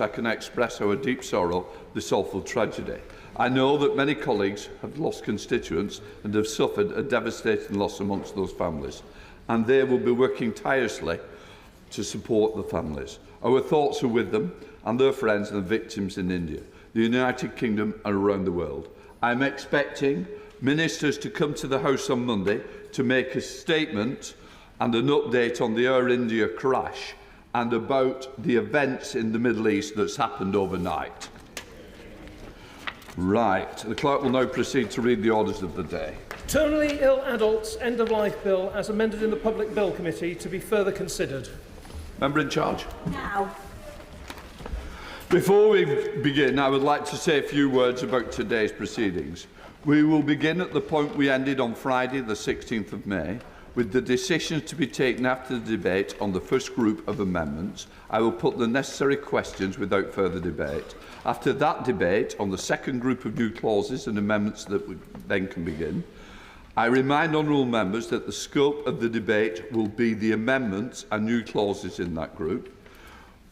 House, I can express our deep sorrow this awful tragedy. I know that many colleagues have lost constituents and have suffered a devastating loss amongst those families, and they will be working tirelessly to support the families. Our thoughts are with them and their friends and the victims in India, the United Kingdom and around the world. I am expecting ministers to come to the House on Monday to make a statement and an update on the Air India crash and about the events in the Middle East that's happened overnight. Right, the clerk will now proceed to read the orders of the day. Terminally ill adults end-of-life bill as amended in the Public Bill Committee to be further considered. Member in charge. Now. Before we begin, I would like to say a few words about today's proceedings. We will begin at the point we ended on Friday, the 16th of May, with the decisions to be taken after the debate on the first group of amendments. I will put the necessary questions without further debate. After that debate on the second group of new clauses and amendments that then can begin, I remind honourable members that the scope of the debate will be the amendments and new clauses in that group.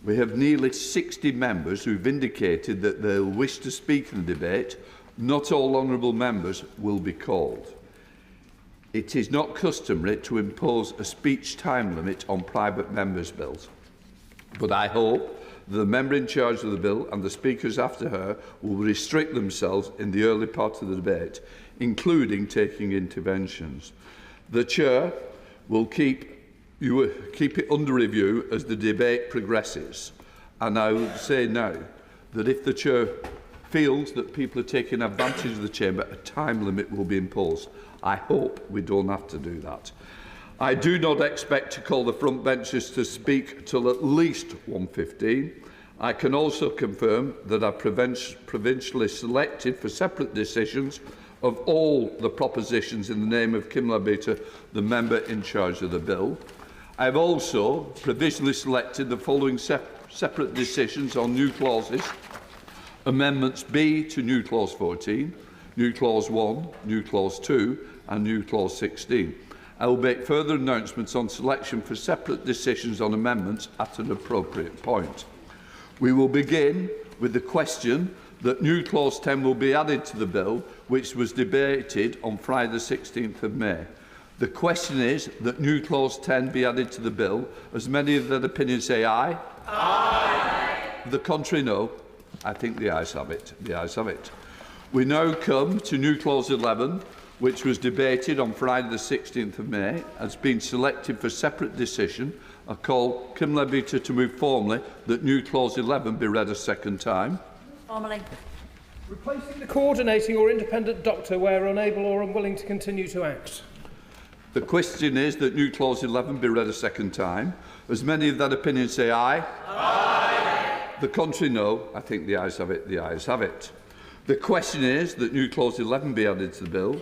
We have nearly 60 members who have indicated that they will wish to speak in the debate. Not all honourable members will be called. It is not customary to impose a speech time limit on private members' bills, but I hope that the member in charge of the bill and the speakers after her will restrict themselves in the early part of the debate, including taking interventions. The Chair will keep it under review as the debate progresses, and I will say now that if the Chair feels that people are taking advantage of the chamber, a time limit will be imposed. I hope we don't have to do that. I do not expect to call the front benches to speak till at least 1:15. I can also confirm that I provincially selected for separate decisions of all the propositions in the name of Kim Labita, the member in charge of the bill. I have also provisionally selected the following separate decisions on new clauses: Amendments B to New Clause 14, New Clause 1, New Clause 2 and New Clause 16. I will make further announcements on selection for separate decisions on amendments at an appropriate point. We will begin with the question that New Clause 10 will be added to the bill, which was debated on Friday the 16th of May. The question is that New Clause 10 be added to the bill. As many of that opinion say aye. Aye. The contrary no. I think the ayes have it. The ayes have it. We now come to New Clause 11, which was debated on Friday the 16th of May, has been selected for separate decision. I call Kim Labita to move formally that New Clause 11 be read a second time. Formally. Replacing the coordinating or independent doctor where unable or unwilling to continue to act. The question is that New Clause 11 be read a second time. As many of that opinion say aye. Aye. The contrary no. I think the ayes have it. The ayes have it. The question is that New Clause 11 be added to the bill.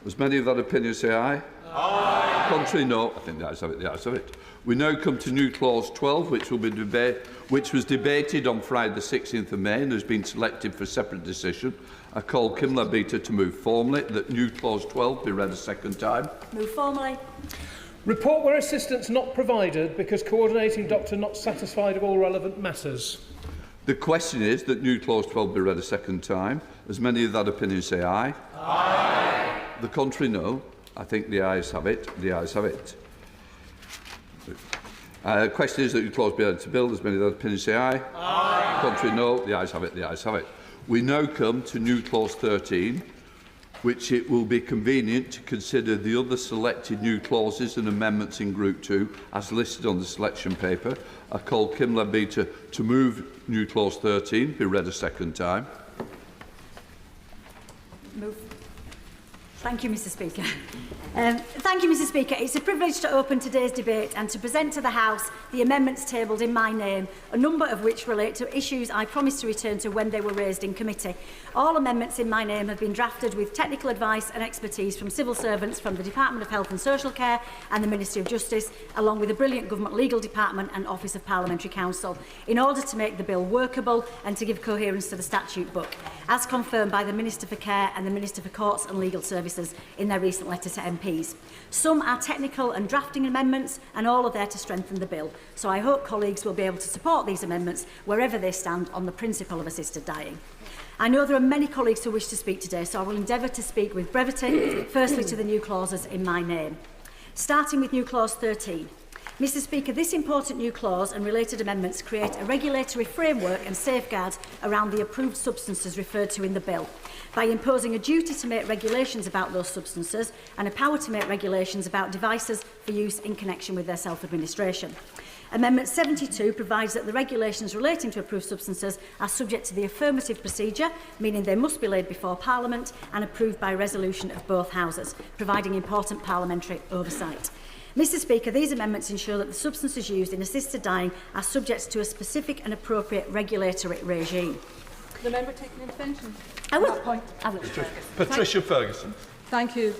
As many of that opinion say aye. Aye. Contrary no. I think the ayes have it. The ayes have it. We now come to New Clause 12, which was debated on Friday the 16th of May and has been selected for separate decision. I call Kim Labita to move formally that New Clause 12 be read a second time. Move formally. Report where assistance not provided because coordinating doctor not satisfied of all relevant matters. The question is that New Clause 12 be read a second time. As many of that opinion say aye. Aye. The contrary no. I think the ayes have it. The ayes have it. The question is that New Clause be added to bill. As many of that opinion say aye. Aye. Contrary no. The ayes have it. The ayes have it. We now come to New Clause 13, which it will be convenient to consider the other selected new clauses and amendments in Group 2 as listed on the selection paper. I call Kim Labita to move New Clause 13 be read a second time. Move. Thank you, Mr. Speaker. Thank you, Mr. Speaker. It's a privilege to open today's debate and to present to the House the amendments tabled in my name, a number of which relate to issues I promised to return to when they were raised in committee. All amendments in my name have been drafted with technical advice and expertise from civil servants from the Department of Health and Social Care and the Ministry of Justice, along with the brilliant Government Legal Department and Office of Parliamentary Counsel, in order to make the bill workable and to give coherence to the statute book, as confirmed by the Minister for Care and the Minister for Courts and Legal Services officers in their recent letter to MPs. Some are technical and drafting amendments, and all are there to strengthen the bill. So I hope colleagues will be able to support these amendments wherever they stand on the principle of assisted dying. I know there are many colleagues who wish to speak today, so I will endeavour to speak with brevity, firstly to the new clauses in my name. Starting with new clause 13. Mr Speaker, this important new clause and related amendments create a regulatory framework and safeguards around the approved substances referred to in the bill, by imposing a duty to make regulations about those substances and a power to make regulations about devices for use in connection with their self-administration. Amendment 72 provides that the regulations relating to approved substances are subject to the affirmative procedure, meaning they must be laid before Parliament and approved by resolution of both houses, providing important parliamentary oversight. Mr Speaker, these amendments ensure that the substances used in assisted dying are subject to a specific and appropriate regulatory regime. The member take an intervention? I will. Point. I will. Patricia Ferguson. Thank you,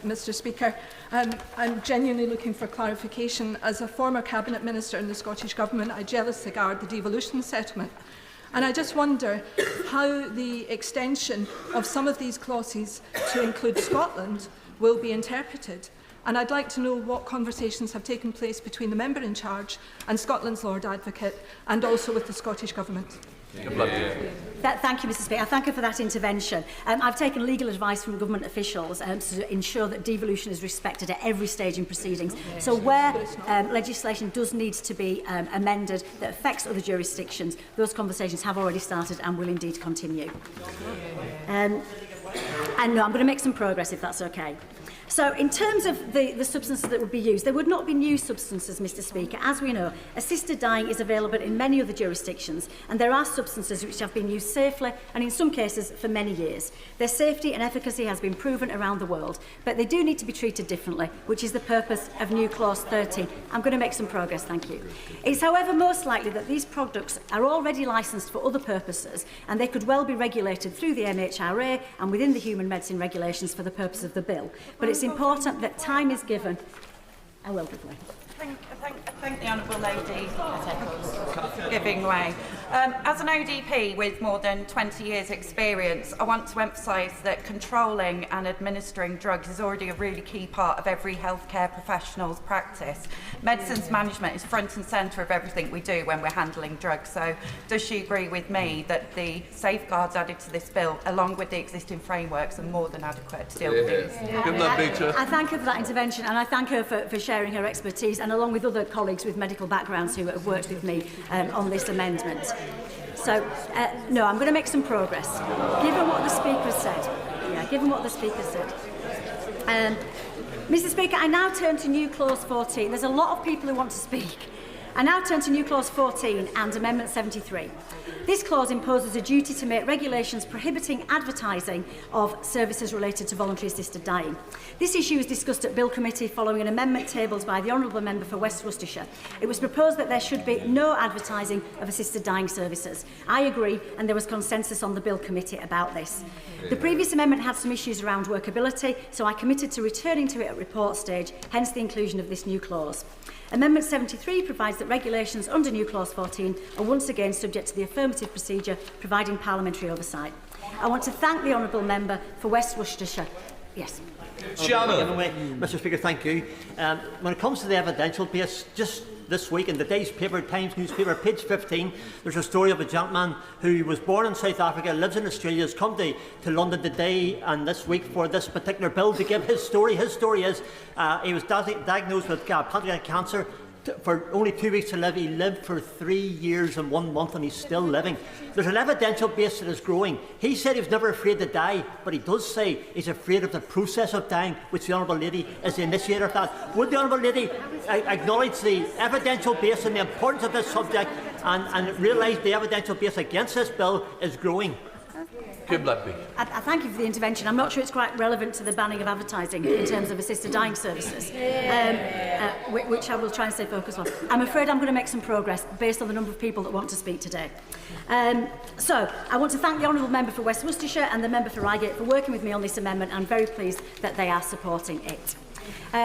Mr Speaker. I'm genuinely looking for clarification. As a former Cabinet Minister in the Scottish Government, I jealously regard the devolution settlement. And I just wonder how the extension of some of these clauses to include Scotland will be interpreted. And I'd like to know what conversations have taken place between the member in charge and Scotland's Lord Advocate, and also with the Scottish Government. Thank you, Mr Speaker. I thank you for that intervention. I've taken legal advice from government officials to ensure that devolution is respected at every stage in proceedings. So where legislation does need to be amended that affects other jurisdictions, those conversations have already started and will indeed continue. And no, I'm going to make some progress if that's okay. So in terms of the substances that would be used, there would not be new substances, Mr Speaker. As we know, assisted dying is available in many other jurisdictions, and there are substances which have been used safely and in some cases for many years. Their safety and efficacy has been proven around the world, but they do need to be treated differently, which is the purpose of new clause 13. I'm going to make some progress, thank you. It's however most likely that these products are already licensed for other purposes, and they could well be regulated through the MHRA and within the human medicine regulations for the purpose of the bill. But it's important that time is given. I will give way. I thank the Honourable Lady for giving way. As an ODP with more than 20 years' experience, I want to emphasise that controlling and administering drugs is already a really key part of every healthcare professional's practice. Medicines management is front and centre of everything we do when we're handling drugs. So does she agree with me that the safeguards added to this bill, along with the existing frameworks, are more than adequate to deal with these? I thank her for that intervention, and I thank her for sharing her expertise, and along with other colleagues with medical backgrounds who have worked with me on this amendment. So, no, I'm going to make some progress. Given what the Speaker said. Yeah, given what the Speaker said. Mr Speaker, I now turn to new clause 14. There's a lot of people who want to speak. I now turn to new clause 14 and Amendment 73. This clause imposes a duty to make regulations prohibiting advertising of services related to voluntary assisted dying. This issue was discussed at Bill Committee following an amendment tabled by the Honourable Member for West Worcestershire. It was proposed that there should be no advertising of assisted dying services. I agree, and there was consensus on the Bill Committee about this. The previous amendment had some issues around workability, so I committed to returning to it at report stage, hence the inclusion of this new clause. Amendment 73 provides that regulations under new clause 14 are once again subject to the affirmative procedure, providing parliamentary oversight. I want to thank the Honourable Member for West Worcestershire. Yes. Mr Speaker, thank you. When it comes to the evidential base, just this week in the day's paper, Times newspaper, page 15, there's a story of a gentleman who was born in South Africa, lives in Australia, has come to London today and this week for this particular bill to give his story. His story is he was diagnosed with pancreatic cancer. For only 2 weeks to live. He lived for 3 years and 1 month, and he's still living. There's an evidential base that is growing. He said he was never afraid to die, but he does say he's afraid of the process of dying, which the Honourable Lady is the initiator of that. Would the Honourable Lady acknowledge the evidential base and the importance of this subject, and realise the evidential base against this bill is growing? I thank you for the intervention. I'm not sure it's quite relevant to the banning of advertising in terms of assisted dying services, which I will try and stay focused on. I'm afraid I'm going to make some progress based on the number of people that want to speak today. So, I want to thank the Honourable Member for West Worcestershire and the Member for Reigate for working with me on this amendment. I'm very pleased that they are supporting it.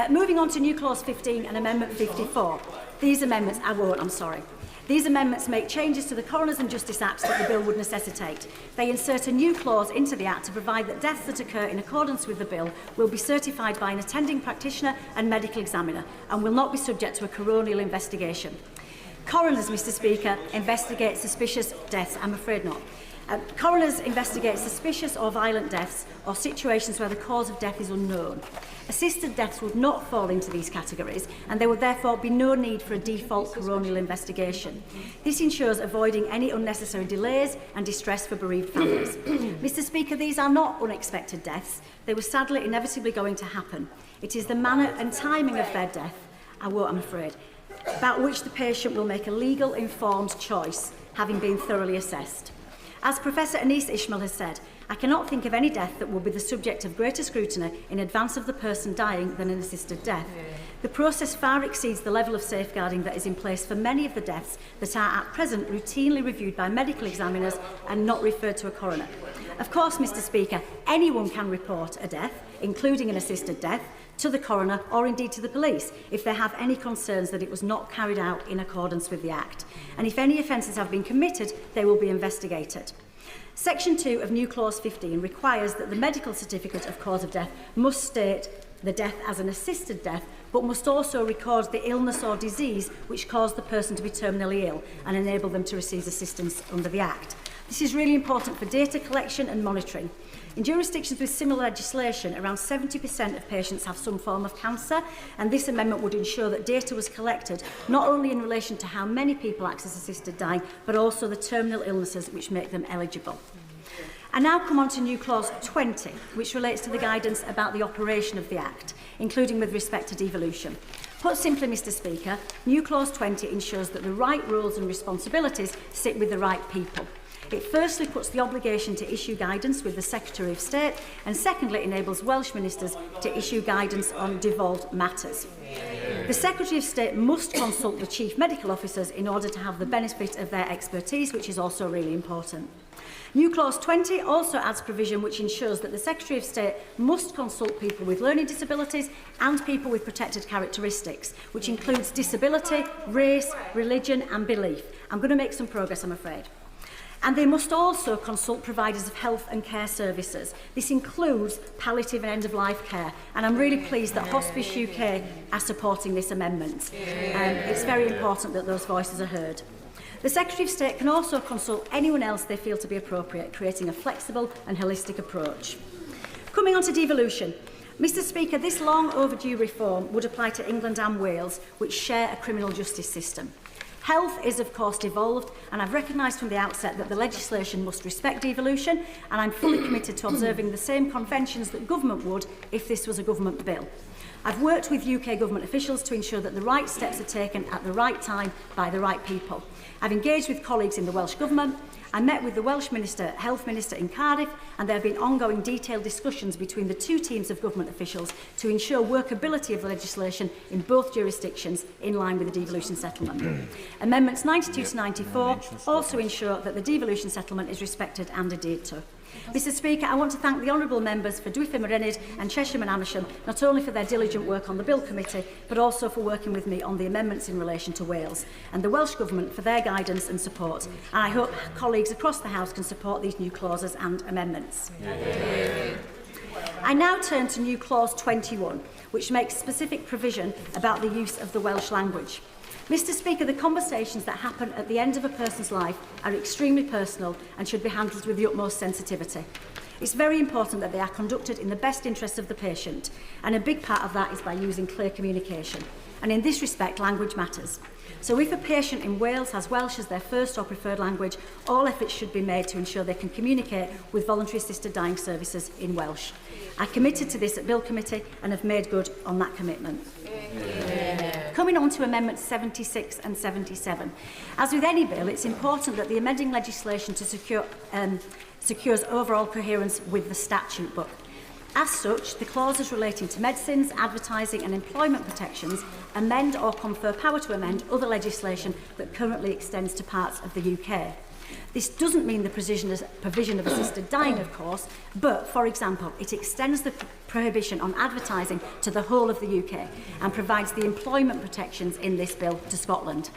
Moving on to new clause 15 and Amendment 54. These amendments, I'm sorry. These amendments make changes to the Coroners and Justice Acts that the bill would necessitate. They insert a new clause into the Act to provide that deaths that occur in accordance with the bill will be certified by an attending practitioner and medical examiner and will not be subject to a coronial investigation. Coroners, Mr Speaker, investigate suspicious deaths. I'm afraid not. Coroners investigate suspicious or violent deaths or situations where the cause of death is unknown. Assisted deaths would not fall into these categories, and there would therefore be no need for a default coronial investigation. This ensures avoiding any unnecessary delays and distress for bereaved families. Mr Speaker, these are not unexpected deaths. They were sadly inevitably going to happen. It is the manner and timing of their death, I'm afraid, about which the patient will make a legal, informed choice, having been thoroughly assessed. As Professor Anise Ishmael has said, I cannot think of any death that will be the subject of greater scrutiny in advance of the person dying than an assisted death. The process far exceeds the level of safeguarding that is in place for many of the deaths that are at present routinely reviewed by medical examiners and not referred to a coroner. Of course, Mr Speaker, anyone can report a death, including an assisted death, to the coroner or indeed to the police if they have any concerns that it was not carried out in accordance with the Act. And if any offences have been committed, they will be investigated. Section 2 of New Clause 15 requires that the medical certificate of cause of death must state the death as an assisted death, but must also record the illness or disease which caused the person to be terminally ill and enable them to receive assistance under the Act. This is really important for data collection and monitoring. In jurisdictions with similar legislation, around 70% of patients have some form of cancer, and this amendment would ensure that data was collected not only in relation to how many people access assisted dying, but also the terminal illnesses which make them eligible. I now come on to New Clause 20, which relates to the guidance about the operation of the Act, including with respect to devolution. Put simply, Mr Speaker, New Clause 20 ensures that the right roles and responsibilities sit with the right people. It firstly puts the obligation to issue guidance with the Secretary of State, and secondly enables Welsh ministers to issue guidance on devolved matters. The Secretary of State must consult the Chief Medical Officers in order to have the benefit of their expertise, which is also really important. New Clause 20 also adds provision which ensures that the Secretary of State must consult people with learning disabilities and people with protected characteristics, which includes disability, race, religion and belief. I'm going to make some progress, I'm afraid. And they must also consult providers of health and care services. This includes palliative and end-of-life care. And I'm really pleased that Hospice UK are supporting this amendment. It's very important that those voices are heard. The Secretary of State can also consult anyone else they feel to be appropriate, creating a flexible and holistic approach. Coming on to devolution. Mr Speaker, this long overdue reform would apply to England and Wales, which share a criminal justice system. Health is, of course, devolved, and I've recognised from the outset that the legislation must respect devolution, and I'm fully committed to observing the same conventions that government would if this was a government bill. I've worked with UK government officials to ensure that the right steps are taken at the right time by the right people. I've engaged with colleagues in the Welsh Government. I met with the Welsh Health Minister in Cardiff, and there have been ongoing detailed discussions between the two teams of government officials to ensure workability of the legislation in both jurisdictions in line with the devolution settlement. Amendments 92 to 94 also ensure that the devolution settlement is respected and adhered to. Mr Speaker, I want to thank the honourable members for Dwyfyn Marenid and Cheshire and Amersham, not only for their diligent work on the Bill Committee, but also for working with me on the amendments in relation to Wales, and the Welsh Government for their guidance and support. And I hope colleagues across the House can support these new clauses and amendments. I now turn to New Clause 21, which makes specific provision about the use of the Welsh language. Mr Speaker, the conversations that happen at the end of a person's life are extremely personal and should be handled with the utmost sensitivity. It's very important that they are conducted in the best interests of the patient, and a big part of that is by using clear communication. And in this respect, language matters. So if a patient in Wales has Welsh as their first or preferred language, all efforts should be made to ensure they can communicate with voluntary assisted dying services in Welsh. I committed to this at Bill Committee and have made good on that commitment. Coming on to Amendments 76 and 77. As with any bill, it's important that the amending legislation to secures overall coherence with the statute book. As such, the clauses relating to medicines, advertising and employment protections amend or confer power to amend other legislation that currently extends to parts of the UK. This doesn't mean the provision of assisted dying, of course, but, for example, it extends the prohibition on advertising to the whole of the UK and provides the employment protections in this bill to Scotland.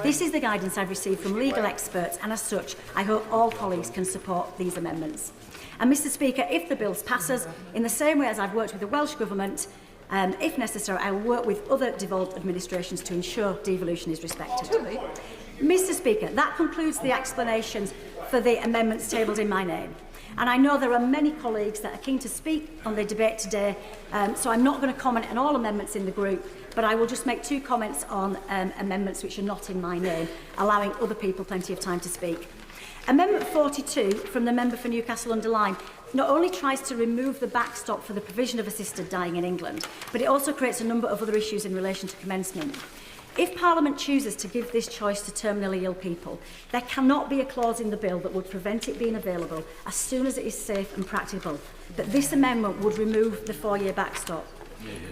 This is the guidance I've received from legal experts, and as such, I hope all colleagues can support these amendments. And, Mr Speaker, if the bill passes, in the same way as I've worked with the Welsh Government, if necessary, I will work with other devolved administrations to ensure devolution is respected. Mr Speaker, that concludes the explanations for the amendments tabled in my name. And I know there are many colleagues that are keen to speak on the debate today, so I'm not going to comment on all amendments in the group, but I will just make 2 comments on amendments which are not in my name, allowing other people plenty of time to speak. Amendment 42 from the member for Newcastle under Lyme not only tries to remove the backstop for the provision of assisted dying in England, but it also creates a number of other issues in relation to commencement. If Parliament chooses to give this choice to terminally ill people, there cannot be a clause in the bill that would prevent it being available as soon as it is safe and practicable. But this amendment would remove the 4-year backstop.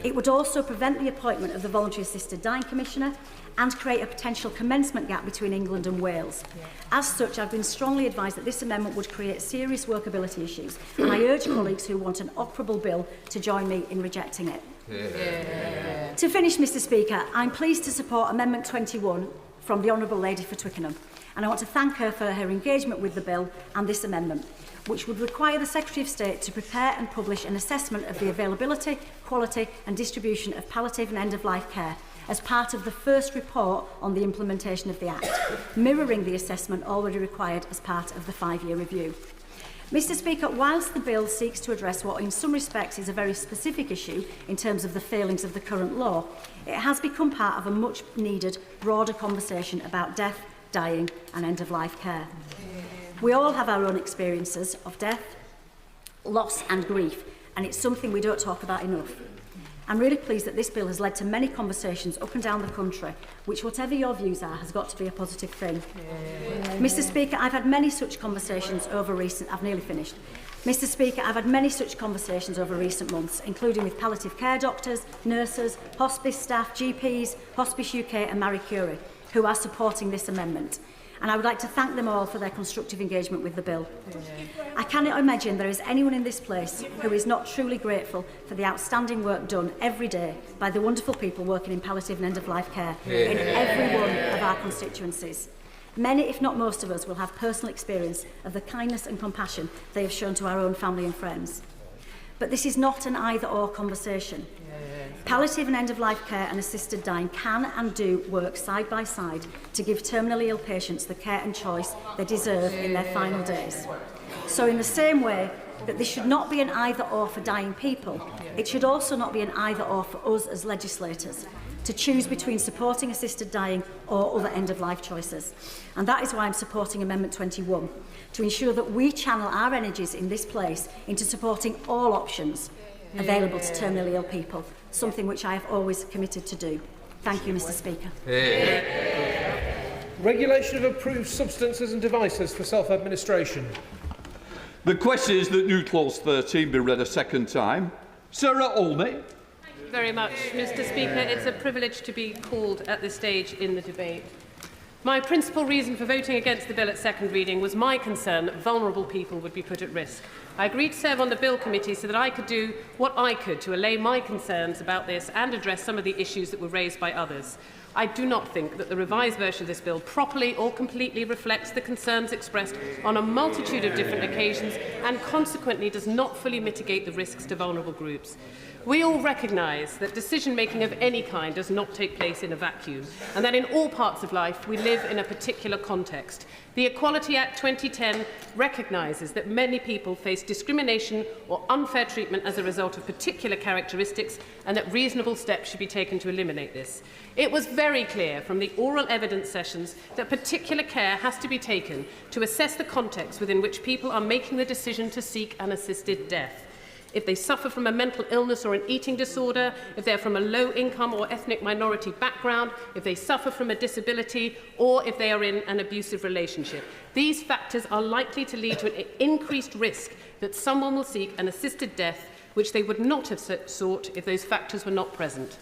It would also prevent the appointment of the Voluntary Assisted Dying Commissioner and create a potential commencement gap between England and Wales. As such, I've been strongly advised that this amendment would create serious workability issues, and I urge colleagues who want an operable bill to join me in rejecting it. To finish, Mr Speaker, I'm pleased to support Amendment 21 from the Honourable Lady for Twickenham, and I want to thank her for her engagement with the bill and this amendment, which would require the Secretary of State to prepare and publish an assessment of the availability, quality and distribution of palliative and end-of-life care as part of the first report on the implementation of the Act, mirroring the assessment already required as part of the 5-year review. Mr Speaker, whilst the bill seeks to address what in some respects is a very specific issue in terms of the failings of the current law, it has become part of a much needed broader conversation about death, dying and end-of-life care. We all have our own experiences of death, loss and grief, and it's something we don't talk about enough. I'm really pleased that this bill has led to many conversations up and down the country, which, whatever your views are, has got to be a positive thing. Mr Speaker, I've had many such conversations over recent... I've nearly finished. Mr Speaker, I've had many such conversations over recent months, including with palliative care doctors, nurses, hospice staff, GPs, Hospice UK and Marie Curie, who are supporting this amendment. And I would like to thank them all for their constructive engagement with the bill. I cannot imagine there is anyone in this place who is not truly grateful for the outstanding work done every day by the wonderful people working in palliative and end-of-life care in every one of our constituencies. Many, if not most of us, will have personal experience of the kindness and compassion they have shown to our own family and friends. But this is not an either-or conversation. Palliative and end-of-life care and assisted dying can and do work side by side to give terminally ill patients the care and choice they deserve in their final days. So in the same way that this should not be an either-or for dying people, it should also not be an either-or for us as legislators to choose between supporting assisted dying or other end-of-life choices. And that is why I'm supporting Amendment 21, to ensure that we channel our energies in this place into supporting all options available to terminally ill people, something which I have always committed to do. Thank you, Mr Speaker. Regulation of approved substances and devices for self-administration. The question is that new clause 13 be read a second time. Sarah Olney. Thank you very much, Mr Speaker. It's a privilege to be called at this stage in the debate. My principal reason for voting against the bill at second reading was my concern that vulnerable people would be put at risk. I agreed to serve on the Bill Committee so that I could do what I could to allay my concerns about this and address some of the issues that were raised by others. I do not think that the revised version of this bill properly or completely reflects the concerns expressed on a multitude of different occasions and consequently does not fully mitigate the risks to vulnerable groups. We all recognise that decision-making of any kind does not take place in a vacuum, and that in all parts of life we live in a particular context. The Equality Act 2010 recognises that many people face discrimination or unfair treatment as a result of particular characteristics, and that reasonable steps should be taken to eliminate this. It was very clear from the oral evidence sessions that particular care has to be taken to assess the context within which people are making the decision to seek an assisted death. If they suffer from a mental illness or an eating disorder, if they're from a low-income or ethnic minority background, if they suffer from a disability, or if they are in an abusive relationship. These factors are likely to lead to an increased risk that someone will seek an assisted death, which they would not have sought if those factors were not present.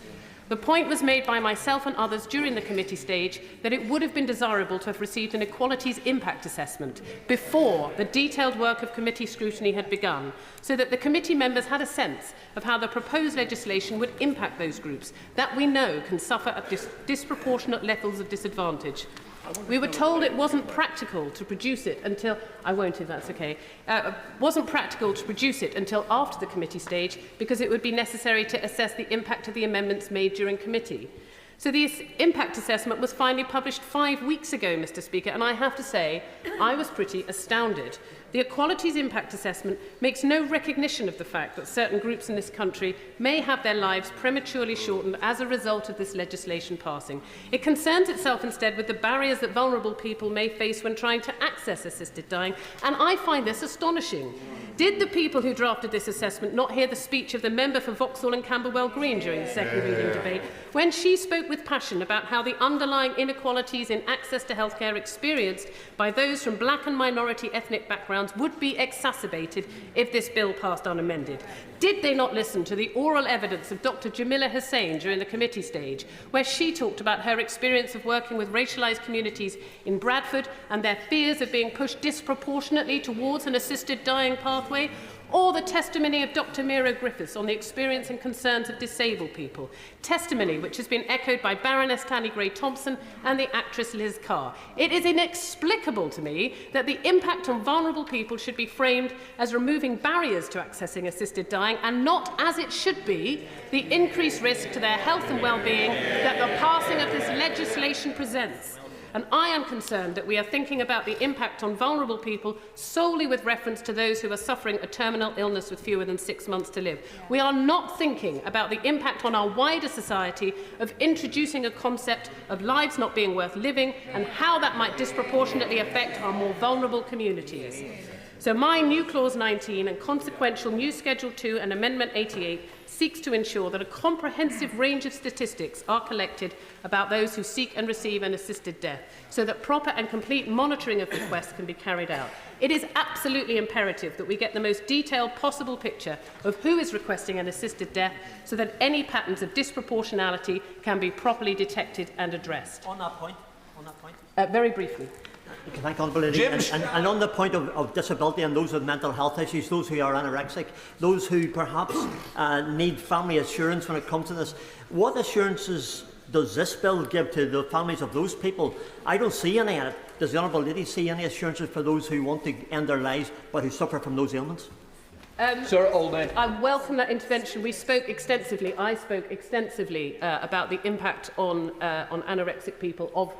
The point was made by myself and others during the committee stage that it would have been desirable to have received an Equalities impact assessment before the detailed work of committee scrutiny had begun, so that the committee members had a sense of how the proposed legislation would impact those groups that we know can suffer at disproportionate levels of disadvantage. We were told it wasn't practical to produce it until, I won't if that's okay, wasn't practical to produce it until after the committee stage because it would be necessary to assess the impact of the amendments made during committee. So the impact assessment was finally published 5 weeks ago, Mr. Speaker, and I have to say I was pretty astounded. The Equalities impact assessment makes no recognition of the fact that certain groups in this country may have their lives prematurely shortened as a result of this legislation passing. It concerns itself instead with the barriers that vulnerable people may face when trying to access assisted dying, and I find this astonishing. Did the people who drafted this assessment not hear the speech of the member for Vauxhall and Camberwell Green during the second reading debate, when she spoke with passion about how the underlying inequalities in access to healthcare experienced by those from black and minority ethnic backgrounds would be exacerbated if this bill passed unamended? Did they not listen to the oral evidence of Dr. Jamila Hussain during the committee stage, where she talked about her experience of working with racialised communities in Bradford and their fears of being pushed disproportionately towards an assisted dying pathway? Or the testimony of Dr. Mira Griffiths on the experience and concerns of disabled people, testimony which has been echoed by Baroness Tanny Gray-Thompson and the actress Liz Carr. It is inexplicable to me that the impact on vulnerable people should be framed as removing barriers to accessing assisted dying and not, as it should be, the increased risk to their health and well-being that the passing of this legislation presents. And I am concerned that we are thinking about the impact on vulnerable people solely with reference to those who are suffering a terminal illness with fewer than 6 months to live. We are not thinking about the impact on our wider society of introducing a concept of lives not being worth living and how that might disproportionately affect our more vulnerable communities. So my new Clause 19 and consequential new Schedule 2 and Amendment 88 seeks to ensure that a comprehensive range of statistics are collected about those who seek and receive an assisted death, so that proper and complete monitoring of requests can be carried out. It is absolutely imperative that we get the most detailed possible picture of who is requesting an assisted death, so that any patterns of disproportionality can be properly detected and addressed. On that point. Very briefly. Thank you, and on the point of disability and those with mental health issues, those who are anorexic, those who perhaps need family assurance when it comes to this, what assurances does this bill give to the families of those people? I don't see any in it. Does the Honourable Lady see any assurances for those who want to end their lives but who suffer from those ailments? Sir Alden. I welcome that intervention. I spoke extensively about the impact on anorexic people of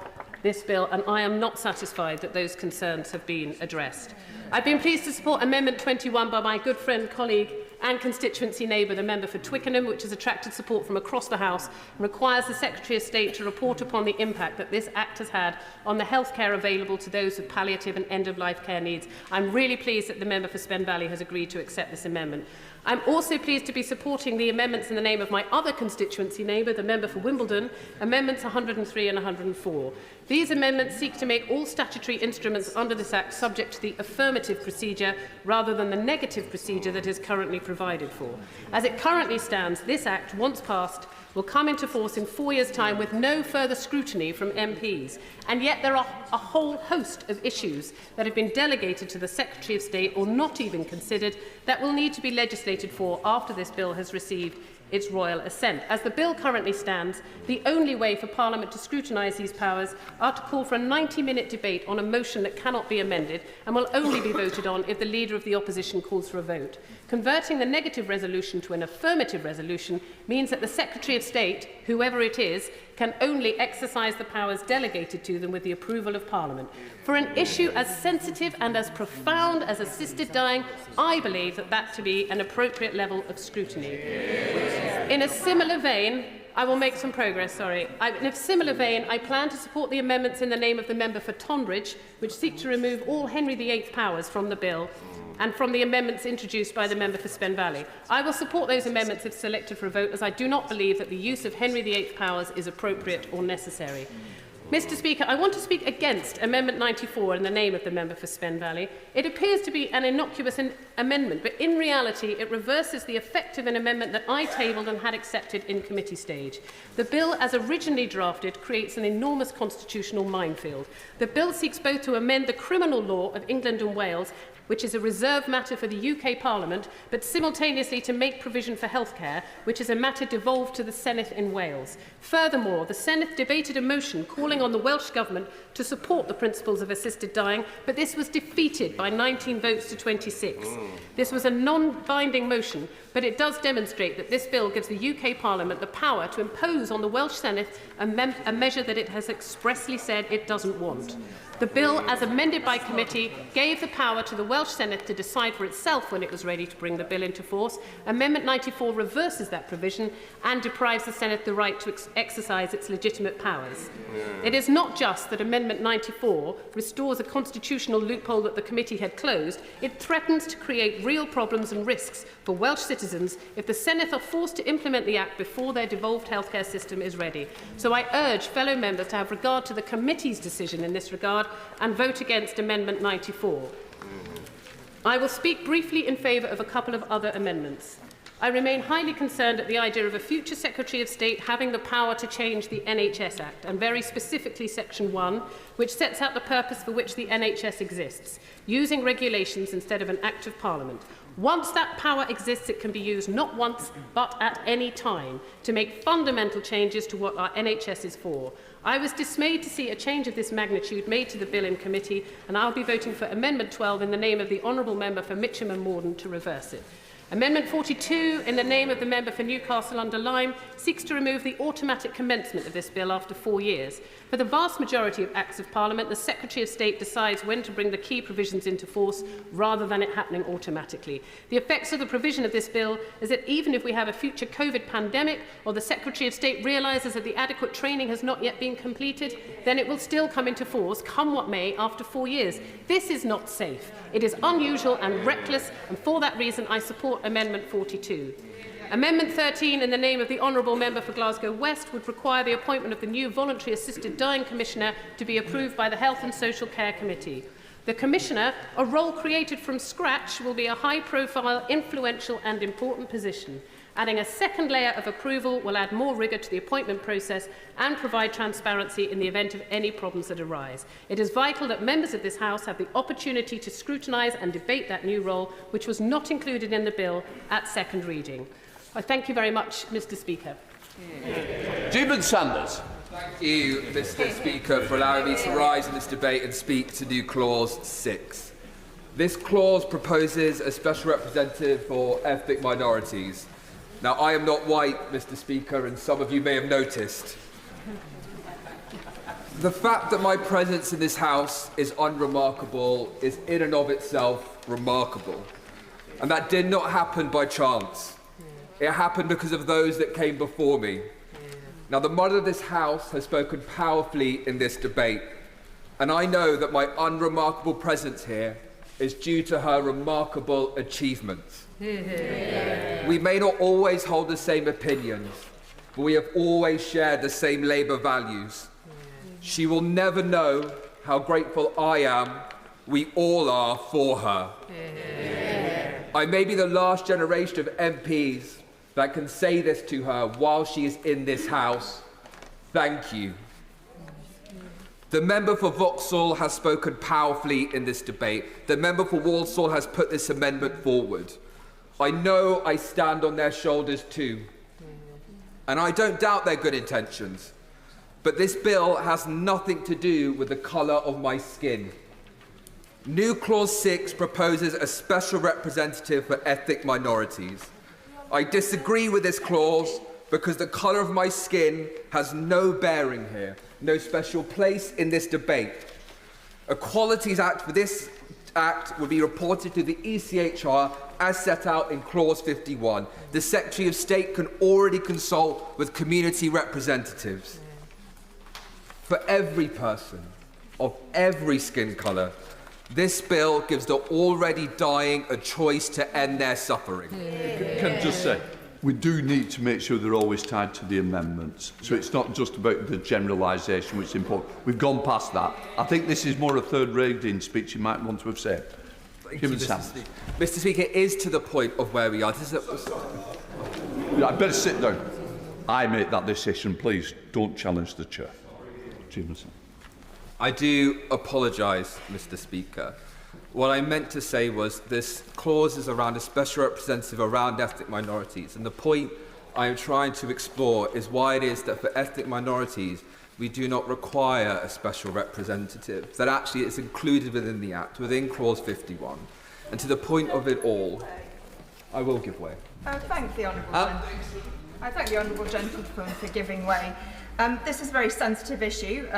this bill, and I am not satisfied that those concerns have been addressed. I've been pleased to support Amendment 21 by my good friend, colleague and constituency neighbour, the member for Twickenham, which has attracted support from across the House and requires the Secretary of State to report upon the impact that this Act has had on the healthcare available to those with palliative and end-of-life care needs. I'm really pleased that the member for Spen Valley has agreed to accept this amendment. I'm also pleased to be supporting the amendments in the name of my other constituency neighbour, the member for Wimbledon, Amendments 103 and 104. These amendments seek to make all statutory instruments under this Act subject to the affirmative procedure rather than the negative procedure that is currently provided for. As it currently stands, this Act, once passed, will come into force in 4 years' time with no further scrutiny from MPs. And yet there are a whole host of issues that have been delegated to the Secretary of State or not even considered that will need to be legislated for after this bill has received its royal assent. As the bill currently stands, the only way for Parliament to scrutinise these powers are to call for a 90-minute debate on a motion that cannot be amended and will only be voted on if the Leader of the Opposition calls for a vote. Converting the negative resolution to an affirmative resolution means that the Secretary of State, whoever it is, can only exercise the powers delegated to them with the approval of Parliament. For an issue as sensitive and as profound as assisted dying, I believe that to be an appropriate level of scrutiny. In a similar vein, I will make some progress, in a similar vein, I plan to support the amendments in the name of the member for Tonbridge, which seek to remove all Henry VIII powers from the bill and from the amendments introduced by the member for Spen Valley. I will support those amendments if selected for a vote, as I do not believe that the use of Henry VIII powers is appropriate or necessary. Mr Speaker, I want to speak against Amendment 94 in the name of the member for Spen Valley. It appears to be an innocuous amendment, but in reality it reverses the effect of an amendment that I tabled and had accepted in committee stage. The bill, as originally drafted, creates an enormous constitutional minefield. The bill seeks both to amend the criminal law of England and Wales, which is a reserved matter for the UK Parliament, but simultaneously to make provision for healthcare, which is a matter devolved to the Senedd in Wales. Furthermore, the Senedd debated a motion calling on the Welsh Government to support the principles of assisted dying, but this was defeated by 19 votes to 26. This was a non-binding motion, but it does demonstrate that this bill gives the UK Parliament the power to impose on the Welsh Senedd a measure that it has expressly said it doesn't want. The bill, as amended by committee, gave the power to the Welsh Senedd to decide for itself when it was ready to bring the bill into force. Amendment 94 reverses that provision and deprives the Senedd the right to exercise its legitimate powers. It is not just that Amendment 94 restores a constitutional loophole that the committee had closed, it threatens to create real problems and risks for Welsh citizens if the Senedd are forced to implement the Act before their devolved healthcare system is ready. So I urge fellow members to have regard to the committee's decision in this regard and vote against Amendment 94. I will speak briefly in favour of a couple of other amendments. I remain highly concerned at the idea of a future Secretary of State having the power to change the NHS Act, and very specifically Section 1, which sets out the purpose for which the NHS exists, using regulations instead of an Act of Parliament. Once that power exists, it can be used not once, but at any time, to make fundamental changes to what our NHS is for. I was dismayed to see a change of this magnitude made to the bill in committee, and I'll be voting for Amendment 12 in the name of the Honourable Member for Mitcham and Morden to reverse it. Amendment 42, in the name of the member for Newcastle-under-Lyme, seeks to remove the automatic commencement of this bill after 4 years. For the vast majority of Acts of Parliament, the Secretary of State decides when to bring the key provisions into force, rather than it happening automatically. The effects of the provision of this bill is that even if we have a future COVID pandemic, or the Secretary of State realises that the adequate training has not yet been completed, then it will still come into force, come what may, after 4 years. This is not safe. It is unusual and reckless, and for that reason I support Amendment 42. Amendment 13, in the name of the Honourable Member for Glasgow West, would require the appointment of the new Voluntary Assisted Dying Commissioner to be approved by the Health and Social Care Committee. The Commissioner, a role created from scratch, will be a high-profile, influential and important position. Adding a second layer of approval will add more rigour to the appointment process and provide transparency in the event of any problems that arise. It is vital that members of this House have the opportunity to scrutinise and debate that new role, which was not included in the bill at second reading. I thank you very much, Mr Speaker. Stephen Sanders. Thank you, Mr Speaker, for allowing me to rise in this debate and speak to new Clause 6. This clause proposes a special representative for ethnic minorities. Now, I am not white, Mr Speaker, and some of you may have noticed. The fact that my presence in this House is unremarkable is in and of itself remarkable. And that did not happen by chance. It happened because of those that came before me. Now, the mother of this House has spoken powerfully in this debate, and I know that my unremarkable presence here is due to her remarkable achievements. We may not always hold the same opinions, but we have always shared the same Labour values. She will never know how grateful I am, we all are, for her. I may be the last generation of MPs that can say this to her while she is in this House. Thank you. The member for Vauxhall has spoken powerfully in this debate. The member for Walsall has put this amendment forward. I know I stand on their shoulders too. And I don't doubt their good intentions. But this bill has nothing to do with the colour of my skin. New Clause 6 proposes a special representative for ethnic minorities. I disagree with this clause because the colour of my skin has no bearing here, no special place in this debate. Equalities Act for this Act will be reported to the ECHR as set out in Clause 51. The Secretary of State can already consult with community representatives. For every person of every skin colour, this bill gives the already dying a choice to end their suffering. Can just say, we do need to make sure they're always tied to the amendments. So it's not just about the generalisation, which is important. We've gone past that. I think this is more a third reading speech you might want to have said. Thank you, Mr. Speaker, it is to the point of where we are. I better sit down. I make that decision. Please don't challenge the chair. Jameson. I do apologise, Mr. Speaker. What I meant to say was this clause is around a special representative around ethnic minorities, and the point I am trying to explore is why it is that for ethnic minorities we do not require a special representative, that actually it's included within the Act, within clause 51. And to the point of it all, I will give way. I thank the Honourable Gentleman for giving way. This is a very sensitive issue.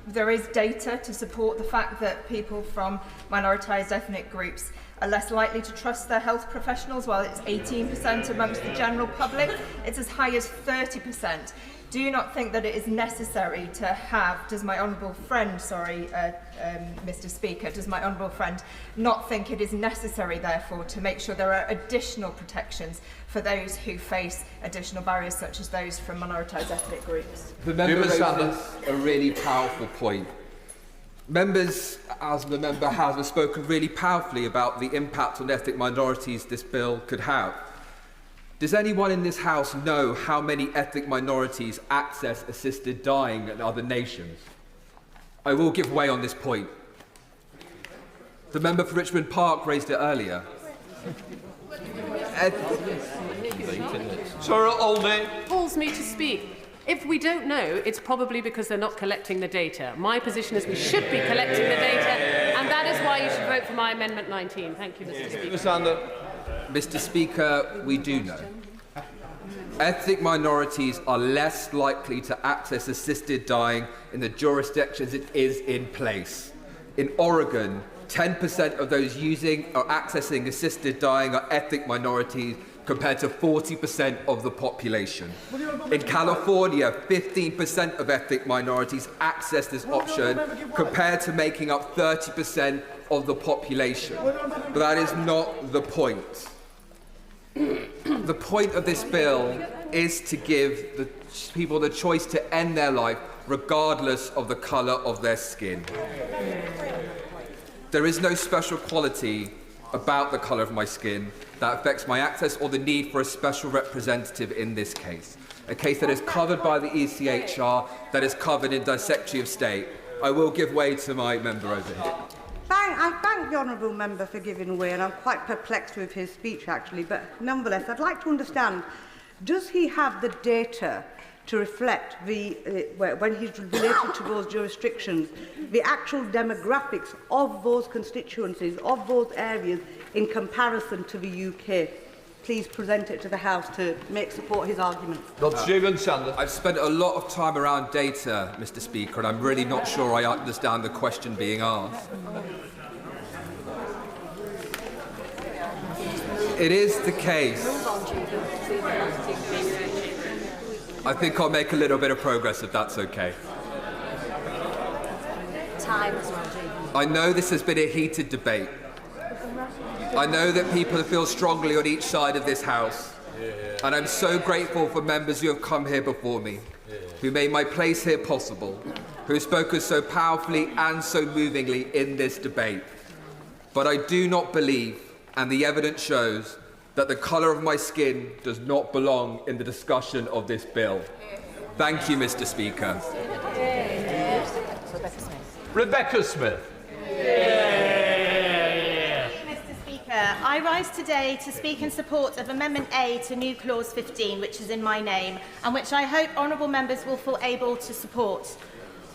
There is data to support the fact that people from minoritised ethnic groups are less likely to trust their health professionals. While it's 18% amongst the general public, it's as high as 30%. Do you not think that it is necessary to have, does my honourable friend, Mr. Speaker, does my honourable friend not think it is necessary, therefore, to make sure there are additional protections for those who face additional barriers, such as those from minoritised ethnic groups? The member raises a really powerful point. Members, as the member has, have spoken really powerfully about the impact on ethnic minorities this bill could have. Does anyone in this House know how many ethnic minorities access assisted dying in other nations? I will give way on this point. The member for Richmond Park raised it earlier. Sir Olney. Calls me to speak. If we don't know, it's probably because they're not collecting the data. My position is we should be collecting the data, and that is why you should vote for my Amendment 19. Thank you, Mr. Speaker. Mr. Speaker, we do know. Ethnic minorities are less likely to access assisted dying in the jurisdictions it is in place. In Oregon, 10% of those using or accessing assisted dying are ethnic minorities, compared to 40% of the population. In California, 15% of ethnic minorities access this option, compared to making up 30% of the population. But that is not the point. The point of this bill is to give the people the choice to end their life regardless of the colour of their skin. There is no special quality about the colour of my skin that affects my access or the need for a special representative in this case. A case that is covered by the ECHR, that is covered in the Secretary of State. I will give way to my member over here. I thank the honourable member for giving way, and I'm quite perplexed with his speech, actually. But nonetheless, I'd like to understand, does he have the data to reflect when he's related to those jurisdictions, the actual demographics of those constituencies, of those areas, in comparison to the UK? Please present it to the House to support his arguments. I've spent a lot of time around data, Mr. Speaker, and I'm really not sure I understand the question being asked. It is the case. I think I'll make a little bit of progress if that's okay. I know this has been a heated debate. I know that people feel strongly on each side of this House. And I'm so grateful for members who have come here before me, who made my place here possible, who have spoken so powerfully and so movingly in this debate. But I do not believe, and the evidence shows, that the colour of my skin does not belong in the discussion of this bill. Thank you, Mr. Speaker. Rebecca Smith. I rise today to speak in support of Amendment A to new Clause 15, which is in my name, and which I hope honourable members will feel able to support.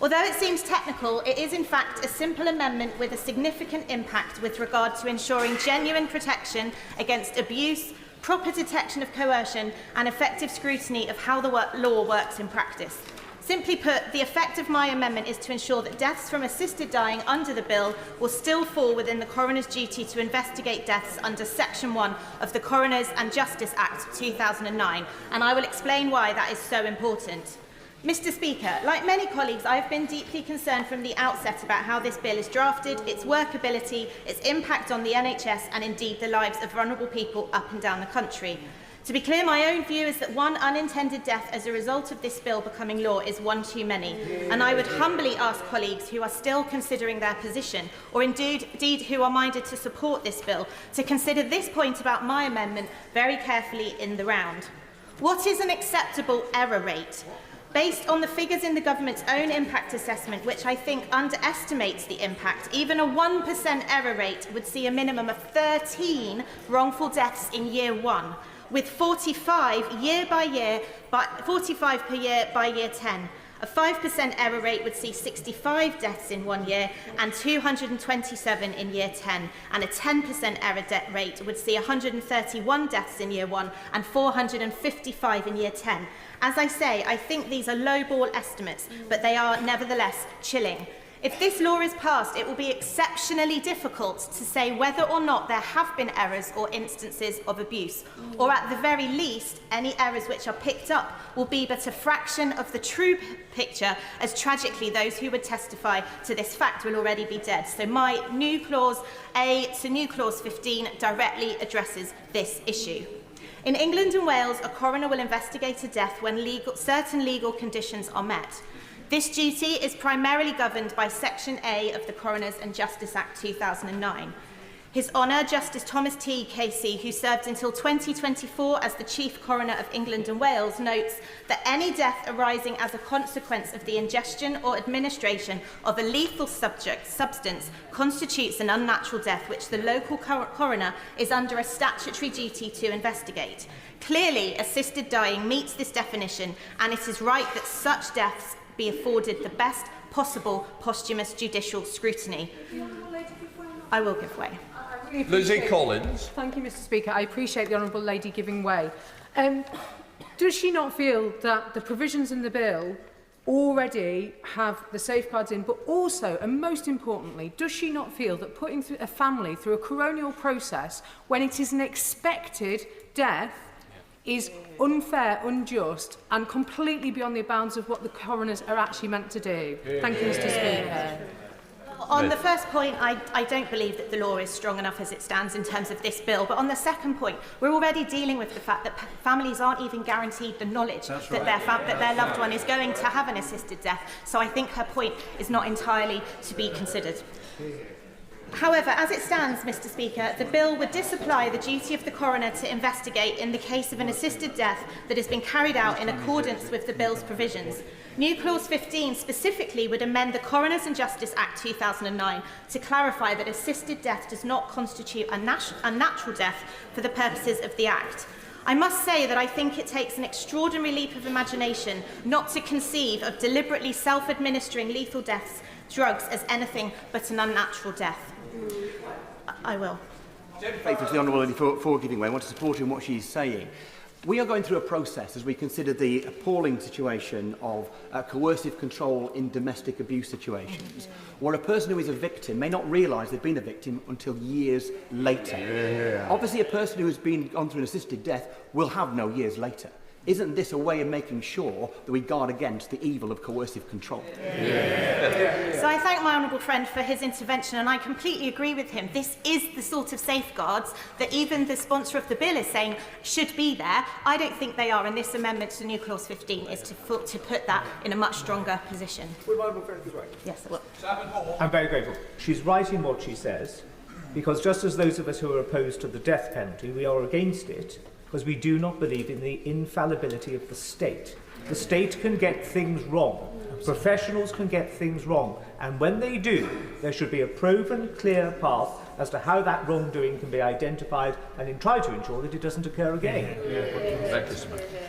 Although it seems technical, it is in fact a simple amendment with a significant impact with regard to ensuring genuine protection against abuse, proper detection of coercion, and effective scrutiny of how the law works in practice. Simply put, the effect of my amendment is to ensure that deaths from assisted dying under the bill will still fall within the coroner's duty to investigate deaths under Section 1 of the Coroners and Justice Act 2009, and I will explain why that is so important. Mr. Speaker, like many colleagues, I have been deeply concerned from the outset about how this bill is drafted, its workability, its impact on the NHS, and indeed the lives of vulnerable people up and down the country. To be clear, my own view is that one unintended death as a result of this bill becoming law is one too many, and I would humbly ask colleagues who are still considering their position, or indeed who are minded to support this bill, to consider this point about my amendment very carefully in the round. What is an acceptable error rate? Based on the figures in the government's own impact assessment, which I think underestimates the impact, even a 1% error rate would see a minimum of 13 wrongful deaths in year 1, with 45 per year by year 10. A 5% error rate would see 65 deaths in 1 year and 227 in year 10, and a 10% error rate would see 131 deaths in year 1 and 455 in year 10. As I say, I think these are lowball estimates, but they are nevertheless chilling. If this law is passed, it will be exceptionally difficult to say whether or not there have been errors or instances of abuse, or at the very least, any errors which are picked up will be but a fraction of the true picture, as tragically those who would testify to this fact will already be dead. So my new clause A to new clause 15 directly addresses this issue. In England and Wales, a coroner will investigate a death when certain legal conditions are met. This duty is primarily governed by Section A of the Coroners and Justice Act 2009. His Honour Justice Thomas T. KC, who served until 2024 as the Chief Coroner of England and Wales, notes that any death arising as a consequence of the ingestion or administration of a lethal substance constitutes an unnatural death which the local coroner is under a statutory duty to investigate. Clearly, assisted dying meets this definition, and it is right that such deaths be afforded the best possible posthumous judicial scrutiny. I will give way. Lizzie Collins. Thank you, Mr. Speaker. I appreciate the Honourable Lady giving way. Does she not feel that the provisions in the bill already have the safeguards in, but also, and most importantly, does she not feel that putting a family through a coronial process when it is an expected death is unfair, unjust, and completely beyond the bounds of what the coroners are actually meant to do? Thank you, Mr. Speaker. On the first point, I don't believe that the law is strong enough as it stands in terms of this bill. But on the second point, we're already dealing with the fact that families aren't even guaranteed the knowledge that their loved one is going to have an assisted death. So I think her point is not entirely to be considered. However, as it stands, Mr. Speaker, the bill would disapply the duty of the coroner to investigate in the case of an assisted death that has been carried out in accordance with the bill's provisions. New Clause 15 specifically would amend the Coroners and Justice Act 2009 to clarify that assisted death does not constitute a natural death for the purposes of the Act. I must say that I think it takes an extraordinary leap of imagination not to conceive of deliberately self-administering lethal drugs as anything but an unnatural death. I will. Thank you to the Honourable Lady for giving way. I want to support her in what she's saying. We are going through a process as we consider the appalling situation of coercive control in domestic abuse situations, where a person who is a victim may not realise they've been a victim until years later. Obviously, a person who has gone through an assisted death will have no years later. Isn't this a way of making sure that we guard against the evil of coercive control? So I thank my honourable friend for his intervention, and I completely agree with him. This is the sort of safeguards that even the sponsor of the bill is saying should be there. I don't think they are, and this amendment to New Clause 15 is to put that in a much stronger position. Would my honourable friend be right? Yes, I will. I'm very grateful. She's right in what she says, because just as those of us who are opposed to the death penalty, we are against it, because we do not believe in the infallibility of the state. The state can get things wrong. Professionals can get things wrong. And when they do, there should be a proven, clear path as to how that wrongdoing can be identified and try to ensure that it doesn't occur again.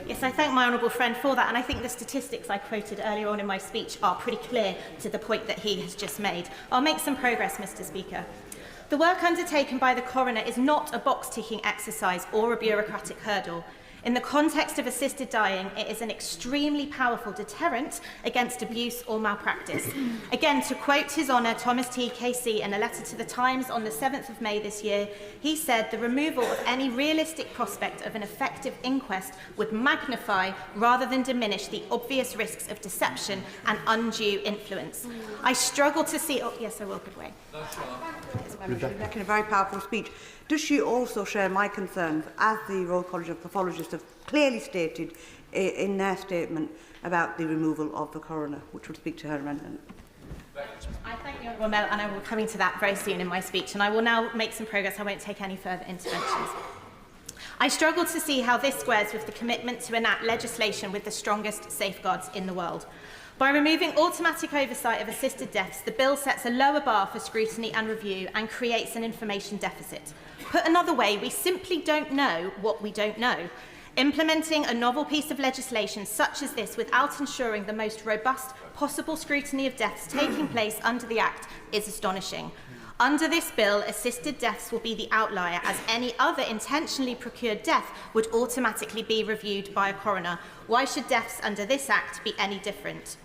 Yes, I thank my honourable friend for that, and I think the statistics I quoted earlier on in my speech are pretty clear to the point that he has just made. I'll make some progress, Mr. Speaker. The work undertaken by the coroner is not a box-ticking exercise or a bureaucratic hurdle. In the context of assisted dying, it is an extremely powerful deterrent against abuse or malpractice. Again, to quote His Honour Thomas T. KC in a letter to the Times on the 7th of May this year, he said the removal of any realistic prospect of an effective inquest would magnify rather than diminish the obvious risks of deception and undue influence. I struggle to see... Oh, yes, I will give way. She's making a very powerful speech. Does she also share my concerns, as the Royal College of Pathologists have clearly stated in their statement about the removal of the coroner, which would speak to her amendment? I thank the Honourable Member, and I will come into that very soon in my speech, and I will now make some progress. I won't take any further interventions. I struggle to see how this squares with the commitment to enact legislation with the strongest safeguards in the world. By removing automatic oversight of assisted deaths, the bill sets a lower bar for scrutiny and review and creates an information deficit. Put another way, we simply don't know what we don't know. Implementing a novel piece of legislation such as this without ensuring the most robust possible scrutiny of deaths taking place under the Act is astonishing. Under this bill, assisted deaths will be the outlier, as any other intentionally procured death would automatically be reviewed by a coroner. Why should deaths under this Act be any different?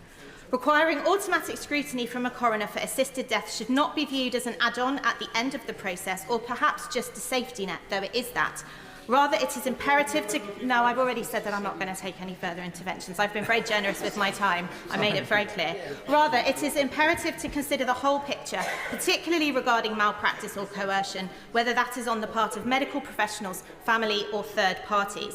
Requiring automatic scrutiny from a coroner for assisted death should not be viewed as an add-on at the end of the process, or perhaps just a safety net, though it is that. Rather, it is imperative to... No, I've already said that I'm not going to take any further interventions. I've been very generous with my time. I made it very clear. Rather, it is imperative to consider the whole picture, particularly regarding malpractice or coercion, whether that is on the part of medical professionals, family or third parties.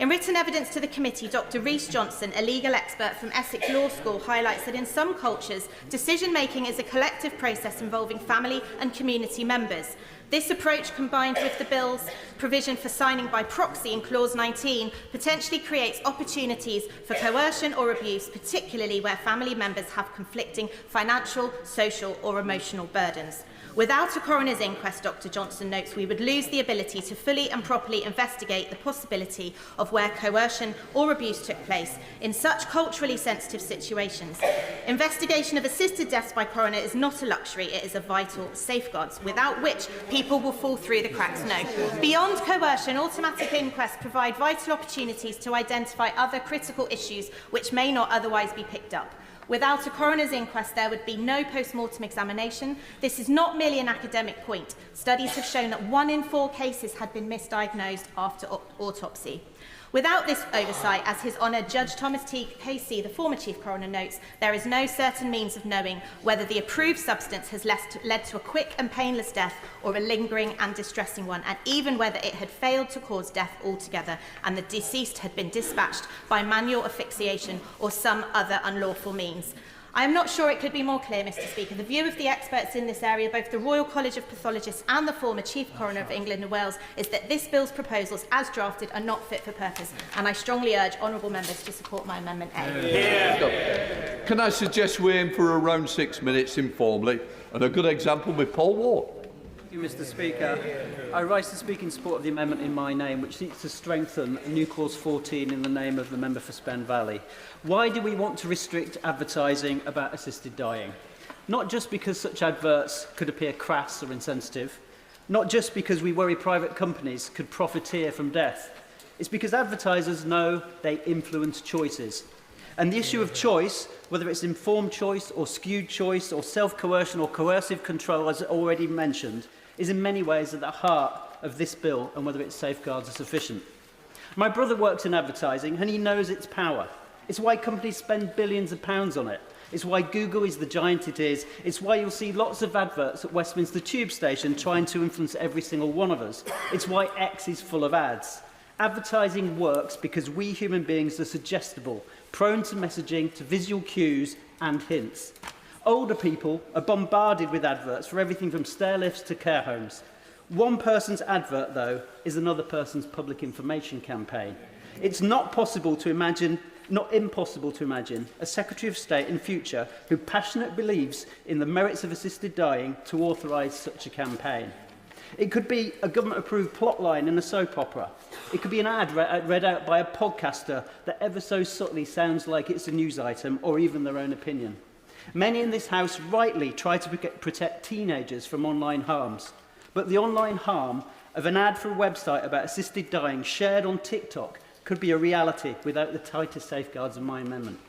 In written evidence to the committee, Dr. Rhys Johnson, a legal expert from Essex Law School, highlights that in some cultures, decision-making is a collective process involving family and community members. This approach, combined with the bill's provision for signing by proxy in Clause 19, potentially creates opportunities for coercion or abuse, particularly where family members have conflicting financial, social or emotional burdens. Without a coroner's inquest, Dr. Johnson notes, we would lose the ability to fully and properly investigate the possibility of where coercion or abuse took place in such culturally sensitive situations. Investigation of assisted deaths by coroner is not a luxury, it is a vital safeguard, without which people will fall through the cracks. No. Beyond coercion, automatic inquests provide vital opportunities to identify other critical issues which may not otherwise be picked up. Without a coroner's inquest, there would be no post-mortem examination. This is not merely an academic point. Studies have shown that 1 in 4 cases had been misdiagnosed after autopsy. Without this oversight, as His Honour Judge Thomas T. Casey, the former Chief Coroner, notes, there is no certain means of knowing whether the approved substance has led to a quick and painless death or a lingering and distressing one, and even whether it had failed to cause death altogether and the deceased had been dispatched by manual asphyxiation or some other unlawful means. I am not sure it could be more clear, Mr. Speaker. The view of the experts in this area, both the Royal College of Pathologists and the former Chief Coroner of England and Wales, is that this bill's proposals, as drafted, are not fit for purpose, and I strongly urge honourable members to support my Amendment A. Can I suggest we aim for around 6 minutes informally, and a good example with Paul Ward? Thank you, Mr. Speaker. I rise to speak in support of the amendment in my name, which seeks to strengthen new Clause 14 in the name of the member for Spen Valley. Why do we want to restrict advertising about assisted dying? Not just because such adverts could appear crass or insensitive, not just because we worry private companies could profiteer from death. It's because advertisers know they influence choices. And the issue of choice, whether it's informed choice or skewed choice or self-coercion or coercive control, as already mentioned, is in many ways at the heart of this bill and whether its safeguards are sufficient. My brother works in advertising and he knows its power. It's why companies spend billions of pounds on it. It's why Google is the giant it is. It's why you'll see lots of adverts at Westminster Tube Station trying to influence every single one of us. It's why X is full of ads. Advertising works because we human beings are suggestible, prone to messaging, to visual cues and hints. Older people are bombarded with adverts for everything from stair lifts to care homes. One person's advert, though, is another person's public information campaign. It's not impossible to imagine a Secretary of State in future who passionately believes in the merits of assisted dying to authorise such a campaign. It could be a government-approved plotline in a soap opera. It could be an ad read out by a podcaster that ever so subtly sounds like it's a news item or even their own opinion. Many in this House rightly try to protect teenagers from online harms, but the online harm of an ad for a website about assisted dying shared on TikTok could be a reality without the tightest safeguards of my amendment.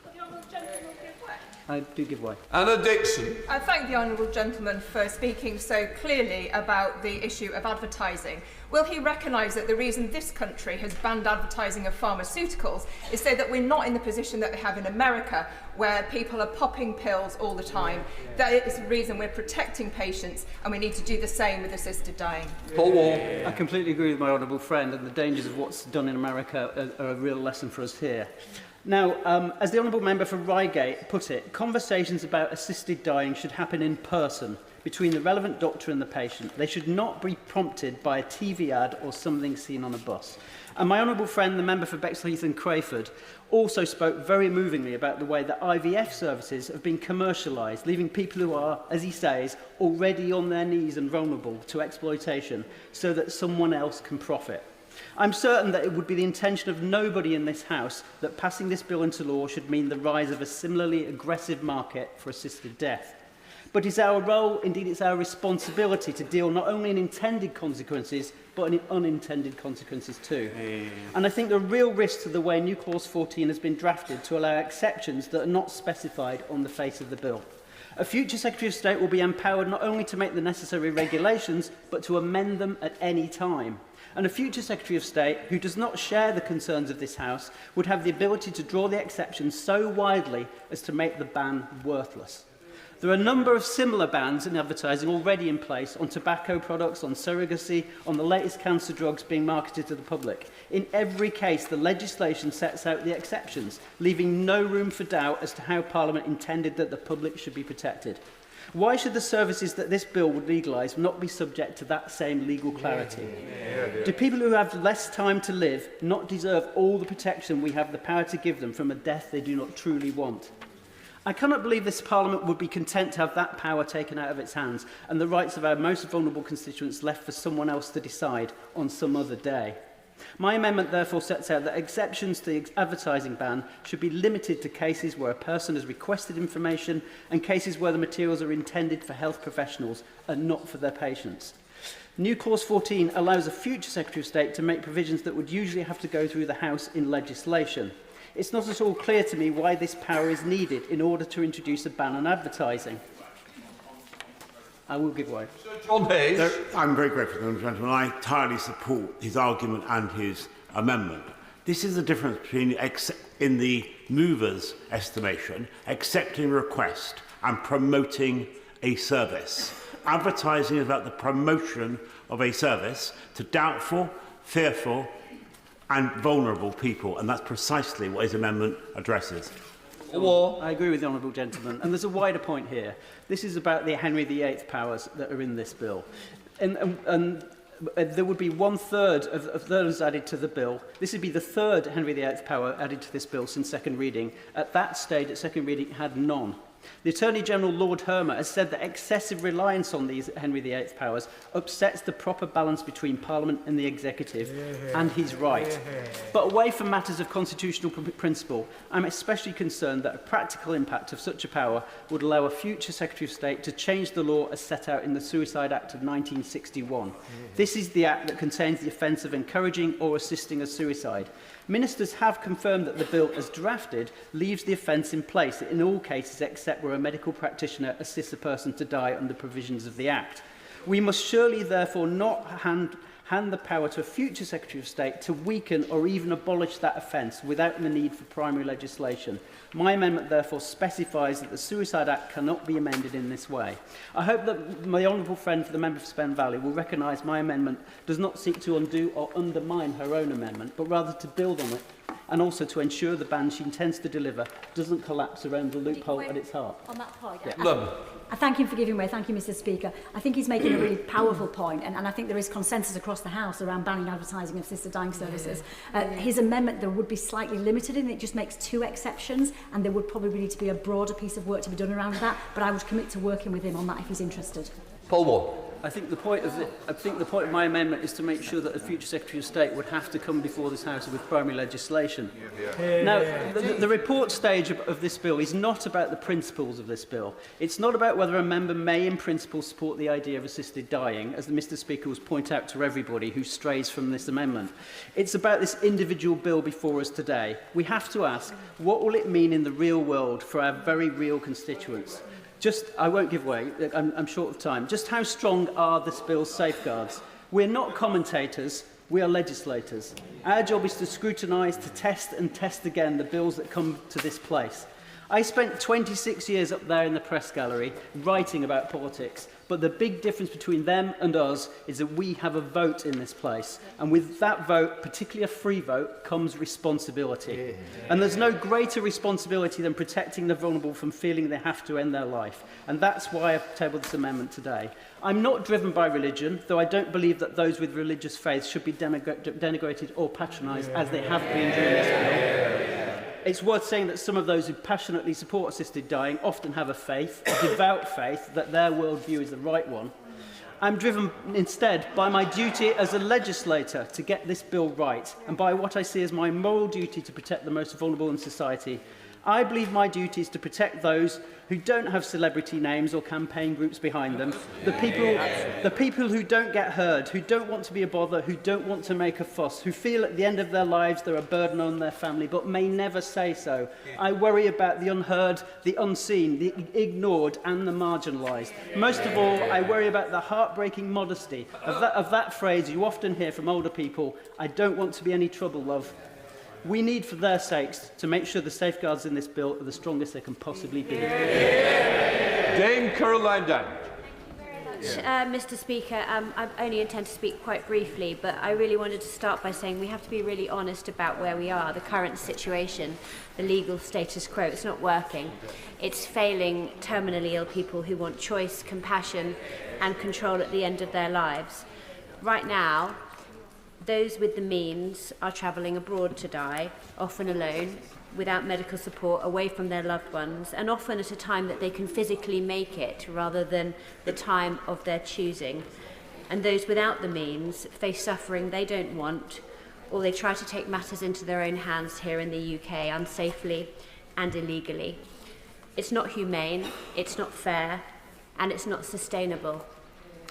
I do give way. Anna Dixon. I thank the honourable gentleman for speaking so clearly about the issue of advertising. Will he recognise that the reason this country has banned advertising of pharmaceuticals is so that we're not in the position that they have in America, where people are popping pills all the time? That is the reason we're protecting patients, and we need to do the same with assisted dying. Paul Wall. I completely agree with my honourable friend, and the dangers of what's done in America are a real lesson for us here. Now, as the honourable member for Reigate put it, conversations about assisted dying should happen in person between the relevant doctor and the patient. They should not be prompted by a TV ad or something seen on a bus. And my honourable friend, the member for Bexleyheath and Crayford, also spoke very movingly about the way that IVF services have been commercialised, leaving people who are, as he says, already on their knees and vulnerable to exploitation so that someone else can profit. I'm certain that it would be the intention of nobody in this House that passing this bill into law should mean the rise of a similarly aggressive market for assisted death. But it's our role, indeed it's our responsibility, to deal not only in intended consequences, but in unintended consequences too. And I think the real risk to the way New Clause 14 has been drafted to allow exceptions that are not specified on the face of the bill. A future Secretary of State will be empowered not only to make the necessary regulations, but to amend them at any time. And a future Secretary of State who does not share the concerns of this House would have the ability to draw the exceptions so widely as to make the ban worthless. There are a number of similar bans in advertising already in place on tobacco products, on surrogacy, on the latest cancer drugs being marketed to the public. In every case, the legislation sets out the exceptions, leaving no room for doubt as to how Parliament intended that the public should be protected. Why should the services that this bill would legalise not be subject to that same legal clarity? Do people who have less time to live not deserve all the protection we have the power to give them from a death they do not truly want? I cannot believe this Parliament would be content to have that power taken out of its hands and the rights of our most vulnerable constituents left for someone else to decide on some other day. My amendment therefore sets out that exceptions to the advertising ban should be limited to cases where a person has requested information and cases where the materials are intended for health professionals and not for their patients. New Clause 14 allows a future Secretary of State to make provisions that would usually have to go through the House in legislation. It's not at all clear to me why this power is needed in order to introduce a ban on advertising. I will give way. John Hayes. I'm very grateful to the gentleman. I entirely support his argument and his amendment. This is the difference between, in the mover's estimation, accepting a request and promoting a service. Advertising is about the promotion of a service to doubtful, fearful and vulnerable people, and that's precisely what his amendment addresses. I agree with the honourable gentleman, and there's a wider point here. This is about the Henry VIII powers that are in this bill. And there would be one-third of those added to the bill. This would be the third Henry VIII power added to this bill since second reading. At that stage, at second reading, it had none. The Attorney-General Lord Hermer has said that excessive reliance on these Henry VIII powers upsets the proper balance between Parliament and the Executive, and he's right. But away from matters of constitutional principle, I'm especially concerned that a practical impact of such a power would allow a future Secretary of State to change the law as set out in the Suicide Act of 1961. This is the act that contains the offence of encouraging or assisting a suicide. Ministers have confirmed that the bill, as drafted, leaves the offence in place in all cases except where a medical practitioner assists a person to die under provisions of the Act. We must surely therefore not hand the power to a future Secretary of State to weaken or even abolish that offence without the need for primary legislation. My amendment therefore specifies that the Suicide Act cannot be amended in this way. I hope that my honourable friend for the member for Spen Valley will recognise my amendment does not seek to undo or undermine her own amendment, but rather to build on it and also to ensure the ban she intends to deliver doesn't collapse around the loophole at its heart. On that point, Yeah. I thank him for giving way. Thank you, Mr. Speaker. I think he's making a really powerful point, and I think there is consensus across the House around banning advertising of assisted dying services. His amendment, there would be slightly limited in it just makes 2 exceptions, and there would probably need to be a broader piece of work to be done around that, but I would commit to working with him on that if he's interested. Paul Wall. I think the point of my amendment is to make sure that a future Secretary of State would have to come before this House with primary legislation. Now, the report stage of this bill is not about the principles of this bill. It's not about whether a member may in principle support the idea of assisted dying, as the Mr Speaker was point out to everybody who strays from this amendment. It's about this individual bill before us today. We have to ask, what will it mean in the real world for our very real constituents? I won't give way, I'm short of time. Just how strong are this bill's safeguards? We're not commentators, we are legislators. Our job is to scrutinise, to test and test again the bills that come to this place. I spent 26 years up there in the press gallery writing about politics, but the big difference between them and us is that we have a vote in this place. And with that vote, particularly a free vote, comes responsibility. And there's no greater responsibility than protecting the vulnerable from feeling they have to end their life. And that's why I've tabled this amendment today. I'm not driven by religion, though I don't believe that those with religious faiths should be denigrated or patronised as they have been during this bill. It's worth saying that some of those who passionately support assisted dying often have a faith, a devout faith, that their worldview is the right one. I'm driven instead by my duty as a legislator to get this bill right, and by what I see as my moral duty to protect the most vulnerable in society. I believe my duty is to protect those who don't have celebrity names or campaign groups behind them, the people who don't get heard, who don't want to be a bother, who don't want to make a fuss, who feel at the end of their lives they're a burden on their family but may never say so. I worry about the unheard, the unseen, the ignored and the marginalised. Most of all, I worry about the heartbreaking modesty of that phrase you often hear from older people, I don't want to be any trouble, love. We need, for their sakes, to make sure the safeguards in this bill are the strongest they can possibly be. Dame Caroline Down. Mr Speaker, I only intend to speak quite briefly, but I really wanted to start by saying we have to be really honest about where we are, the current situation, the legal status quo. It's not working. It's failing terminally ill people who want choice, compassion and control at the end of their lives. Right now, those with the means are travelling abroad to die, often alone, without medical support, away from their loved ones, and often at a time that they can physically make it rather than the time of their choosing. And those without the means face suffering they don't want, or they try to take matters into their own hands here in the UK unsafely and illegally. It's not humane, it's not fair, and it's not sustainable.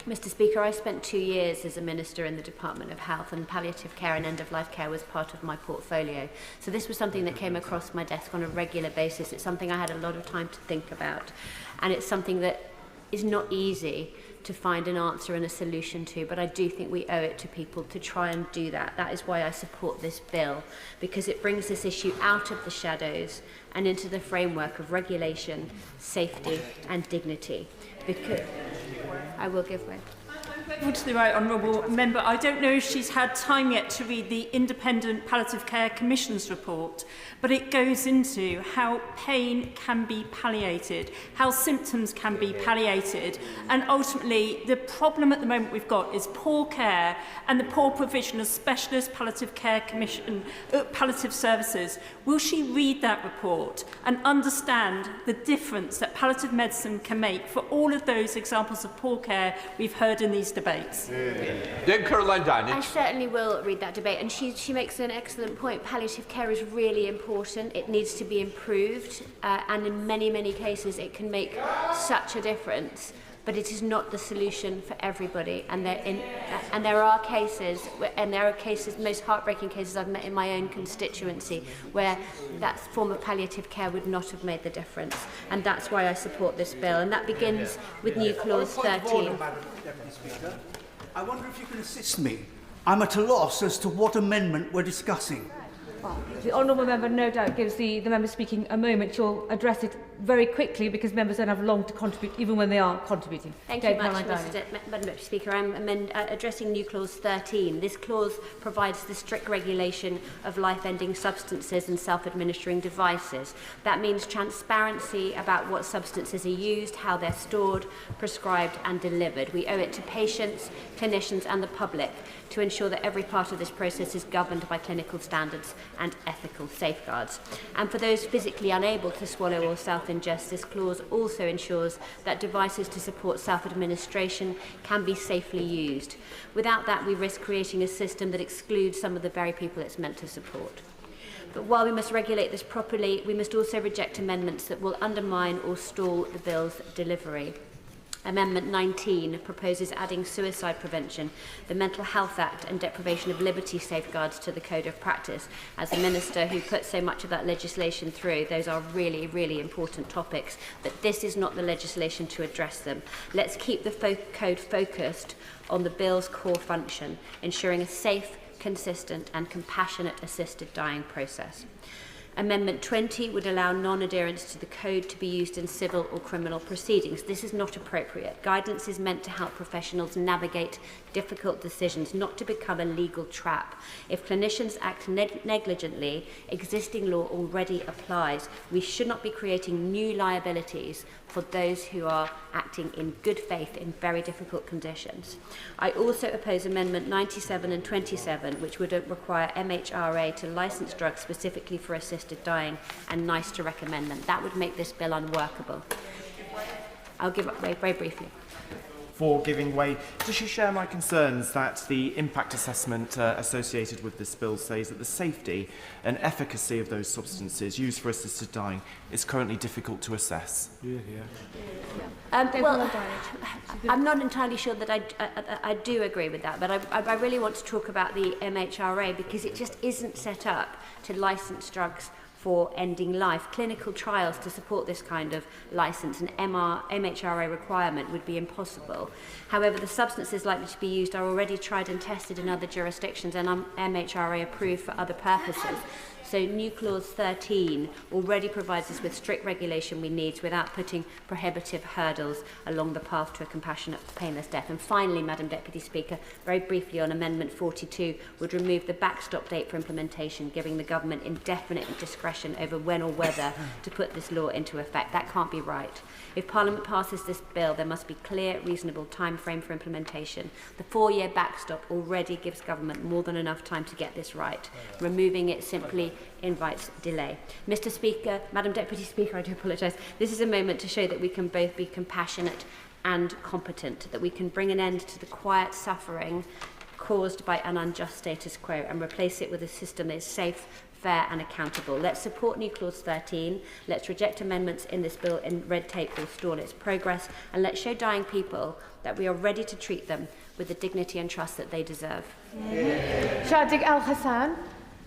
Mr Speaker, I spent 2 years as a Minister in the Department of Health, and palliative care and end-of-life care was part of my portfolio. So this was something that came across my desk on a regular basis. It's something I had a lot of time to think about, and it's something that is not easy to find an answer and a solution to, but I do think we owe it to people to try and do that. That is why I support this bill, because it brings this issue out of the shadows and into the framework of regulation, safety and dignity. Because I will give way. To the right honourable member, I don't know if she's had time yet to read the Independent Palliative Care Commission's report, but it goes into how pain can be palliated, how symptoms can be palliated, and ultimately the problem at the moment we've got is poor care and the poor provision of specialist palliative care palliative services. Will she read that report and understand the difference that palliative medicine can make for all of those examples of poor care we've heard in these debates? Dame Caroline Downey. I certainly will read that debate, and she makes an excellent point. Palliative care is really important. It needs to be improved, and in many, many cases it can make such a difference. But it is not the solution for everybody, and there are cases, most heartbreaking cases I've met in my own constituency, where that form of palliative care would not have made the difference, and that's why I support this bill, and that begins with new clause 13. Madam Deputy Speaker, I wonder if you can assist me. I'm at a loss as to what amendment we're discussing. Well, the honourable member no doubt gives the member speaking a moment. She'll address it very quickly because members don't have long to contribute, even when they are contributing. Thank you much, Madam Speaker. I'm addressing new clause 13. This clause provides the strict regulation of life-ending substances and self-administering devices. That means transparency about what substances are used, how they're stored, prescribed and delivered. We owe it to patients, clinicians and the public to ensure that every part of this process is governed by clinical standards and ethical safeguards. And for those physically unable to swallow or self-ingest, this clause also ensures that devices to support self-administration can be safely used. Without that, we risk creating a system that excludes some of the very people it's meant to support. But while we must regulate this properly, we must also reject amendments that will undermine or stall the bill's delivery. Amendment 19 proposes adding suicide prevention, the Mental Health Act and deprivation of liberty safeguards to the Code of Practice. As the Minister who put so much of that legislation through, those are really, really important topics, but this is not the legislation to address them. Let's keep the code focused on the bill's core function, ensuring a safe, consistent and compassionate assisted dying process. Amendment 20 would allow non-adherence to the code to be used in civil or criminal proceedings. This is not appropriate. Guidance is meant to help professionals navigate difficult decisions, not to become a legal trap. If clinicians act negligently, existing law already applies. We should not be creating new liabilities for those who are acting in good faith in very difficult conditions. I also oppose Amendment 97 and 27, which would require MHRA to license drugs specifically for assisted dying, and NICE to recommend them. That would make this bill unworkable. I'll give up very briefly. For giving way, does she share my concerns that the impact assessment associated with this bill says that the safety and efficacy of those substances used for assisted dying is currently difficult to assess? Well, I'm not entirely sure that I do agree with that, but I really want to talk about the MHRA because it just isn't set up to license drugs for ending life. Clinical trials to support this kind of license and MHRA requirement would be impossible. However, the substances likely to be used are already tried and tested in other jurisdictions and are MHRA approved for other purposes. So new clause 13 already provides us with strict regulation we need without putting prohibitive hurdles along the path to a compassionate, painless death. And finally, Madam Deputy Speaker, very briefly on Amendment 42, would remove the backstop date for implementation, giving the government indefinite discretion over when or whether to put this law into effect. That can't be right. If Parliament passes this bill, there must be clear, reasonable time frame for implementation. The 4-year backstop already gives government more than enough time to get this right. Removing it simply invites delay. Mr. Speaker, Madam Deputy Speaker, I do apologise. This is a moment to show that we can both be compassionate and competent, that we can bring an end to the quiet suffering caused by an unjust status quo and replace it with a system that is safe, fair and accountable. Let's support new clause 13. Let's reject amendments in this bill in red tape will stall its progress. And let's show dying people that we are ready to treat them with the dignity and trust that they deserve. Shadiq Al-Hassan.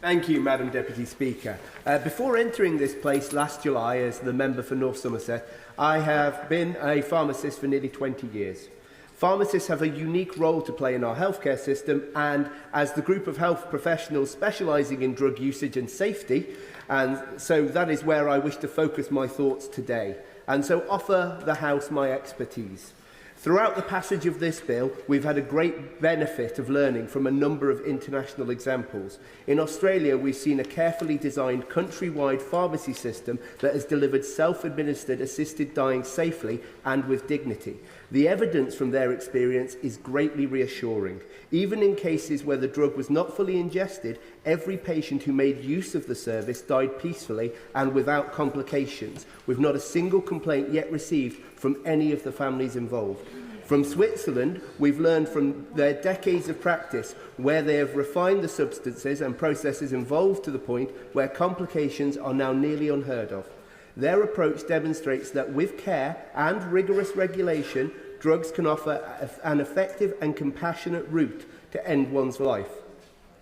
Thank you, Madam Deputy Speaker. Before entering this place last July as the member for North Somerset, I have been a pharmacist for nearly 20 years. Pharmacists have a unique role to play in our healthcare system, and as the group of health professionals specialising in drug usage and safety, and so that is where I wish to focus my thoughts today, and so offer the House my expertise. Throughout the passage of this bill, we've had a great benefit of learning from a number of international examples. In Australia, we've seen a carefully designed countrywide pharmacy system that has delivered self-administered assisted dying safely and with dignity. The evidence from their experience is greatly reassuring. Even in cases where the drug was not fully ingested, every patient who made use of the service died peacefully and without complications, with not a single complaint yet received from any of the families involved. From Switzerland, we've learned from their decades of practice where they have refined the substances and processes involved to the point where complications are now nearly unheard of. Their approach demonstrates that with care and rigorous regulation, drugs can offer an effective and compassionate route to end one's life.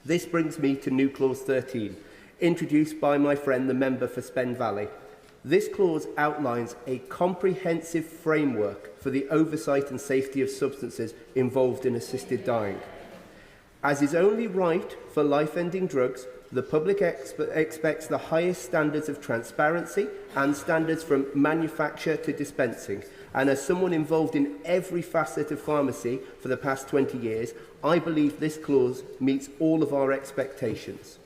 This brings me to new clause 13, introduced by my friend the member for Spen Valley. This clause outlines a comprehensive framework for the oversight and safety of substances involved in assisted dying. As is only right for life-ending drugs, the public expects the highest standards of transparency and standards from manufacture to dispensing. And as someone involved in every facet of pharmacy for the past 20 years, I believe this clause meets all of our expectations.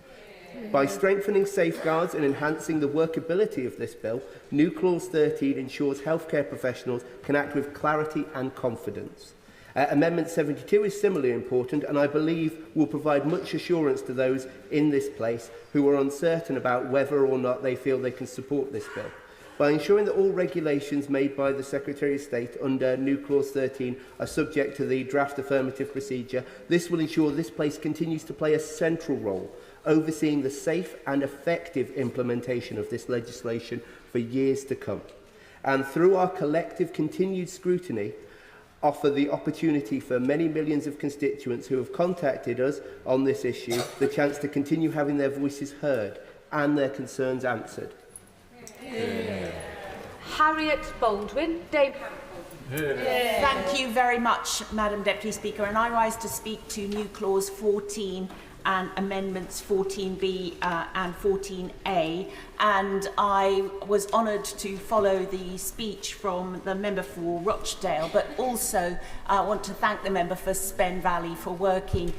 By strengthening safeguards and enhancing the workability of this bill, new clause 13 ensures healthcare professionals can act with clarity and confidence. Amendment 72 is similarly important, and I believe will provide much assurance to those in this place who are uncertain about whether or not they feel they can support this bill. By ensuring that all regulations made by the Secretary of State under new Clause 13 are subject to the draft affirmative procedure, this will ensure this place continues to play a central role, overseeing the safe and effective implementation of this legislation for years to come. And through our collective continued scrutiny, offer the opportunity for many millions of constituents who have contacted us on this issue the chance to continue having their voices heard and their concerns answered. Harriet Baldwin. Dave. Thank you very much, Madam Deputy Speaker, and I rise to speak to new clause 14 and amendments 14B and 14A, and I was honoured to follow the speech from the member for Rochdale, but also want to thank the member for Spen Valley for working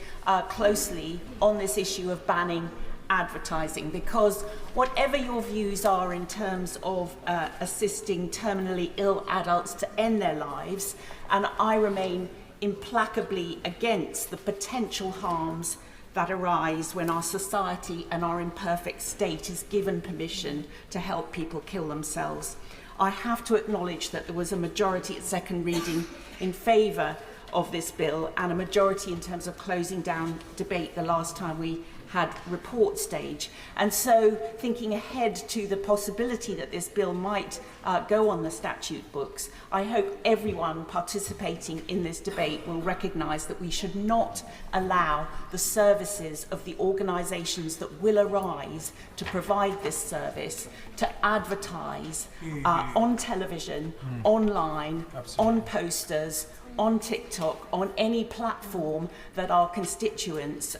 closely on this issue of banning advertising, because whatever your views are in terms of assisting terminally ill adults to end their lives, and I remain implacably against the potential harms that arise when our society and our imperfect state is given permission to help people kill themselves. I have to acknowledge that there was a majority at second reading in favour of this bill and a majority in terms of closing down debate the last time we had report stage. And so thinking ahead to the possibility that this bill might go on the statute books, I hope everyone participating in this debate will recognise that we should not allow the services of the organisations that will arise to provide this service to advertise on television, online, on posters, on TikTok, on any platform that our constituents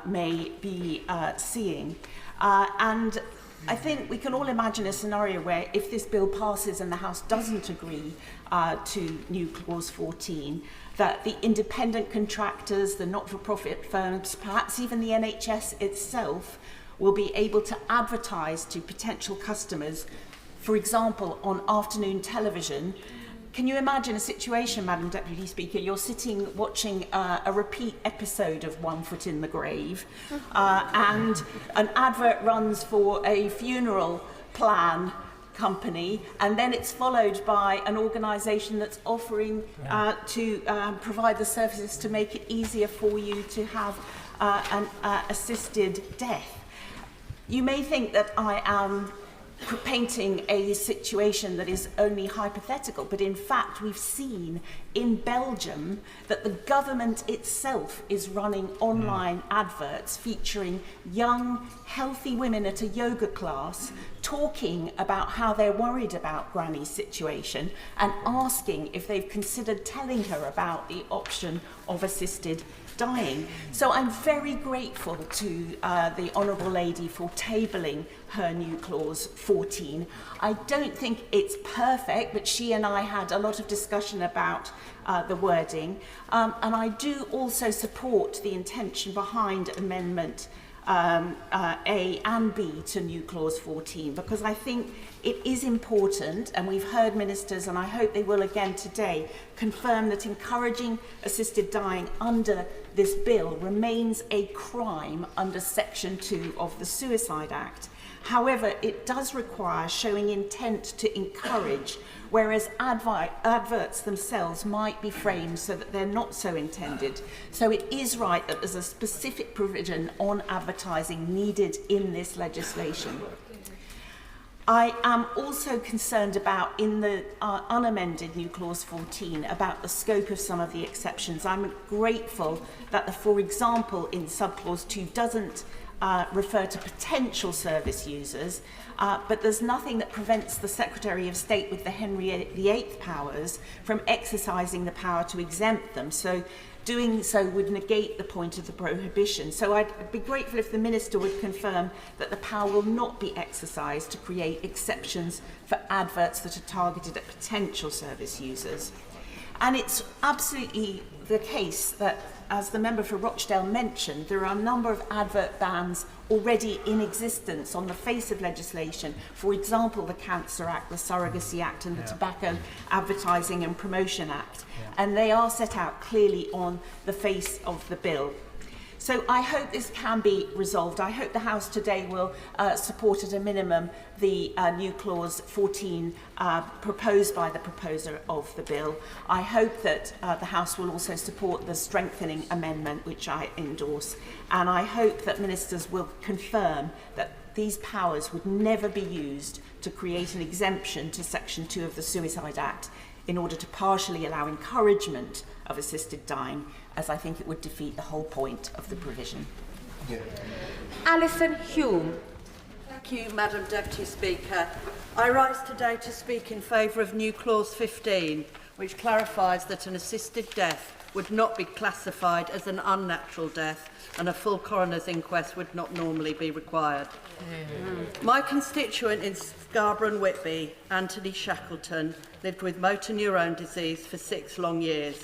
may be seeing. And I think we can all imagine a scenario where if this bill passes and the House doesn't agree to new clause 14, that the independent contractors, the not-for-profit firms, perhaps even the NHS itself, will be able to advertise to potential customers, for example, on afternoon television. Can you imagine a situation, Madam Deputy Speaker, you're sitting watching a repeat episode of One Foot in the Grave and an advert runs for a funeral plan company, and then it's followed by an organisation that's offering to provide the services to make it easier for you to have an assisted death. You may think that I am painting a situation that is only hypothetical, but in fact we've seen in Belgium that the government itself is running online adverts featuring young, healthy women at a yoga class talking about how they're worried about Granny's situation and asking if they've considered telling her about the option of assisted dying. So I'm very grateful to the Honourable Lady for tabling her new clause 14. I don't think it's perfect, but she and I had a lot of discussion about the wording, and I do also support the intention behind Amendment A and B to new clause 14, because I think it is important, and we've heard ministers, and I hope they will again today, confirm that encouraging assisted dying under this bill remains a crime under Section 2 of the Suicide Act. However, it does require showing intent to encourage, whereas adverts themselves might be framed so that they're not so intended. So it is right that there's a specific provision on advertising needed in this legislation. I am also concerned about, in the unamended new clause 14, about the scope of some of the exceptions. I'm grateful that, for example, in subclause 2 doesn't refer to potential service users, but there's nothing that prevents the Secretary of State with the Henry VIII powers from exercising the power to exempt them. So doing so would negate the point of the prohibition. So I'd be grateful if the Minister would confirm that the power will not be exercised to create exceptions for adverts that are targeted at potential service users. And it's absolutely the case that as the member for Rochdale mentioned, there are a number of advert bans already in existence on the face of legislation. For example, the Cancer Act, the Surrogacy Act and the Tobacco Advertising and Promotion Act. And they are set out clearly on the face of the bill. So I hope this can be resolved. I hope the House today will support at a minimum the new clause 14 proposed by the proposer of the bill. I hope that the House will also support the strengthening amendment, which I endorse. And I hope that ministers will confirm that these powers would never be used to create an exemption to Section 2 of the Suicide Act in order to partially allow encouragement of assisted dying, as I think it would defeat the whole point of the provision. Alison Hume. Thank you, Madam Deputy Speaker. I rise today to speak in favour of new clause 15, which clarifies that an assisted death would not be classified as an unnatural death and a full coroner's inquest would not normally be required. My constituent in Scarborough and Whitby, Anthony Shackleton, lived with motor neurone disease for 6 long years.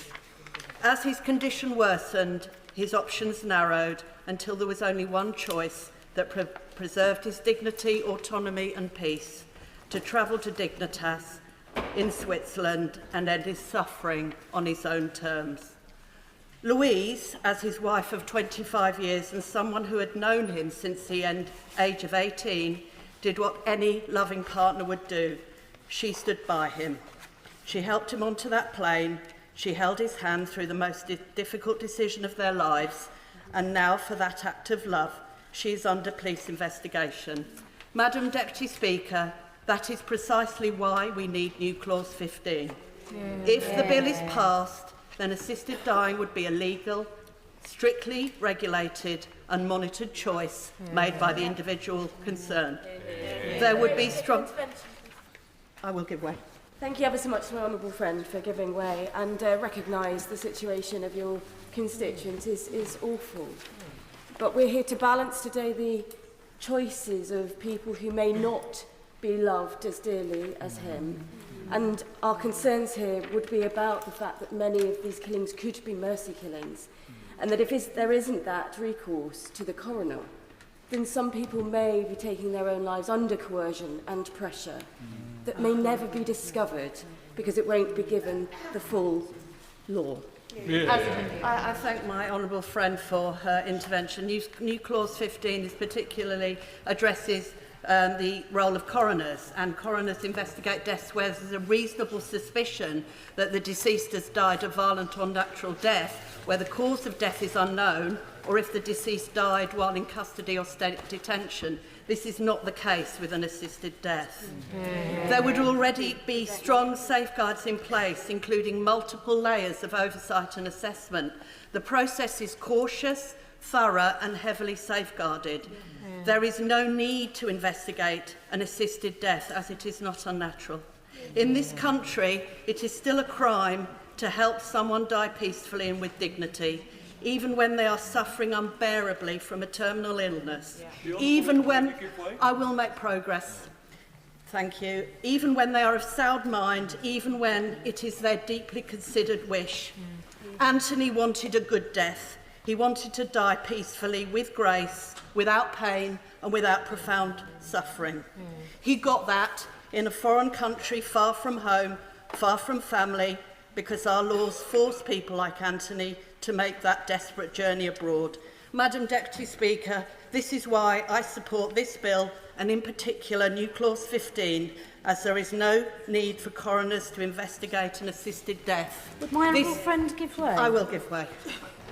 As his condition worsened, his options narrowed until there was only one choice that preserved his dignity, autonomy and peace: to travel to Dignitas in Switzerland and end his suffering on his own terms. Louise, as his wife of 25 years and someone who had known him since the age of 18, did what any loving partner would do. She stood by him. She helped him onto that plane. She held his hand through the most difficult decision of their lives. And now, for that act of love, she is under police investigation. Madam Deputy Speaker, that is precisely why we need new clause 15. If the bill is passed, then assisted dying would be a legal, strictly regulated and monitored choice made by the individual concerned. There would be strong... I will give way. Thank you ever so much to my honourable friend for giving way and recognise the situation of your constituent is awful. But we're here to balance today the choices of people who may not be loved as dearly as him. And our concerns here would be about the fact that many of these killings could be mercy killings, and that if there isn't that recourse to the coroner, then some people may be taking their own lives under coercion and pressure that may never be discovered because it won't be given the full law. I thank my honourable friend for her intervention. New clause 15 particularly addresses the role of coroners, and coroners investigate deaths where there's a reasonable suspicion that the deceased has died a violent or natural death, where the cause of death is unknown, or if the deceased died while in custody or state detention. This is not the case with an assisted death. There would already be strong safeguards in place, including multiple layers of oversight and assessment. The process is cautious, thorough and heavily safeguarded. There is no need to investigate an assisted death, as it is not unnatural. In this country, it is still a crime to help someone die peacefully and with dignity, even when they are suffering unbearably from a terminal illness. Even when... I will make progress. Thank you. Even when they are of sound mind, even when it is their deeply considered wish. Anthony wanted a good death. He wanted to die peacefully, with grace, without pain and without profound suffering. He got that in a foreign country, far from home, far from family, because our laws force people like Anthony to make that desperate journey abroad. Madam Deputy Speaker, this is why I support this bill, and in particular new clause 15, as there is no need for coroners to investigate an assisted death. Would my honourable friend give way? I will give way.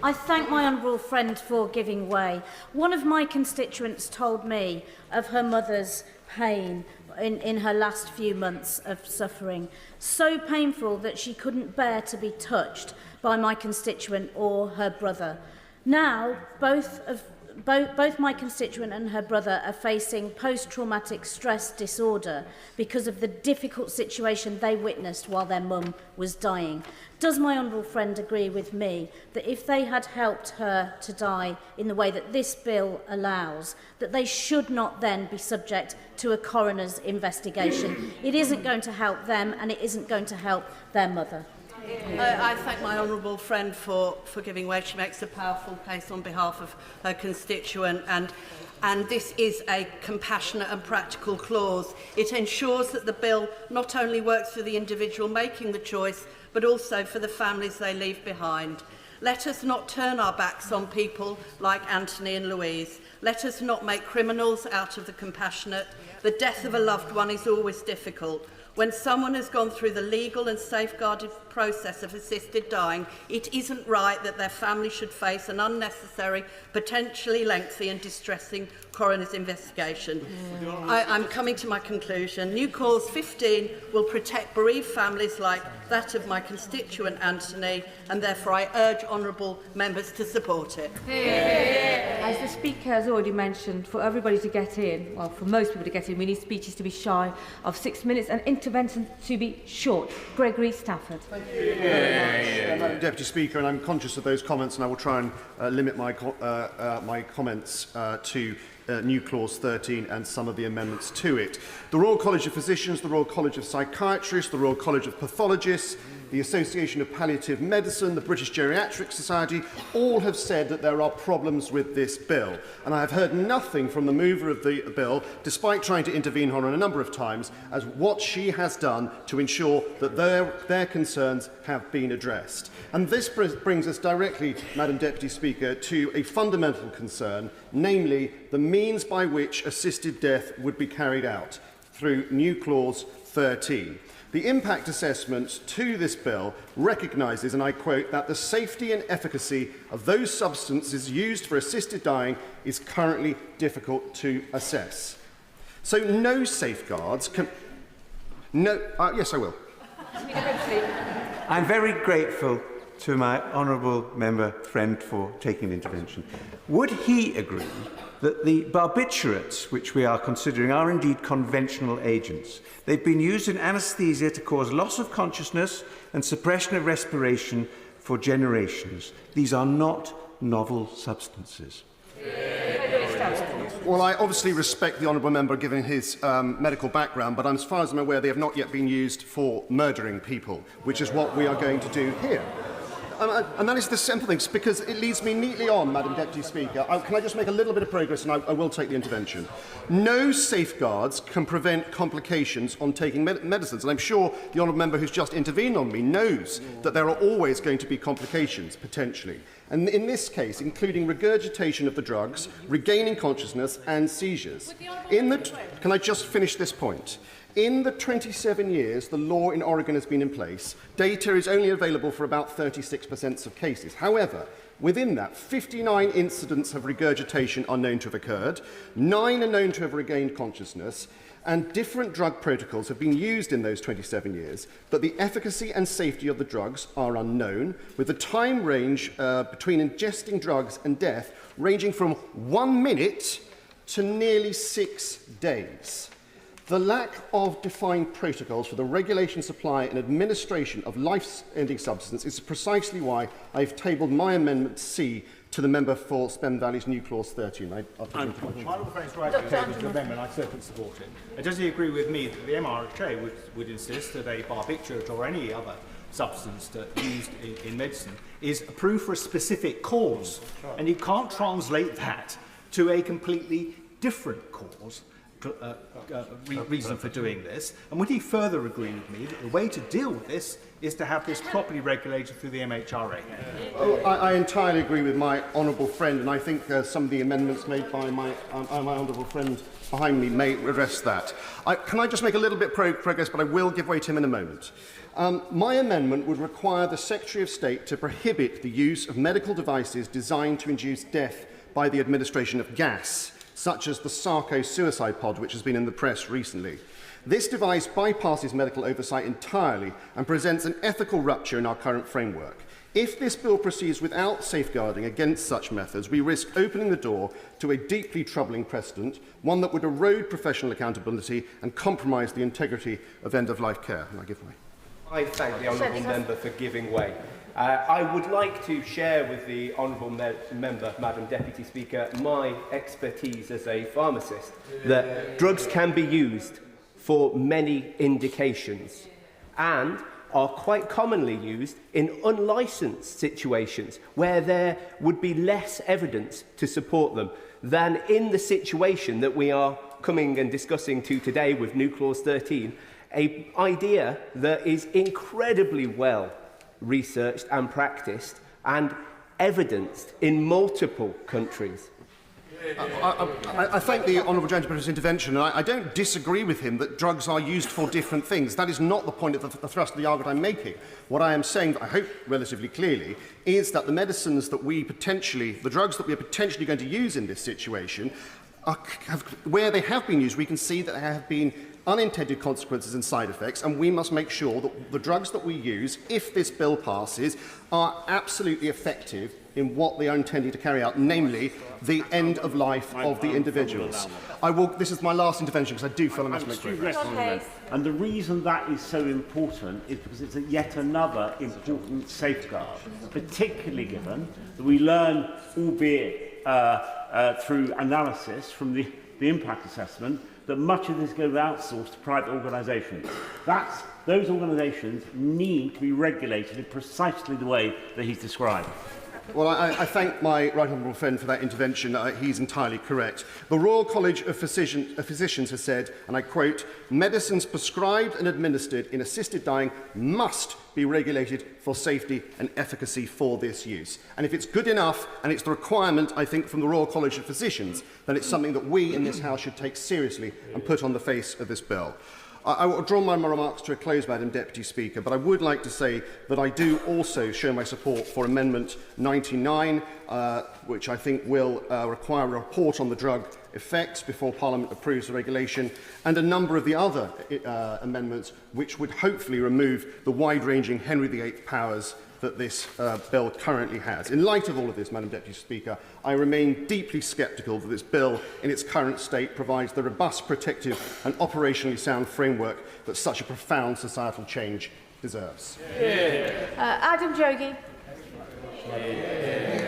I thank my honourable friend for giving way. One of my constituents told me of her mother's pain in her last few months of suffering, so painful that she couldn't bear to be touched by my constituent or her brother. Now, both my constituent and her brother are facing post-traumatic stress disorder because of the difficult situation they witnessed while their mum was dying. Does my honourable friend agree with me that if they had helped her to die in the way that this bill allows, that they should not then be subject to a coroner's investigation? It isn't going to help them and it isn't going to help their mother. I thank my honourable friend for giving way. She makes a powerful case on behalf of her constituent, and this is a compassionate and practical clause. It ensures that the bill not only works for the individual making the choice, but also for the families they leave behind. Let us not turn our backs on people like Anthony and Louise. Let us not make criminals out of the compassionate. The death of a loved one is always difficult. When someone has gone through the legal and safeguarded process of assisted dying, it isn't right that their family should face an unnecessary, potentially lengthy and distressing coroner's investigation. I'm coming to my conclusion. New Clause 15 will protect bereaved families like that of my constituent Anthony, and therefore I urge honourable members to support it. As the Speaker has already mentioned, for everybody to get in, well, for most people to get in, we need speeches to be shy of 6 minutes and interventions to be short. Gregory Stafford. Madam Deputy Speaker, and I'm conscious of those comments, and I will try and limit my comments to new Clause 13 and some of the amendments to it. The Royal College of Physicians, the Royal College of Psychiatrists, the Royal College of Pathologists, the Association of Paliative Medicine, the British Geriatric Society, all have said that there are problems with this bill. And I have heard nothing from the mover of the bill, despite trying to intervene on a number of times, as what she has done to ensure that their concerns have been addressed. And this brings us directly, Madam Deputy Speaker, to a fundamental concern, namely the means by which assisted death would be carried out through new Clause 13. The impact assessment to this bill recognises, and I quote, that the safety and efficacy of those substances used for assisted dying is currently difficult to assess. So no safeguards can... yes, I will. I'm very grateful to my honourable member friend for taking the intervention. Would he agree that the barbiturates which we are considering are indeed conventional agents? They've been used in anaesthesia to cause loss of consciousness and suppression of respiration for generations. These are not novel substances. Well, I obviously respect the honourable member given his medical background, but as far as I'm aware, they have not yet been used for murdering people, which is what we are going to do here. And that is the simple thing, because it leads me neatly on, Madam Deputy Speaker. Can I just make a little bit of progress, and I will take the intervention. No safeguards can prevent complications on taking medicines, and I'm sure the honourable member who's just intervened on me knows that there are always going to be complications, potentially. And in this case, including regurgitation of the drugs, regaining consciousness, and seizures. Can I just finish this point? In the 27 years the law in Oregon has been in place, data is only available for about 36% of cases. However, within that, 59 incidents of regurgitation are known to have occurred, 9 are known to have regained consciousness, and different drug protocols have been used in those 27 years, but the efficacy and safety of the drugs are unknown, with the time range between ingesting drugs and death ranging from 1 minute to nearly 6 days. The lack of defined protocols for the regulation, supply and administration of life-ending substance is precisely why I've tabled my Amendment C to the member for Spen Valley's new Clause 13. My honourable friend's right to table the amendment, I certainly support it. And does he agree with me that the MRHA would insist that a barbiturate or any other substance used in medicine is approved for a specific cause, and you can't translate that to a completely different cause? Reason for doing this, and would he further agree with me that the way to deal with this is to have this properly regulated through the MHRA? I entirely agree with my honourable friend, and I think some of the amendments made by my honourable friend behind me may address that. Can I just make a little bit progress, but I will give way to him in a moment. My amendment would require the Secretary of State to prohibit the use of medical devices designed to induce death by the administration of gas, such as the Sarco suicide pod, which has been in the press recently. This device bypasses medical oversight entirely and presents an ethical rupture in our current framework. If this bill proceeds without safeguarding against such methods, we risk opening the door to a deeply troubling precedent, one that would erode professional accountability and compromise the integrity of end-of-life care. And I give way. I thank the honourable member for giving way. I would like to share with the honourable member, Madam Deputy Speaker, my expertise as a pharmacist, that drugs can be used for many indications. And are quite commonly used in unlicensed situations where there would be less evidence to support them than in the situation that we are coming and discussing today with New Clause 13, an idea that is incredibly well researched and practiced and evidenced in multiple countries. I thank the Honourable Gentleman for his intervention, and I don't disagree with him that drugs are used for different things. That is not the point of the thrust of the argument I'm making. What I am saying, I hope relatively clearly, is that the medicines that the drugs that we are potentially going to use in this situation, where they have been used, we can see that there have been unintended consequences and side effects, and we must make sure that the drugs that we use, if this bill passes, are absolutely effective in what they are intending to carry out, namely the end of life of the individuals. This is my last intervention because I do feel I must make progress. And the reason that is so important is because it's yet another important safeguard, particularly given that we learn, albeit through analysis from the impact assessment, that much of this goes outsourced to private organisations. Those organisations need to be regulated in precisely the way that he's described. Well, I thank my right honourable friend for that intervention. He's entirely correct. The Royal College of Physicians has said, and I quote, "Medicines prescribed and administered in assisted dying must be regulated for safety and efficacy for this use." And if it's good enough, and it's the requirement, I think, from the Royal College of Physicians, then it's something that we in this House should take seriously and put on the face of this bill. I will draw my remarks to a close, Madam Deputy Speaker, but I would like to say that I do also show my support for Amendment 99, which I think will require a report on the drug effects before Parliament approves the regulation, and a number of the other amendments which would hopefully remove the wide-ranging Henry VIII powers that this bill currently has. In light of all of this, Madam Deputy Speaker, I remain deeply sceptical that this bill, in its current state, provides the robust, protective and operationally sound framework that such a profound societal change deserves. Adam Jogi.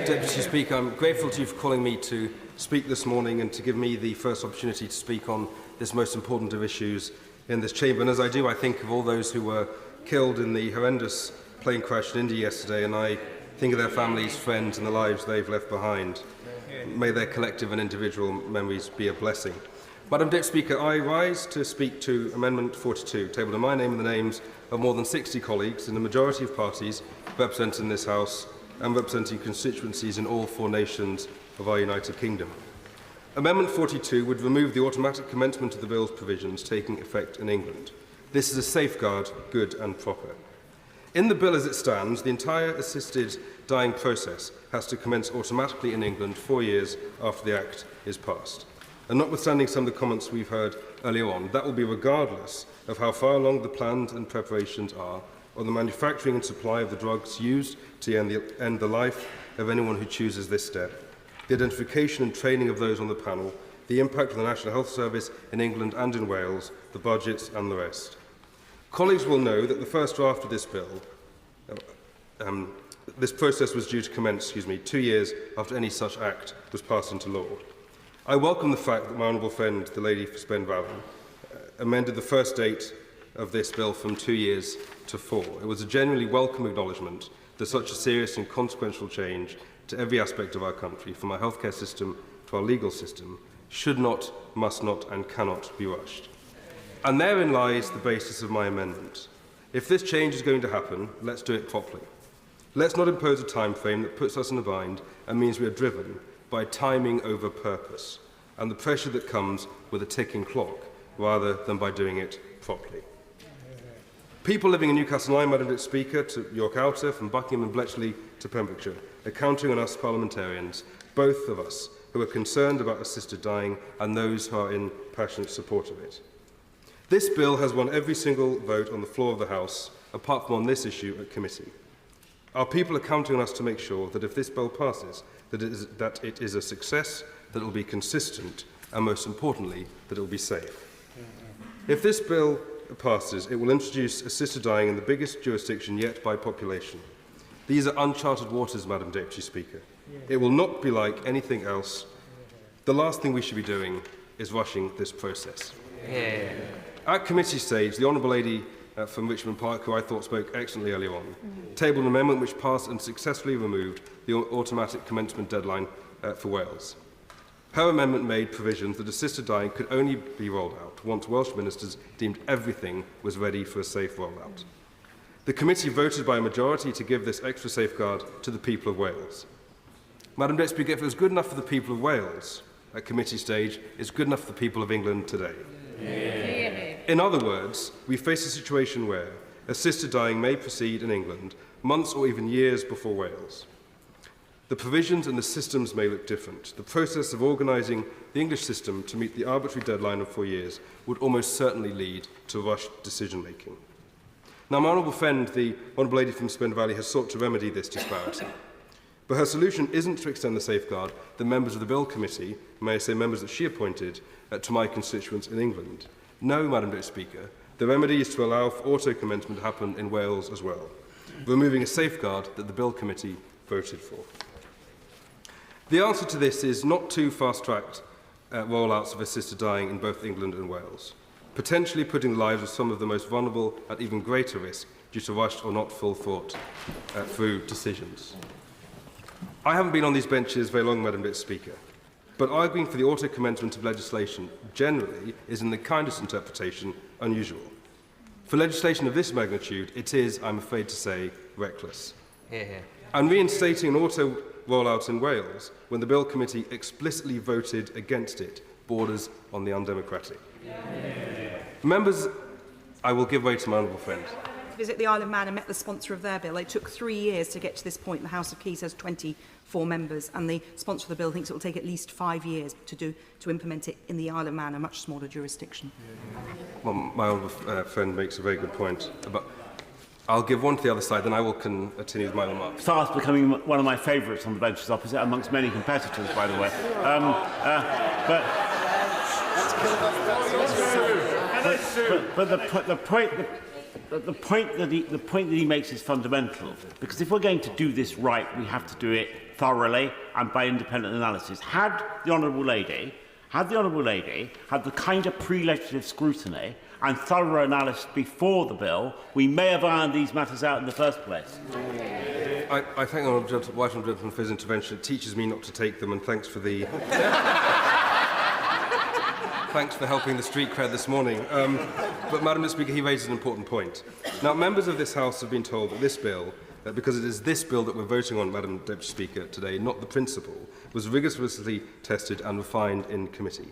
Deputy Speaker, I'm grateful to you for calling me to speak this morning and to give me the first opportunity to speak on this most important of issues in this chamber. And as I do, I think of all those who were killed in the horrendous plane crash in India yesterday, and I think of their families, friends and the lives they've left behind. May their collective and individual memories be a blessing. Madam Deputy Speaker, I rise to speak to Amendment 42, tabled in my name and the names of more than 60 colleagues in the majority of parties represented in this House and representing constituencies in all 4 nations of our United Kingdom. Amendment 42 would remove the automatic commencement of the bill's provisions taking effect in England. This is a safeguard, good and proper. In the bill as it stands, the entire assisted dying process has to commence automatically in England 4 years after the Act is passed. And notwithstanding some of the comments we've heard earlier on, that will be regardless of how far along the plans and preparations are, or the manufacturing and supply of the drugs used to end the life of anyone who chooses this step, the identification and training of those on the panel, the impact on the National Health Service in England and in Wales, the budgets and the rest. Colleagues will know that the first draft of this bill, this process was due to commence, 2 years after any such act was passed into law. I welcome the fact that my honourable friend, the lady for Spen Valley, amended the first date of this bill from 2 years to 4. It was a genuinely welcome acknowledgement that such a serious and consequential change to every aspect of our country, from our healthcare system to our legal system, should not, must not and cannot be rushed. And therein lies the basis of my amendment. If this change is going to happen, let's do it properly. Let's not impose a time frame that puts us in a bind and means we are driven by timing over purpose and the pressure that comes with a ticking clock, rather than by doing it properly. People living in Newcastle and I, Madam Deputy Speaker, to York Outer, from Buckingham and Bletchley to Pembrokeshire, are counting on us parliamentarians, both of us, who are concerned about assisted dying and those who are in passionate support of it. This bill has won every single vote on the floor of the House, apart from on this issue at committee. Our people are counting on us to make sure that if this bill passes, that it is a success, that it will be consistent, and most importantly, that it will be safe. If this bill passes, it will introduce assisted dying in the biggest jurisdiction yet by population. These are uncharted waters, Madam Deputy Speaker. It will not be like anything else. The last thing we should be doing is rushing this process. At committee stage, the Honourable Lady from Richmond Park, who I thought spoke excellently earlier on, tabled an amendment which passed and successfully removed the automatic commencement deadline for Wales. Her amendment made provisions that assisted dying could only be rolled out once Welsh ministers deemed everything was ready for a safe rollout. The committee voted by a majority to give this extra safeguard to the people of Wales. Madam Deputy Speaker, if it was good enough for the people of Wales at committee stage, it's good enough for the people of England today. In other words, we face a situation where assisted dying may proceed in England months or even years before Wales. The provisions and the systems may look different. The process of organising the English system to meet the arbitrary deadline of 4 years would almost certainly lead to rushed decision-making. Now, my honourable friend, the Honourable Lady from Spen Valley, has sought to remedy this disparity. But her solution isn't to extend the safeguard that members of the Bill Committee, may I say members that she appointed, to my constituents in England. No, Madam Deputy Speaker, the remedy is to allow for auto-commencement to happen in Wales as well, removing a safeguard that the Bill Committee voted for. The answer to this is not two fast-tracked rollouts of assisted dying in both England and Wales, potentially putting the lives of some of the most vulnerable at even greater risk due to rushed or not full thought through decisions. I haven't been on these benches very long, Madam Deputy Speaker, but arguing for the auto-commencement of legislation generally is, in the kindest interpretation, unusual. For legislation of this magnitude, it is, I'm afraid to say, reckless. And reinstating an auto rollout in Wales, when the Bill Committee explicitly voted against it, borders on the undemocratic. Members, I will give way to my honourable friend. Visit the Isle of Man and met the sponsor of their bill. It took 3 years to get to this point. The House of Keys has 24 members, and the sponsor of the bill thinks it will take at least 5 years to implement it in the Isle of Man, a much smaller jurisdiction. Well, my honourable friend makes a very good point. But I'll give one to the other side, then I will continue with my remarks. Fast becoming one of my favourites on the benches opposite, amongst many competitors, by the way. But the point that he makes is fundamental, because if we're going to do this right, we have to do it thoroughly and by independent analysis. Had the Honourable Lady had the kind of pre-legislative scrutiny and thorough analysis before the bill, we may have ironed these matters out in the first place. I thank the Honourable Gentleman for his intervention. It teaches me not to take them, and thanks for the thanks for helping the street cred this morning. But, Madam Speaker, he raises an important point. Now, members of this House have been told that this bill, because it is this bill that we're voting on, Madam Deputy Speaker, today, not the principle, was rigorously tested and refined in committee.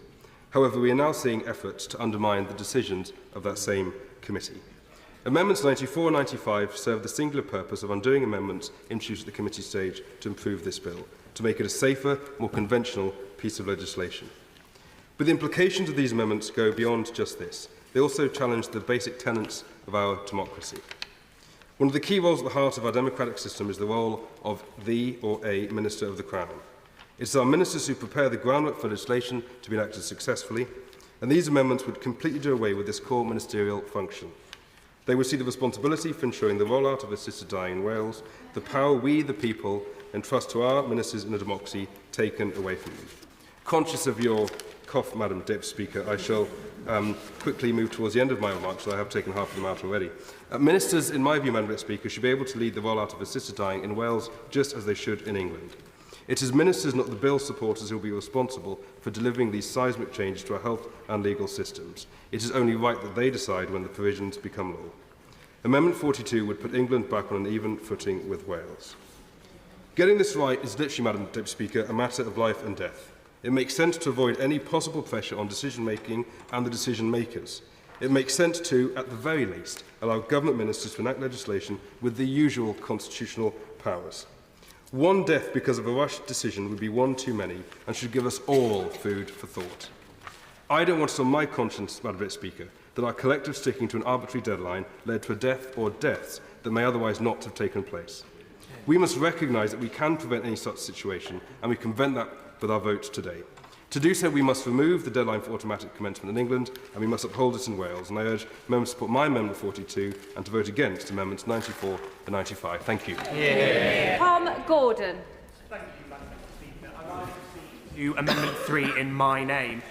However, we are now seeing efforts to undermine the decisions of that same committee. Amendments 94 and 95 serve the singular purpose of undoing amendments introduced at the committee stage to improve this bill, to make it a safer, more conventional piece of legislation. But the implications of these amendments go beyond just this. They also challenge the basic tenets of our democracy. One of the key roles at the heart of our democratic system is the role of the or a Minister of the Crown. It is our ministers who prepare the groundwork for legislation to be enacted successfully, and these amendments would completely do away with this core ministerial function. They would see the responsibility for ensuring the rollout of assisted dying in Wales, the power we, the people, entrust to our ministers in a democracy, taken away from them. Conscious of your cough, Madam Deputy Speaker, I shall quickly move towards the end of my remarks, so I have taken half of them out already. Ministers, in my view, Madam Deputy Speaker, should be able to lead the rollout of assisted dying in Wales just as they should in England. It is ministers, not the bill supporters, who will be responsible for delivering these seismic changes to our health and legal systems. It is only right that they decide when the provisions become law. Amendment 42 would put England back on an even footing with Wales. Getting this right is literally, Madam Deputy Speaker, a matter of life and death. It makes sense to avoid any possible pressure on decision-making and the decision-makers. It makes sense to, at the very least, allow government ministers to enact legislation with the usual constitutional powers. One death because of a rushed decision would be one too many and should give us all food for thought. I don't want it on my conscience, Madam Deputy Speaker, that our collective sticking to an arbitrary deadline led to a death or deaths that may otherwise not have taken place. We must recognise that we can prevent any such situation, and we can prevent that with our vote today. To do so, we must remove the deadline for automatic commencement in England, and we must uphold it in Wales. And I urge members to support my Amendment 42 and to vote against Amendments 94 and 95. Thank you. Tom Gordon. To Amendment 3 in my name.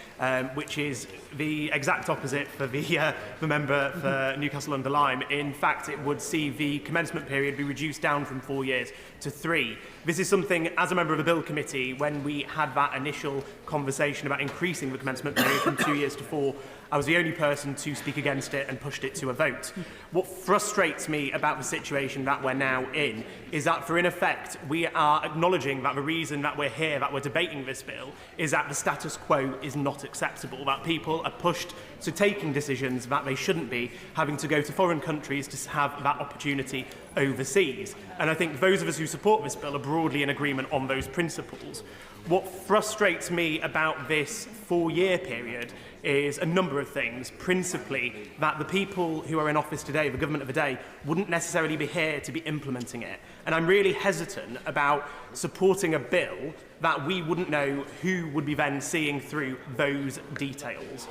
which is the exact opposite for the member for Newcastle-under-Lyme. In fact, it would see the commencement period be reduced down from 4 years to 3. This is something, as a member of the Bill Committee, when we had that initial conversation about increasing the commencement period from 2 years to 4, I was the only person to speak against it and pushed it to a vote. What frustrates me about the situation that we're now in is that, in effect, we are acknowledging that the reason that we're here, that we're debating this bill, is that the status quo is not acceptable, that people are pushed to taking decisions that they shouldn't be, having to go to foreign countries to have that opportunity overseas. And I think those of us who support this bill are broadly in agreement on those principles. What frustrates me about this 4-year period is a number of things, principally that the people who are in office today, the government of the day, wouldn't necessarily be here to be implementing it. And I'm really hesitant about supporting a bill that we wouldn't know who would be then seeing through those details.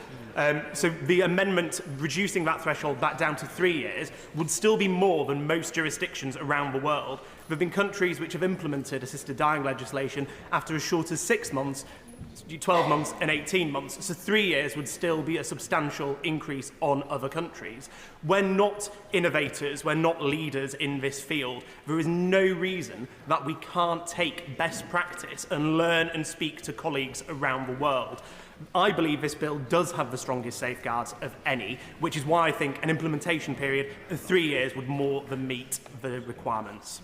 So the amendment reducing that threshold back down to 3 years would still be more than most jurisdictions around the world. There have been countries which have implemented assisted dying legislation after as short as 6 months, 12 months and 18 months. So 3 years would still be a substantial increase on other countries. We're not innovators, we're not leaders in this field. There is no reason that we can't take best practice and learn and speak to colleagues around the world. I believe this bill does have the strongest safeguards of any, which is why I think an implementation period of 3 years would more than meet the requirements.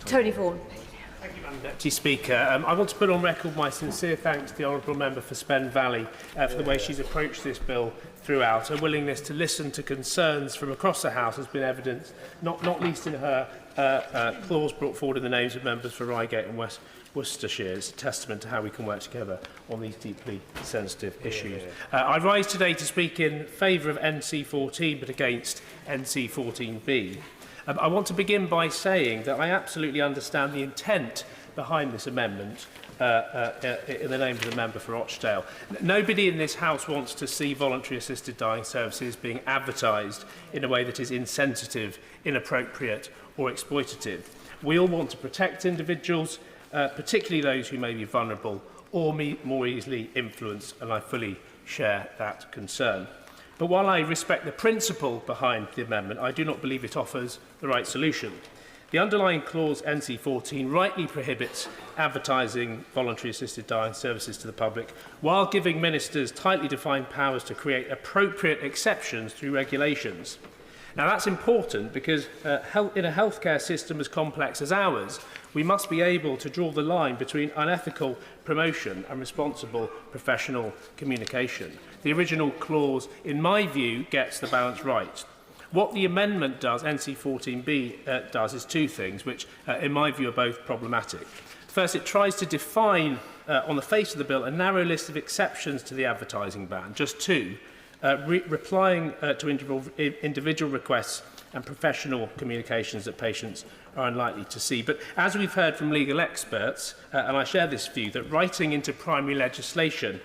Tony Vaughan. Thank you, Madam Deputy Speaker. I want to put on record my sincere thanks to the Honourable Member for Spen Valley for the way she's approached this bill throughout. Her willingness to listen to concerns from across the House has been evidenced, not least in her clause brought forward in the names of members for Reigate and West Worcestershire. It's a testament to how we can work together on these deeply sensitive issues. I rise today to speak in favour of NC14 but against NC14B. I want to begin by saying that I absolutely understand the intent behind this amendment in the name of the member for Rochdale. Nobody in this House wants to see voluntary assisted dying services being advertised in a way that is insensitive, inappropriate or exploitative. We all want to protect individuals, particularly those who may be vulnerable or more easily influenced, and I fully share that concern. But while I respect the principle behind the amendment, I do not believe it offers the right solution. The underlying clause NC14 rightly prohibits advertising voluntary assisted dying services to the public, while giving ministers tightly defined powers to create appropriate exceptions through regulations. Now that's important because in a healthcare system as complex as ours, we must be able to draw the line between unethical promotion and responsible professional communication. The original clause, in my view, gets the balance right. What the amendment does, NC14B does, is two things, which in my view are both problematic. First, it tries to define on the face of the bill a narrow list of exceptions to the advertising ban, just two, replying to individual requests and professional communications that patients are unlikely to see. But as we've heard from legal experts, and I share this view, that writing into primary legislation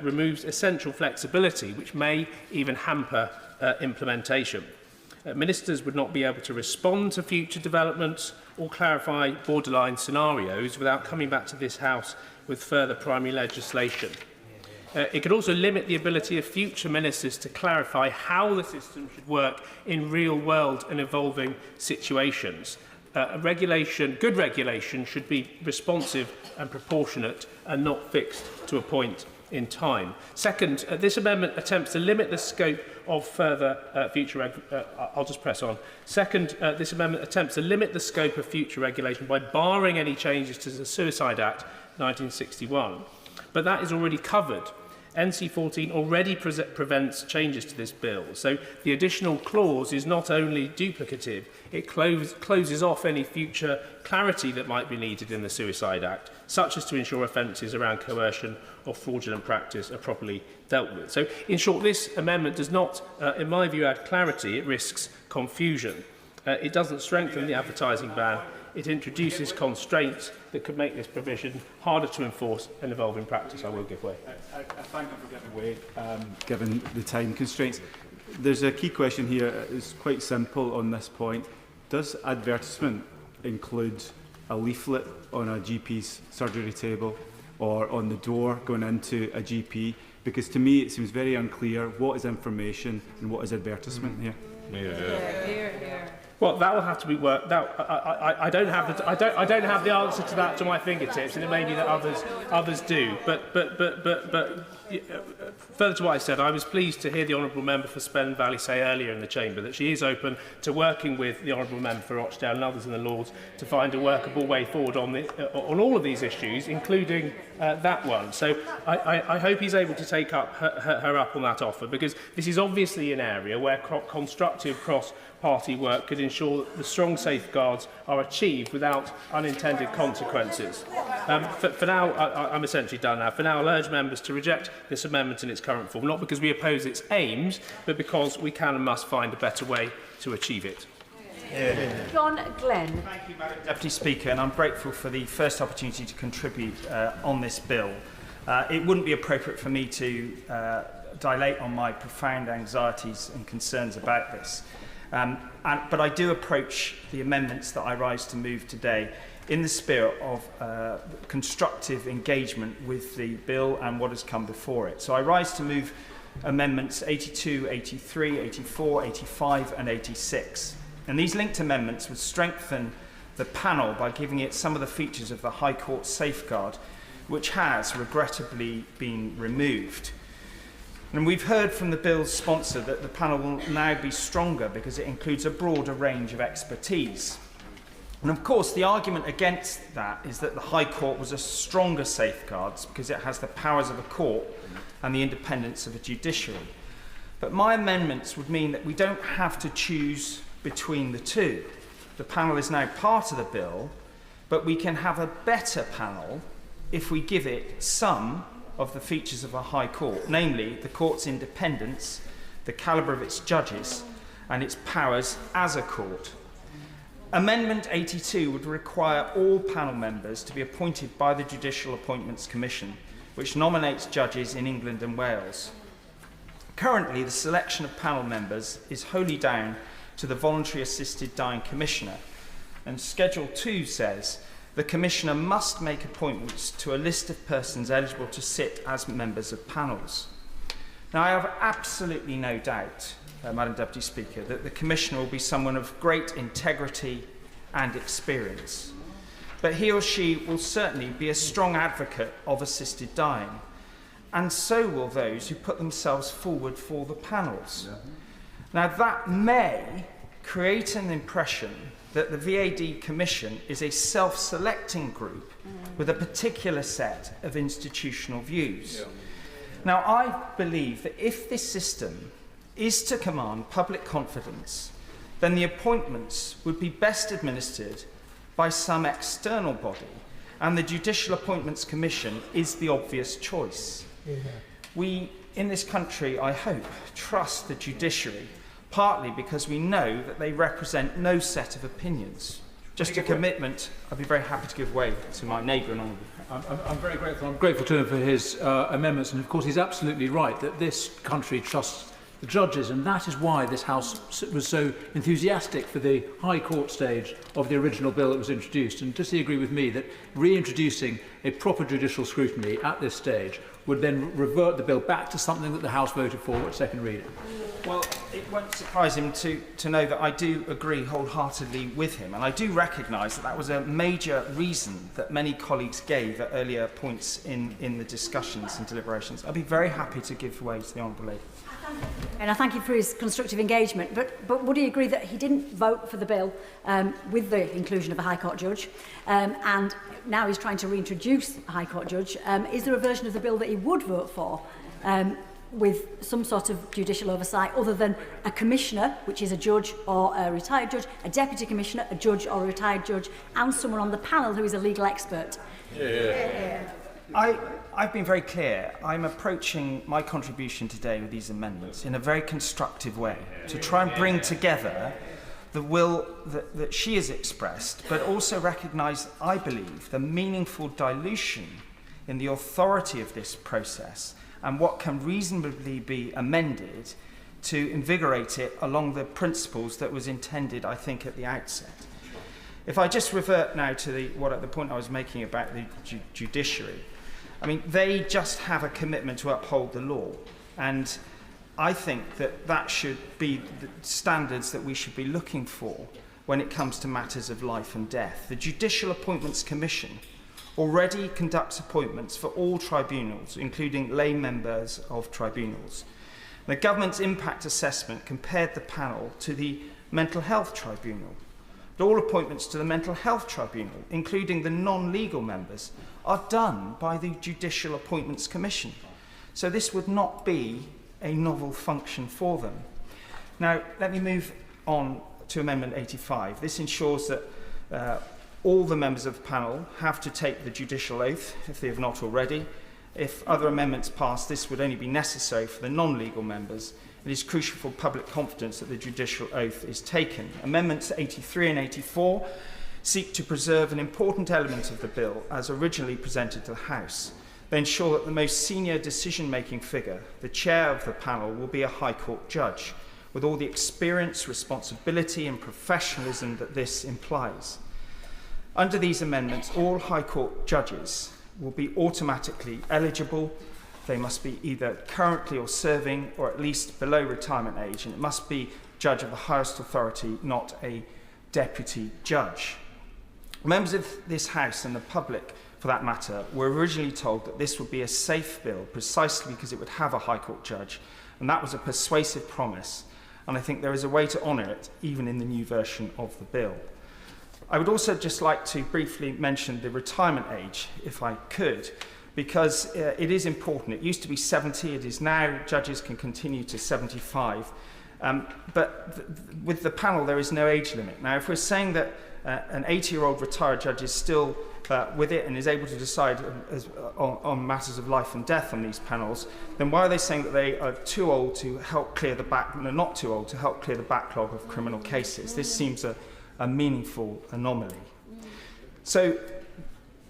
removes essential flexibility, which may even hamper implementation. Ministers would not be able to respond to future developments or clarify borderline scenarios without coming back to this House with further primary legislation. It could also limit the ability of future ministers to clarify how the system should work in real-world and evolving situations. Good regulation should be responsive and proportionate and not fixed to a point in time. Second, this amendment attempts to limit the scope of further I'll just press on. Second, this amendment attempts to limit the scope of future regulation by barring any changes to the Suicide Act 1961. But that is already covered. NC14 already prevents changes to this bill, so the additional clause is not only duplicative, it closes off any future clarity that might be needed in the Suicide Act, such as to ensure offences around coercion or fraudulent practice are properly dealt with. So, in short, this amendment does not, in my view, add clarity, it risks confusion. It doesn't strengthen the advertising ban. It introduces constraints that could make this provision harder to enforce and evolve in practice. I will give way. I thank you for giving way, given the time constraints. There's a key question here. It's quite simple on this point. Does advertisement include a leaflet on a GP's surgery table or on the door going into a GP, because to me it seems very unclear what is information and what is advertisement here. Well, that will have to be worked out. I don't have the answer to that to my fingertips, and it may be that others do. But further to what I said, I was pleased to hear the Honourable Member for Spen Valley say earlier in the Chamber that she is open to working with the Honourable Member for Rochdale and others in the Lords to find a workable way forward on all of these issues, including that one. So I hope he's able to take up her up on that offer, because this is obviously an area where constructive cross-party work could ensure that the strong safeguards are achieved without unintended consequences. For now, I'm essentially done now. For now, I'll urge members to reject this amendment in its current form, not because we oppose its aims, but because we can and must find a better way to achieve it. John Glenn. Thank you, Madam Deputy Speaker, and I'm grateful for the first opportunity to contribute on this bill. It wouldn't be appropriate for me to dilate on my profound anxieties and concerns about this. But I do approach the amendments that I rise to move today in the spirit of constructive engagement with the bill and what has come before it. So I rise to move amendments 82, 83, 84, 85 and 86. And these linked amendments would strengthen the panel by giving it some of the features of the High Court safeguard, which has regrettably been removed. And we've heard from the bill's sponsor that the panel will now be stronger because it includes a broader range of expertise. And of course, the argument against that is that the High Court was a stronger safeguard because it has the powers of a court and the independence of a judiciary. But my amendments would mean that we don't have to choose between the two. The panel is now part of the bill, but we can have a better panel if we give it some of the features of a High Court, namely the court's independence, the calibre of its judges, and its powers as a court. Amendment 82 would require all panel members to be appointed by the Judicial Appointments Commission, which nominates judges in England and Wales. Currently, the selection of panel members is wholly down to the Voluntary Assisted Dying Commissioner, and Schedule 2 says the Commissioner must make appointments to a list of persons eligible to sit as members of panels. Now, I have absolutely no doubt, Madam Deputy Speaker, that the Commissioner will be someone of great integrity and experience, but he or she will certainly be a strong advocate of assisted dying, and so will those who put themselves forward for the panels. Now, that may create an impression that the VAD Commission is a self-selecting group with a particular set of institutional views. Now, I believe that if this system is to command public confidence, then the appointments would be best administered by some external body, and the Judicial Appointments Commission is the obvious choice. We, in this country, I hope, trust the judiciary, partly because we know that they represent no set of opinions. Just a commitment I'd be very happy to give way to my neighbour and honourable. I'm very grateful. I'm grateful to him for his amendments, and of course he's absolutely right that this country trusts the judges, and that is why this House was so enthusiastic for the High Court stage of the original bill that was introduced. And does he agree with me that reintroducing a proper judicial scrutiny at this stage would then revert the bill back to something that the House voted for at second reading? Well, it won't surprise him to know that I do agree wholeheartedly with him, and I do recognise that that was a major reason that many colleagues gave at earlier points in the discussions and deliberations. I'd be very happy to give way to the Honourable Lady. And I thank him for his constructive engagement, but would he agree that he didn't vote for the bill with the inclusion of a High Court judge, and now he's trying to reintroduce a High Court judge? Is there a version of the bill that he would vote for with some sort of judicial oversight other than a commissioner, which is a judge or a retired judge, a deputy commissioner, a judge or a retired judge, and someone on the panel who is a legal expert? I've been very clear. I'm approaching my contribution today with these amendments in a very constructive way to try and bring together the will that she has expressed, but also recognise, I believe, the meaningful dilution in the authority of this process and what can reasonably be amended to invigorate it along the principles that was intended, I think, at the outset. If I just revert now to the point I was making about the judiciary, I mean, they just have a commitment to uphold the law. And I think that that should be the standards that we should be looking for when it comes to matters of life and death. The Judicial Appointments Commission already conducts appointments for all tribunals, including lay members of tribunals. The government's impact assessment compared the panel to the Mental Health Tribunal. But all appointments to the Mental Health Tribunal, including the non-legal members, are done by the Judicial Appointments Commission. So this would not be a novel function for them. Now, let me move on to Amendment 85. This ensures that all the members of the panel have to take the judicial oath, if they have not already. If other amendments pass, this would only be necessary for the non-legal members. It is crucial for public confidence that the judicial oath is taken. Amendments 83 and 84 seek to preserve an important element of the bill as originally presented to the House. They ensure that the most senior decision-making figure, the chair of the panel, will be a High Court judge, with all the experience, responsibility and professionalism that this implies. Under these amendments, all High Court judges will be automatically eligible. They must be either currently or serving, or at least below retirement age, and it must be judge of the highest authority, not a deputy judge. Members of this House and the public, for that matter, were originally told that this would be a safe bill precisely because it would have a High Court judge, and that was a persuasive promise, and I think there is a way to honour it even in the new version of the bill. I would also just like to briefly mention the retirement age, if I could, because it is important. It used to be 70, it is now, judges can continue to 75. But with the panel, there is no age limit. Now, if we're saying that an 80-year-old retired judge is still with it and is able to decide on matters of life and death on these panels, then why are they saying that they are too old to help clear the not too old to help clear the backlog of criminal cases? This seems a meaningful anomaly. So,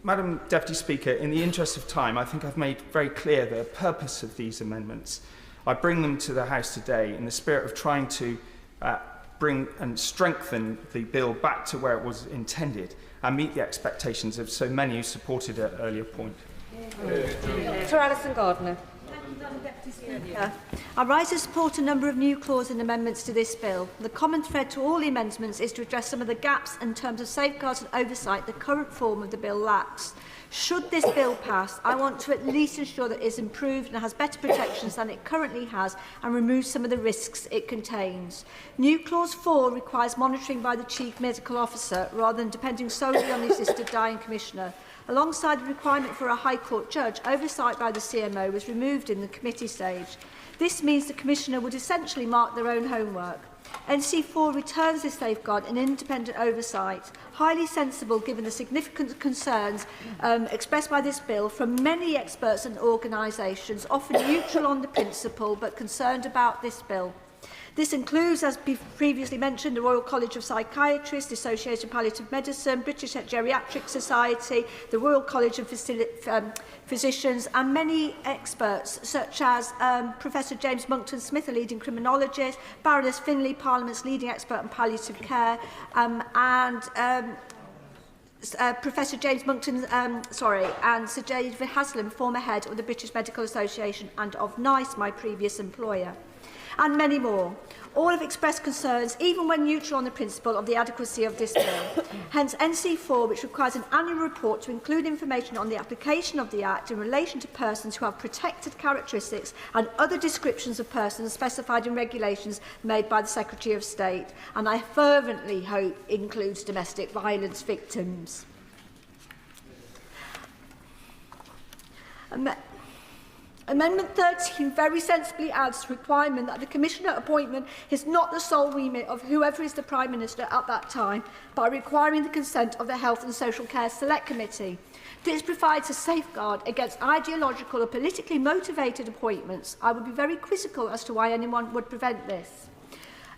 Madam Deputy Speaker, in the interest of time, I think I've made very clear the purpose of these amendments. I bring them to the House today in the spirit of trying to bring and strengthen the bill back to where it was intended and meet the expectations of so many who supported it at an earlier point. Sir Alison Gardner. I rise to support a number of new clauses and amendments to this bill. The common thread to all the amendments is to address some of the gaps in terms of safeguards and oversight the current form of the bill lacks. Should this bill pass, I want to at least ensure that it is improved and has better protections than it currently has and removes some of the risks it contains. New Clause 4 requires monitoring by the Chief Medical Officer rather than depending solely on the Assisted Dying Commissioner. Alongside the requirement for a High Court judge, oversight by the CMO was removed in the committee stage. This means the Commissioner would essentially mark their own homework. NC4 returns this safeguard and independent oversight, highly sensible given the significant concerns expressed by this bill from many experts and organisations, often neutral on the principle but concerned about this bill. This includes, as previously mentioned, the Royal College of Psychiatrists, the Association of Paliative Medicine, British Geriatric Society, the Royal College of Physicians, and many experts, such as Professor James Monckton-Smith, a leading criminologist, Baroness Finlay, Parliament's leading expert on palliative care, Professor James Monckton, and Sir David Haslam, former head of the British Medical Association and of NICE, my previous employer, and many more. All have expressed concerns, even when neutral on the principle of the adequacy of this bill. Hence, NC4, which requires an annual report to include information on the application of the Act in relation to persons who have protected characteristics and other descriptions of persons specified in regulations made by the Secretary of State, and I fervently hope includes domestic violence victims. Amendment 13 very sensibly adds the requirement that the Commissioner appointment is not the sole remit of whoever is the Prime Minister at that time, by requiring the consent of the Health and Social Care Select Committee. This provides a safeguard against ideological or politically motivated appointments. I would be very quizzical as to why anyone would prevent this.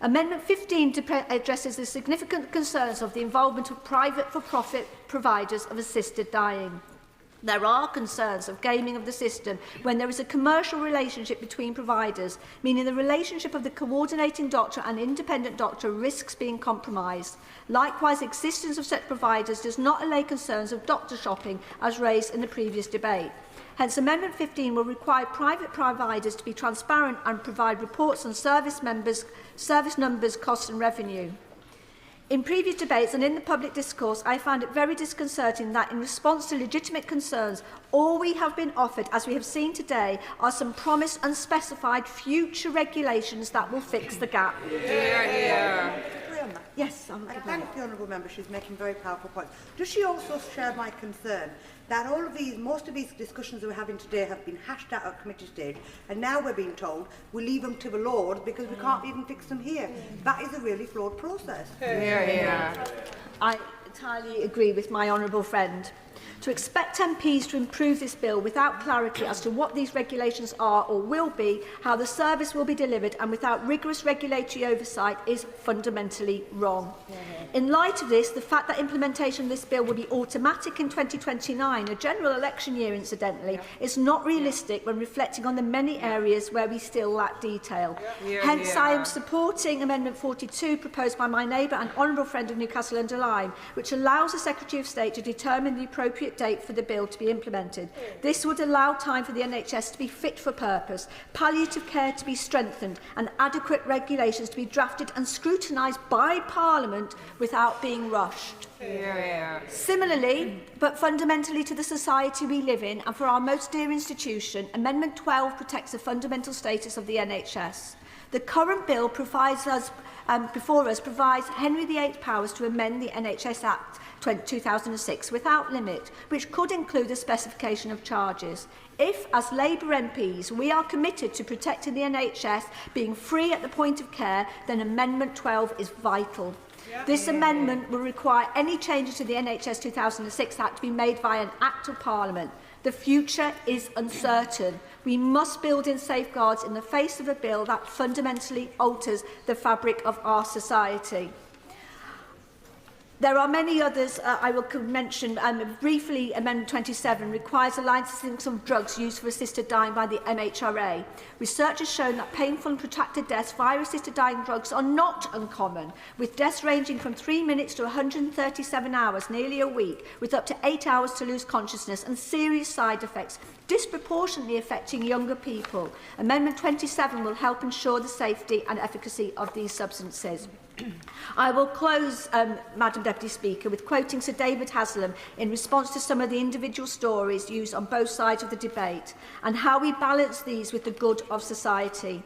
Amendment 15 addresses the significant concerns of the involvement of private for-profit providers of assisted dying. There are concerns of gaming of the system when there is a commercial relationship between providers, meaning the relationship of the coordinating doctor and independent doctor risks being compromised. Likewise, existence of such providers does not allay concerns of doctor shopping as raised in the previous debate. Hence, Amendment 15 will require private providers to be transparent and provide reports on service numbers, costs and revenue. In previous debates and in the public discourse, I found it very disconcerting that in response to legitimate concerns, all we have been offered, as we have seen today, are some promised unspecified future regulations that will fix the gap. Yes, I thank the honourable member. She's making very powerful points. Does she also share my concern that most of these discussions that we're having today have been hashed out at committee stage, and now we're being told we leave them to the Lords because we can't even fix them here? That is a really flawed process. I entirely agree with my honourable friend. To expect MPs to improve this bill without clarity as to what these regulations are or will be, how the service will be delivered, and without rigorous regulatory oversight is fundamentally wrong. In light of this, the fact that implementation of this bill will be automatic in 2029, a general election year incidentally, is not realistic when reflecting on the many areas where we still lack detail. Hence, I am supporting Amendment 42 proposed by my neighbour and honourable friend of Newcastle under Lyme, which allows the Secretary of State to determine the appropriate date for the bill to be implemented. This would allow time for the NHS to be fit for purpose, palliative care to be strengthened, and adequate regulations to be drafted and scrutinised by Parliament without being rushed. Similarly, but fundamentally to the society we live in and for our most dear institution, Amendment 12 protects the fundamental status of the NHS. The current bill provides us, before us provides Henry VIII powers to amend the NHS Act 2006 without limit, which could include the specification of charges. If, as Labour MPs, we are committed to protecting the NHS being free at the point of care, then Amendment 12 is vital. This amendment will require any changes to the NHS 2006 Act to be made via an Act of Parliament. The future is uncertain. We must build in safeguards in the face of a bill that fundamentally alters the fabric of our society. There are many others I will mention. Briefly, Amendment 27 requires the licensing of drugs used for assisted dying by the MHRA. Research has shown that painful and protracted deaths via assisted dying drugs are not uncommon, with deaths ranging from 3 minutes to 137 hours, nearly a week, with up to 8 hours to lose consciousness and serious side effects, disproportionately affecting younger people. Amendment 27 will help ensure the safety and efficacy of these substances. I will close, Madam Deputy Speaker, with quoting Sir David Haslam in response to some of the individual stories used on both sides of the debate and how we balance these with the good of society.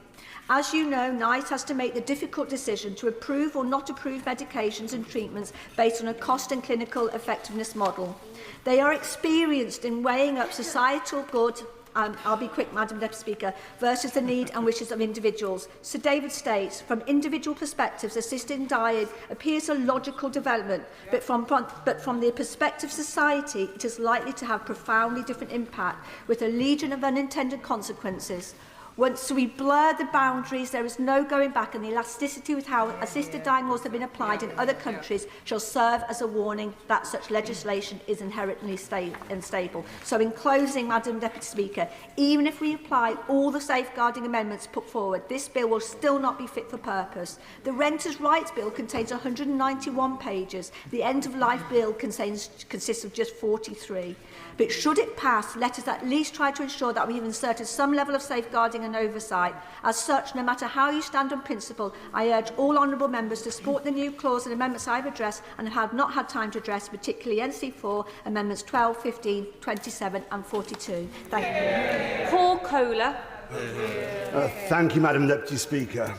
As you know, NICE has to make the difficult decision to approve or not approve medications and treatments based on a cost and clinical effectiveness model. They are experienced in weighing up societal good, I'll be quick, Madam Deputy Speaker, versus the need and wishes of individuals. Sir David states, from individual perspectives, assisted dying appears a logical development, but from the perspective of society, it is likely to have profoundly different impact, with a legion of unintended consequences. Once we blur the boundaries, there is no going back, and the elasticity with how assisted dying laws have been applied in other countries shall serve as a warning that such legislation is inherently unstable. So in closing, Madam Deputy Speaker, even if we apply all the safeguarding amendments put forward, this bill will still not be fit for purpose. The Renters' Rights Bill contains 191 pages. The End-of-Life Bill consists of just 43. But should it pass, let us at least try to ensure that we have inserted some level of safeguarding and oversight. As such, no matter how you stand on principle, I urge all honourable members to support the new clause and amendments I have addressed and have not had time to address, particularly NC4, Amendments 12, 15, 27 and 42. Thank you. Paul Kohler. Thank you, Madam Deputy Speaker.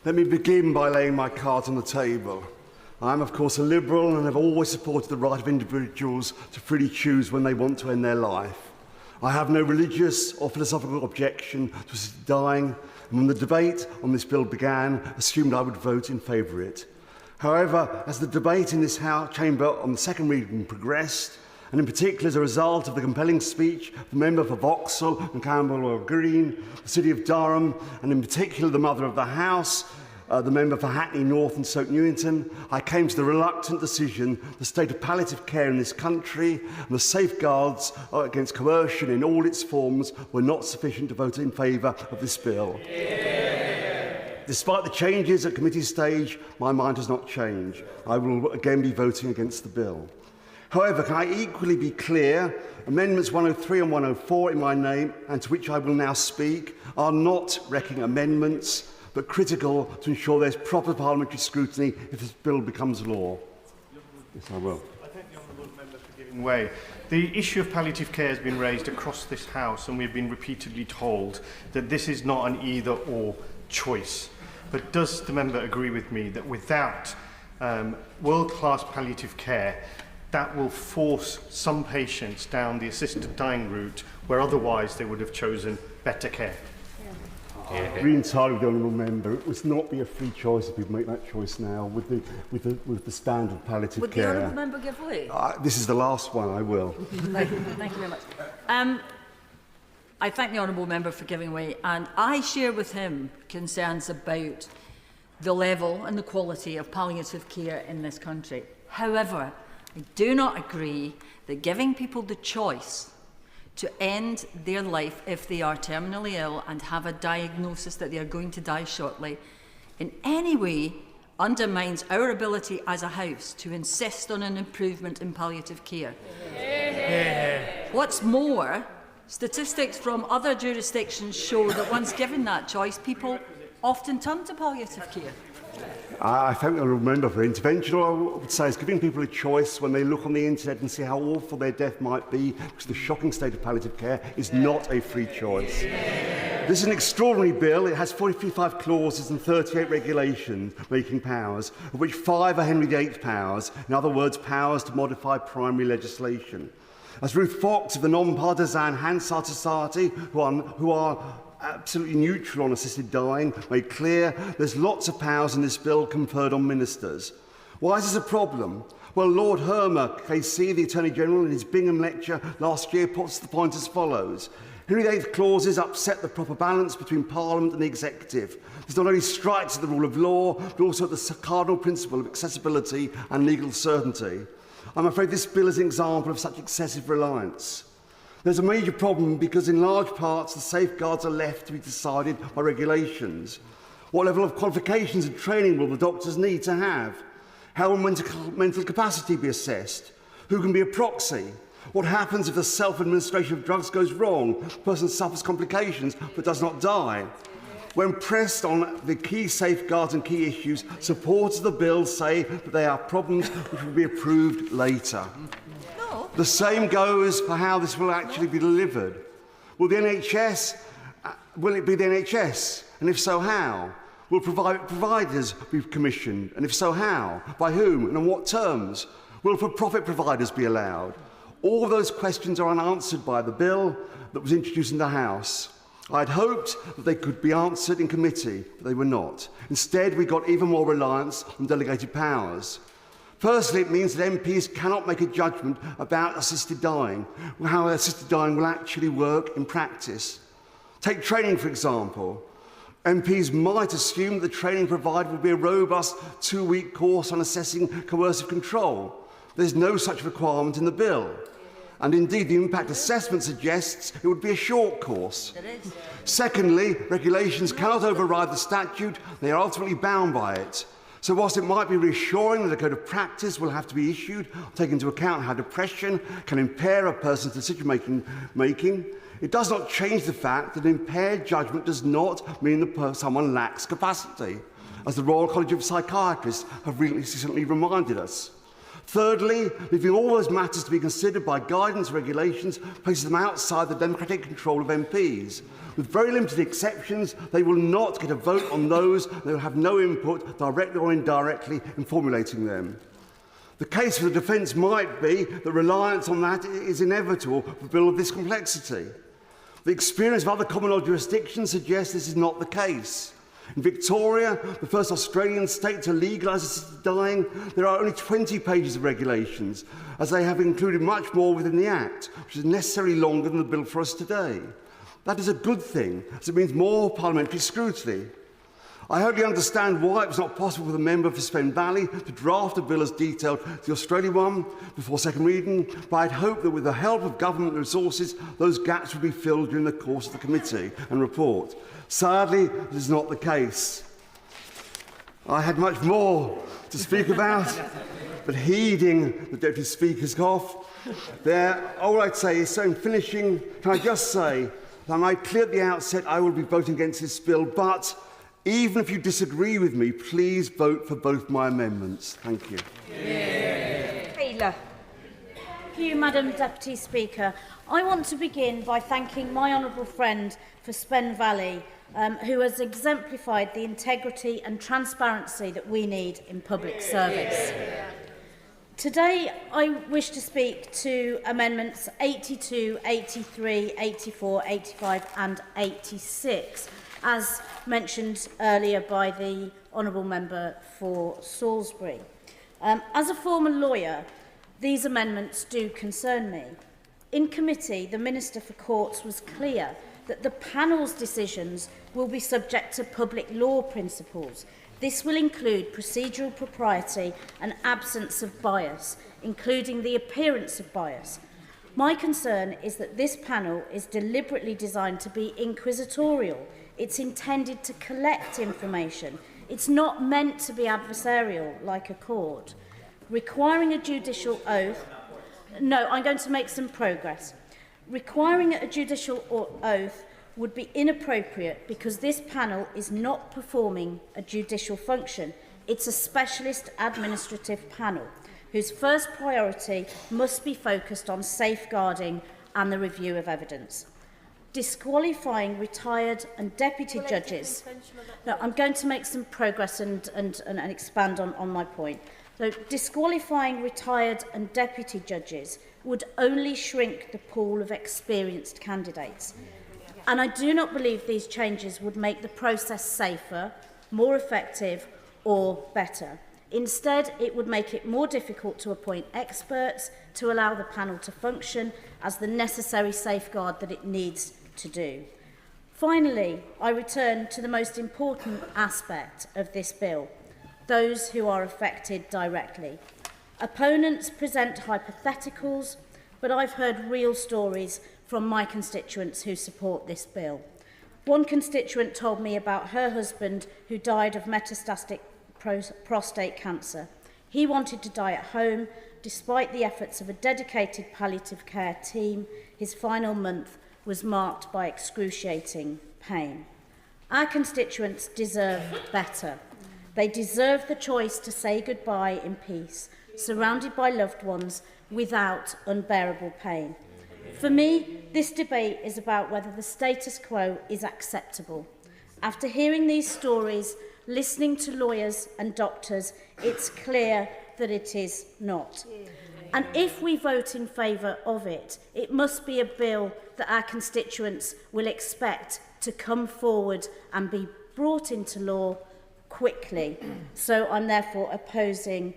Let me begin by laying my cards on the table. I am, of course, a Liberal and have always supported the right of individuals to freely choose when they want to end their life. I have no religious or philosophical objection to assisted dying, and when the debate on this bill began, assumed I would vote in favour of it. However, as the debate in this chamber on the second reading progressed, and in particular as a result of the compelling speech of the member for Vauxhall and Campbell Green, the City of Durham, and in particular the Mother of the House, the member for Hackney North and Stoke Newington, I came to the reluctant decision the state of palliative care in this country and the safeguards against coercion in all its forms were not sufficient to vote in favour of this bill. Despite the changes at committee stage, my mind has not changed. I will again be voting against the bill. However, can I equally be clear, Amendments 103 and 104 in my name, and to which I will now speak, are not wrecking amendments, but critical to ensure there's proper parliamentary scrutiny if this bill becomes law. Yes, I will. I thank the honourable member for giving way. The issue of palliative care has been raised across this House, and we've been repeatedly told that this is not an either-or choice. But does the member agree with me that without world-class palliative care, that will force some patients down the assisted dying route where otherwise they would have chosen better care? I agree entirely with the honourable member. It would not be a free choice if we make that choice now with the standard palliative Would care. the honourable member give way? This is the last one, I will. Thank you very much. I thank the honourable member for giving way, and I share with him concerns about the level and the quality of palliative care in this country. However, I do not agree that giving people the choice to end their life if they are terminally ill and have a diagnosis that they are going to die shortly in any way undermines our ability as a House to insist on an improvement in palliative care. What's more, statistics from other jurisdictions show that once given that choice, people often turn to palliative care. I thank the honourable member for intervention. All I would say is giving people a choice when they look on the internet and see how awful their death might be because the shocking state of palliative care is not a free choice. This is an extraordinary bill. It has 45 clauses and 38 regulations making powers, of which 5 are Henry VIII powers, in other words, powers to modify primary legislation. As Ruth Fox of the non-partisan Hansard Society, who are absolutely neutral on assisted dying, made clear there's lots of powers in this bill conferred on ministers. Why is this a problem? Well, Lord Hermer, KC, the Attorney General, in his Bingham lecture last year, puts the point as follows. Henry VIII clauses upset the proper balance between Parliament and the Executive. This not only strikes at the rule of law, but also at the cardinal principle of accessibility and legal certainty. I'm afraid this bill is an example of such excessive reliance. There's a major problem because in large parts the safeguards are left to be decided by regulations. What level of qualifications and training will the doctors need to have? How will mental capacity be assessed? Who can be a proxy? What happens if the self-administration of drugs goes wrong? The person suffers complications but does not die. When pressed on the key safeguards and key issues, supporters of the bill say that they are problems which will be approved later. The same goes for how this will actually be delivered. Will it be the NHS? And if so, how? Will providers be commissioned? And if so, how? By whom? And on what terms? Will for-profit providers be allowed? All of those questions are unanswered by the bill that was introduced in the House. I'd hoped that they could be answered in committee, but they were not. Instead, we got even more reliance on delegated powers. Firstly, it means that MPs cannot make a judgment about assisted dying, how assisted dying will actually work in practice. Take training, for example. MPs might assume that the training provided will be a robust 2-week course on assessing coercive control. There's no such requirement in the bill. And indeed, the impact assessment suggests it would be a short course. Secondly, regulations cannot override the statute. They are ultimately bound by it. So whilst it might be reassuring that a code of practice will have to be issued, taking into account how depression can impair a person's decision-making, it does not change the fact that impaired judgment does not mean that someone lacks capacity, as the Royal College of Psychiatrists have recently reminded us. Thirdly, leaving all those matters to be considered by guidance regulations places them outside the democratic control of MPs. With very limited exceptions, they will not get a vote on those, and they will have no input, directly or indirectly, in formulating them. The case for the defence might be that reliance on that is inevitable for a bill of this complexity. The experience of other common law jurisdictions suggests this is not the case. In Victoria, the first Australian state to legalise assisted dying, there are only 20 pages of regulations, as they have included much more within the Act, which is necessarily longer than the bill for us today. That is a good thing, as it means more parliamentary scrutiny. I wholly understand why it was not possible for the member for Spen Valley to draft a bill as detailed as the Australian one before second reading, but I'd hoped that with the help of government resources, those gaps would be filled during the course of the committee and report. Sadly, this is not the case. I had much more to speak about, but heeding the Deputy Speaker's cough, all I'd say is, so in finishing, can I just say that I might clear at the outset I will be voting against this bill, but even if you disagree with me, please vote for both my amendments. Thank you. Thank you, Madam Deputy Speaker. I want to begin by thanking my honourable friend for Spen Valley, who has exemplified the integrity and transparency that we need in public service. Today, I wish to speak to Amendments 82, 83, 84, 85 and 86, as mentioned earlier by the Honourable Member for Salisbury. As a former lawyer, these amendments do concern me. In committee, the Minister for Courts was clear that the panel's decisions will be subject to public law principles. This will include procedural propriety and absence of bias, including the appearance of bias. My concern is that this panel is deliberately designed to be inquisitorial. It's intended to collect information. It's not meant to be adversarial like a court. Requiring a judicial oath... No, I'm going to make some progress. Requiring a judicial oath would be inappropriate because this panel is not performing a judicial function. It's a specialist administrative panel whose first priority must be focused on safeguarding and the review of evidence. Disqualifying retired and deputy judges... No, I'm going to make some progress and expand on my point. So, disqualifying retired and deputy judges would only shrink the pool of experienced candidates. And I do not believe these changes would make the process safer, more effective or better. Instead, it would make it more difficult to appoint experts to allow the panel to function as the necessary safeguard that it needs to do. Finally, I return to the most important aspect of this bill, those who are affected directly. Opponents present hypotheticals, but I've heard real stories from my constituents who support this bill. One constituent told me about her husband who died of metastatic prostate cancer. He wanted to die at home. Despite the efforts of a dedicated palliative care team, his final month was marked by excruciating pain. Our constituents deserve better. They deserve the choice to say goodbye in peace, surrounded by loved ones without unbearable pain. For me, this debate is about whether the status quo is acceptable. After hearing these stories, listening to lawyers and doctors, it's clear that it is not. And if we vote in favour of it, it must be a bill that our constituents will expect to come forward and be brought into law quickly. So I'm therefore opposing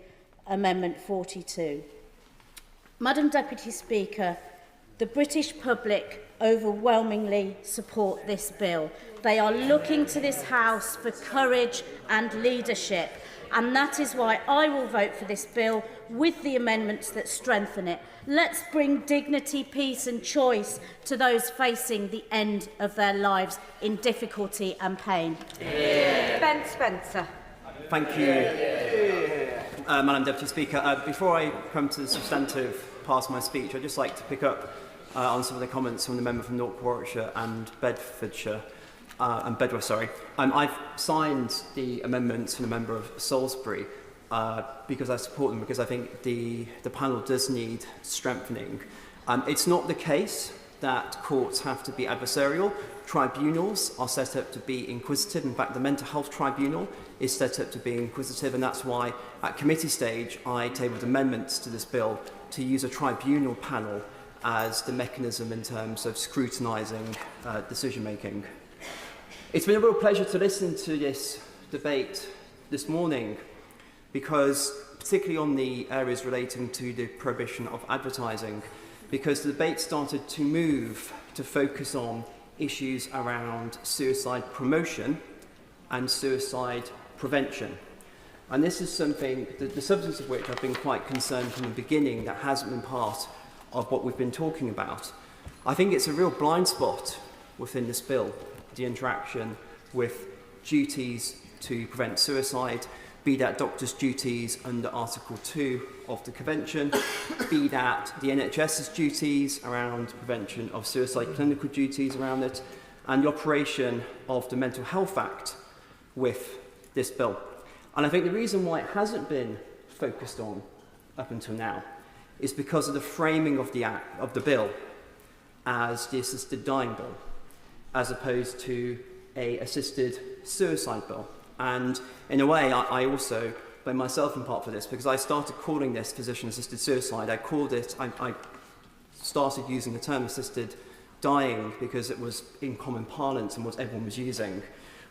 Amendment 42. Madam Deputy Speaker, the British public overwhelmingly support this bill. They are looking to this House for courage and leadership, and that is why I will vote for this bill with the amendments that strengthen it. Let's bring dignity, peace and choice to those facing the end of their lives in difficulty and pain. Ben Spencer. Thank you, Madam Deputy Speaker. Before I come to the substantive part of my speech, I'd just like to pick up on some of the comments from the member from North Warwickshire and Bedfordshire. Bedworth. I've signed the amendments from the member of Salisbury because I support them, because I think the panel does need strengthening. It's not the case that courts have to be adversarial. Tribunals are set up to be inquisitive. In fact, the Mental Health Tribunal is set up to be inquisitive, and that's why at committee stage I tabled amendments to this bill to use a tribunal panel as the mechanism in terms of scrutinising decision-making. It's been a real pleasure to listen to this debate this morning, because particularly on the areas relating to the prohibition of advertising, because the debate started to move to focus on issues around suicide promotion and suicide prevention. And this is something, the substance of which I've been quite concerned from the beginning that hasn't been part of what we've been talking about. I think it's a real blind spot within this bill, the interaction with duties to prevent suicide, be that doctors' duties under Article 2 of the Convention, be that the NHS's duties around prevention of suicide, clinical duties around it, and the operation of the Mental Health Act with this bill. And I think the reason why it hasn't been focused on up until now is because of the framing of the bill as the assisted dying bill, as opposed to a assisted suicide bill. And in a way, I also blame myself in part for this, because I started calling this physician-assisted suicide. I started using the term assisted dying because it was in common parlance and what everyone was using.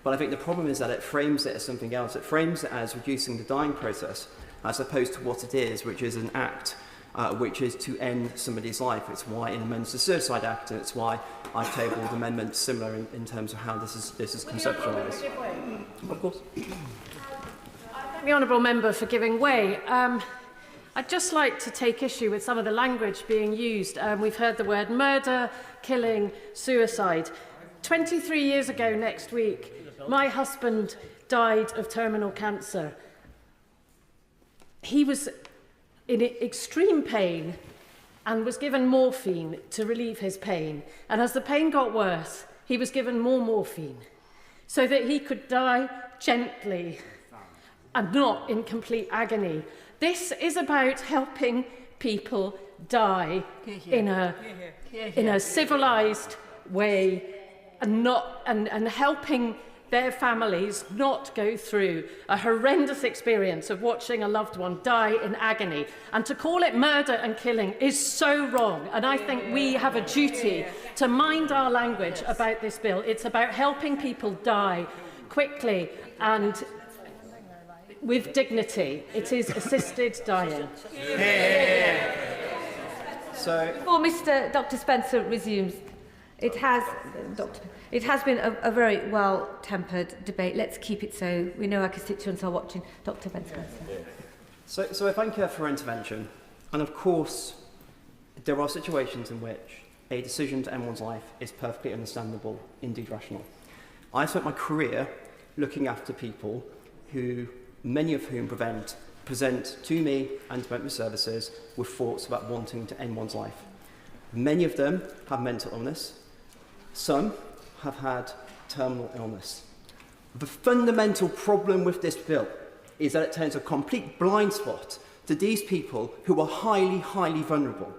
But I think the problem is that it frames it as something else. It frames it as reducing the dying process, as opposed to what it is, which is an act which is to end somebody's life. It's why in Amendments to the Suicide Act, and it's why I've tabled amendments similar in terms of how this is conceptualised. Of course. The Honourable Member for giving way. I'd just like to take issue with some of the language being used. We've heard the word murder, killing, suicide. 23 years ago next week, my husband died of terminal cancer. He was in extreme pain and was given morphine to relieve his pain. And as the pain got worse, he was given more morphine so that he could die gently and not in complete agony. This is about helping people die in a civilised way and helping their families not go through a horrendous experience of watching a loved one die in agony. And to call it murder and killing is so wrong. And I think we have a duty to mind our language about this bill. It's about helping people die quickly and with dignity. It is assisted dying. So, before Dr. Spencer resumes, it has been a very well-tempered debate. Let's keep it so. We know our constituents are watching. Dr. Spencer. So I thank her for her intervention. And of course, there are situations in which a decision to end one's life is perfectly understandable, indeed rational. I spent my career looking after people who, many of whom present to me and to mental services with thoughts about wanting to end one's life. Many of them have mental illness. Some have had terminal illness. The fundamental problem with this bill is that it turns a complete blind spot to these people who are highly, highly vulnerable.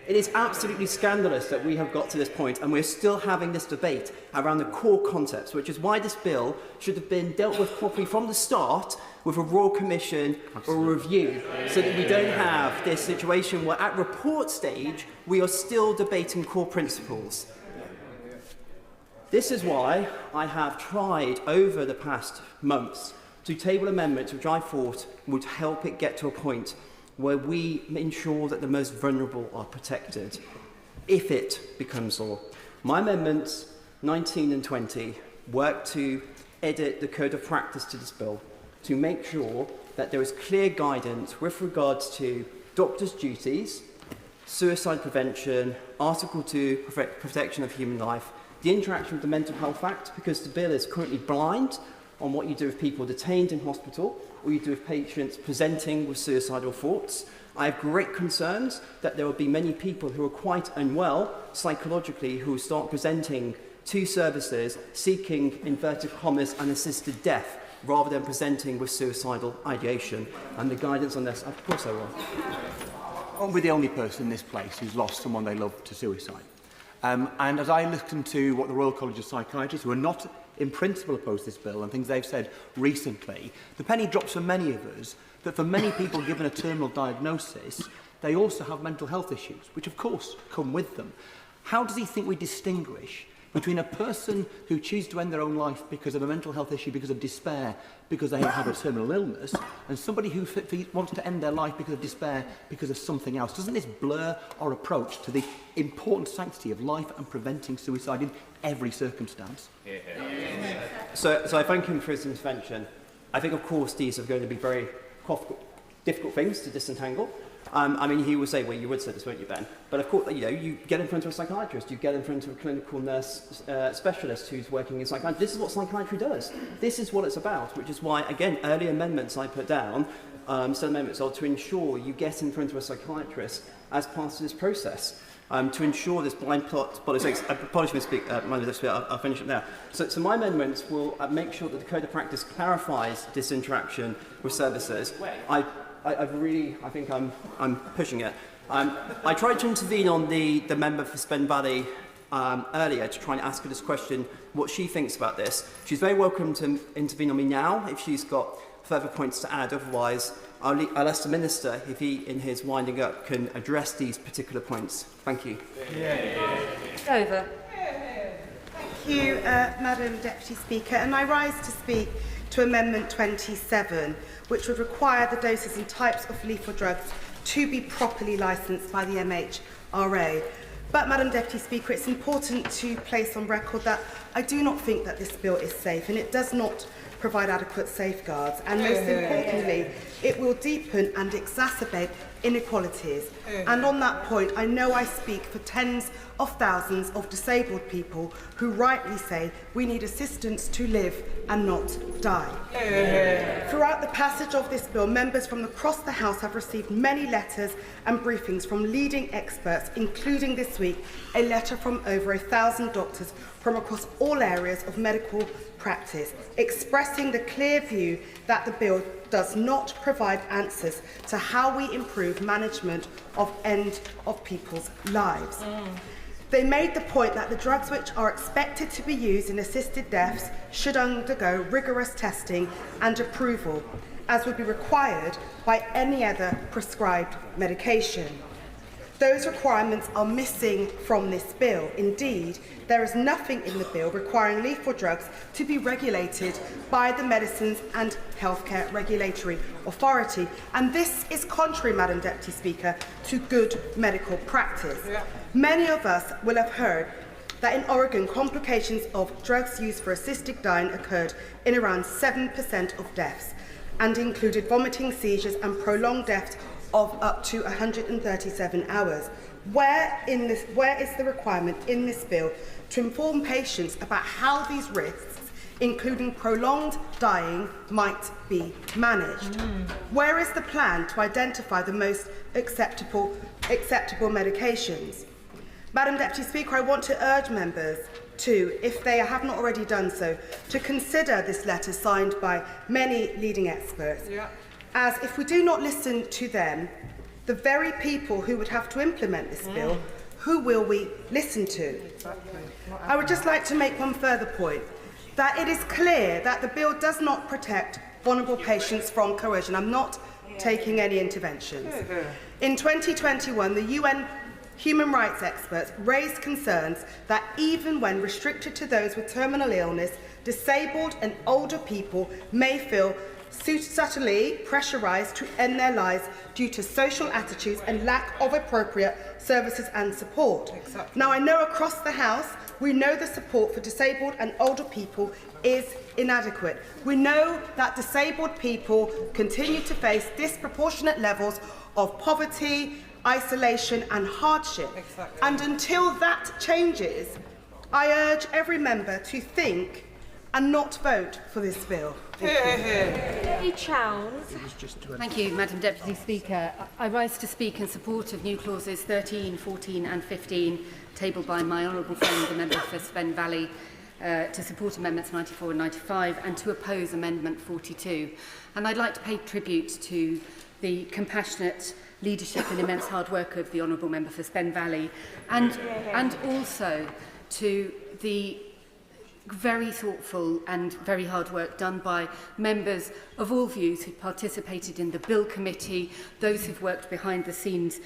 It is absolutely scandalous that we have got to this point and we're still having this debate around the core concepts, which is why this bill should have been dealt with properly from the start with a Royal Commission or a review, so that we don't have this situation where at report stage we are still debating core principles. This is why I have tried over the past months to table amendments which I thought would help it get to a point where we ensure that the most vulnerable are protected if it becomes law. My amendments 19 and 20 work to edit the code of practice to this bill to make sure that there is clear guidance with regards to doctors' duties, suicide prevention, Article 2, protection of human life, the interaction with the Mental Health Act, because the bill is currently blind on what you do with people detained in hospital or you do with patients presenting with suicidal thoughts. I have great concerns that there will be many people who are quite unwell psychologically who will start presenting to services seeking, inverted commas, an assisted death rather than presenting with suicidal ideation. And the guidance on this, of course I will. Won't be the only person in this place who's lost someone they love to suicide. And as I listen to what the Royal College of Psychiatrists, who are not in principle opposed to this bill, and things they've said recently, the penny drops for many of us that for many people given a terminal diagnosis, they also have mental health issues, which of course come with them. How does he think we distinguish between a person who chooses to end their own life because of a mental health issue, because of despair, because they have a terminal illness, and somebody who wants to end their life because of despair, because of something else. Doesn't this blur our approach to the important sanctity of life and preventing suicide in every circumstance? So I thank him for his intervention. I think, of course, these are going to be very difficult things to disentangle. I mean, he would say, well, you would say this, won't you, Ben? But of course, you know, you get in front of a psychiatrist, you get in front of a clinical nurse specialist who's working in psychiatry. This is what psychiatry does. This is what it's about, which is why, again, early amendments I put down, some amendments are to ensure you get in front of a psychiatrist as part of this process. To ensure this blind politics, I'll finish it now. So my amendments will make sure that the Code of Practice clarifies this interaction with services. I think I'm pushing it. I tried to intervene on the member for Spen Valley earlier to try and ask her this question, what she thinks about this. She's very welcome to intervene on me now if she's got further points to add. Otherwise, I'll ask the Minister if he, in his winding up, can address these particular points. Thank you. Over. Thank you, Madam Deputy Speaker. And I rise to speak to Amendment 27, which would require the doses and types of lethal drugs to be properly licensed by the MHRA. But, Madam Deputy Speaker, it's important to place on record that I do not think that this bill is safe, and it does not provide adequate safeguards, and most importantly, it will deepen and exacerbate inequalities. And on that point, I know I speak for tens of thousands of disabled people who rightly say we need assistance to live and not die. Throughout the passage of this bill, members from across the House have received many letters and briefings from leading experts, including this week a letter from over 1,000 doctors from across all areas of medical practice, expressing the clear view that the bill does not provide answers to how we improve management of end of people's lives. They made the point that the drugs which are expected to be used in assisted deaths should undergo rigorous testing and approval, as would be required by any other prescribed medication. Those requirements are missing from this bill. Indeed, there is nothing in the bill requiring lethal drugs to be regulated by the Medicines and Healthcare Regulatory Authority. And this is contrary, Madam Deputy Speaker, to good medical practice. Many of us will have heard that in Oregon, complications of drugs used for assisted dying occurred in around 7% of deaths and included vomiting, seizures and prolonged deaths of up to 137 hours. Where is the requirement in this bill to inform patients about how these risks, including prolonged dying, might be managed? Where is the plan to identify the most acceptable medications? Madam Deputy Speaker, I want to urge members to, if they have not already done so, to consider this letter signed by many leading experts. As if we do not listen to them, the very people who would have to implement this bill, who will we listen to? I would just like to make one further point, that it is clear that the bill does not protect vulnerable patients from coercion. I'm not taking any interventions. In 2021, the UN human rights experts raised concerns that even when restricted to those with terminal illness, disabled and older people may feel subtly pressurised to end their lives due to social attitudes and lack of appropriate services and support. Now, I know across the House, we know the support for disabled and older people is inadequate. We know that disabled people continue to face disproportionate levels of poverty, isolation and hardship. And until that changes, I urge every member to think and not vote for this bill. Thank you, Madam Deputy Speaker. I rise to speak in support of new clauses 13, 14 and 15 tabled by my honourable friend, the member for Spen Valley, to support Amendments 94 and 95 and to oppose Amendment 42. And I'd like to pay tribute to the compassionate leadership and immense hard work of the honourable member for Spen Valley and also to the very thoughtful and very hard work done by members of all views who participated in the Bill Committee, those who've worked behind the scenes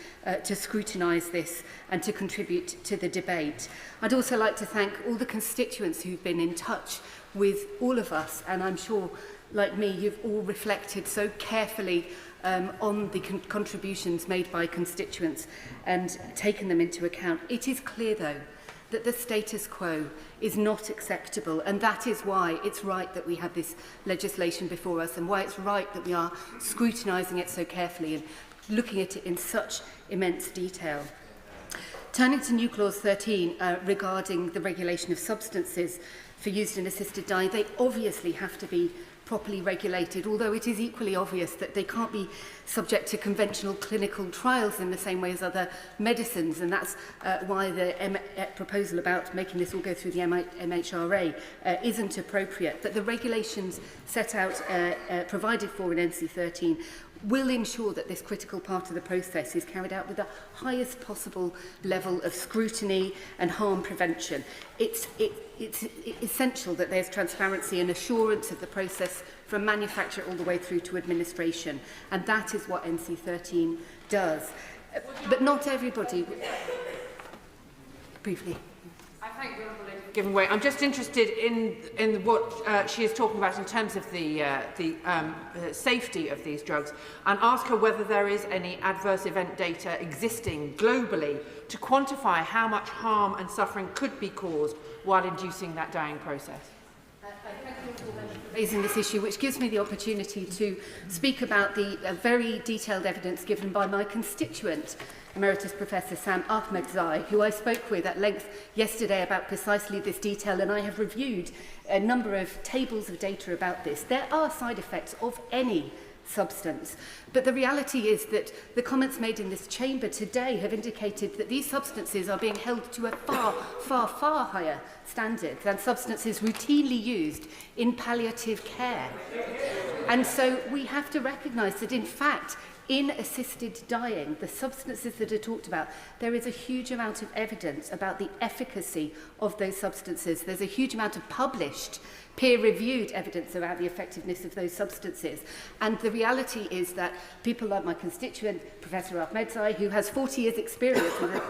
to scrutinise this and to contribute to the debate. I'd also like to thank all the constituents who've been in touch with all of us, and I'm sure, like me, you've all reflected so carefully on the contributions made by constituents and taken them into account. It is clear, though, that the status quo is not acceptable, and that is why it's right that we have this legislation before us, and why it's right that we are scrutinising it so carefully and looking at it in such immense detail. Turning to New Clause 13 regarding the regulation of substances for use in assisted dying, they obviously have to be properly regulated, although it is equally obvious that they can't be subject to conventional clinical trials in the same way as other medicines, and that's why the proposal about making this all go through the MHRA isn't appropriate. But the regulations set out, provided for in NC 13, will ensure that this critical part of the process is carried out with the highest possible level of scrutiny and harm prevention. It's essential that there's transparency and assurance of the process from manufacture all the way through to administration, and that is what NC 13 does. But not everybody... Briefly. I thank the Honourable Lady for giving way. I'm just interested in what she is talking about in terms of the safety of these drugs, and ask her whether there is any adverse event data existing globally to quantify how much harm and suffering could be caused while inducing that dying process. I thank you for raising this issue, which gives me the opportunity to speak about the very detailed evidence given by my constituent, Emeritus Professor Sam Ahmedzai, who I spoke with at length yesterday about precisely this detail, and I have reviewed a number of tables of data about this. There are side effects of any substance, but the reality is that the comments made in this chamber today have indicated that these substances are being held to a far higher standard than substances routinely used in palliative care. And so we have to recognise that, in fact, in assisted dying, the substances that are talked about, there is a huge amount of evidence about the efficacy of those substances. There's a huge amount of published, peer-reviewed evidence about the effectiveness of those substances. And the reality is that people like my constituent, Professor Ahmedzai, who has 40 years' experience with a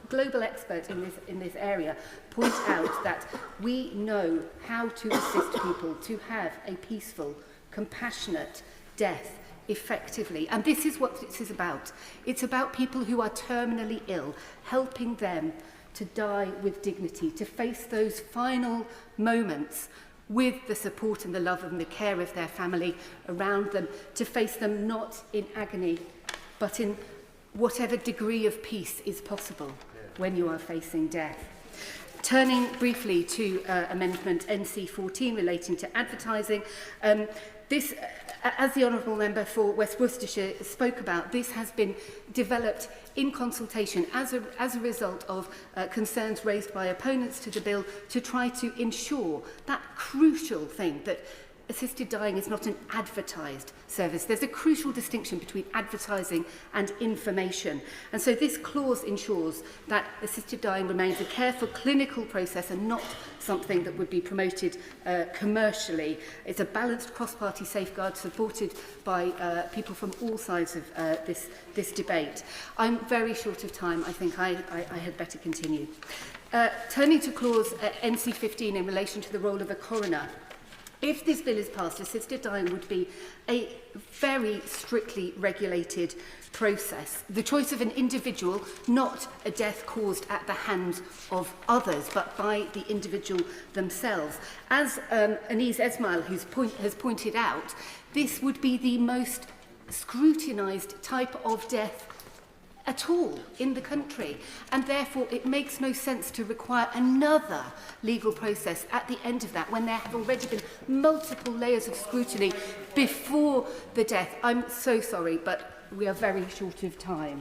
global expert in this area, point out that we know how to assist people to have a peaceful, compassionate death effectively. And this is what this is about. It's about people who are terminally ill, helping them to die with dignity, to face those final moments with the support and the love and the care of their family around them, to face them not in agony, but in whatever degree of peace is possible when you are facing death. Turning briefly to Amendment NC 14 relating to advertising, this, as the Honourable Member for West Worcestershire spoke about, this has been developed in consultation as a result of concerns raised by opponents to the bill to try to ensure that crucial thing that assisted dying is not an advertised service. There's a crucial distinction between advertising and information. And so this clause ensures that assisted dying remains a careful clinical process and not something that would be promoted commercially. It's a balanced cross-party safeguard supported by people from all sides of this debate. I'm very short of time. I think I had better continue. Turning to clause NC 15 in relation to the role of a coroner. If this bill is passed, assisted dying would be a very strictly regulated process. The choice of an individual, not a death caused at the hands of others, but by the individual themselves. As Anise Esmail has pointed out, this would be the most scrutinised type of death at all in the country, and therefore it makes no sense to require another legal process at the end of that when there have already been multiple layers of scrutiny before the death. I'm so sorry, but we are very short of time.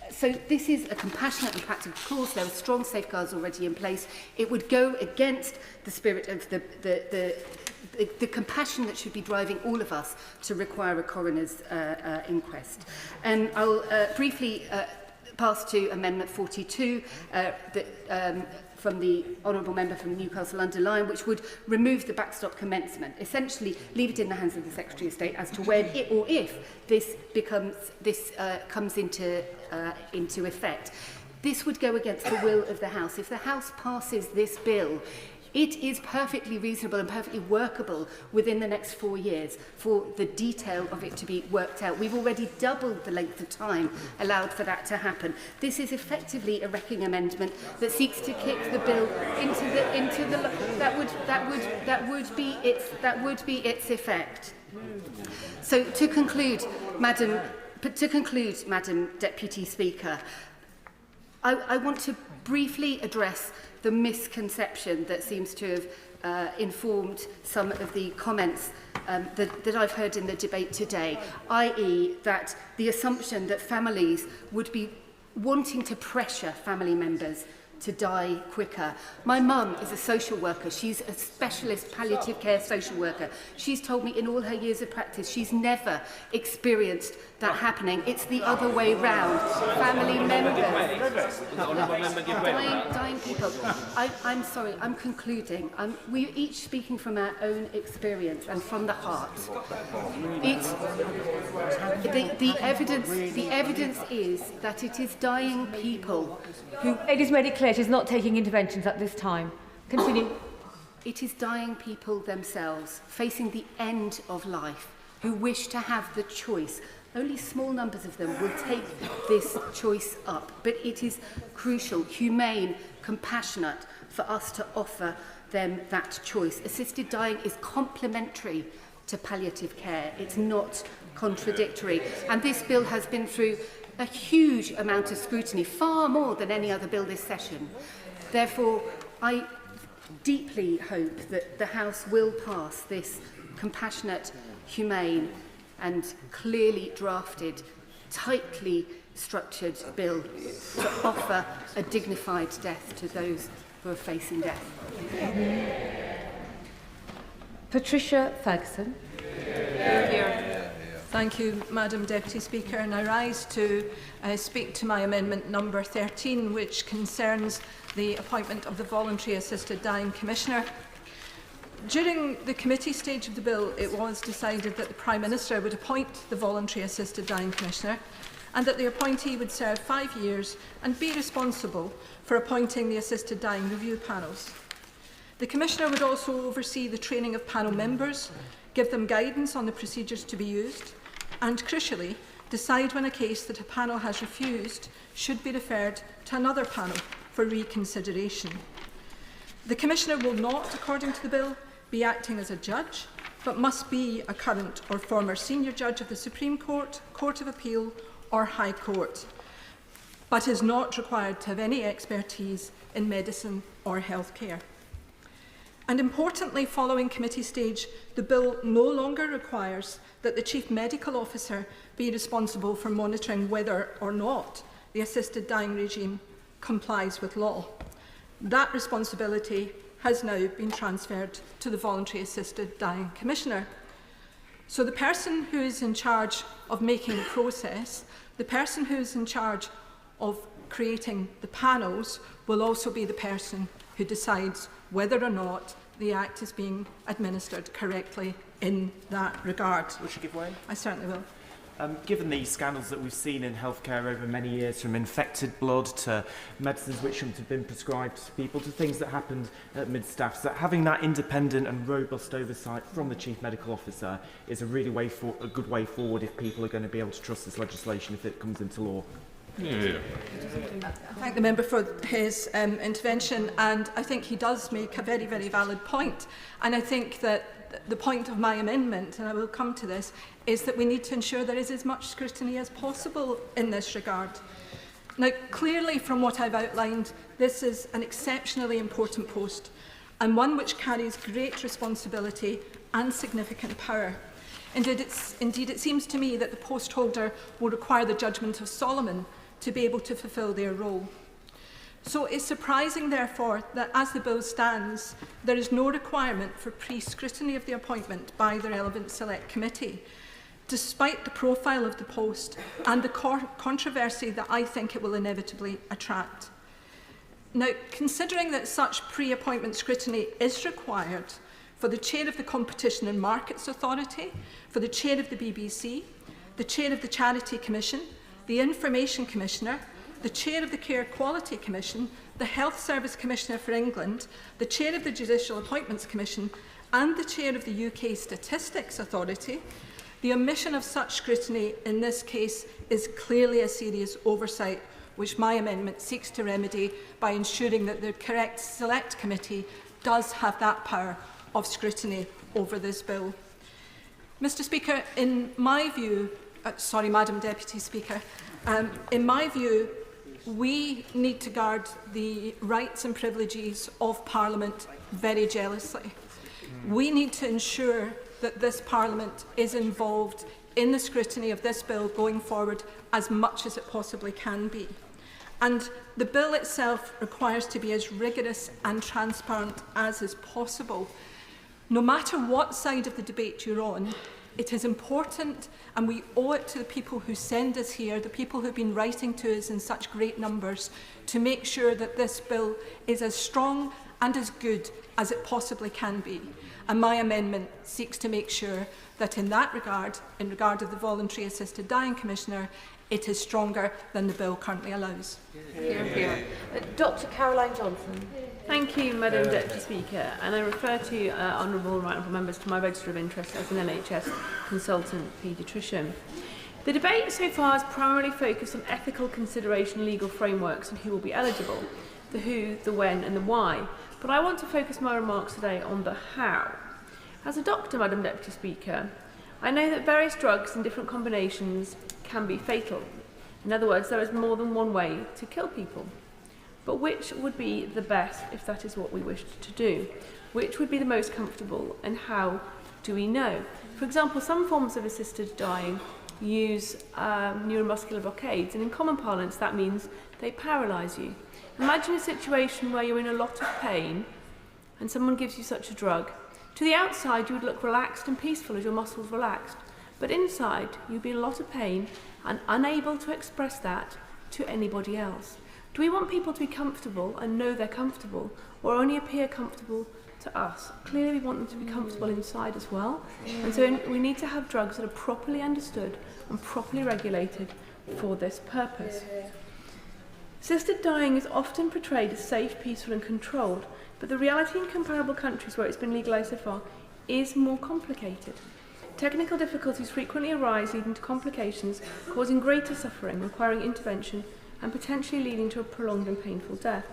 So this is a compassionate and practical clause. There are strong safeguards already in place. It would go against the spirit of the compassion that should be driving all of us to require a coroner's inquest. And I'll briefly pass to Amendment 42, from the Honourable Member from Newcastle Under-Lyne, which would remove the backstop commencement, essentially leave it in the hands of the Secretary of State as to when it or if this comes into effect. This would go against the will of the House. If the House passes this bill, it is perfectly reasonable and perfectly workable within the next 4 years for the detail of it to be worked out. We've already doubled the length of time allowed for that to happen. This is effectively a wrecking amendment that seeks to kick the bill into the that would be its effect. So to conclude, Madam Deputy Speaker, I want to briefly address the misconception that seems to have informed some of the comments that I've heard in the debate today, i.e. that the assumption that families would be wanting to pressure family members to die quicker. My mum is a social worker. She's a specialist palliative care social worker. She's told me in all her years of practice she's never experienced that happening. It's the other way round. Family members, dying people. I'm sorry, I'm concluding. We're each speaking from our own experience and from the heart. The evidence is that it is dying people who... It is made it clear she's not taking interventions at this time. Continue. It is dying people themselves, facing the end of life, who wish to have the choice. Only small numbers of them will take this choice up, but it is crucial, humane, compassionate for us to offer them that choice. Assisted dying is complementary to palliative care. It's not contradictory. And this bill has been through a huge amount of scrutiny, far more than any other bill this session. Therefore, I deeply hope that the House will pass this compassionate, humane and clearly drafted, tightly structured bill to offer a dignified death to those who are facing death. Patricia Ferguson. Thank you, Madam Deputy Speaker. And I rise to speak to my amendment number 13, which concerns the appointment of the Voluntary Assisted Dying Commissioner. During the committee stage of the bill, it was decided that the Prime Minister would appoint the Voluntary Assisted Dying Commissioner and that the appointee would serve 5 years and be responsible for appointing the Assisted Dying Review panels. The Commissioner would also oversee the training of panel members, give them guidance on the procedures to be used, and, crucially, decide when a case that a panel has refused should be referred to another panel for reconsideration. The Commissioner will not, according to the bill, be acting as a judge, but must be a current or former senior judge of the Supreme Court, Court of Appeal or High Court, but is not required to have any expertise in medicine or healthcare. And importantly, following committee stage, the bill no longer requires that the Chief Medical Officer be responsible for monitoring whether or not the assisted dying regime complies with law. That responsibility has now been transferred to the Voluntary Assisted Dying Commissioner. So the person who is in charge of making the process, the person who is in charge of creating the panels, will also be the person who decides whether or not the Act is being administered correctly in that regard. Will she give way? I certainly will. Given the scandals that we've seen in healthcare over many years, from infected blood to medicines which shouldn't have been prescribed to people, to things that happened at mid-staff, so that having that independent and robust oversight from the Chief Medical Officer is a really a good way forward if people are going to be able to trust this legislation if it comes into law. I thank the member for his intervention, and I think he does make a very, very valid point. And I think that the point of my amendment, and I will come to this, is that we need to ensure there is as much scrutiny as possible in this regard. Now, clearly from what I've outlined, this is an exceptionally important post, and one which carries great responsibility and significant power. Indeed, it seems to me that the post holder will require the judgment of Solomon to be able to fulfil their role. So it's surprising, therefore, that as the bill stands, there is no requirement for pre-scrutiny of the appointment by the relevant select committee, despite the profile of the post and the controversy that I think it will inevitably attract. Now, considering that such pre-appointment scrutiny is required for the chair of the Competition and Markets Authority, for the chair of the BBC, the chair of the Charity Commission, the Information Commissioner, the chair of the Care Quality Commission, the Health Service Commissioner for England, the chair of the Judicial Appointments Commission, and the chair of the UK Statistics Authority, the omission of such scrutiny in this case is clearly a serious oversight, which my amendment seeks to remedy by ensuring that the correct select committee does have that power of scrutiny over this bill. Mr. Speaker, in my view, Madam Deputy Speaker, in my view, we need to guard the rights and privileges of Parliament very jealously. We need to ensure that this Parliament is involved in the scrutiny of this bill going forward as much as it possibly can be. And the bill itself requires to be as rigorous and transparent as is possible. No matter what side of the debate you're on, it is important, and we owe it to the people who send us here, the people who have been writing to us in such great numbers, to make sure that this bill is as strong and as good as it possibly can be. And my amendment seeks to make sure that in that regard, in regard of the Voluntary Assisted Dying Commissioner, it is stronger than the bill currently allows. Hear, hear. Dr. Caroline Johnson. Thank you, Madam Deputy Speaker, and I refer to honourable and right honourable members to my register of interest as an NHS consultant paediatrician. The debate so far has primarily focused on ethical consideration, legal frameworks and who will be eligible, the who, the when and the why, but I want to focus my remarks today on the how. As a doctor, Madam Deputy Speaker, I know that various drugs in different combinations can be fatal. In other words, there is more than one way to kill people. But which would be the best if that is what we wished to do? Which would be the most comfortable, and how do we know? For example, some forms of assisted dying use neuromuscular blockades, and in common parlance that means they paralyse you. Imagine a situation where you're in a lot of pain and someone gives you such a drug. To the outside you would look relaxed and peaceful as your muscles relaxed, but inside you'd be in a lot of pain and unable to express that to anybody else. Do we want people to be comfortable and know they're comfortable, or only appear comfortable to us? Clearly we want them to be comfortable inside as well, and so we need to have drugs that are properly understood and properly regulated for this purpose. Assisted dying is often portrayed as safe, peaceful and controlled, but the reality in comparable countries where it's been legalised so far is more complicated. Technical difficulties frequently arise, leading to complications, causing greater suffering, requiring intervention and potentially leading to a prolonged and painful death.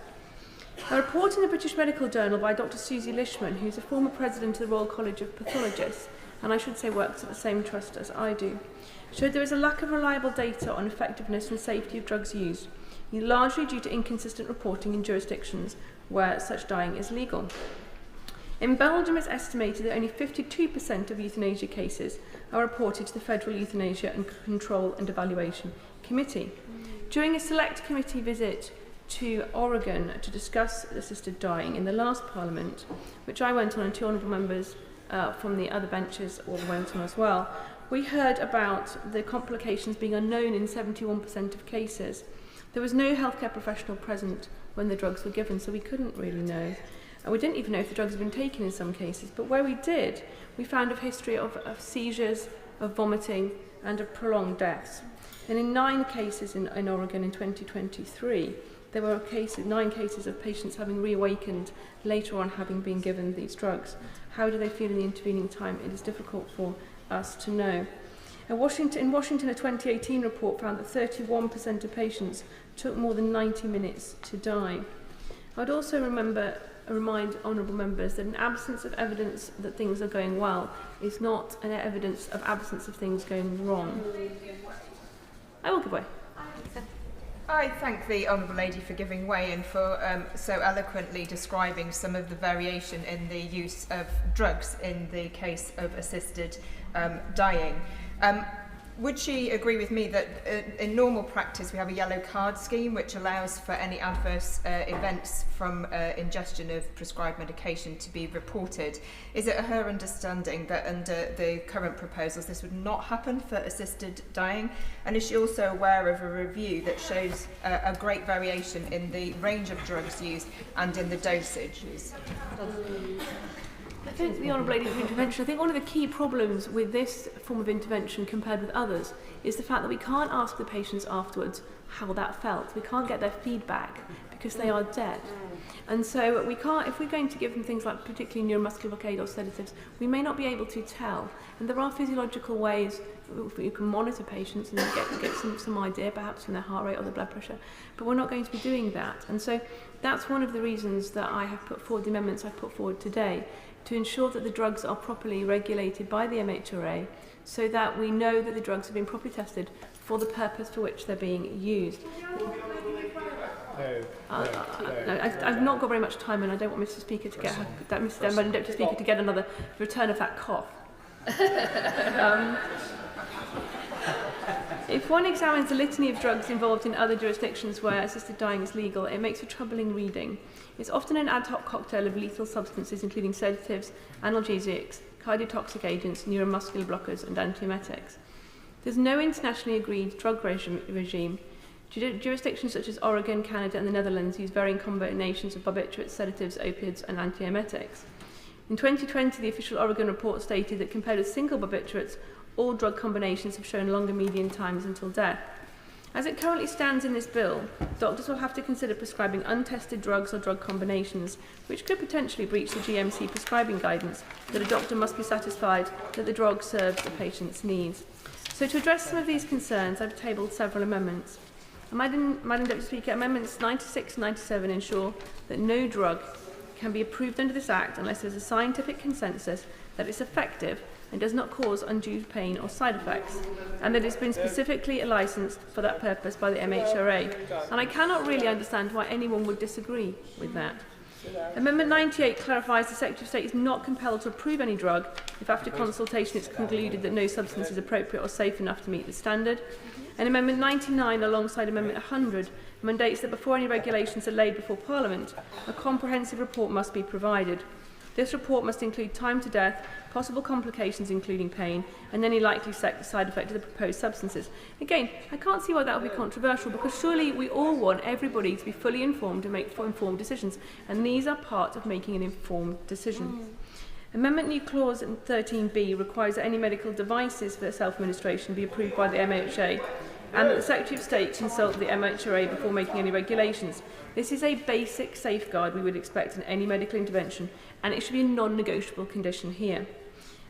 A report in the British Medical Journal by Dr. Susie Lishman, who's a former president of the Royal College of Pathologists, and I should say works at the same trust as I do, showed there is a lack of reliable data on effectiveness and safety of drugs used, largely due to inconsistent reporting in jurisdictions where such dying is legal. In Belgium, it's estimated that only 52% of euthanasia cases are reported to the Federal Euthanasia and Control and Evaluation Committee. During a select committee visit to Oregon to discuss assisted dying in the last Parliament, which I went on and two honourable members from the other benches all went on as well, we heard about the complications being unknown in 71% of cases. There was no healthcare professional present when the drugs were given, so we couldn't really know. And we didn't even know if the drugs had been taken in some cases, but where we did, we found a history of seizures, of vomiting and of prolonged deaths. And in 9 cases in Oregon in 2023, there were 9 cases of patients having reawakened later on having been given these drugs. How do they feel in the intervening time? It is difficult for us to know. In Washington, a 2018 report found that 31% of patients took more than 90 minutes to die. I would also remind honourable members that an absence of evidence that things are going well is not an evidence of absence of things going wrong. I will give way. I thank the Honourable Lady for giving way and for so eloquently describing some of the variation in the use of drugs in the case of assisted dying. would she agree with me that in normal practice we have a yellow card scheme which allows for any adverse events from ingestion of prescribed medication to be reported? Is it her understanding that under the current proposals this would not happen for assisted dying? And is she also aware of a review that shows a great variation in the range of drugs used and in the dosages? I think the Honourable Lady for Intervention, I think one of the key problems with this form of intervention compared with others is the fact that we can't ask the patients afterwards how that felt. We can't get their feedback because they are dead. And so we can't, if we're going to give them things like particularly neuromuscular blockade or sedatives, we may not be able to tell. And there are physiological ways you can monitor patients and get some idea perhaps from their heart rate or their blood pressure, but we're not going to be doing that. And so that's one of the reasons that I have put forward the amendments I've put forward today, to ensure that the drugs are properly regulated by the MHRA so that we know that the drugs have been properly tested for the purpose for which they're being used. I've not got very much time and I don't want Mr. Speaker to get Madam Deputy Speaker to get another return of that cough. If one examines the litany of drugs involved in other jurisdictions where assisted dying is legal, it makes for troubling reading. It's often an ad hoc cocktail of lethal substances including sedatives, analgesics, cardiotoxic agents, neuromuscular blockers and antiemetics. There's no internationally agreed drug regime. Jurisdictions such as Oregon, Canada and the Netherlands use varying combinations of barbiturates, sedatives, opiates and antiemetics. In 2020, the official Oregon report stated that compared with single barbiturates, all drug combinations have shown longer median times until death. As it currently stands in this bill, doctors will have to consider prescribing untested drugs or drug combinations, which could potentially breach the GMC prescribing guidance that a doctor must be satisfied that the drug serves the patient's needs. So to address some of these concerns, I've tabled several amendments. Madam Deputy Speaker, Amendments 96 and 97 ensure that no drug can be approved under this Act unless there is a scientific consensus that it's effective and does not cause undue pain or side effects, and that it's been specifically licensed for that purpose by the MHRA. And I cannot really understand why anyone would disagree with that. Amendment 98 clarifies the Secretary of State is not compelled to approve any drug if after consultation it's concluded that no substance is appropriate or safe enough to meet the standard. And Amendment 99, alongside Amendment 100, mandates that before any regulations are laid before Parliament, a comprehensive report must be provided. This report must include time to death, possible complications including pain, and any likely side effect of the proposed substances. Again, I can't see why that would be controversial, because surely we all want everybody to be fully informed and make informed decisions, and these are part of making an informed decision. Amendment New Clause 13B requires that any medical devices for self-administration be approved by the MHRA, and that the Secretary of State consult the MHRA before making any regulations. This is a basic safeguard we would expect in any medical intervention, and it should be a non-negotiable condition here.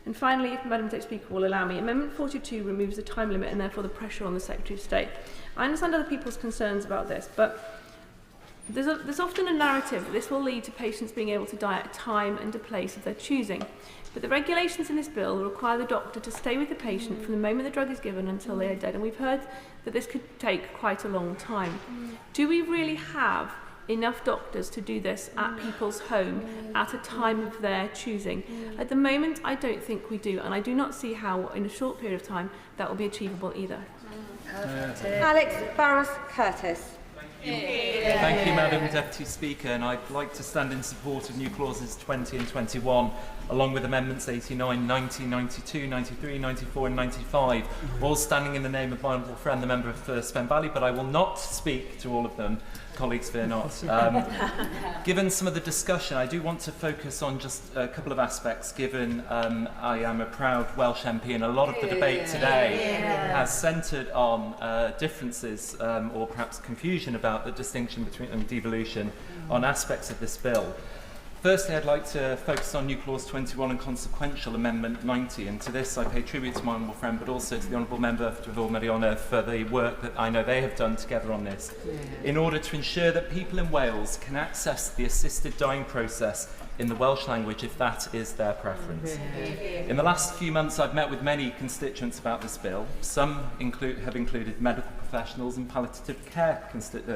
And finally, if Madam Deputy Speaker will allow me, Amendment 42 removes the time limit and therefore the pressure on the Secretary of State. I understand other people's concerns about this, but there's often a narrative that this will lead to patients being able to die at a time and a place of their choosing. But the regulations in this bill require the doctor to stay with the patient from the moment the drug is given until they are dead, and we've heard that this could take quite a long time. Do we really have enough doctors to do this at people's home at a time of their choosing? At the moment, I don't think we do, and I do not see how in a short period of time that will be achievable either. Alex Barros-Curtis. Thank you, Madam Deputy Speaker, and I'd like to stand in support of new clauses 20 and 21, along with amendments 89, 90, 92, 93, 94 and 95, all standing in the name of my honourable friend, the member for Spen Valley, but I will not speak to all of them. Colleagues, fear not. Given some of the discussion, I do want to focus on just a couple of aspects, given I am a proud Welsh MP, and a lot of the debate today has centred on differences or perhaps confusion about the distinction between devolution on aspects of this bill. Firstly, I'd like to focus on New Clause 21 and Consequential Amendment 90, and to this I pay tribute to my honourable friend, but also to the Honourable Member for Devolution for the work that I know they have done together on this, in order to ensure that people in Wales can access the assisted dying process in the Welsh language if that is their preference. In the last few months, I've met with many constituents about this bill. Some have included medical professionals and palliative care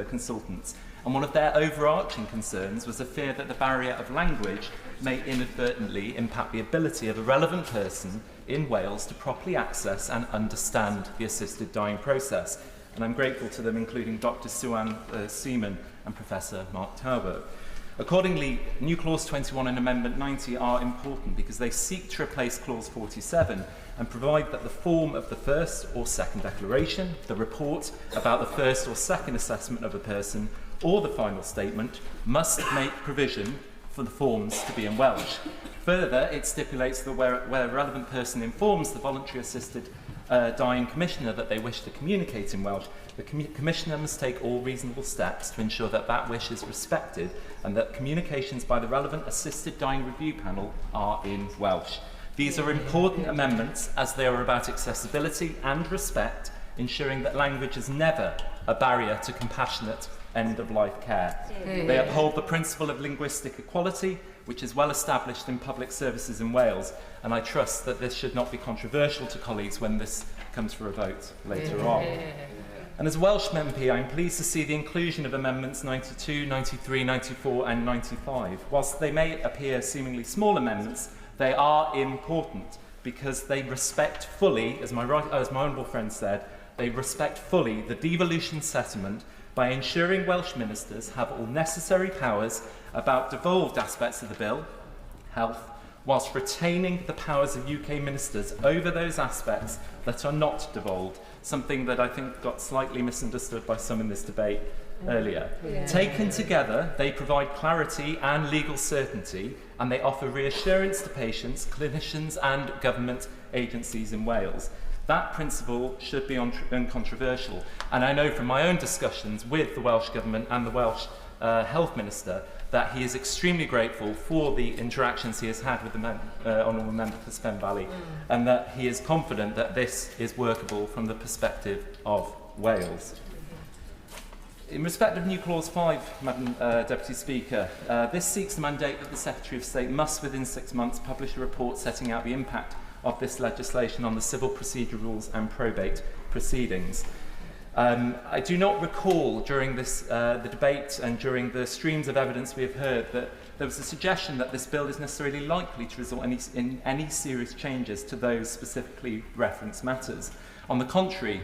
consultants. And one of their overarching concerns was the fear that the barrier of language may inadvertently impact the ability of a relevant person in Wales to properly access and understand the assisted dying process. And I'm grateful to them, including Dr. Suan Seaman and Professor Mark Talbot. Accordingly, new Clause 21 and Amendment 90 are important because they seek to replace Clause 47 and provide that the form of the first or second declaration, the report about the first or second assessment of a person, or the final statement must make provision for the forms to be in Welsh. Further, it stipulates that where a relevant person informs the voluntary assisted dying commissioner that they wish to communicate in Welsh, the commissioner must take all reasonable steps to ensure that that wish is respected and that communications by the relevant assisted dying review panel are in Welsh. These are important amendments as they are about accessibility and respect, ensuring that language is never a barrier to compassionate end-of-life care. They uphold the principle of linguistic equality, which is well established in public services in Wales, and I trust that this should not be controversial to colleagues when this comes for a vote later on. And as a Welsh MP, I'm pleased to see the inclusion of amendments 92, 93, 94 and 95. Whilst they may appear seemingly small amendments, they are important because they respect fully, as my honourable friend said, they respect fully the devolution settlement by ensuring Welsh ministers have all necessary powers about devolved aspects of the bill, health, whilst retaining the powers of UK ministers over those aspects that are not devolved, something that I think got slightly misunderstood by some in this debate earlier. Taken together, they provide clarity and legal certainty, and they offer reassurance to patients, clinicians and government agencies in Wales. That principle should be uncontroversial, and I know from my own discussions with the Welsh Government and the Welsh Health Minister that he is extremely grateful for the interactions he has had with the Honourable Member for Spen Valley, and that he is confident that this is workable from the perspective of Wales. In respect of new Clause 5, Madam Deputy Speaker, this seeks the mandate that the Secretary of State must within 6 months publish a report setting out the impact of this legislation on the civil procedure rules and probate proceedings. I do not recall during this, the debate and during the streams of evidence we have heard that there was a suggestion that this bill is necessarily likely to result in any serious changes to those specifically referenced matters. On the contrary,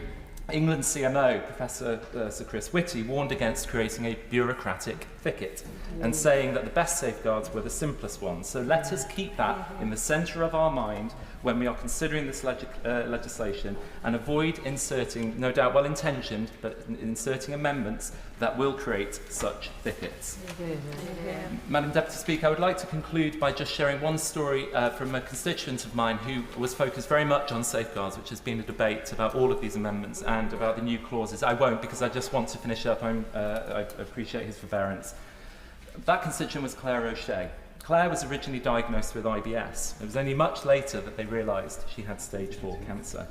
England's CMO, Professor Sir Chris Whitty, warned against creating a bureaucratic thicket and saying that the best safeguards were the simplest ones. So let us keep that in the centre of our mind when we are considering this legislation and avoid inserting, no doubt well-intentioned, but inserting amendments that will create such thickets. Madam Deputy Speaker, I would like to conclude by just sharing one story from a constituent of mine who was focused very much on safeguards, which has been a debate about all of these amendments and about the new clauses. I won't, because I just want to finish up. I appreciate his forbearance. That constituent was Claire O'Shea. Claire was originally diagnosed with IBS. It was only much later that they realised she had stage 4 cancer.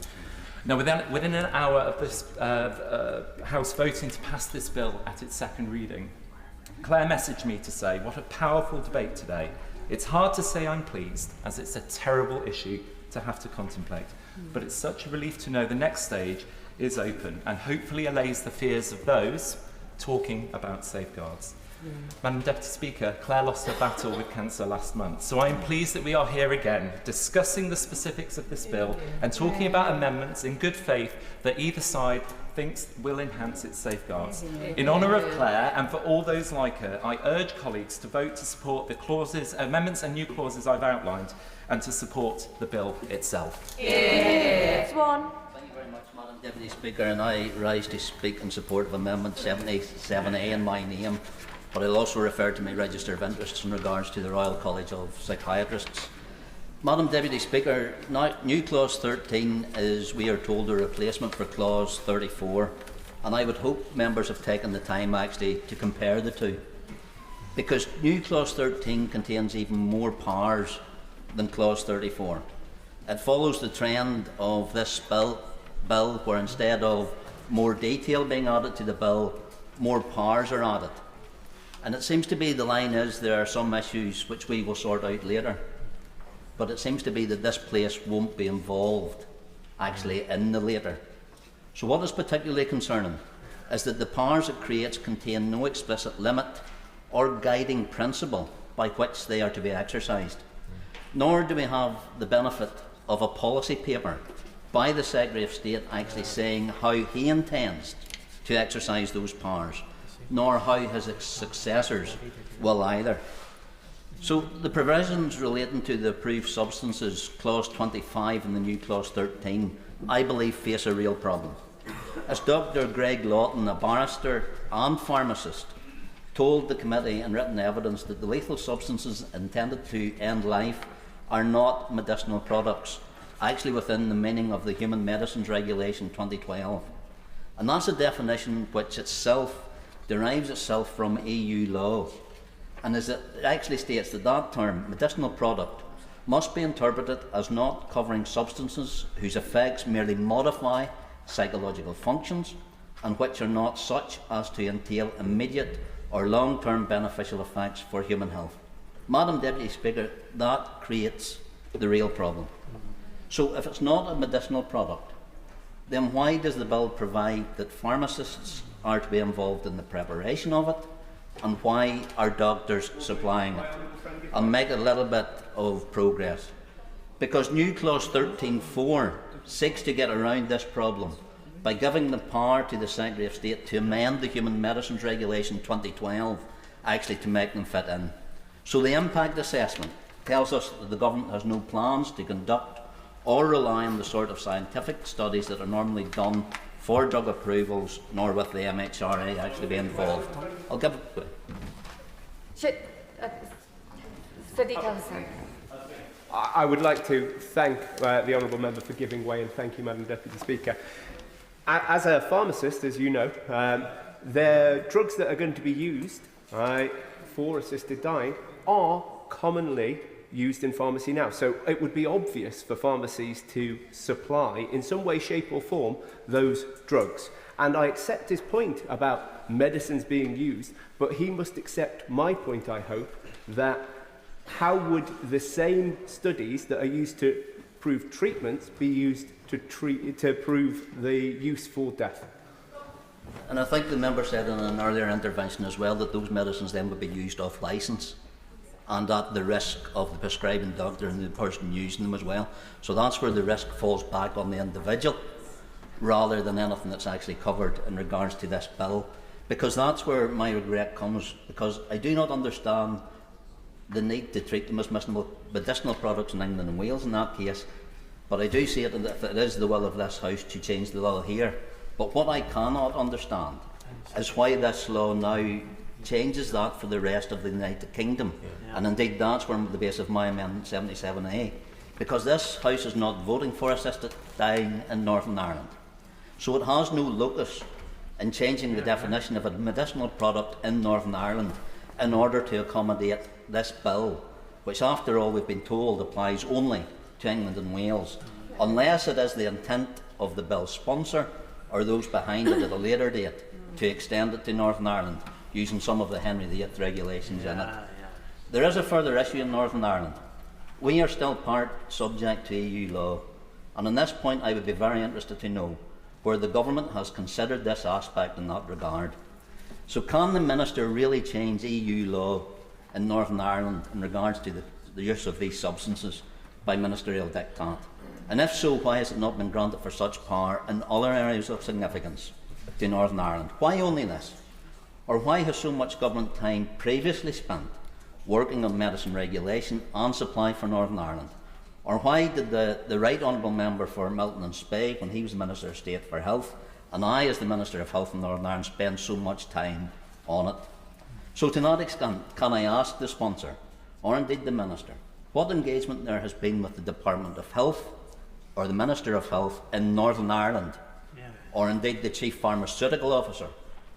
Now, within an hour of this House voting to pass this bill at its second reading, Claire messaged me to say, "What a powerful debate today. It's hard to say I'm pleased, as it's a terrible issue to have to contemplate. But it's such a relief to know the next stage is open and hopefully allays the fears of those talking about safeguards." Madam Deputy Speaker, Claire lost her battle with cancer last month, so I am pleased that we are here again discussing the specifics of this bill and talking about amendments in good faith that either side thinks will enhance its safeguards. In honour of Claire and for all those like her, I urge colleagues to vote to support the clauses, amendments and new clauses I've outlined and to support the bill itself. Next one. Thank you very much, Madam Deputy Speaker, and I rise to speak in support of Amendment 77A in my name. But I'll also refer to my register of interests in regards to the Royal College of Psychiatrists. Madam Deputy Speaker, now, new Clause 13 is, we are told, a replacement for Clause 34, and I would hope members have taken the time actually to compare the two, because new Clause 13 contains even more powers than Clause 34. It follows the trend of this bill where instead of more detail being added to the bill, more powers are added. And it seems to be the line is there are some issues which we will sort out later. But it seems to be that this place won't be involved actually in the later. So what is particularly concerning is that the powers it creates contain no explicit limit or guiding principle by which they are to be exercised. Nor do we have the benefit of a policy paper by the Secretary of State actually saying how he intends to exercise those powers, nor how his successors will either. So the provisions relating to the approved substances, clause 25 and the new clause 13, I believe face a real problem. As Dr. Greg Lawton, a barrister and pharmacist, told the committee in written evidence that the lethal substances intended to end life are not medicinal products, actually within the meaning of the Human Medicines Regulation 2012. And that's a definition which itself derives itself from EU law. And as it actually states that that term, medicinal product, must be interpreted as not covering substances whose effects merely modify psychological functions and which are not such as to entail immediate or long-term beneficial effects for human health. Madam Deputy Speaker, that creates the real problem. So if it's not a medicinal product, then why does the bill provide that pharmacists are to be involved in the preparation of it, and why are doctors supplying it? I'll make a little bit of progress. Because new clause 13.4 seeks to get around this problem by giving the power to the Secretary of State to amend the Human Medicines Regulation 2012, actually to make them fit in. So the impact assessment tells us that the government has no plans to conduct or rely on the sort of scientific studies that are normally done for drug approvals, nor with the MHRA actually be involved. I'll give it. I would like to thank the Honourable Member for giving way, and thank you, Madam Deputy Speaker. As a pharmacist, as you know, the drugs that are going to be used for assisted dying are commonly used in pharmacy now. So it would be obvious for pharmacies to supply, in some way, shape or form, those drugs. And I accept his point about medicines being used, but he must accept my point, I hope, that how would the same studies that are used to prove treatments be used to prove the use for death? And I think the member said in an earlier intervention as well that those medicines then would be used off licence, and at the risk of the prescribing doctor and the person using them as well. So that's where the risk falls back on the individual rather than anything that's actually covered in regards to this bill. Because that's where my regret comes, because I do not understand the need to treat them as medicinal products in England and Wales in that case, but I do see it if it is the will of this House to change the law here. But what I cannot understand is why this law now changes that for the rest of the United Kingdom. And indeed that's where the base of my amendment 77A, because this House is not voting for assisted dying in Northern Ireland. So it has no locus in changing the definition of a medicinal product in Northern Ireland in order to accommodate this bill, which after all we've been told applies only to England and Wales, unless it is the intent of the bill's sponsor or those behind it at a later date to extend it to Northern Ireland using some of the Henry VIII regulations in it. There is a further issue in Northern Ireland. We are still subject to EU law, and on this point I would be very interested to know where the government has considered this aspect in that regard. So can the Minister really change EU law in Northern Ireland in regards to the use of these substances by ministerial diktat? And if so, why has it not been granted for such power in other areas of significance to Northern Ireland? Why only this? Or why has so much government time previously spent working on medicine regulation and supply for Northern Ireland? Or why did the Right Honourable Member for Milton and Spey, when he was Minister of State for Health, and I as the Minister of Health in Northern Ireland, spend so much time on it? So to that extent, can I ask the sponsor, or indeed the Minister, what engagement there has been with the Department of Health or the Minister of Health in Northern Ireland, or indeed the Chief Pharmaceutical Officer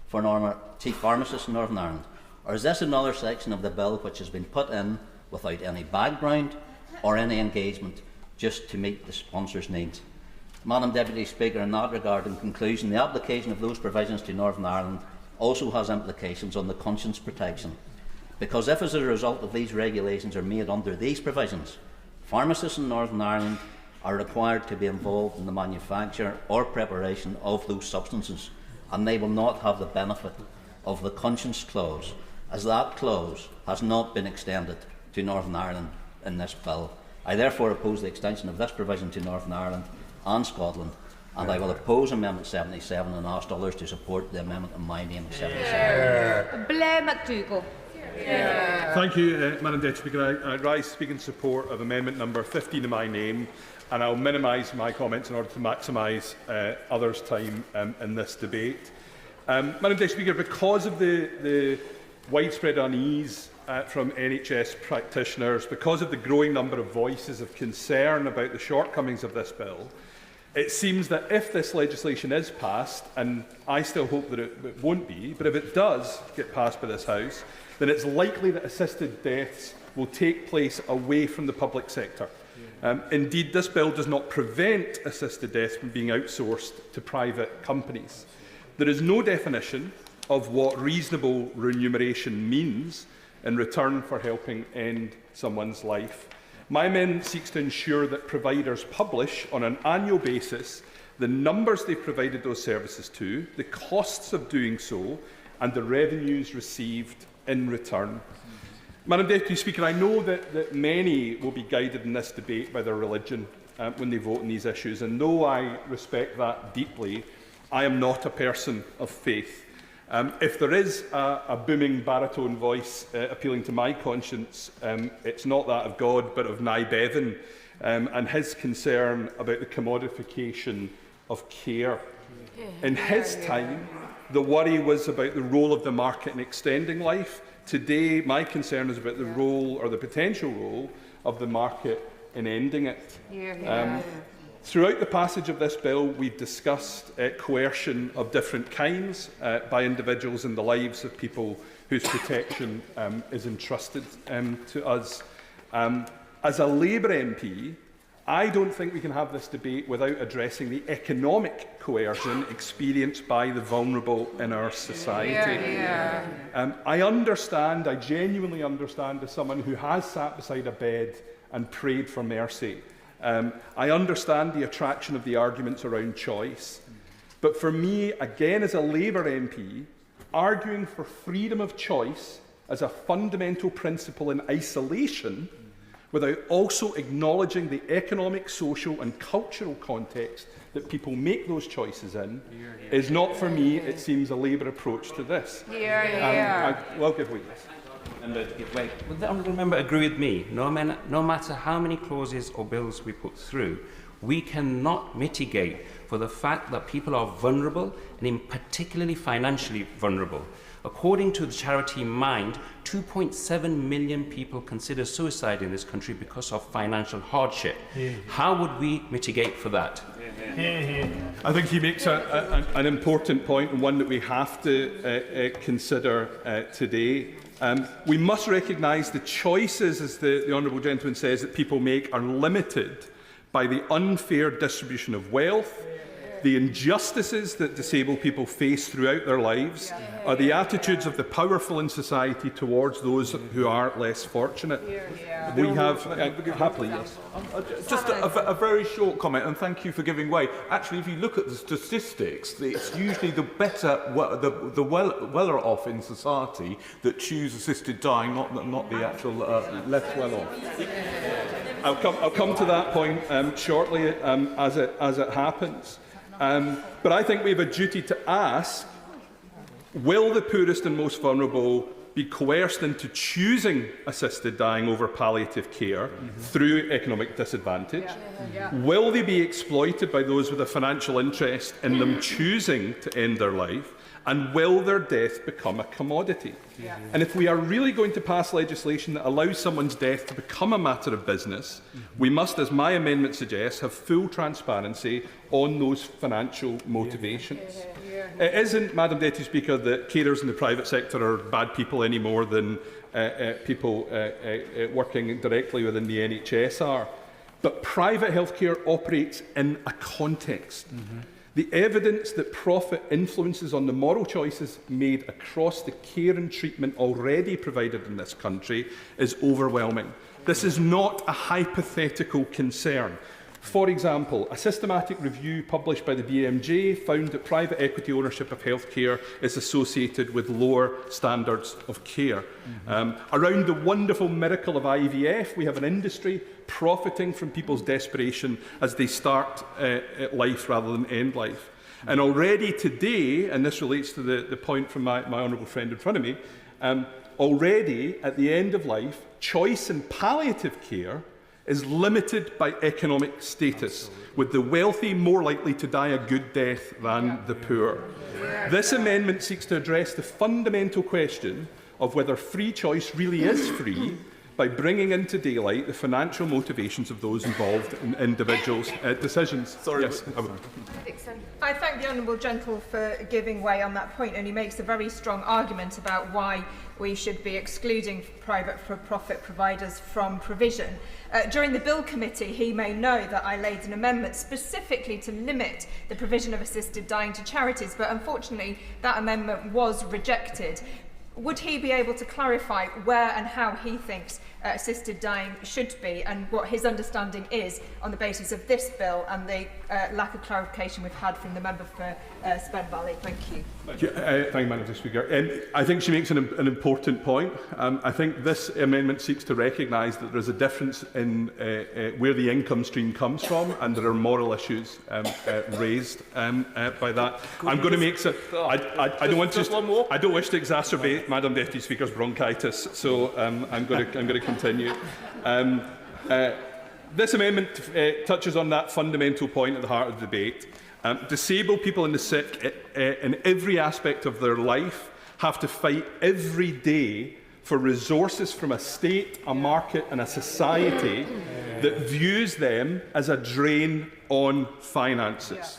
for Chief Pharmacist in Northern Ireland? Or is this another section of the bill which has been put in without any background or any engagement just to meet the sponsor's needs? Madam Deputy Speaker, in that regard, in conclusion, the application of those provisions to Northern Ireland also has implications on the conscience protection, because if as a result of these regulations are made under these provisions, pharmacists in Northern Ireland are required to be involved in the manufacture or preparation of those substances, and they will not have the benefit of the conscience clause as that clause has not been extended to Northern Ireland in this bill. I therefore oppose the extension of this provision to Northern Ireland and Scotland, and I will oppose Amendment 77 and ask others to support the amendment in my name, 77. Blair McDougall. Thank you, Madam Deputy Speaker. I rise to speak in support of amendment number 15 in my name, and I'll minimise my comments in order to maximise others' time in this debate. Madam Deputy Speaker, because of the widespread unease from NHS practitioners, because of the growing number of voices of concern about the shortcomings of this bill, it seems that if this legislation is passed, and I still hope that it won't be, but if it does get passed by this House, then it's likely that assisted deaths will take place away from the public sector. Indeed, this bill does not prevent assisted deaths from being outsourced to private companies. There is no definition of what reasonable remuneration means in return for helping end someone's life. My amendment seeks to ensure that providers publish on an annual basis the numbers they've provided those services to, the costs of doing so, and the revenues received in return. Madam Deputy Speaker, I know that many will be guided in this debate by their religion when they vote on these issues, and though I respect that deeply, I am not a person of faith. If there is a booming baritone voice appealing to my conscience, it's not that of God, but of Nye Bevan and his concern about the commodification of care. In his time, the worry was about the role of the market in extending life. Today, my concern is about the role, or the potential role, of the market in ending it. Throughout the passage of this bill, we've discussed coercion of different kinds by individuals in the lives of people whose protection is entrusted to us. As a Labour MP, I don't think we can have this debate without addressing the economic coercion experienced by the vulnerable in our society. I genuinely understand, as someone who has sat beside a bed and prayed for mercy, I understand the attraction of the arguments around choice. But for me, again as a Labour MP, arguing for freedom of choice as a fundamental principle in isolation, without also acknowledging the economic, social and cultural context that people make those choices in, is not, for me, it seems, a Labour approach to this. I will give way. Would the honourable member agree with me? No matter how many clauses or bills we put through, we cannot mitigate for the fact that people are vulnerable, and in particularly financially vulnerable. According to the charity Mind, 2.7 million people consider suicide in this country because of financial hardship. How would we mitigate for that? I think he makes an important point, and one that we have to consider today. We must recognise the choices, as the honourable gentleman says, that people make are limited by the unfair distribution of wealth, the injustices that disabled people face throughout their lives, or the attitudes of the powerful in society towards those who are less fortunate. We have... happily, yes. Just a very short comment, and thank you for giving way. Actually, if you look at the statistics, it's usually the weller off in society that choose assisted dying, not the actual less well off. I'll come to that point shortly as it happens. But I think we have a duty to ask, will the poorest and most vulnerable be coerced into choosing assisted dying over palliative care through economic disadvantage? Will they be exploited by those with a financial interest in them choosing to end their life? And will their death become a commodity? And if we are really going to pass legislation that allows someone's death to become a matter of business, we must, as my amendment suggests, have full transparency on those financial motivations. It isn't, Madam Deputy Speaker, that carers in the private sector are bad people any more than people working directly within the NHS are. But private healthcare operates in a context. The evidence that profit influences on the moral choices made across the care and treatment already provided in this country is overwhelming. This is not a hypothetical concern. For example, a systematic review published by the BMJ found that private equity ownership of healthcare is associated with lower standards of care. Around the wonderful miracle of IVF, we have an industry profiting from people's desperation as they start life rather than end life. And already today, and this relates to the point from my honourable friend in front of me, already at the end of life, choice in palliative care is limited by economic status, with the wealthy more likely to die a good death than the poor. This amendment seeks to address the fundamental question of whether free choice really is free by bringing into daylight the financial motivations of those involved in individuals' decisions. Yes. I thank the Honourable Gentleman for giving way on that point, and he makes a very strong argument about why we should be excluding private for-profit providers from provision. During the Bill Committee, he may know that I laid an amendment specifically to limit the provision of assisted dying to charities, but unfortunately that amendment was rejected. Would he be able to clarify where and how he thinks assisted dying should be, and what his understanding is on the basis of this bill and the lack of clarification we've had from the member for Spen Valley? Thank you. Thank you, Madam Speaker. I think she makes an important point. I think this amendment seeks to recognise that there is a difference in where the income stream comes from, and there are moral issues raised by that. I'm going to make some. I don't wish to exacerbate Madam Deputy Speaker's bronchitis, so I'm going to continue. This amendment touches on that fundamental point at the heart of the debate. Disabled people and the sick in every aspect of their life have to fight every day for resources from a state, a market and a society that views them as a drain on finances.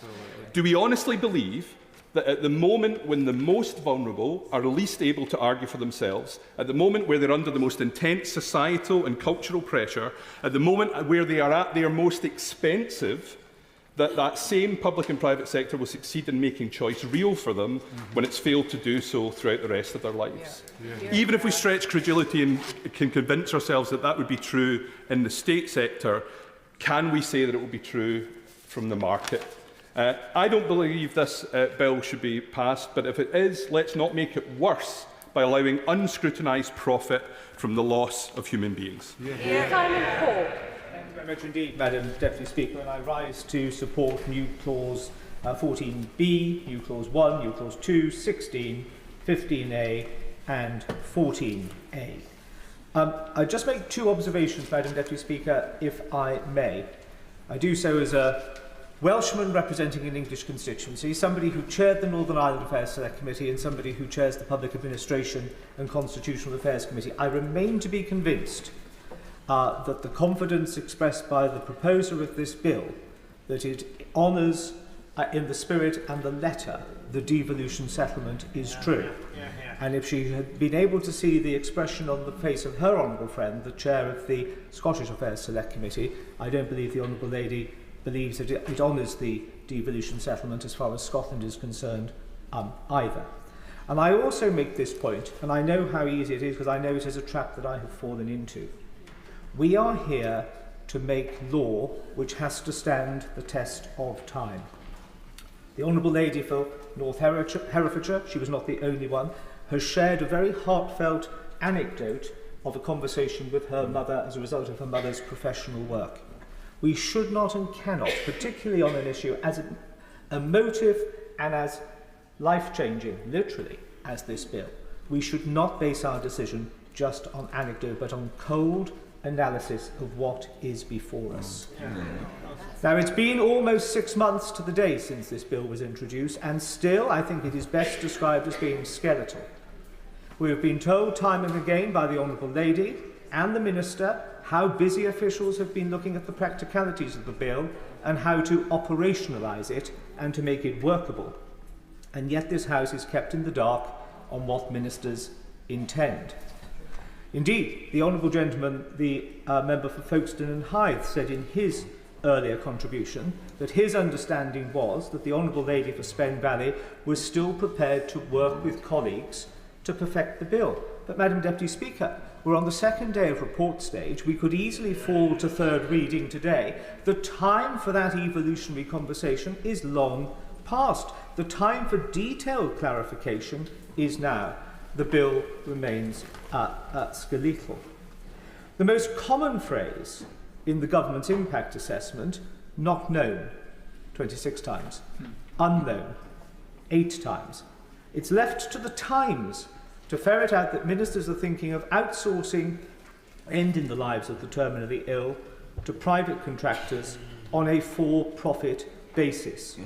Do we honestly believe that at the moment when the most vulnerable are least able to argue for themselves, at the moment where they're under the most intense societal and cultural pressure, at the moment where they are at their most expensive, that same public and private sector will succeed in making choice real for them when it's failed to do so throughout the rest of their lives? Even if we stretch credulity and can convince ourselves that that would be true in the state sector, can we say that it will be true from the market? I don't believe this bill should be passed, but if it is, let's not make it worse by allowing unscrutinised profit from the loss of human beings. Simon Hall. Thank you very much indeed, Madam Deputy Speaker, and I rise to support new clause 14B, new clause 1, new clause 2, 16, 15A and 14A. I just make two observations, Madam Deputy Speaker, if I may. I do so as a Welshman representing an English constituency, somebody who chaired the Northern Ireland Affairs Select Committee and somebody who chairs the Public Administration and Constitutional Affairs Committee. I remain to be convinced that the confidence expressed by the proposer of this bill, that it honours in the spirit and the letter the devolution settlement, is true. And if she had been able to see the expression on the face of her honourable friend, the chair of the Scottish Affairs Select Committee, I don't believe the honourable lady believes that it honours the devolution settlement as far as Scotland is concerned either. And I also make this point, and I know how easy it is because I know it is a trap that I have fallen into. We are here to make law which has to stand the test of time. The Honourable Lady for North Herefordshire, she was not the only one, has shared a very heartfelt anecdote of a conversation with her mother as a result of her mother's professional work. We should not and cannot, particularly on an issue as emotive and as life-changing, literally, as this bill, we should not base our decision just on anecdote, but on cold analysis of what is before us. Now, it's been almost 6 months to the day since this bill was introduced, and still I think it is best described as being skeletal. We have been told time and again by the Honourable Lady and the Minister how busy officials have been looking at the practicalities of the bill and how to operationalise it and to make it workable. And yet this House is kept in the dark on what ministers intend. Indeed, the Honourable Gentleman, the member for Folkestone and Hythe, said in his earlier contribution that his understanding was that the Honourable Lady for Spen Valley was still prepared to work with colleagues to perfect the bill. But, Madam Deputy Speaker, we're on the second day of report stage. We could easily fall to third reading today. The time for that evolutionary conversation is long past. The time for detailed clarification is now. The bill remains skeletal. The most common phrase in the government's impact assessment, not known, 26 times. Unknown, 8 times. It's left to the Times to ferret out that ministers are thinking of outsourcing, ending the lives of the terminally ill, to private contractors on a for-profit basis.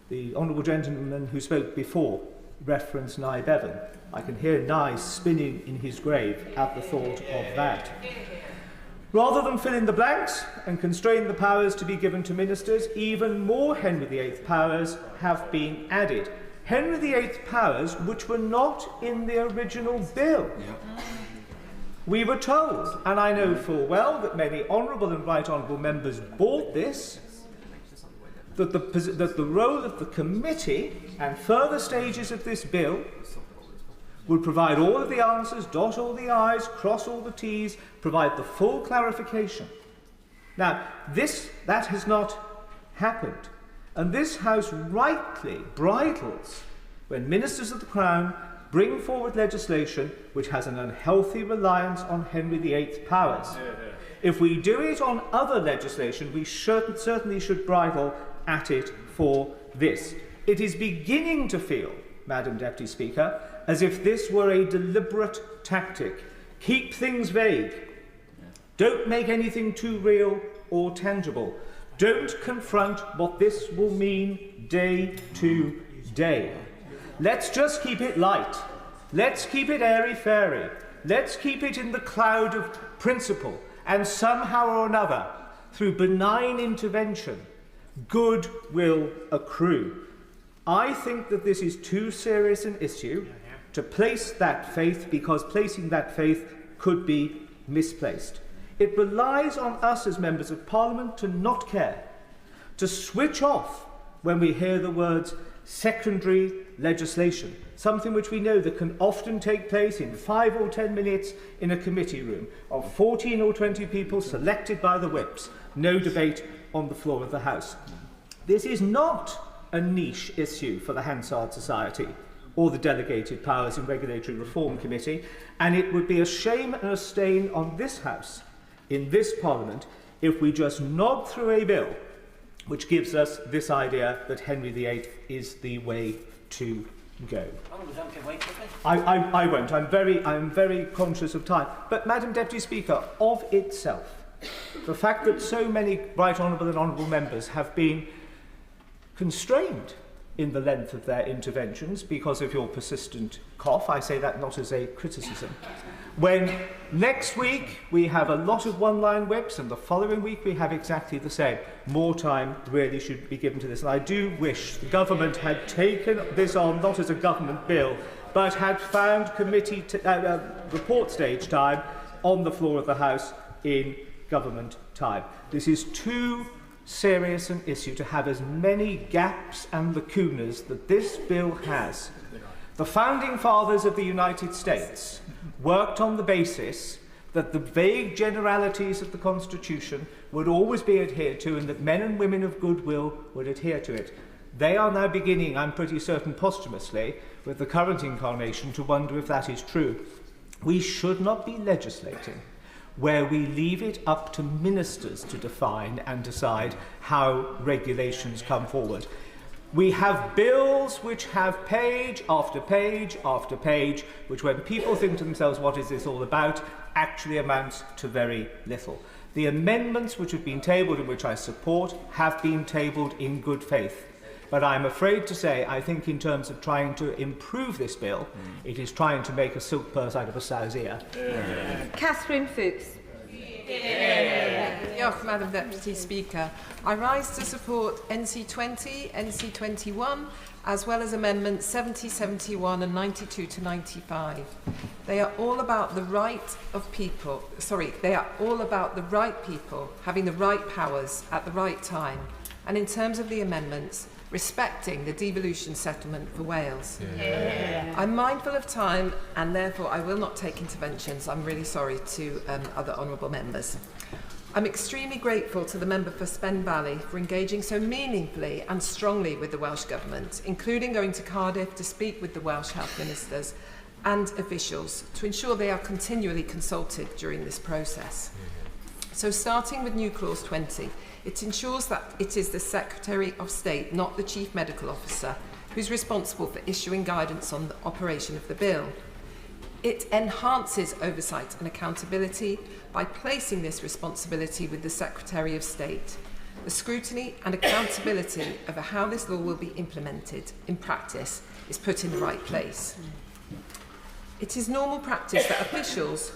The honourable gentleman who spoke before referenced Nye Bevan. I can hear Nye spinning in his grave at the thought of that. Rather than fill in the blanks and constrain the powers to be given to ministers, even more Henry VIII powers have been added. Henry VIII powers which were not in the original bill. We were told, and I know full well that many honourable and right honourable members bought this, that the role of the committee and further stages of this bill would provide all of the answers, dot all the I's, cross all the T's, provide the full clarification. Now, that has not happened. And this House rightly bridles when ministers of the Crown bring forward legislation which has an unhealthy reliance on Henry VIII powers. If we do it on other legislation, we certainly should bridle at it for this. It is beginning to feel, Madam Deputy Speaker, as if this were a deliberate tactic. Keep things vague. Don't make anything too real or tangible. Don't confront what this will mean day to day. Let's just keep it light. Let's keep it airy-fairy. Let's keep it in the cloud of principle, and somehow or another, through benign intervention, good will accrue. I think that this is too serious an issue to place that faith, because placing that faith could be misplaced. It relies on us as members of Parliament to not care, to switch off when we hear the words secondary legislation, something which we know that can often take place in 5 or 10 minutes in a committee room of 14 or 20 people selected by the whips, no debate on the floor of the House. This is not a niche issue for the Hansard Society or the Delegated Powers and Regulatory Reform Committee, and it would be a shame and a stain on this House, in this Parliament, if we just nod through a bill which gives us this idea that Henry VIII is the way to go. I won't. I'm very conscious of time. But, Madam Deputy Speaker, of itself, the fact that so many right honourable and honourable members have been constrained in the length of their interventions because of your persistent cough, I say that not as a criticism, when next week we have a lot of one-line whips and the following week we have exactly the same, more time really should be given to this. And I do wish the government had taken this on not as a government bill, but had found committee report stage time on the floor of the House in government time. This is too serious an issue to have as many gaps and lacunas that this bill has. The founding fathers of the United States worked on the basis that the vague generalities of the Constitution would always be adhered to and that men and women of goodwill would adhere to it. They are now beginning, I'm pretty certain posthumously, with the current incarnation to wonder if that is true. We should not be legislating where we leave it up to ministers to define and decide how regulations come forward. We have bills which have page after page after page, which when people think to themselves, what is this all about, actually amounts to very little. The amendments which have been tabled and which I support have been tabled in good faith. But I'm afraid to say, I think in terms of trying to improve this bill, it is trying to make a silk purse out of a sow's ear. Catherine Fuchs. Yes, Madam Deputy Speaker. I rise to support NC20, NC21, as well as Amendments 70, 71 and 92 to 95. They are all about the right of people, they are all about the right people having the right powers at the right time. And in terms of the amendments, respecting the devolution settlement for Wales. I'm mindful of time and therefore I will not take interventions. I'm really sorry to other honourable members. I'm extremely grateful to the member for Spen Valley for engaging so meaningfully and strongly with the Welsh Government, including going to Cardiff to speak with the Welsh health ministers and officials to ensure they are continually consulted during this process. So starting with new clause 20, it ensures that it is the Secretary of State, not the Chief Medical Officer, who's responsible for issuing guidance on the operation of the bill. It enhances oversight and accountability by placing this responsibility with the Secretary of State. The scrutiny and accountability of how this law will be implemented in practice is put in the right place. It is normal practice that officials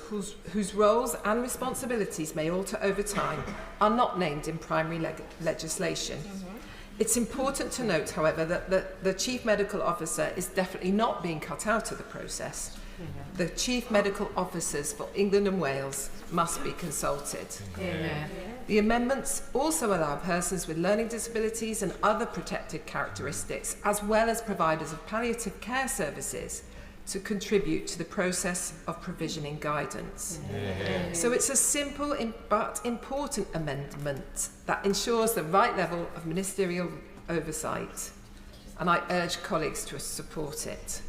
whose roles and responsibilities may alter over time are not named in primary legislation. It's important to note, however, that the Chief Medical Officer is definitely not being cut out of the process. The Chief Medical Officers for England and Wales must be consulted. The amendments also allow persons with learning disabilities and other protected characteristics, as well as providers of palliative care services, to contribute to the process of provisioning guidance. So it's a simple but important amendment that ensures the right level of ministerial oversight, and I urge colleagues to support it.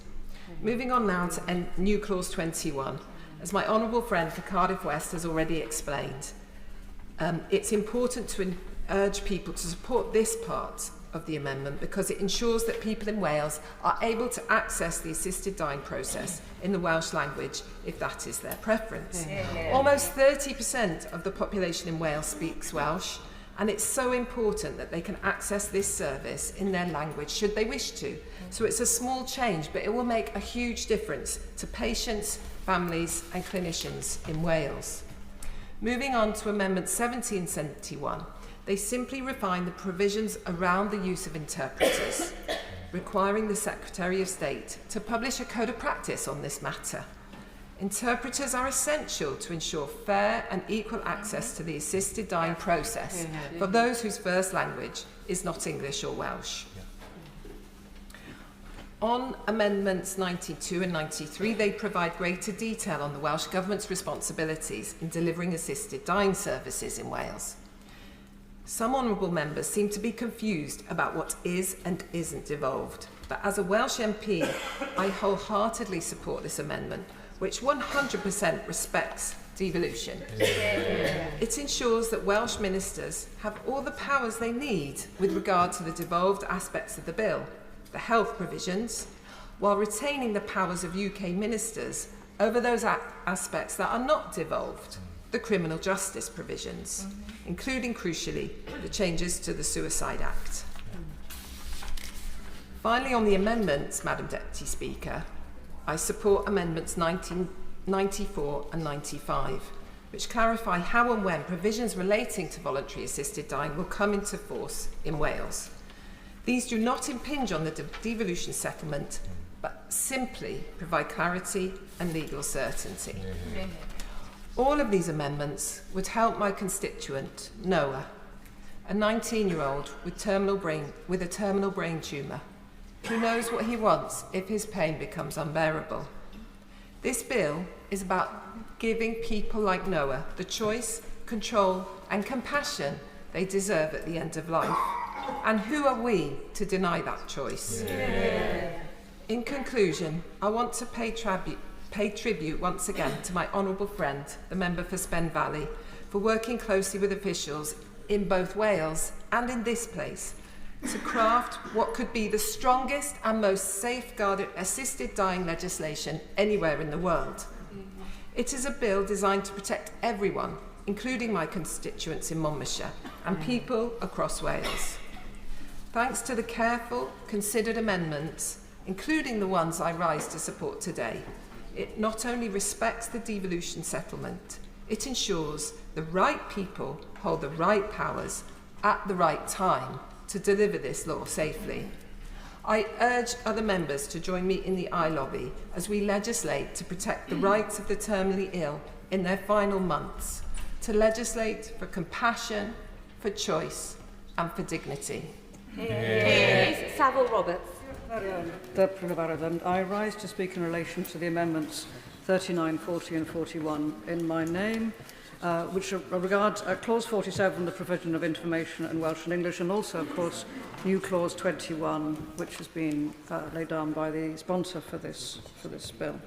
Moving on now to new clause 21. As my honourable friend for Cardiff West has already explained, it's important to urge people to support this part of the amendment because it ensures that people in Wales are able to access the assisted dying process in the Welsh language if that is their preference. Almost 30% of the population in Wales speaks Welsh, and it's so important that they can access this service in their language should they wish to. So it's a small change, but it will make a huge difference to patients, families and clinicians in Wales. Moving on to Amendment 1771, they simply refine the provisions around the use of interpreters, requiring the Secretary of State to publish a code of practice on this matter. Interpreters are essential to ensure fair and equal access to the assisted dying process for those whose first language is not English or Welsh. On Amendments 92 and 93, they provide greater detail on the Welsh Government's responsibilities in delivering assisted dying services in Wales. Some honourable members seem to be confused about what is and isn't devolved, but as a Welsh MP, I wholeheartedly support this amendment, which 100% respects devolution. It ensures that Welsh ministers have all the powers they need with regard to the devolved aspects of the bill, the health provisions, while retaining the powers of UK ministers over those aspects that are not devolved, the criminal justice provisions, including, crucially, the changes to the Suicide Act. Finally, on the amendments, Madam Deputy Speaker, I support Amendments 94 and 95, which clarify how and when provisions relating to voluntary assisted dying will come into force in Wales. These do not impinge on the devolution settlement, but simply provide clarity and legal certainty. All of these amendments would help my constituent, Noah, a 19-year-old with a terminal brain tumour, who knows what he wants if his pain becomes unbearable. This bill is about giving people like Noah the choice, control and compassion they deserve at the end of life. And who are we to deny that choice? In conclusion, I want to pay tribute once again to my honourable friend, the member for Spen Valley, for working closely with officials in both Wales and in this place to craft what could be the strongest and most safeguarded assisted dying legislation anywhere in the world. It is a bill designed to protect everyone, including my constituents in Monmouthshire and people across Wales. Thanks to the careful, considered amendments, including the ones I rise to support today, it not only respects the devolution settlement, it ensures the right people hold the right powers at the right time to deliver this law safely. I urge other members to join me in the iLobby as we legislate to protect the rights of the terminally ill in their final months, to legislate for compassion, for choice and for dignity. Savile Roberts. Deputy Barrett, and I rise to speak in relation to the amendments 39, 40 and 41 in my name, which regard Clause 47, the provision of information in Welsh and English, and also, of course, new Clause 21, which has been laid down by the sponsor for this bill.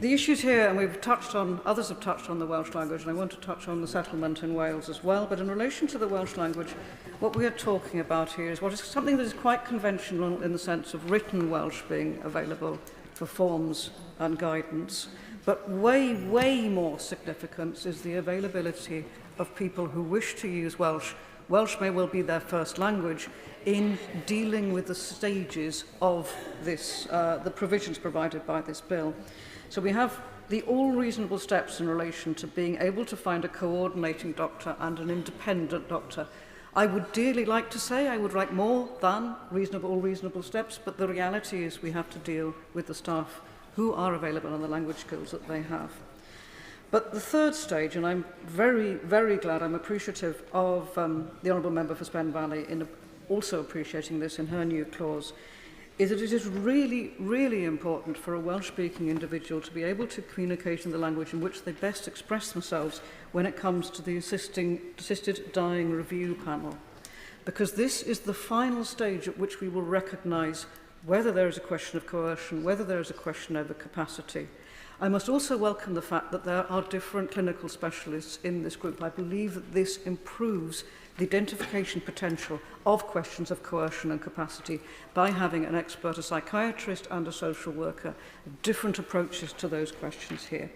The issues here, and we've touched on, others have touched on the Welsh language, and I want to touch on the settlement in Wales as well, but in relation to the Welsh language, what we are talking about here is what is something that is quite conventional in the sense of written Welsh being available for forms and guidance, but way more significant is the availability of people who wish to use Welsh. Welsh may well be their first language in dealing with the stages of this, the provisions provided by this bill. So we have the all reasonable steps in relation to being able to find a coordinating doctor and an independent doctor. I would dearly like to say I would like more than all reasonable steps, but the reality is we have to deal with the staff who are available and the language skills that they have. But the third stage, and I'm very glad, I'm appreciative of the Honourable Member for Spen Valley in also appreciating this in her new clause, is that it is really important for a Welsh-speaking individual to be able to communicate in the language in which they best express themselves when it comes to the assisted dying review panel. Because this is the final stage at which we will recognise whether there is a question of coercion, whether there is a question over capacity. I must also welcome the fact that there are different clinical specialists in this group. I believe that this improves the identification potential of questions of coercion and capacity by having an expert, a psychiatrist and a social worker, different approaches to those questions here.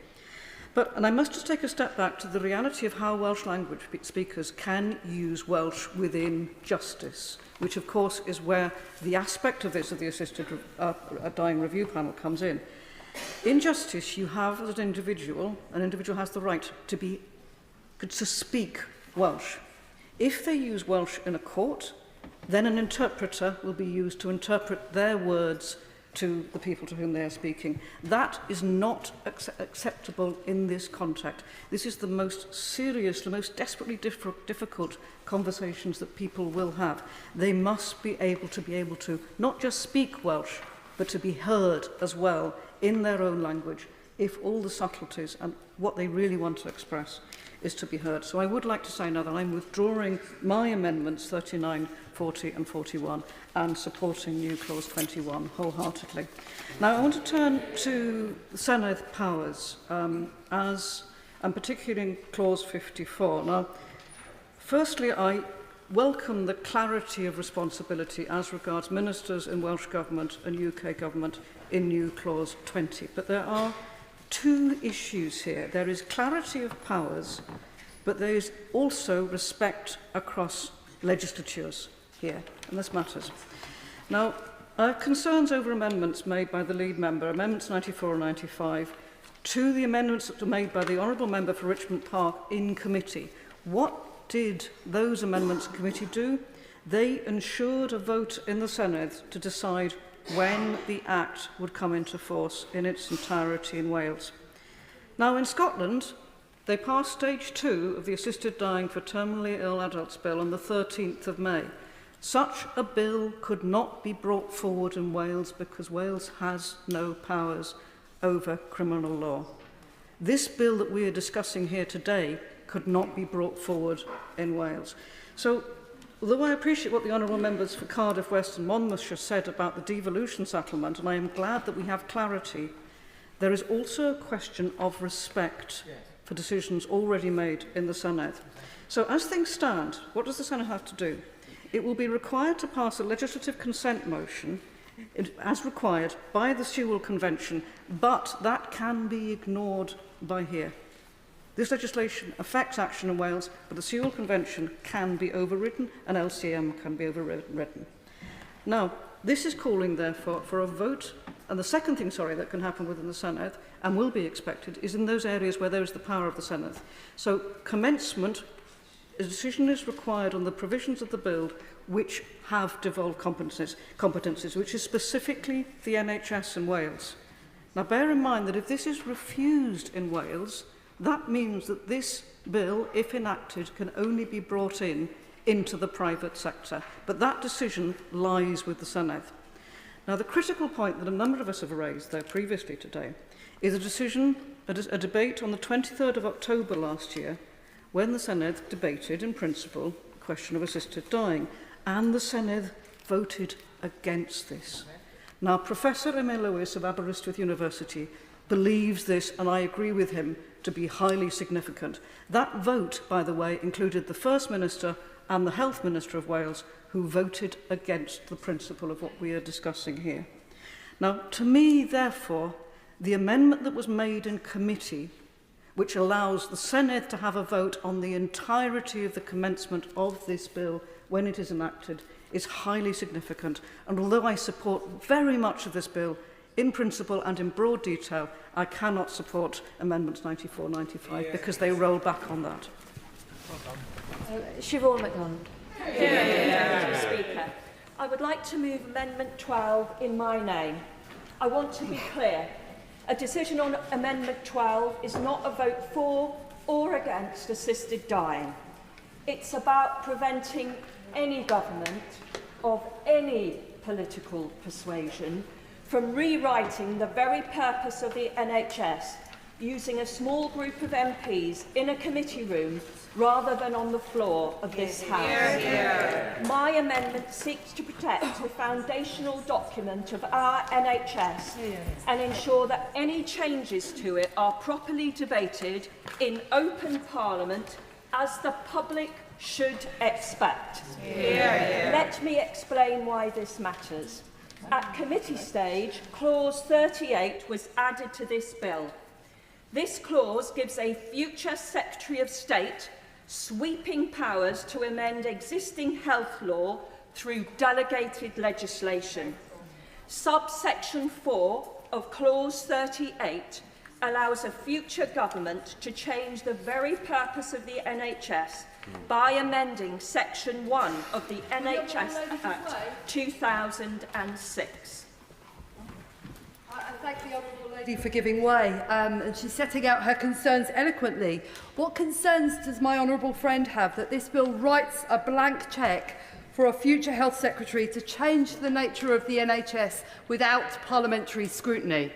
And I must just take a step back to the reality of how Welsh language speakers can use Welsh within justice, which of course is where the aspect of this, of the assisted dying review panel comes in. In justice, you have, as an individual has the right to speak Welsh. If they use Welsh in a court, then an interpreter will be used to interpret their words to the people to whom they are speaking. That is not acceptable in this context. This is the most serious, the most desperately difficult conversations that people will have. They must be able to not just speak Welsh, but to be heard as well in their own language, if all the subtleties and what they really want to express is to be heard. So I would like to say now that I'm withdrawing my amendments 39, 40 and 41 and supporting new clause 21 wholeheartedly. Now I want to turn to the Senedd powers, and particularly in clause 54. Now, firstly, I welcome the clarity of responsibility as regards ministers in Welsh Government and UK Government in new clause 20. But there are two issues here. There is clarity of powers, but there is also respect across legislatures here, and this matters. Now, I have concerns over amendments made by the lead member, amendments 94 and 95, to the amendments that were made by the Honourable Member for Richmond Park in committee. What did those amendments in committee do? They ensured a vote in the Senedd to decide when the Act would come into force in its entirety in Wales. Now, in Scotland, they passed stage 2 of the Assisted Dying for Terminally Ill Adults Bill on the 13th of May. Such a bill could not be brought forward in Wales because Wales has no powers over criminal law. This bill that we are discussing here today could not be brought forward in Wales. So, although I appreciate what the Honourable Members for Cardiff West and Monmouthshire said about the devolution settlement, and I am glad that we have clarity, there is also a question of respect for decisions already made in the Senedd. So as things stand, what does the Senedd have to do? It will be required to pass a legislative consent motion as required by the Sewell Convention, but that can be ignored by here. This legislation affects action in Wales, but the Sewell Convention can be overridden and LCM can be overridden. Now, this is calling, therefore, for a vote. And the second thing, that can happen within the Senedd, and will be expected, is in those areas where there is the power of the Senedd. So, commencement, a decision is required on the provisions of the bill which have devolved competences, which is specifically the NHS in Wales. Now, bear in mind that if this is refused in Wales, that means that this bill, if enacted, can only be brought in into the private sector. But that decision lies with the Senedd. Now, the critical point that a number of us have raised there previously today is a debate on the 23rd of October last year, when the Senedd debated, in principle, the question of assisted dying, and the Senedd voted against this. Now, Professor Emil Lewis of Aberystwyth University believes this, and I agree with him, to be highly significant. That vote, by the way, included the First Minister and the Health Minister of Wales, who voted against the principle of what we are discussing here. Now, to me, therefore, the amendment that was made in committee, which allows the Senedd to have a vote on the entirety of the commencement of this bill when it is enacted, is highly significant. And although I support very much of this bill, in principle and in broad detail, I cannot support Amendments 94 and 95 because they roll back on that. Siobhan McDonald. Speaker, I would like to move Amendment 12 in my name. I want to be clear. A decision on Amendment 12 is not a vote for or against assisted dying. It's about preventing any government of any political persuasion from rewriting the very purpose of the NHS using a small group of MPs in a committee room rather than on the floor of this House. My amendment seeks to protect the foundational document of our NHS and ensure that any changes to it are properly debated in open Parliament as the public should expect. Let me explain why this matters. At committee stage, clause 38 was added to this bill. This clause gives a future Secretary of State sweeping powers to amend existing health law through delegated legislation. Subsection 4 of clause 38 allows a future government to change the very purpose of the NHS by amending Section 1 of the NHS Act 2006. I thank the Honourable Lady for giving way. And she's setting out her concerns eloquently. What concerns does my honourable friend have that this bill writes a blank cheque for a future Health Secretary to change the nature of the NHS without parliamentary scrutiny?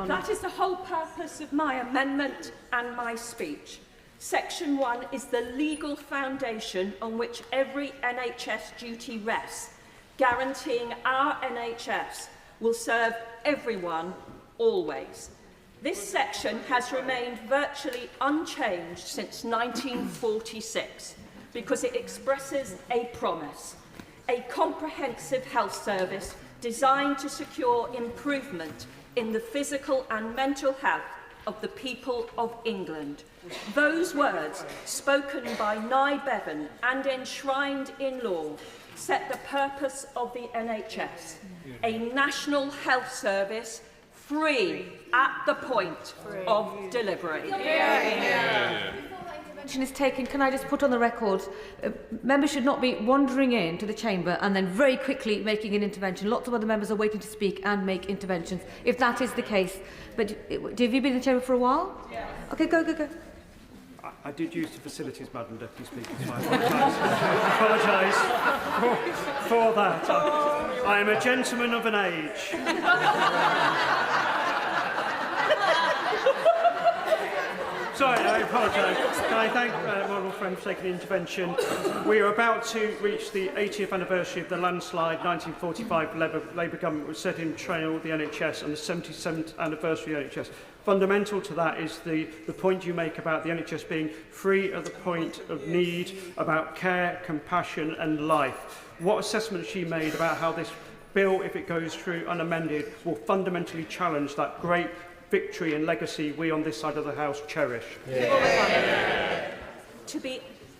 That is the whole purpose of my amendment and my speech. Section 1 is the legal foundation on which every NHS duty rests, guaranteeing our NHS will serve everyone, always. This section has remained virtually unchanged since 1946 because it expresses a promise, a comprehensive health service designed to secure improvement in the physical and mental health of the people of England. Those words, spoken by Nye Bevan and enshrined in law, set the purpose of the NHS, a national health service free at the point of delivery. Before that intervention is taken, can I just put on the record, members should not be wandering into the chamber and then very quickly making an intervention. Lots of other members are waiting to speak and make interventions, if that is the case. But have you been in the chamber for a while? Yeah. Okay, go. I did use the facilities, Madam Deputy Speaker, so I apologise for that. I am a gentleman of an age. Sorry, I apologise. Can I thank my honourable friend for taking the intervention? We are about to reach the 80th anniversary of the landslide 1945 Labour government was set in trail the NHS and the 77th anniversary of the NHS. Fundamental to that is the point you make about the NHS being free at the point of need, about care, compassion and life. What assessment she made about how this bill, if it goes through unamended, will fundamentally challenge that great victory and legacy we on this side of the House cherish.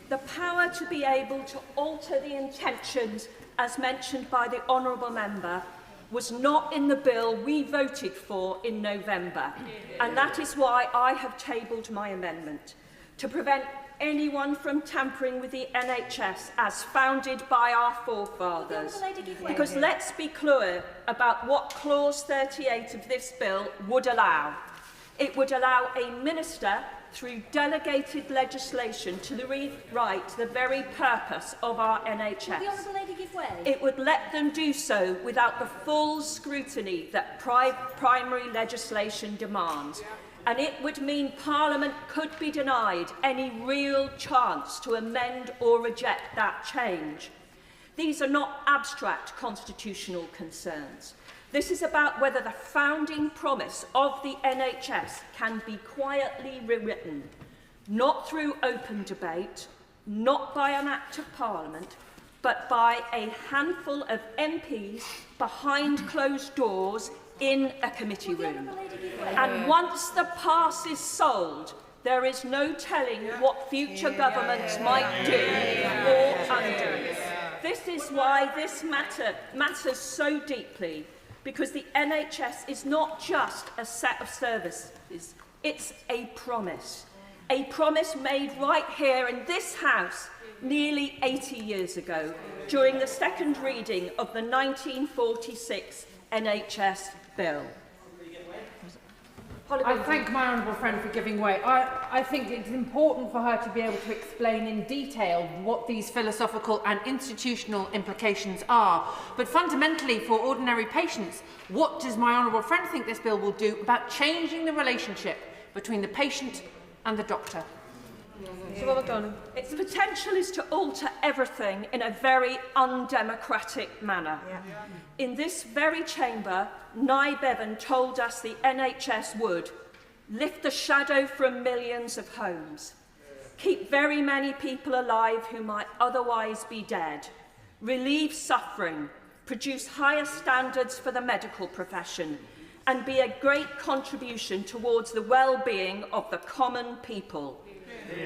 The power to be able to alter the intentions, as mentioned by the honourable member, was not in the bill we voted for in November. And that is why I have tabled my amendment, to prevent anyone from tampering with the NHS as founded by our forefathers. Because let's be clear about what clause 38 of this bill would allow. It would allow a minister through delegated legislation to rewrite the very purpose of our NHS. Will the Honourable Lady give way? It would let them do so without the full scrutiny that primary legislation demands. And it would mean Parliament could be denied any real chance to amend or reject that change. These are not abstract constitutional concerns. This is about whether the founding promise of the NHS can be quietly rewritten, not through open debate, not by an Act of Parliament, but by a handful of MPs behind closed doors in a committee room. And once the pass is sold, there is no telling what future governments might do or undo. This is why this matters so deeply, because the NHS is not just a set of services, it's a promise made right here in this House nearly 80 years ago, during the second reading of the 1946 NHS Bill. I thank my honourable friend for giving way. I think it's important for her to be able to explain in detail what these philosophical and institutional implications are. But fundamentally, for ordinary patients, what does my honourable friend think this bill will do about changing the relationship between the patient and the doctor? Its potential is to alter everything in a very undemocratic manner. In this very chamber, Nye Bevan told us the NHS would lift the shadow from millions of homes, keep very many people alive who might otherwise be dead, relieve suffering, produce higher standards for the medical profession, and be a great contribution towards the well-being of the common people.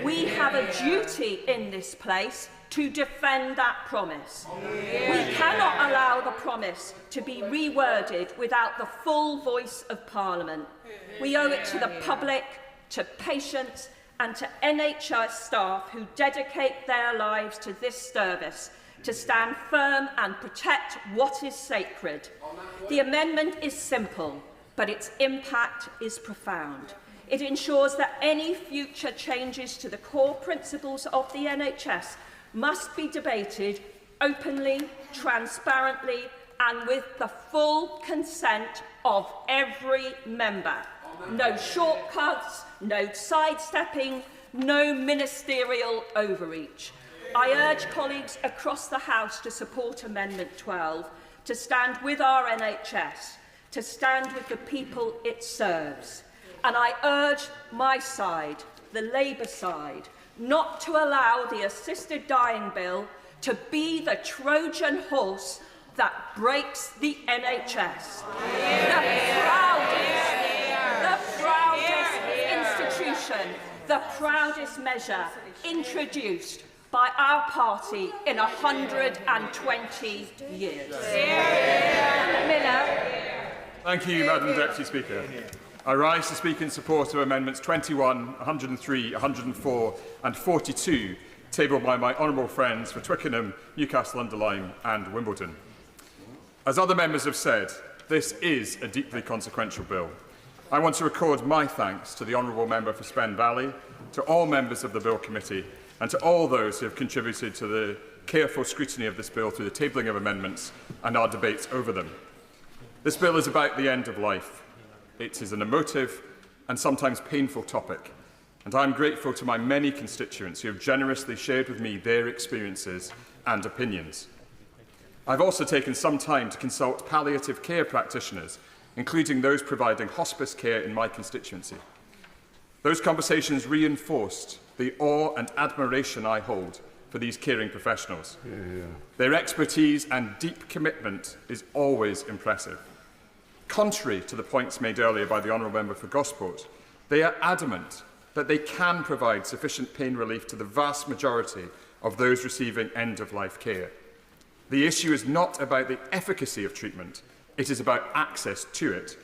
We have a duty in this place to defend that promise. We cannot allow the promise to be reworded without the full voice of Parliament. We owe it to the public, to patients, and to NHS staff who dedicate their lives to this service to stand firm and protect what is sacred. The amendment is simple, but its impact is profound. It ensures that any future changes to the core principles of the NHS must be debated openly, transparently, and with the full consent of every member. No shortcuts, no sidestepping, no ministerial overreach. I urge colleagues across the House to support Amendment 12, to stand with our NHS, to stand with the people it serves. And I urge my side, the Labour side, not to allow the assisted dying bill to be the Trojan horse that breaks the NHS. The proudest institution, the proudest measure introduced by our party in 120 years. Thank you, Madam Deputy Speaker. I rise to speak in support of Amendments 21, 103, 104 and 42, tabled by my honourable friends for Twickenham, Newcastle-under-Lyme and Wimbledon. As other members have said, this is a deeply consequential bill. I want to record my thanks to the honourable member for Spen Valley, to all members of the Bill Committee and to all those who have contributed to the careful scrutiny of this bill through the tabling of amendments and our debates over them. This bill is about the end of life. It is an emotive and sometimes painful topic, and I am grateful to my many constituents who have generously shared with me their experiences and opinions. I've also taken some time to consult palliative care practitioners, including those providing hospice care in my constituency. Those conversations reinforced the awe and admiration I hold for these caring professionals. Their expertise and deep commitment is always impressive. Contrary to the points made earlier by the Honourable Member for Gosport, they are adamant that they can provide sufficient pain relief to the vast majority of those receiving end-of-life care. The issue is not about the efficacy of treatment, it is about access to it.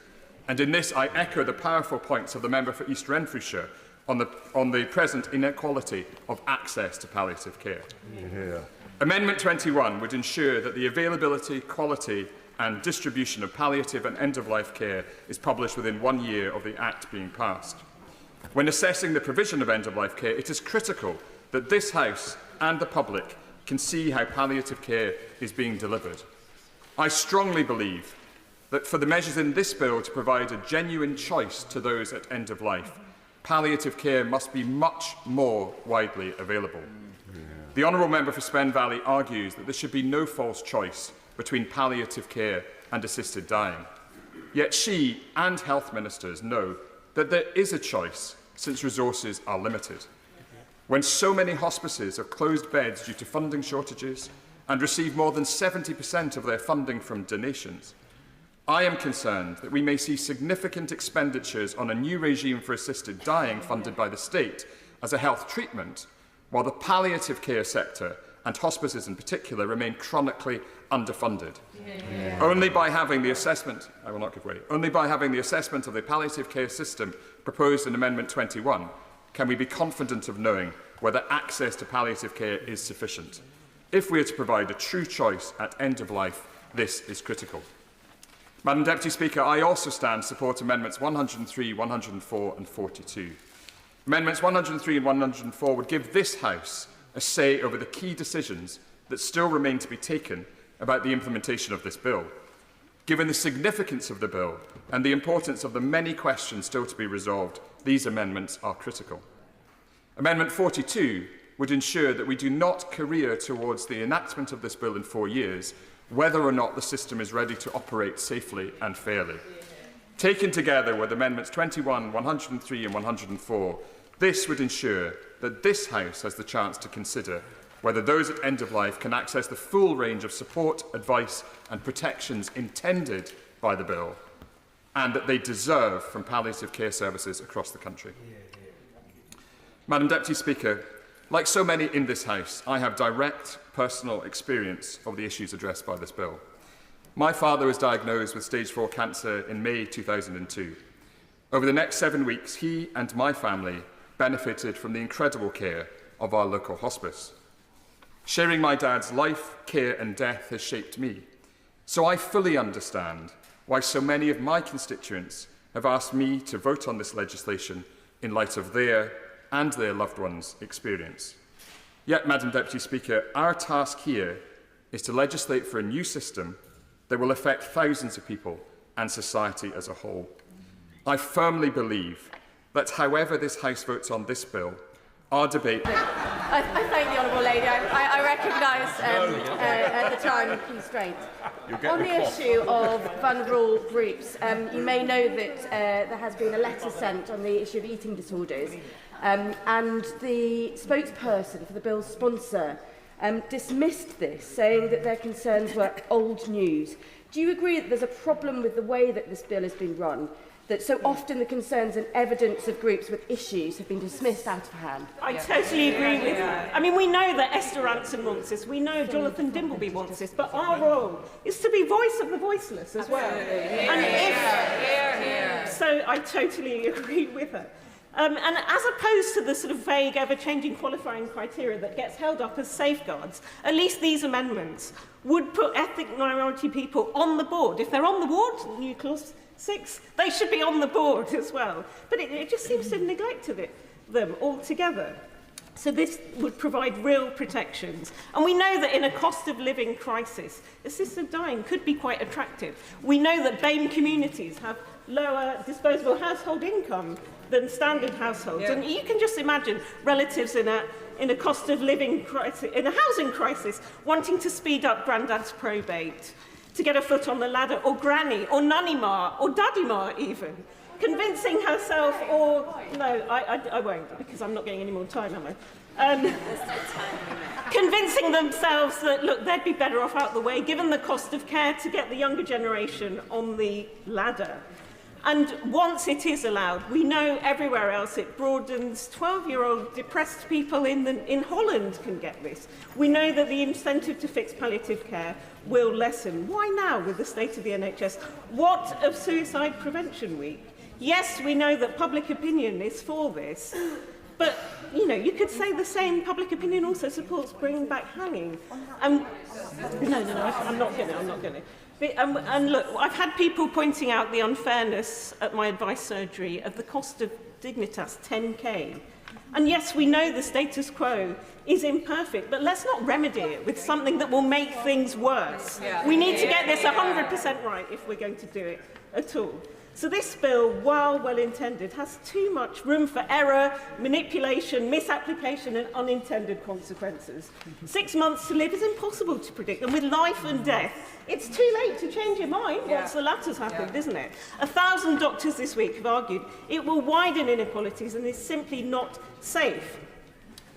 And in this, I echo the powerful points of the member for East Renfrewshire on the present inequality of access to palliative care. Amendment 21 would ensure that the availability, quality and distribution of palliative and end-of-life care is published within 1 year of the Act being passed. When assessing the provision of end-of-life care, it is critical that this House and the public can see how palliative care is being delivered. I strongly believe that for the measures in this bill to provide a genuine choice to those at end of life, palliative care must be much more widely available. The Honourable Member for Spen Valley argues that there should be no false choice between palliative care and assisted dying. Yet she and health ministers know that there is a choice since resources are limited. When so many hospices have closed beds due to funding shortages and receive more than 70% of their funding from donations, I am concerned that we may see significant expenditures on a new regime for assisted dying funded by the state as a health treatment, while the palliative care sector, and hospices in particular, remain chronically underfunded. Only by having the assessment, I will not give way, only by having the assessment of the palliative care system proposed in Amendment 21 can we be confident of knowing whether access to palliative care is sufficient. If we are to provide a true choice at end of life, this is critical. Madam Deputy Speaker, I also stand to support Amendments 103, 104 and 42. Amendments 103 and 104 would give this House a say over the key decisions that still remain to be taken about the implementation of this bill. Given the significance of the bill and the importance of the many questions still to be resolved, these amendments are critical. Amendment 42 would ensure that we do not career towards the enactment of this bill in 4 years, whether or not the system is ready to operate safely and fairly. Taken together with Amendments 21, 103 and 104, this would ensure that this House has the chance to consider whether those at end of life can access the full range of support, advice and protections intended by the bill, and that they deserve from palliative care services across the country. Madam Deputy Speaker, like so many in this House, I have direct personal experience of the issues addressed by this bill. My father was diagnosed with stage 4 cancer in May 2002. Over the next 7 weeks, he and my family benefited from the incredible care of our local hospice. Sharing my dad's life, care and death has shaped me, so I fully understand why so many of my constituents have asked me to vote on this legislation in light of their and their loved ones' experience. Yet, Madam Deputy Speaker, our task here is to legislate for a new system that will affect thousands of people and society as a whole. I firmly believe that however this House votes on this bill, our debate... I thank the Honourable Lady. I recognise at the time constraint. On the issue of vulnerable groups, you may know that there has been a letter sent on the issue of eating disorders, and the spokesperson for the bill's sponsor dismissed this, saying that their concerns were old news. Do you agree that there's a problem with the way that this bill has been run, that so often the concerns and evidence of groups with issues have been dismissed out of hand? I totally agree with that. I mean, we know that Esther Ransom wants this, we know Jonathan Dimbleby wants this, but our role is to be voice of the voiceless as well. And so I totally agree with her. And as opposed to the sort of vague, ever-changing qualifying criteria that gets held up as safeguards, at least these amendments would put ethnic minority people on the board. If they're on the board, New Clause 6, they should be on the board as well. But it just seems to have neglected them altogether. So this would provide real protections. And we know that in a cost of living crisis, assisted dying could be quite attractive. We know that BAME communities have lower disposable household income than standard households. And you can just imagine relatives in a cost of living crisis, in a housing crisis, wanting to speed up granddad's probate, to get a foot on the ladder, or granny, or nanny ma, or daddy ma even, convincing herself, or no, I won't, because I'm not getting any more time, am I? Convincing themselves that, look, they'd be better off out the way, given the cost of care, to get the younger generation on the ladder. And once it is allowed, we know everywhere else it broadens. 12-year-old depressed people in Holland can get this. We know that the incentive to fix palliative care will lessen. Why now with the state of the NHS? What of Suicide Prevention Week? Yes, we know that public opinion is for this, but you know, you could say the same. Public opinion also supports bringing back hanging. No, I'm not going to. And look, I've had people pointing out the unfairness at my advice surgery of the cost of Dignitas 10K. And yes, we know the status quo is imperfect, but let's not remedy it with something that will make things worse. We need to get this 100% right if we're going to do it at all. So this bill, while well-intended, has too much room for error, manipulation, misapplication and unintended consequences. 6 months to live is impossible to predict, and with life and death, it's too late to change your mind once the latter's happened, isn't it? 1,000 doctors this week have argued it will widen inequalities and is simply not safe.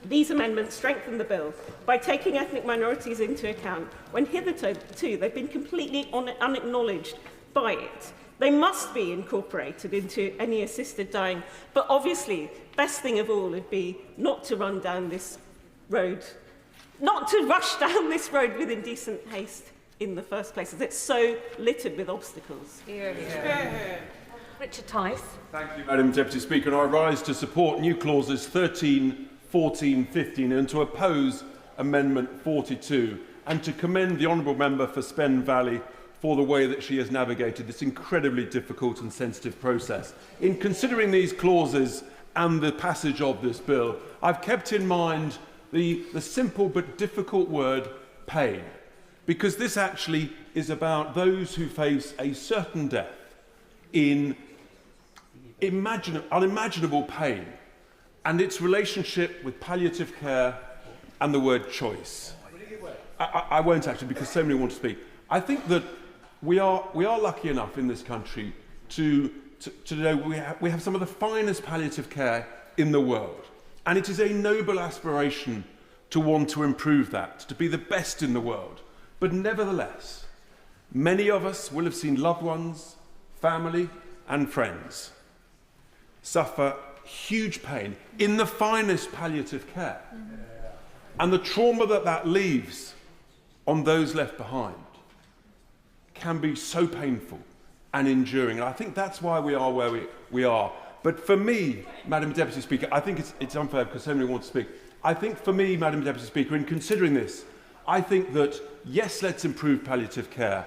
These amendments strengthen the bill by taking ethnic minorities into account, when hitherto they've been completely unacknowledged by it. They must be incorporated into any assisted dying, but obviously, best thing of all would be not to run down this road, not to rush down this road with indecent haste in the first place, as it's so littered with obstacles. Richard Tice. Thank you, Madam Deputy Speaker. And I rise to support new clauses 13, 14, 15 and to oppose Amendment 42 and to commend the Honourable Member for Spen Valley for the way that she has navigated this incredibly difficult and sensitive process. In considering these clauses and the passage of this bill, I've kept in mind the simple but difficult word pain, because this actually is about those who face a certain death in unimaginable pain and its relationship with palliative care and the word choice. I won't actually, because so many want to speak. I think that we are lucky enough in this country to know we have some of the finest palliative care in the world. And it is a noble aspiration to want to improve that, to be the best in the world. But nevertheless, many of us will have seen loved ones, family and friends suffer huge pain in the finest palliative care. And the trauma that leaves on those left behind can be so painful and enduring. And I think that's why we are where we are. But for me, Madam Deputy Speaker, I think it's unfair because so many want to speak. I think for me, Madam Deputy Speaker, in considering this, I think that, yes, let's improve palliative care,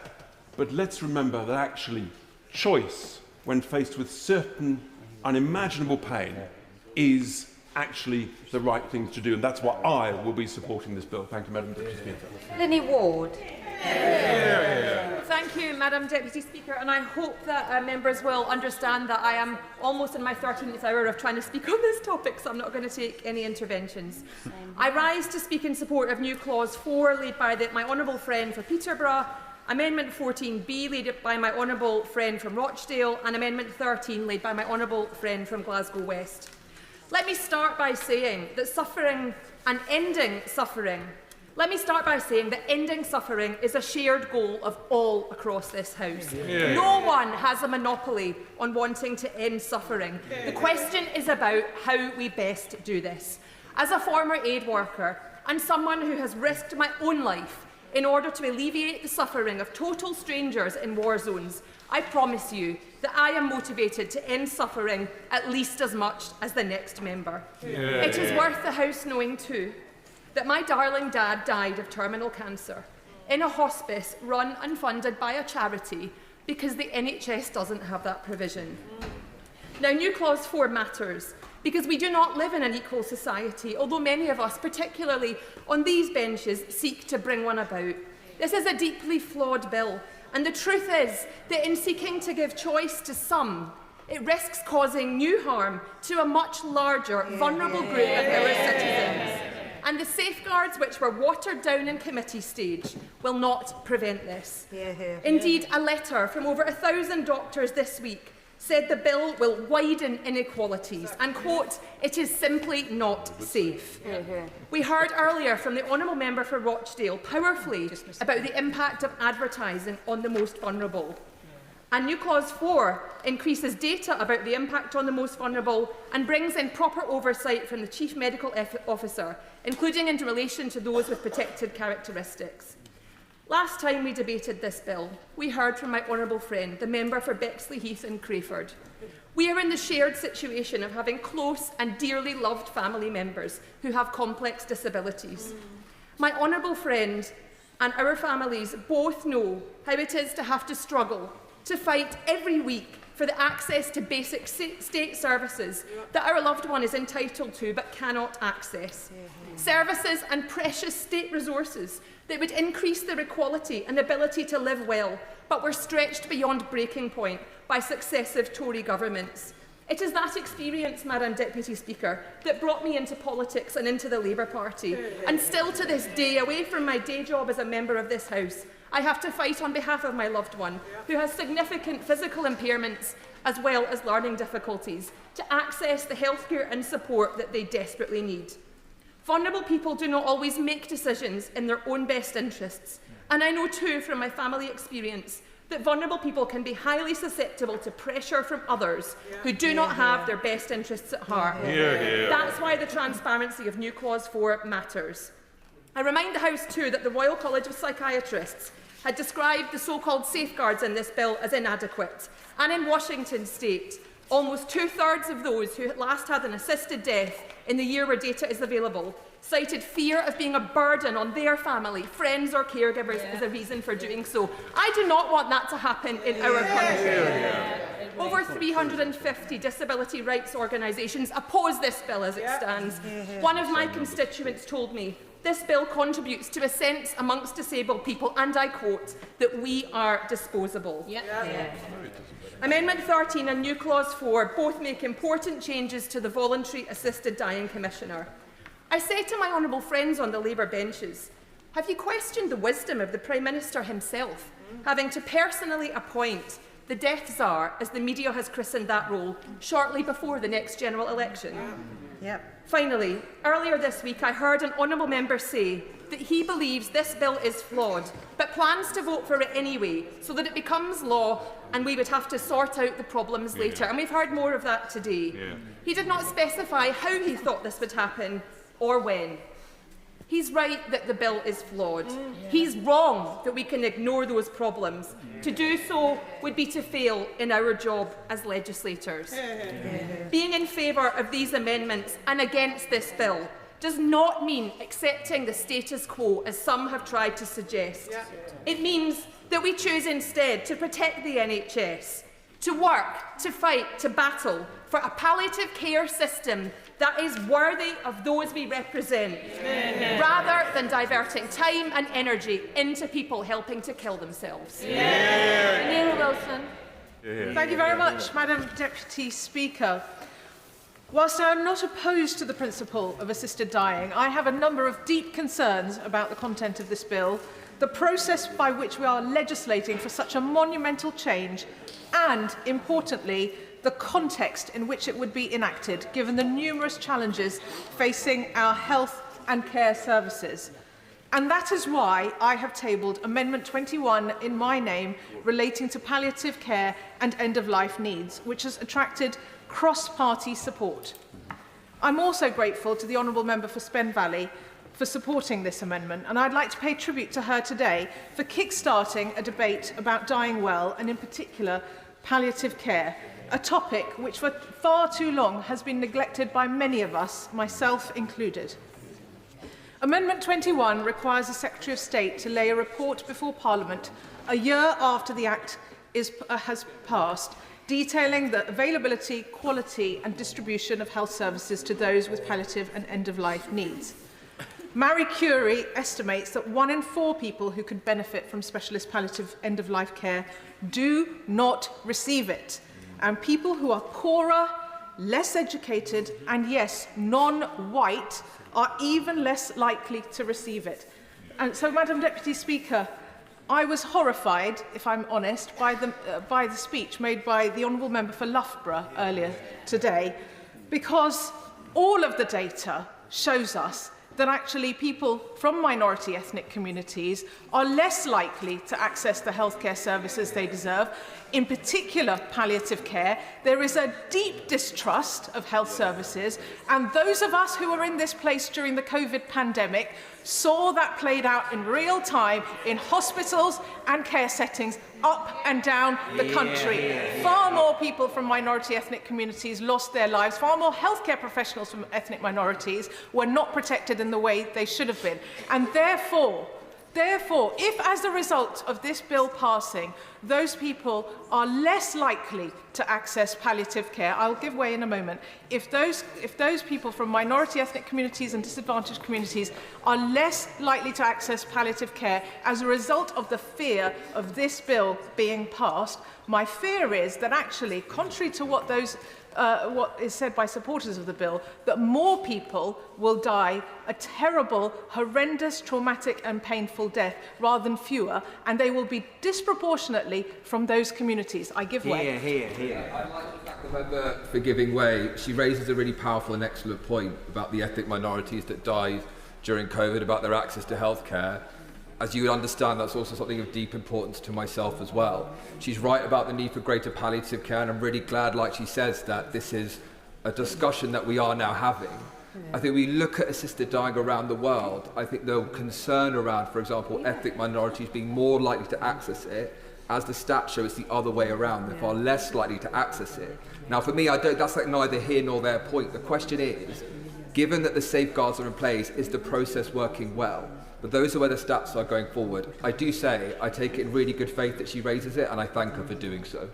but let's remember that actually choice, when faced with certain unimaginable pain, is actually the right thing to do. And that's why I will be supporting this bill. Thank you, Madam Deputy Speaker. Lynny Ward. Thank you, Madam Deputy Speaker, and I hope that members will understand that I am almost in my 13th hour of trying to speak on this topic, so I'm not going to take any interventions. I rise to speak in support of new clause 4 laid by my honourable friend for Peterborough, Amendment 14B laid by my honourable friend from Rochdale, and Amendment 13 laid by my honourable friend from Glasgow West. Let me start by saying that ending suffering is a shared goal of all across this House. Yeah. No one has a monopoly on wanting to end suffering. The question is about how we best do this. As a former aid worker and someone who has risked my own life in order to alleviate the suffering of total strangers in war zones, I promise you that I am motivated to end suffering at least as much as the next member. Yeah. It is worth the House knowing too that my darling dad died of terminal cancer in a hospice run and funded by a charity because the NHS doesn't have that provision. Now, new clause 4 matters because we do not live in an equal society, although many of us, particularly on these benches, seek to bring one about. This is a deeply flawed bill, and the truth is that in seeking to give choice to some, it risks causing new harm to a much larger, vulnerable group of our citizens. And the safeguards which were watered down in committee stage will not prevent this. Indeed, a letter from over 1,000 doctors this week said the bill will widen inequalities and, quote, it is simply not safe. We heard earlier from the Honourable Member for Rochdale powerfully about the impact of advertising on the most vulnerable. And new clause 4 increases data about the impact on the most vulnerable and brings in proper oversight from the Chief Medical Officer, including in relation to those with protected characteristics. Last time we debated this bill, we heard from my honourable friend, the member for Bexley Heath and Crayford. We are in the shared situation of having close and dearly loved family members who have complex disabilities. My honourable friend and our families both know how it is to have to struggle, to fight every week for the access to basic state services that our loved one is entitled to but cannot access. Services and precious state resources that would increase their equality and ability to live well, but were stretched beyond breaking point by successive Tory governments. It is that experience, Madam Deputy Speaker, that brought me into politics and into the Labour Party. And still to this day, away from my day job as a member of this House, I have to fight on behalf of my loved one, who has significant physical impairments as well as learning difficulties, to access the healthcare and support that they desperately need. Vulnerable people do not always make decisions in their own best interests, and I know too from my family experience that vulnerable people can be highly susceptible to pressure from others who do not have their best interests at heart. That's why the transparency of New Clause 4 matters. I remind the House too that the Royal College of Psychiatrists had described the so-called safeguards in this bill as inadequate, and in Washington State, almost 2/3 of those who last had an assisted death in the year where data is available cited fear of being a burden on their family, friends or caregivers as a reason for doing so. I do not want that to happen in our country. Over 350 disability rights organisations oppose this bill as it stands. One of my constituents told me, "This bill contributes to a sense amongst disabled people," and I quote, "that we are disposable." Amendment 13 and New Clause 4 both make important changes to the Voluntary Assisted Dying Commissioner. I said to my honourable friends on the Labour benches, have you questioned the wisdom of the Prime Minister himself, having to personally appoint the Death Czar, as the media has christened that role, shortly before the next general election? Finally, earlier this week I heard an honourable member say that he believes this bill is flawed, but plans to vote for it anyway, so that it becomes law and we would have to sort out the problems later. And we've heard more of that today. He did not specify how he thought this would happen or when. He's right that the bill is flawed. He's wrong that we can ignore those problems. To do so would be to fail in our job as legislators. Being in favour of these amendments and against this bill does not mean accepting the status quo, as some have tried to suggest. It means that we choose instead to protect the NHS, to work, to fight, to battle for a palliative care system that is worthy of those we represent, rather than diverting time and energy into people helping to kill themselves. Neil Wilson. Thank you very much, Madam Deputy Speaker. Whilst I am not opposed to the principle of assisted dying, I have a number of deep concerns about the content of this bill, the process by which we are legislating for such a monumental change, and, importantly, the context in which it would be enacted, given the numerous challenges facing our health and care services. And that is why I have tabled Amendment 21 in my name relating to palliative care and end-of-life needs, which has attracted cross-party support. I'm also grateful to the Honourable Member for Spen Valley for supporting this amendment, and I'd like to pay tribute to her today for kick-starting a debate about dying well, and in particular palliative care, a topic which for far too long has been neglected by many of us, myself included. Amendment 21 requires the Secretary of State to lay a report before Parliament a year after the Act has passed, detailing the availability, quality and distribution of health services to those with palliative and end-of-life needs. Marie Curie estimates that 1 in 4 people who could benefit from specialist palliative end-of-life care do not receive it. And people who are poorer, less educated, and yes, non-white, are even less likely to receive it. And so, Madam Deputy Speaker, I was horrified, if I'm honest, by the speech made by the Honourable Member for Loughborough earlier today, because all of the data shows us that actually people from minority ethnic communities are less likely to access the healthcare services they deserve, in particular palliative care. There is a deep distrust of health services, and those of us who were in this place during the COVID pandemic saw that played out in real time in hospitals and care settings up and down the country. Far more people from minority ethnic communities lost their lives. Far more healthcare professionals from ethnic minorities were not protected in the way they should have been. And therefore, Therefore, if as a result of this bill passing, those people are less likely to access palliative care, I'll give way in a moment, if those people from minority ethnic communities and disadvantaged communities are less likely to access palliative care as a result of the fear of this bill being passed, my fear is that actually, contrary to what is said by supporters of the bill, that more people will die a terrible, horrendous, traumatic and painful death rather than fewer, and they will be disproportionately from those communities. I give way. I like the fact the member for giving way. She raises a really powerful and excellent point about the ethnic minorities that died during COVID, about their access to healthcare. As you would understand, that's also something of deep importance to myself as well. She's right about the need for greater palliative care, and I'm really glad, like she says, that this is a discussion that we are now having. I think we look at assisted dying around the world. I think the concern around, for example, ethnic minorities being more likely to access it, as the stats show, it's the other way around. They're far less likely to access it. Now, for me, that's like neither here nor there point. The question is, given that the safeguards are in place, is the process working well? But those are where the stats are going forward. I do say, I take it in really good faith that she raises it, and I thank her for doing so.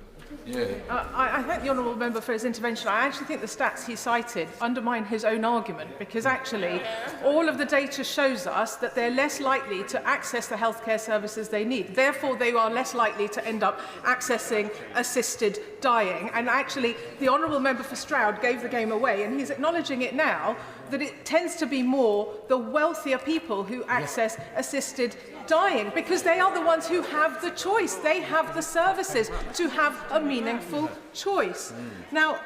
I thank the honourable member for his intervention. I actually think the stats he cited undermine his own argument, because actually all of the data shows us that they're less likely to access the healthcare services they need. Therefore, they are less likely to end up accessing assisted dying. And actually, the honourable member for Stroud gave the game away, and he's acknowledging it now, that it tends to be more the wealthier people who access assisted dying, because they are the ones who have the choice. They have the services to have a meaningful choice. Now,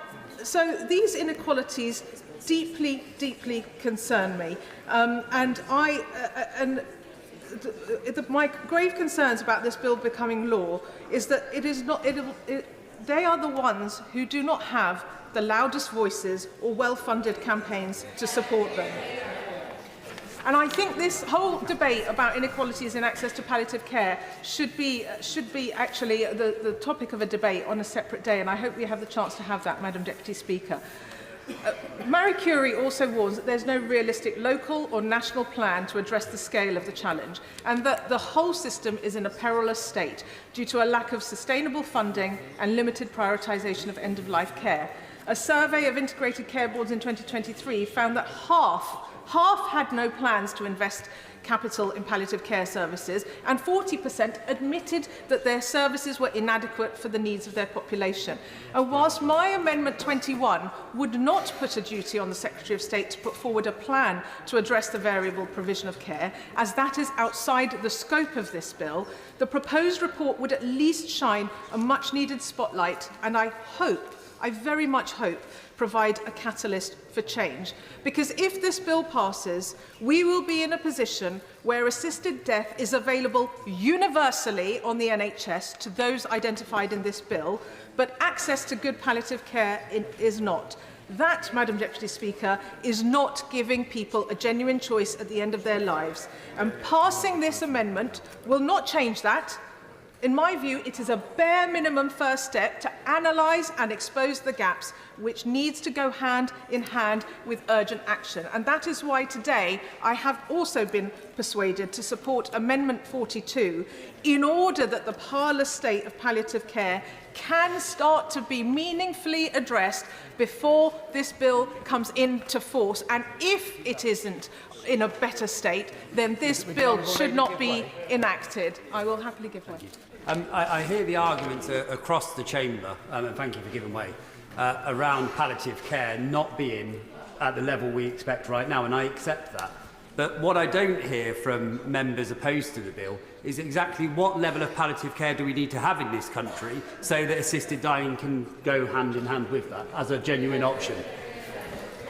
so these inequalities deeply, deeply concern me. My grave concerns about this bill becoming law is that they are the ones who do not have the loudest voices or well-funded campaigns to support them. And I think this whole debate about inequalities in access to palliative care should be actually the topic of a debate on a separate day, and I hope we have the chance to have that, Madam Deputy Speaker. Marie Curie also warns that there's no realistic local or national plan to address the scale of the challenge, and that the whole system is in a perilous state due to a lack of sustainable funding and limited prioritisation of end-of-life care. A survey of integrated care boards in 2023 found that half had no plans to invest capital in palliative care services, and 40% admitted that their services were inadequate for the needs of their population. And whilst my Amendment 21 would not put a duty on the Secretary of State to put forward a plan to address the variable provision of care, as that is outside the scope of this bill, the proposed report would at least shine a much-needed spotlight, and I very much hope, provide a catalyst for change. Because if this bill passes, we will be in a position where assisted death is available universally on the NHS to those identified in this bill, but access to good palliative care is not. That, Madam Deputy Speaker, is not giving people a genuine choice at the end of their lives. And passing this amendment will not change that. In my view, it is a bare minimum first step to analyse and expose the gaps, which needs to go hand in hand with urgent action. And that is why today I have also been persuaded to support Amendment 42 in order that the parlous state of palliative care can start to be meaningfully addressed before this bill comes into force. And if it isn't in a better state, then this bill should not be enacted. I will happily give way. I hear the arguments across the chamber, and thank you for giving way, around palliative care not being at the level we expect right now, and I accept that. But what I don't hear from members opposed to the bill is exactly what level of palliative care do we need to have in this country so that assisted dying can go hand in hand with that as a genuine option.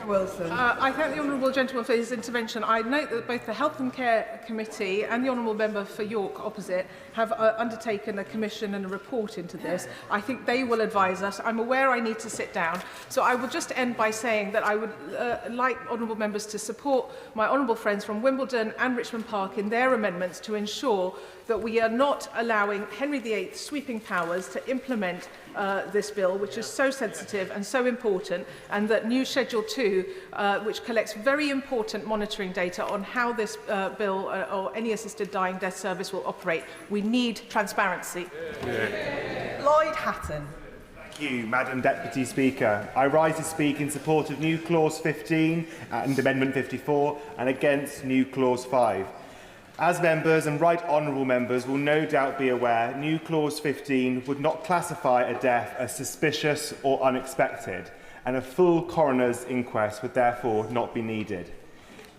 Wilson. I thank the honourable gentleman for his intervention. I note that both the Health and Care Committee and the honourable member for York opposite have undertaken a commission and a report into this. I think they will advise us. I'm aware I need to sit down. So I will just end by saying that I would like honourable members to support my honourable friends from Wimbledon and Richmond Park in their amendments to ensure that we are not allowing Henry VIII sweeping powers to implement this bill, which is so sensitive and so important, and that new Schedule 2, which collects very important monitoring data on how this bill or any assisted dying death service will operate. We need transparency. Lloyd Hatton. Thank you, Madam Deputy Speaker. I rise to speak in support of new Clause 15 and Amendment 54 and against new Clause 5. As members and right honourable members will no doubt be aware, new Clause 15 would not classify a death as suspicious or unexpected, and a full coroner's inquest would therefore not be needed.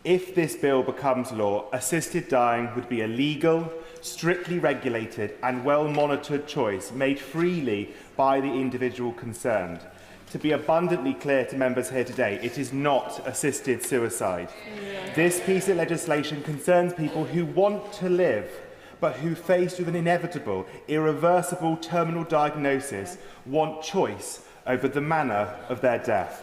If this bill becomes law, assisted dying would be a legal, strictly regulated and well-monitored choice made freely by the individual concerned. To be abundantly clear to members here today, it is not assisted suicide. This piece of legislation concerns people who want to live, but who, faced with an inevitable, irreversible terminal diagnosis, want choice over the manner of their death.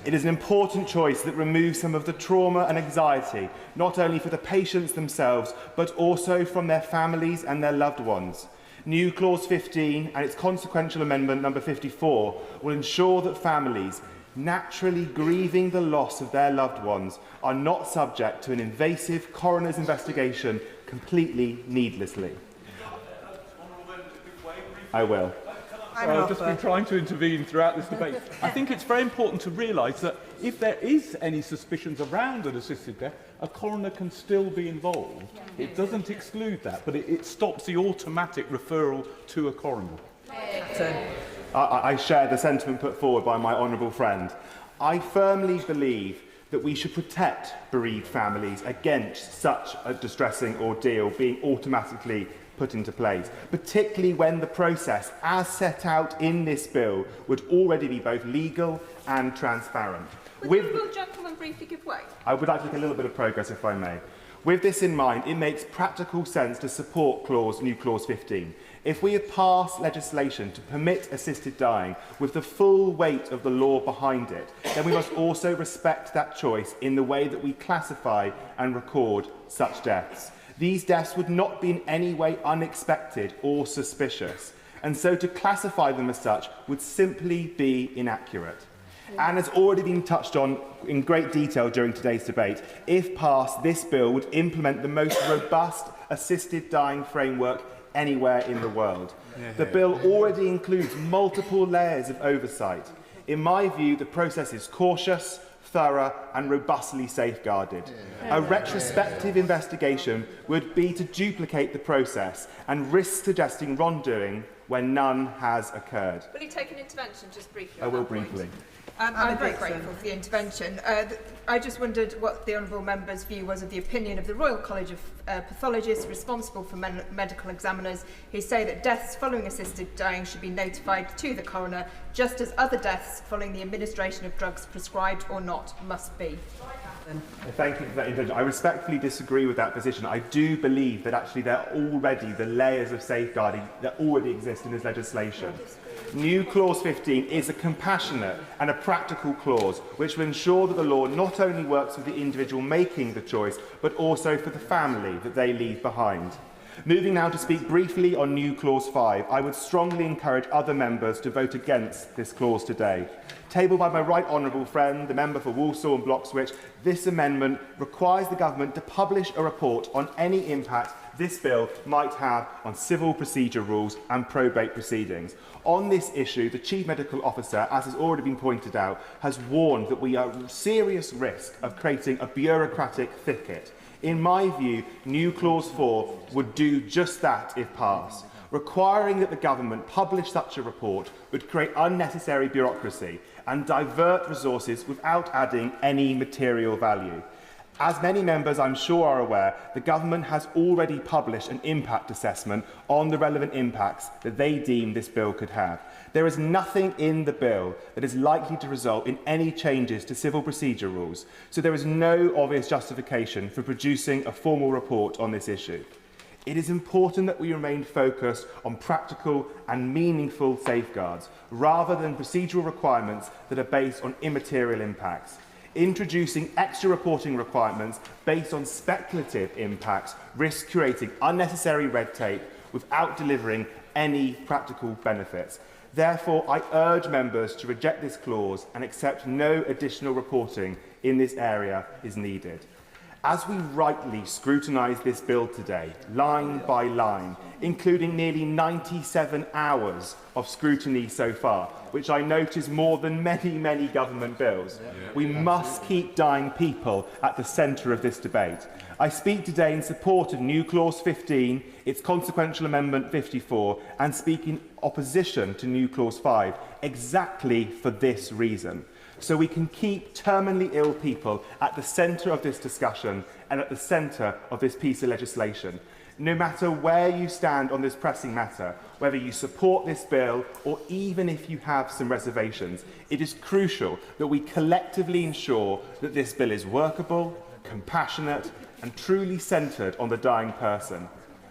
It is an important choice that removes some of the trauma and anxiety, not only for the patients themselves, but also from their families and their loved ones. New Clause 15 and its consequential amendment number 54 will ensure that families naturally grieving the loss of their loved ones are not subject to an invasive coroner's investigation completely needlessly. I will. I've just been trying to intervene throughout this debate. I think it's very important to realise that if there is any suspicions around an assisted death, a coroner can still be involved. It doesn't exclude that, but it stops the automatic referral to a coroner. I share the sentiment put forward by my honourable friend. I firmly believe that we should protect bereaved families against such a distressing ordeal being automatically put into place, particularly when the process, as set out in this bill, would already be both legal and transparent. Would the honourable gentleman briefly give way? I would like to make a little bit of progress, if I may. With this in mind, it makes practical sense to support new Clause 15. If we have passed legislation to permit assisted dying with the full weight of the law behind it, then we must also respect that choice in the way that we classify and record such deaths. These deaths would not be in any way unexpected or suspicious, and so to classify them as such would simply be inaccurate. And has already been touched on in great detail during today's debate, if passed, this bill would implement the most robust assisted dying framework anywhere in the world. The bill already includes multiple layers of oversight. In my view, the process is cautious, thorough and robustly safeguarded. A retrospective investigation would be to duplicate the process and risk suggesting wrongdoing when none has occurred. Will you take an intervention just briefly? I will briefly. I'm very grateful for the intervention. I just wondered what the honourable member's view was of the opinion of the Royal College of Pathologists responsible for medical examiners, who say that deaths following assisted dying should be notified to the coroner, just as other deaths following the administration of drugs prescribed or not must be. Thank you for that intervention. I respectfully disagree with that position. I do believe that actually there are already the layers of safeguarding that already exist in this legislation. New Clause 15 is a compassionate and a practical clause which will ensure that the law not only works for the individual making the choice, but also for the family that they leave behind. Moving now to speak briefly on new Clause 5, I would strongly encourage other members to vote against this clause today. Tabled by my right honourable friend, the member for Walsall and Bloxwich, this amendment requires the government to publish a report on any impact this bill might have on civil procedure rules and probate proceedings. On this issue, the Chief Medical Officer, as has already been pointed out, has warned that we are at serious risk of creating a bureaucratic thicket. In my view, new Clause 4 would do just that if passed. Requiring that the government publish such a report would create unnecessary bureaucracy and divert resources without adding any material value. As many members I'm sure are aware, the government has already published an impact assessment on the relevant impacts that they deem this bill could have. There is nothing in the bill that is likely to result in any changes to civil procedure rules, so there is no obvious justification for producing a formal report on this issue. It is important that we remain focused on practical and meaningful safeguards, rather than procedural requirements that are based on immaterial impacts. Introducing extra reporting requirements based on speculative impacts risks creating unnecessary red tape without delivering any practical benefits. Therefore, I urge members to reject this clause and accept no additional reporting in this area is needed. As we rightly scrutinise this bill today, line by line, including nearly 97 hours of scrutiny so far, which I note is more than many government bills, we must keep dying people at the centre of this debate. I speak today in support of new clause 15, its consequential amendment 54, and speak in opposition to new clause 5, exactly for this reason. So we can keep terminally ill people at the centre of this discussion and at the centre of this piece of legislation. No matter where you stand on this pressing matter, whether you support this bill or even if you have some reservations, it is crucial that we collectively ensure that this bill is workable, compassionate and truly centred on the dying person.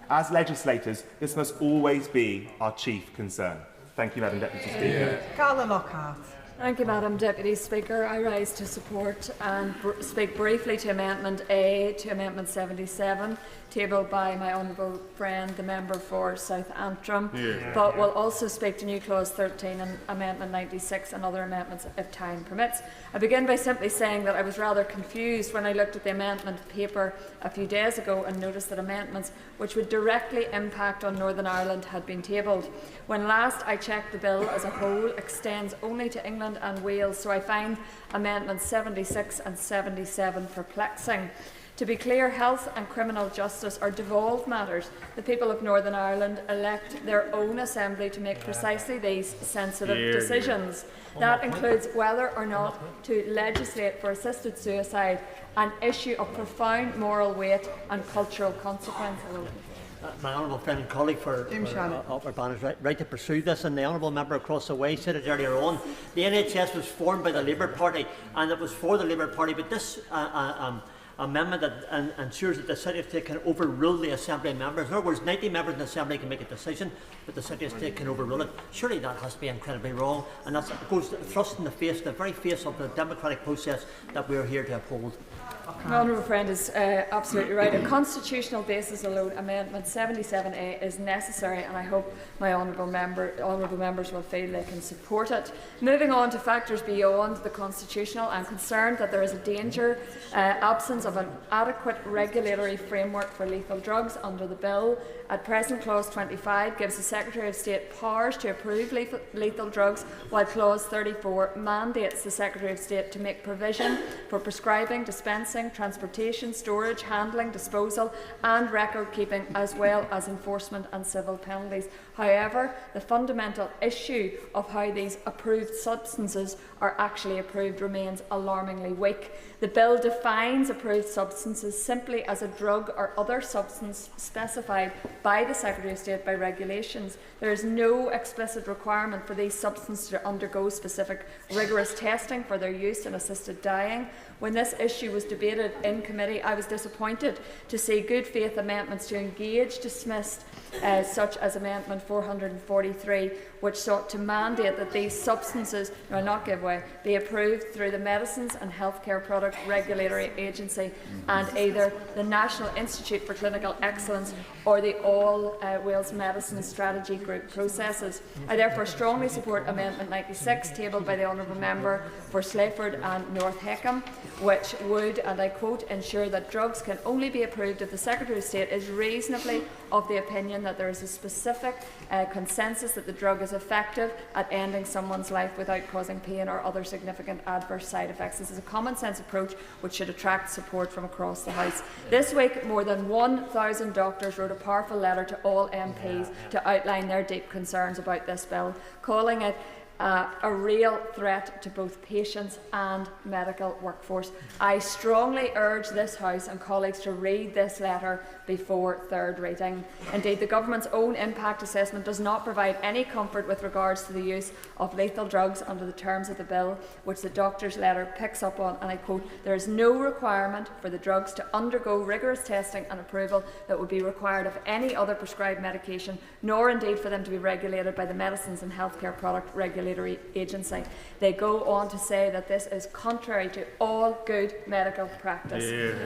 As legislators, this must always be our chief concern. Thank you, Madam Deputy Speaker. Carla Lockhart. Thank you, Madam Deputy Speaker. I rise to support and speak briefly to Amendment A to Amendment 77, tabled by my honourable friend, the member for South Antrim, but will also speak to new clause 13 and Amendment 96 and other amendments if time permits. I begin by simply saying that I was rather confused when I looked at the amendment paper a few days ago and noticed that amendments which would directly impact on Northern Ireland had been tabled. When last I checked, the bill as a whole extends only to England and Wales, so I find Amendments 76 and 77 perplexing. To be clear, health and criminal justice are devolved matters. The people of Northern Ireland elect their own assembly to make precisely these sensitive decisions. That includes whether or not to legislate for assisted suicide, an issue of profound moral weight and cultural consequences. My honourable friend and colleague for Urbana is right to pursue this, and the honourable member across the way said it earlier on. The NHS was formed by the Labour Party, and it was for the Labour Party, but this amendment that ensures that the City of State can overrule the Assembly members. In other words, 90 members in the Assembly can make a decision, but the City of State can overrule it. Surely that has to be incredibly wrong, and that goes thrust in the face, the very face of the democratic process that we are here to uphold. My honourable friend is absolutely right. A constitutional basis alone, Amendment 77A is necessary, and I hope my honourable members will feel they can support it. Moving on to factors beyond the constitutional, I'm concerned that there is a danger absence of an adequate regulatory framework for lethal drugs under the bill. At present, Clause 25 gives the Secretary of State powers to approve lethal drugs, while Clause 34 mandates the Secretary of State to make provision for prescribing, dispensing, transportation, storage, handling, disposal and record keeping, as well as enforcement and civil penalties. However, the fundamental issue of how these approved substances are actually approved remains alarmingly weak. The bill defines approved substances simply as a drug or other substance specified by the Secretary of State by regulations. There is no explicit requirement for these substances to undergo specific rigorous testing for their use in assisted dying. When this issue was debated in committee, I was disappointed to see good faith amendments to engage dismissed, such as Amendment 443, which sought to mandate that these substances will not give way, be approved through the Medicines and Healthcare Product Regulatory Agency and either the National Institute for Clinical Excellence or the All Wales Medicine Strategy Group processes. I therefore strongly support Amendment 96, tabled by the Honourable Member for Slayford and North Heckham, which would, and I quote, ensure that drugs can only be approved if the Secretary of State is reasonably of the opinion that there is a specific consensus that the drug is effective at ending someone's life without causing pain or other significant adverse side effects. This is a common sense approach which should attract support from across the House. This week, more than 1,000 doctors wrote a powerful letter to all MPs to outline their deep concerns about this bill, calling it a real threat to both patients and medical workforce. I strongly urge this House and colleagues to read this letter before third reading. Indeed, the Government's own impact assessment does not provide any comfort with regards to the use of lethal drugs under the terms of the bill, which the doctor's letter picks up on, and I quote, "There is no requirement for the drugs to undergo rigorous testing and approval that would be required of any other prescribed medication, nor indeed for them to be regulated by the Medicines and Healthcare Product Regulatory regulatory agency. They go on to say that this is contrary to all good medical practice.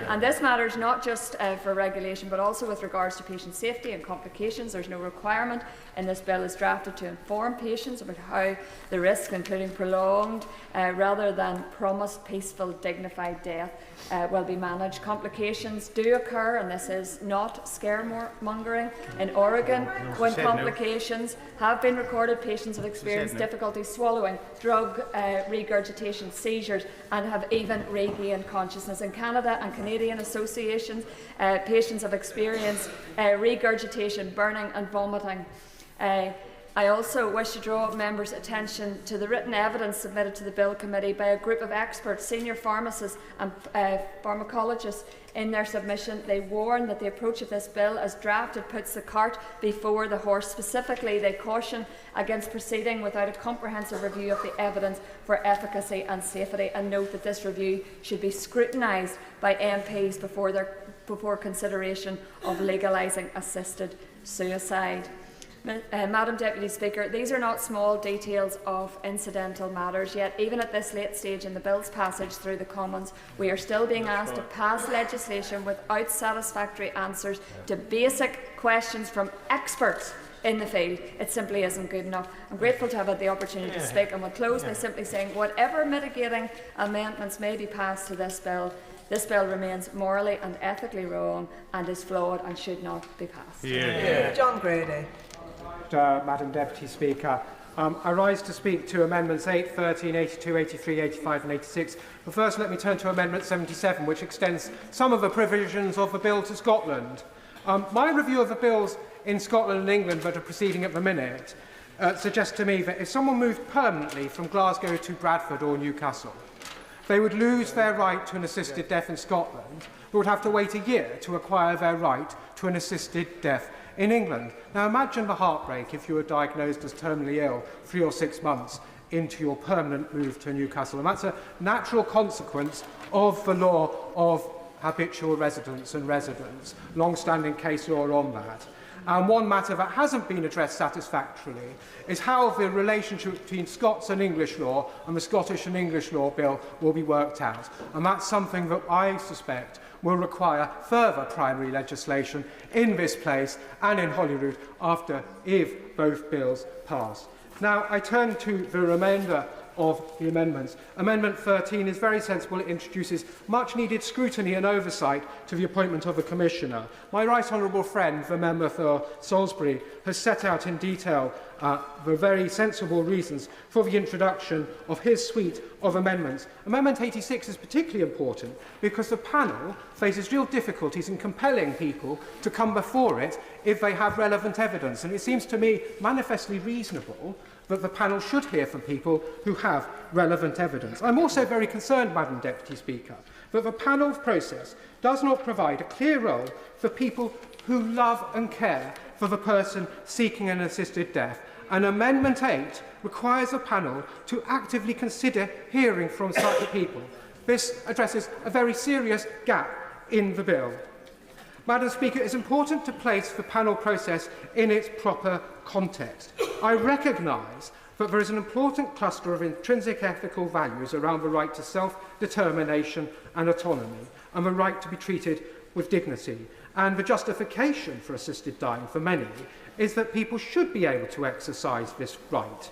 And this matters not just for regulation, but also with regards to patient safety and complications. There's no requirement in this bill is drafted to inform patients about how the risk, including prolonged rather than promised peaceful, dignified death, will be managed. Complications do occur, and this is not scaremongering. In Oregon, when complications have been recorded, patients have experienced difficulty swallowing, drug regurgitation, seizures, and have even regained consciousness. In Canada and Canadian associations, patients have experienced regurgitation, burning and vomiting. I also wish to draw members' attention to the written evidence submitted to the Bill Committee by a group of experts, senior pharmacists and pharmacologists. In their submission, they warn that the approach of this bill as drafted puts the cart before the horse. Specifically, they caution against proceeding without a comprehensive review of the evidence for efficacy and safety, and note that this review should be scrutinised by MPs before consideration of legalising assisted suicide. Madam Deputy Speaker, these are not small details of incidental matters, yet even at this late stage in the bill's passage through the Commons, we are still being asked to pass legislation without satisfactory answers to basic questions from experts in the field. It simply isn't good enough. I'm grateful to have had the opportunity to speak, and will close by simply saying whatever mitigating amendments may be passed to this bill remains morally and ethically wrong and is flawed and should not be passed. John Grady. Madam Deputy Speaker. I rise to speak to Amendments 8, 13, 82, 83, 85 and 86. But first let me turn to Amendment 77, which extends some of the provisions of the bill to Scotland. My review of the bills in Scotland and England that are proceeding at the minute suggests to me that if someone moved permanently from Glasgow to Bradford or Newcastle, they would lose their right to an assisted death in Scotland, but would have to wait a year to acquire their right to an assisted death in England. Now imagine the heartbreak if you were diagnosed as terminally ill 3 or 6 months into your permanent move to Newcastle. And that's a natural consequence of the law of habitual residence and residence, long-standing case law on that. And one matter that hasn't been addressed satisfactorily is how the relationship between Scots and English law and the Scottish and English law bill will be worked out. And that's something that I suspect will require further primary legislation in this place and in Holyrood if both bills pass. Now, I turn to the remainder of the amendments. Amendment 13 is very sensible. It introduces much-needed scrutiny and oversight to the appointment of a commissioner. My right honourable friend, the member for Salisbury, has set out in detail the very sensible reasons for the introduction of his suite of amendments. Amendment 86 is particularly important because the panel faces real difficulties in compelling people to come before it if they have relevant evidence, and it seems to me manifestly reasonable that the panel should hear from people who have relevant evidence. I'm also very concerned, Madam Deputy Speaker, that the panel process does not provide a clear role for people who love and care for the person seeking an assisted death. And Amendment 8 requires the panel to actively consider hearing from such people. This addresses a very serious gap in the bill. Madam Speaker, it is important to place the panel process in its proper context. I recognise that there is an important cluster of intrinsic ethical values around the right to self-determination and autonomy, and the right to be treated with dignity. And the justification for assisted dying for many is that people should be able to exercise this right.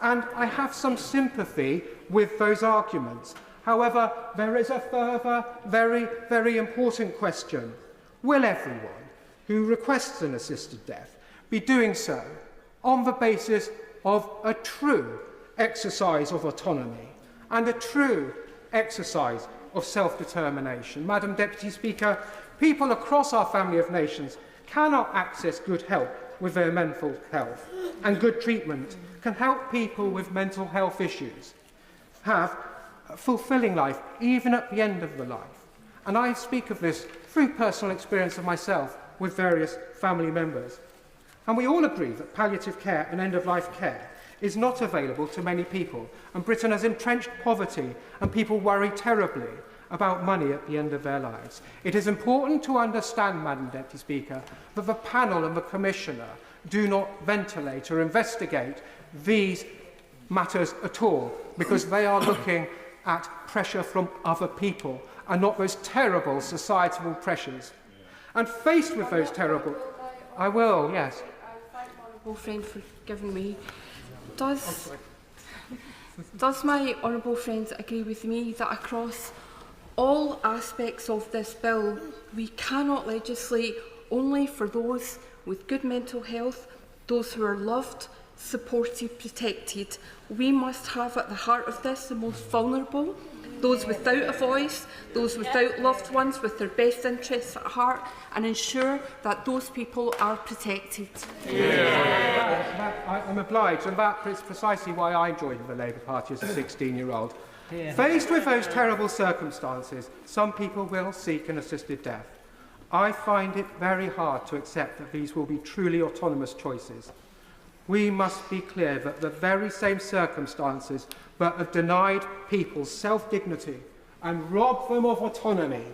And I have some sympathy with those arguments. However, there is a further, very, very important question. Will everyone who requests an assisted death be doing so on the basis of a true exercise of autonomy and a true exercise of self-determination? Madam Deputy Speaker, people across our family of nations cannot access good help with their mental health, and good treatment can help people with mental health issues have a fulfilling life even at the end of the life. And I speak of this through personal experience of myself with various family members. And we all agree that palliative care and end-of-life care is not available to many people, and Britain has entrenched poverty, and people worry terribly about money at the end of their lives. It is important to understand, Madam Deputy Speaker, that the panel and the Commissioner do not ventilate or investigate these matters at all, because they are looking at pressure from other people and not those terrible societal pressures. And faced with those terrible... I will, yes. Honourable friend for giving me. Does my honourable friends agree with me that across all aspects of this bill, we cannot legislate only for those with good mental health, those who are loved, supported, protected? We must have at the heart of this the most vulnerable, those without a voice, those without loved ones with their best interests at heart, and ensure that those people are protected. I'm obliged, and that is precisely why I joined the Labour Party as a 16-year-old. Faced with those terrible circumstances, some people will seek an assisted death. I find it very hard to accept that these will be truly autonomous choices. We must be clear that the very same circumstances that have denied people self-dignity and robbed them of autonomy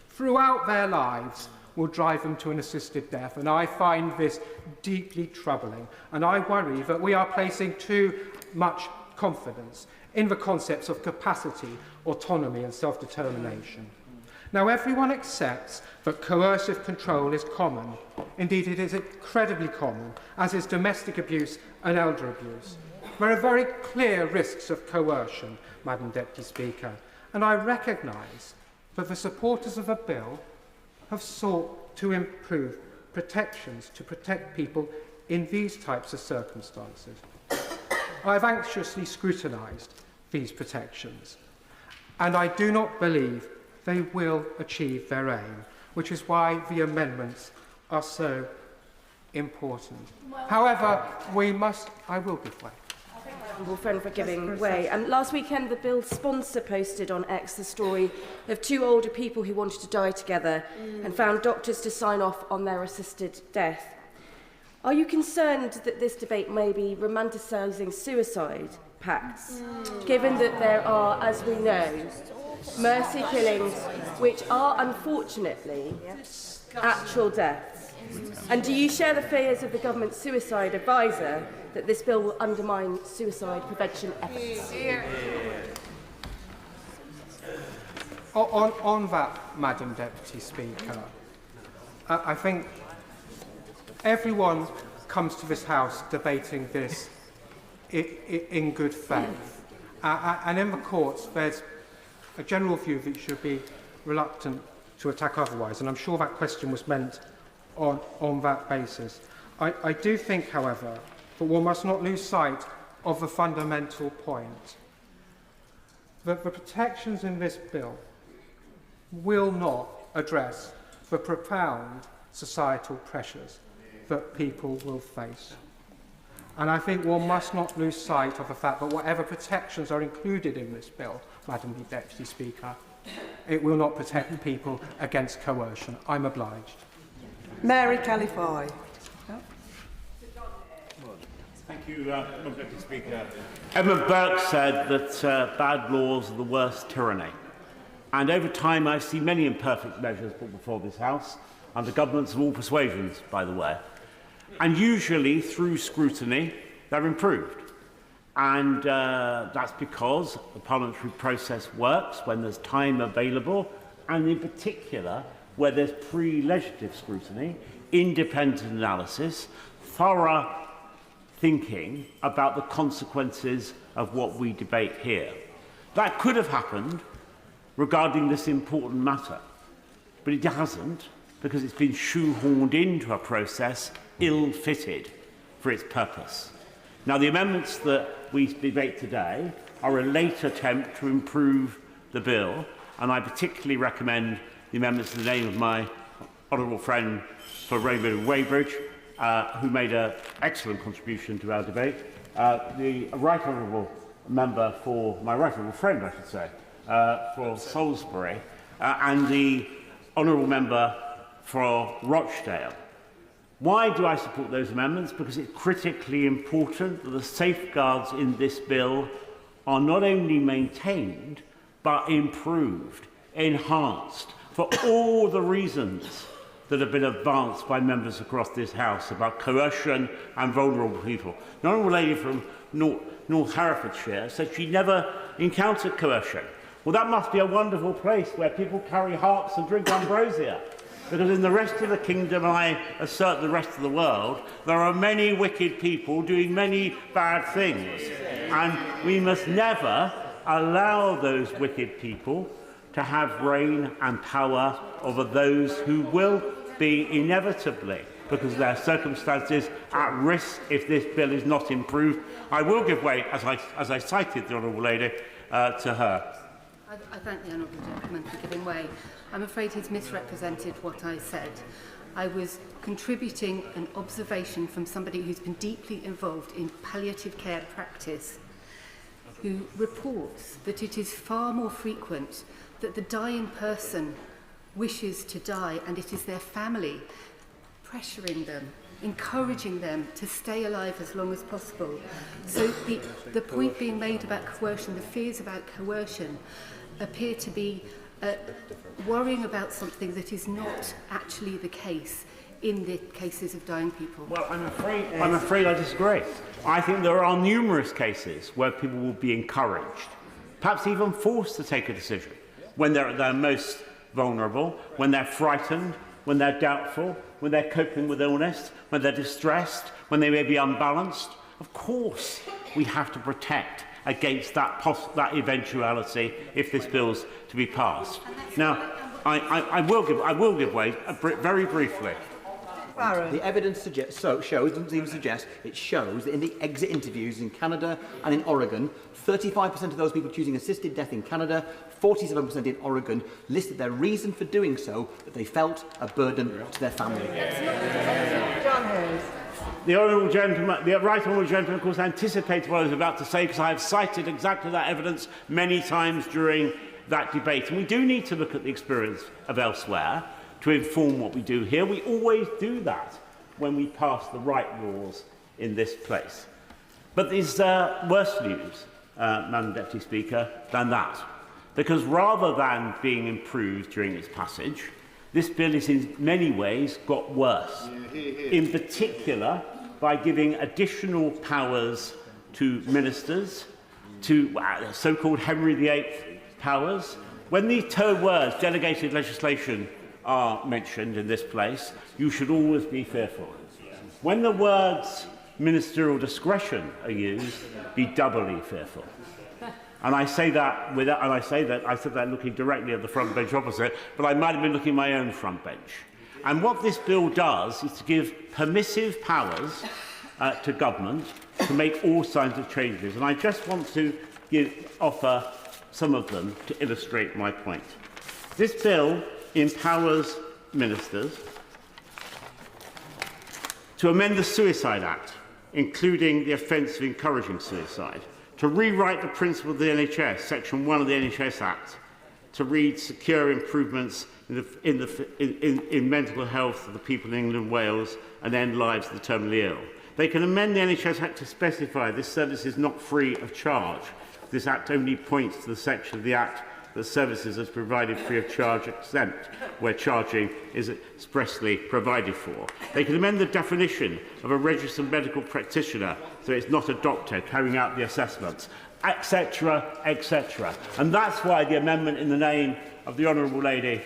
throughout their lives will drive them to an assisted death. And I find this deeply troubling. And I worry that we are placing too much confidence in the concepts of capacity, autonomy and self-determination. Now, everyone accepts that coercive control is common. Indeed, it is incredibly common, as is domestic abuse and elder abuse. There are very clear risks of coercion, Madam Deputy Speaker, and I recognise that the supporters of a bill have sought to improve protections to protect people in these types of circumstances. I have anxiously scrutinised these protections, and I do not believe they will achieve their aim, which is why the amendments are so important. However, I will give way. Honourable friend for giving way. Last weekend, the bill's sponsor posted on X the story of two older people who wanted to die together and found doctors to sign off on their assisted death. Are you concerned that this debate may be romanticising suicide pacts, given that there are, as we know, mercy killings which are unfortunately actual deaths? And do you share the fears of the government's suicide advisor that this bill will undermine suicide prevention efforts? On that, Madam Deputy Speaker, I think everyone comes to this House debating this in good faith. And in the courts, there's a general view that you should be reluctant to attack otherwise, and I'm sure that question was meant on that basis. I do think, however, that one must not lose sight of the fundamental point, that the protections in this bill will not address the profound societal pressures that people will face. And I think one must not lose sight of the fact that whatever protections are included in this bill, Madam Deputy Speaker, it will not protect people against coercion. I'm obliged. Mary Calify. Thank you, Madam Deputy Speaker. Edmund Burke said that bad laws are the worst tyranny. And over time, I've seen many imperfect measures put before this House, under governments of all persuasions, by the way. And usually, through scrutiny, they're improved. And that's because the parliamentary process works when there's time available, and in particular, where there's pre-legislative scrutiny, independent analysis, thorough thinking about the consequences of what we debate here. That could have happened regarding this important matter, but it hasn't, because it's been shoehorned into a process ill-fitted for its purpose. Now, the amendments that we debate today are a late attempt to improve the bill, and I particularly recommend the amendments in the name of my honourable friend for Rainbow Weybridge, who made an excellent contribution to our debate, the right honourable member for my right honourable friend, I should say, for Salisbury, and the honourable member for Rochdale. Why do I support those amendments? Because it's critically important that the safeguards in this bill are not only maintained, but improved, enhanced, for all the reasons that have been advanced by members across this House about coercion and vulnerable people. The Honourable Lady from North Herefordshire said she never encountered coercion. Well, that must be a wonderful place where people carry harps and drink ambrosia. Because in the rest of the kingdom, and I assert the rest of the world, there are many wicked people doing many bad things. And we must never allow those wicked people to have reign and power over those who will be inevitably, because of their circumstances, at risk if this bill is not improved. I will give way, as I cited the Honourable Lady, to her. I thank the Honourable Gentleman for giving way. I'm afraid he's misrepresented what I said. I was contributing an observation from somebody who's been deeply involved in palliative care practice, who reports that it is far more frequent that the dying person wishes to die, and it is their family pressuring them, encouraging them to stay alive as long as possible. So the point being made about coercion, the fears about coercion, appear to be worrying about something that is not actually the case in the cases of dying people. Well, I'm afraid I disagree. I think there are numerous cases where people will be encouraged, perhaps even forced to take a decision, when they're at their most vulnerable, when they're frightened, when they're doubtful, when they're coping with illness, when they're distressed, when they may be unbalanced. Of course, we have to protect against that eventuality if this bill's to be passed. Now, I will give way very briefly. The evidence doesn't even suggest, it shows that in the exit interviews in Canada and in Oregon, 35% of those people choosing assisted death in Canada, 47% in Oregon, listed their reason for doing so, that they felt a burden to their family. John Hayes. The Honourable Gentleman, the Right Honourable Gentleman, of course, anticipated what I was about to say, because I have cited exactly that evidence many times during that debate. And we do need to look at the experience of elsewhere to inform what we do here. We always do that when we pass the right laws in this place. But there's worse news, Madam Deputy Speaker, than that. Because rather than being improved during its passage, this bill has in many ways got worse. In particular, by giving additional powers to ministers, to so-called Henry VIII powers. When these two words, delegated legislation, are mentioned in this place, you should always be fearful. When the words ministerial discretion are used, be doubly fearful. And I say that I said that looking directly at the front bench opposite, but I might have been looking at my own front bench. And what this bill does is to give permissive powers to government to make all kinds of changes. And I just want to offer some of them to illustrate my point. This bill empowers ministers to amend the Suicide Act, including the offence of encouraging suicide, to rewrite the principle of the NHS, Section 1 of the NHS Act, to read secure improvements in mental health of the people in England and Wales and end lives of the terminally ill. They can amend the NHS Act to specify this service is not free of charge. This Act only points to the section of the Act that services is provided free of charge exempt, where charging is expressly provided for. They can amend the definition of a registered medical practitioner so it's not a doctor carrying out the assessments, etc., etc. And that's why the amendment in the name of the Honourable Lady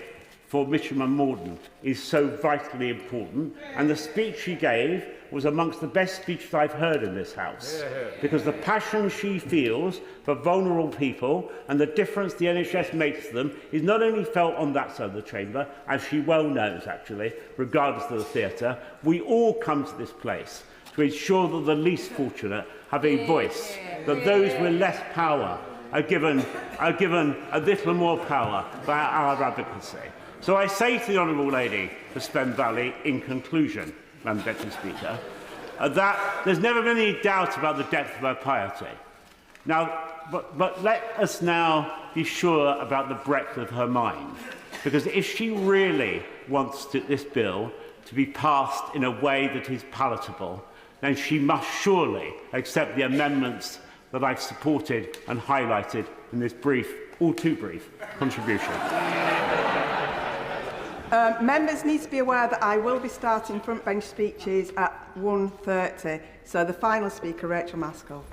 for Mitcham and Morden is so vitally important. And the speech she gave was amongst the best speeches I've heard in this House, because the passion she feels for vulnerable people and the difference the NHS makes to them is not only felt on that side of the chamber, as she well knows actually, regardless of the theatre. We all come to this place to ensure that the least fortunate have a voice, that those with less power are given a little more power by our advocacy. So I say to the Honourable Lady for Spen Valley, in conclusion, Madam Deputy Speaker, that there's never been any doubt about the depth of her piety. Now, but let us now be sure about the breadth of her mind, because if she really wants this bill to be passed in a way that is palatable, then she must surely accept the amendments that I've supported and highlighted in this brief, all too brief, contribution. Members need to be aware that I will be starting front bench speeches at 1:30. So the final speaker, Rachel Maskell.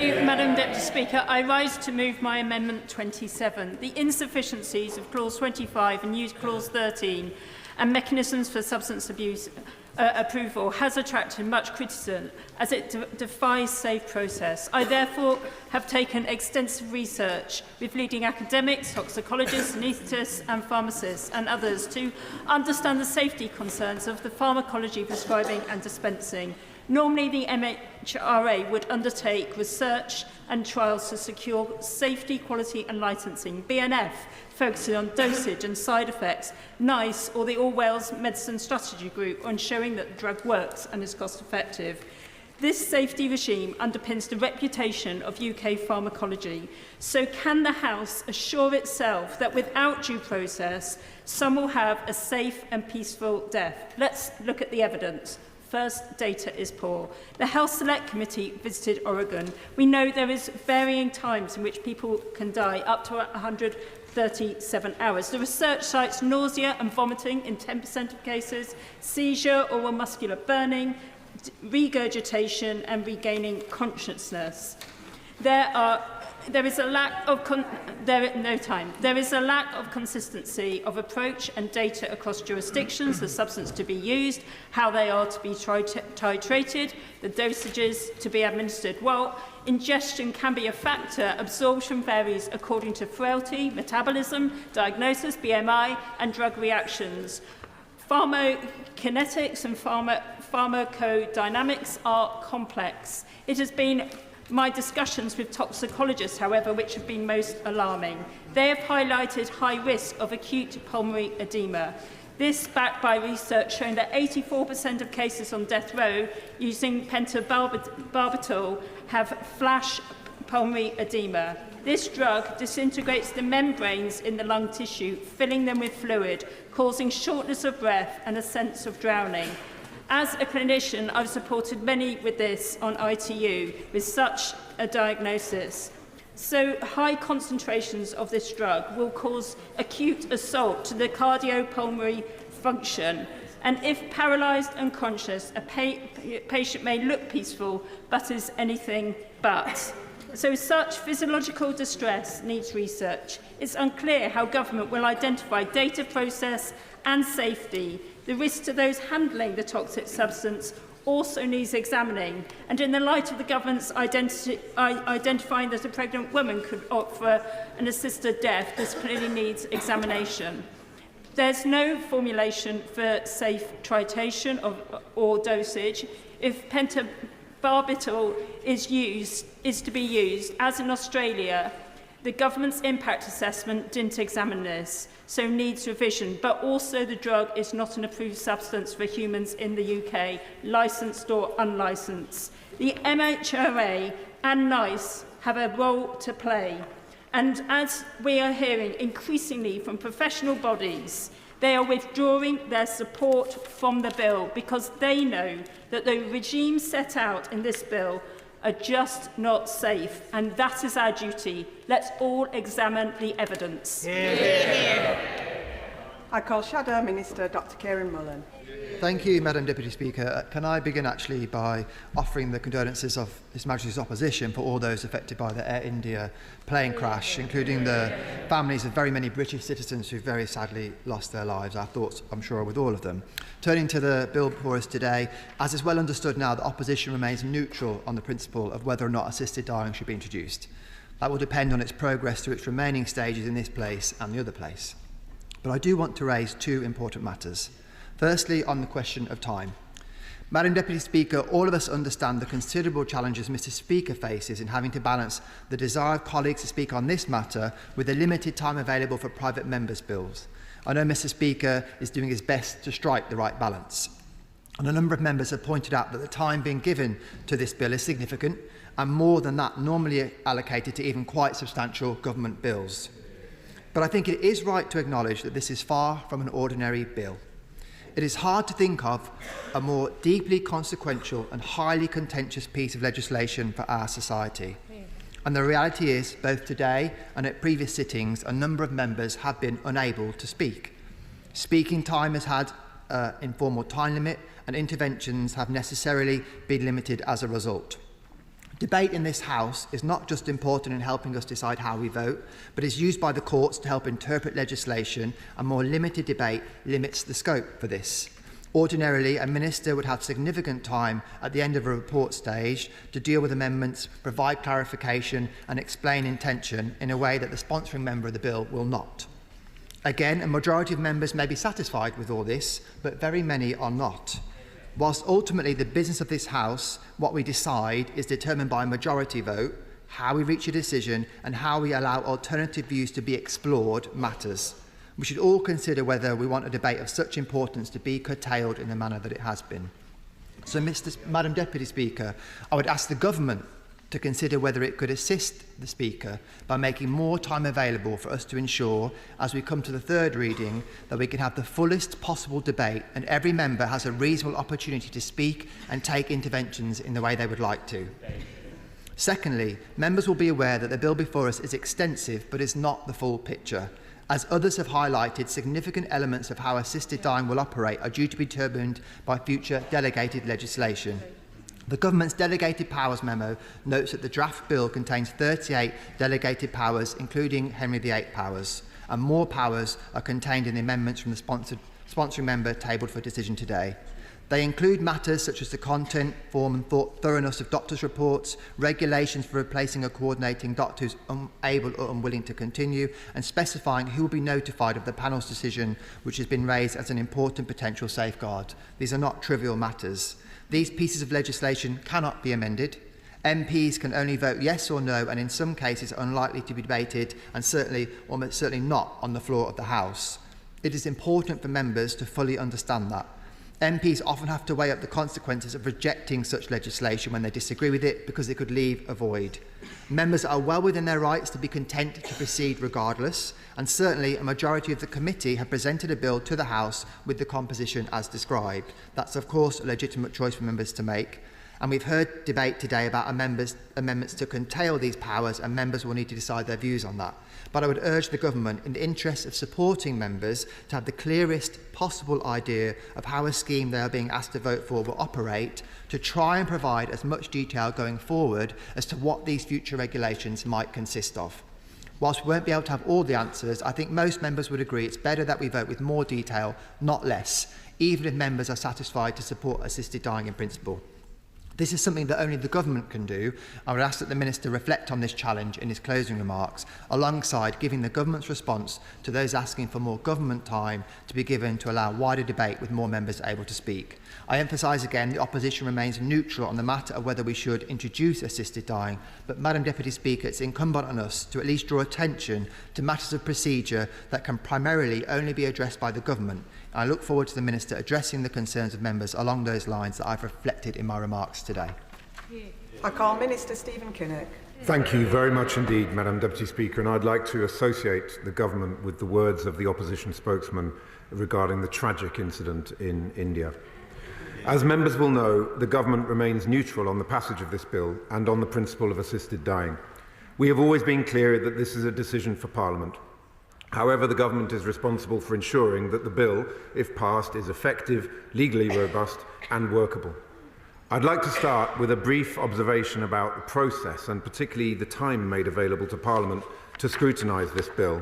Madam Deputy Speaker, I rise to move my Amendment 27. The insufficiencies of Clause 25 and Use Clause 13 and mechanisms for substance abuse approval has attracted much criticism as it defies safe process. I therefore have taken extensive research with leading academics, toxicologists, anaesthetists and pharmacists and others to understand the safety concerns of the pharmacology prescribing and dispensing. Normally, the MHRA would undertake research and trials to secure safety, quality and licensing. BNF focusing on dosage and side effects. NICE, or the All Wales Medicine Strategy Group, on showing that the drug works and is cost effective. This safety regime underpins the reputation of UK pharmacology. So can the House assure itself that without due process, some will have a safe and peaceful death? Let's look at the evidence. First, data is poor. The Health Select Committee visited Oregon. We know there is varying times in which people can die, up to 137 hours. The research cites nausea and vomiting in 10% of cases, seizure or muscular burning, regurgitation and regaining consciousness. There is a lack of consistency of approach and data across jurisdictions, the substance to be used, how they are to be titrated, the dosages to be administered. While ingestion can be a factor, absorption varies according to frailty, metabolism, diagnosis, BMI, and drug reactions. Pharmacokinetics and pharmacodynamics are complex. It has been my discussions with toxicologists, however, which have been most alarming. They have highlighted high risk of acute pulmonary edema. This backed by research showing that 84% of cases on death row using pentobarbital have flash pulmonary edema. This drug disintegrates the membranes in the lung tissue, filling them with fluid, causing shortness of breath and a sense of drowning. As a clinician, I've supported many with this on ITU with such a diagnosis. So high concentrations of this drug will cause acute assault to the cardiopulmonary function. And if paralysed and unconscious, a patient may look peaceful, but is anything but. So such physiological distress needs research. It's unclear how government will identify data process and safety. The risk to those handling the toxic substance also needs examining. And in the light of the government's identifying that a pregnant woman could opt for an assisted death, this clearly needs examination. There's no formulation for safe titration or dosage. If pentobarbital is to be used, as in Australia, the government's impact assessment didn't examine this, so needs revision, but also the drug is not an approved substance for humans in the UK, licensed or unlicensed. The MHRA and NICE have a role to play, and as we are hearing increasingly from professional bodies, they are withdrawing their support from the bill because they know that the regime set out in this bill are just not safe, and that is our duty. Let's all examine the evidence. I call Shadow Minister Dr. Kieran Mullen. Thank you, Madam Deputy Speaker. Can I begin actually by offering the condolences of His Majesty's opposition for all those affected by the Air India plane crash, including the families of very many British citizens who very sadly lost their lives. Our thoughts, I'm sure, are with all of them. Turning to the bill before us today, as is well understood now, the opposition remains neutral on the principle of whether or not assisted dying should be introduced. That will depend on its progress through its remaining stages in this place and the other place. But I do want to raise two important matters. Firstly, on the question of time. Madam Deputy Speaker, all of us understand the considerable challenges Mr Speaker faces in having to balance the desire of colleagues to speak on this matter with the limited time available for private members' bills. I know Mr Speaker is doing his best to strike the right balance. And a number of members have pointed out that the time being given to this bill is significant and more than that normally allocated to even quite substantial government bills. But I think it is right to acknowledge that this is far from an ordinary bill. It is hard to think of a more deeply consequential and highly contentious piece of legislation for our society. And the reality is, both today and at previous sittings, a number of members have been unable to speak. Speaking time has had informal time limit, and interventions have necessarily been limited as a result. Debate in this House is not just important in helping us decide how we vote, but is used by the courts to help interpret legislation, and more limited debate limits the scope for this. Ordinarily, a minister would have significant time at the end of a report stage to deal with amendments, provide clarification and explain intention in a way that the sponsoring member of the bill will not. Again, a majority of members may be satisfied with all this, but very many are not. Whilst ultimately the business of this House, what we decide, is determined by a majority vote, how we reach a decision and how we allow alternative views to be explored matters. We should all consider whether we want a debate of such importance to be curtailed in the manner that it has been. So, Madam Deputy Speaker, I would ask the Government to consider whether it could assist the Speaker by making more time available for us to ensure, as we come to the third reading, that we can have the fullest possible debate and every member has a reasonable opportunity to speak and take interventions in the way they would like to. Secondly, members will be aware that the bill before us is extensive but is not the full picture. As others have highlighted, significant elements of how assisted dying will operate are due to be determined by future delegated legislation. The Government's Delegated Powers Memo notes that the draft bill contains 38 delegated powers, including Henry VIII powers, and more powers are contained in the amendments from the sponsoring member tabled for decision today. They include matters such as the content, form and thoroughness of doctors' reports, regulations for replacing or coordinating doctors unable or unwilling to continue, and specifying who will be notified of the panel's decision, which has been raised as an important potential safeguard. These are not trivial matters. These pieces of legislation cannot be amended. MPs can only vote yes or no, and in some cases are unlikely to be debated, and almost certainly not on the floor of the House. It is important for members to fully understand that. MPs often have to weigh up the consequences of rejecting such legislation when they disagree with it, because it could leave a void. Members are well within their rights to be content to proceed regardless, and certainly a majority of the committee have presented a bill to the House with the composition as described. That's of course a legitimate choice for members to make, and we've heard debate today about amendments to curtail these powers, and members will need to decide their views on that. But I would urge the Government, in the interest of supporting members, to have the clearest possible idea of how a scheme they are being asked to vote for will operate, to try and provide as much detail going forward as to what these future regulations might consist of. Whilst we won't be able to have all the answers, I think most members would agree it's better that we vote with more detail, not less, even if members are satisfied to support assisted dying in principle. This is something that only the Government can do. I would ask that the Minister reflect on this challenge in his closing remarks, alongside giving the Government's response to those asking for more government time to be given to allow wider debate with more members able to speak. I emphasise again the opposition remains neutral on the matter of whether we should introduce assisted dying, but Madam Deputy Speaker, it's incumbent on us to at least draw attention to matters of procedure that can primarily only be addressed by the Government. I look forward to the Minister addressing the concerns of members along those lines that I've reflected in my remarks today. I call Minister Stephen Kinnock. Thank you very much indeed, Madam Deputy Speaker, and I'd like to associate the Government with the words of the opposition spokesman regarding the tragic incident in India. As members will know, the Government remains neutral on the passage of this bill and on the principle of assisted dying. We have always been clear that this is a decision for Parliament. However, the Government is responsible for ensuring that the bill, if passed, is effective, legally robust and workable. I'd like to start with a brief observation about the process and particularly the time made available to Parliament to scrutinise this bill.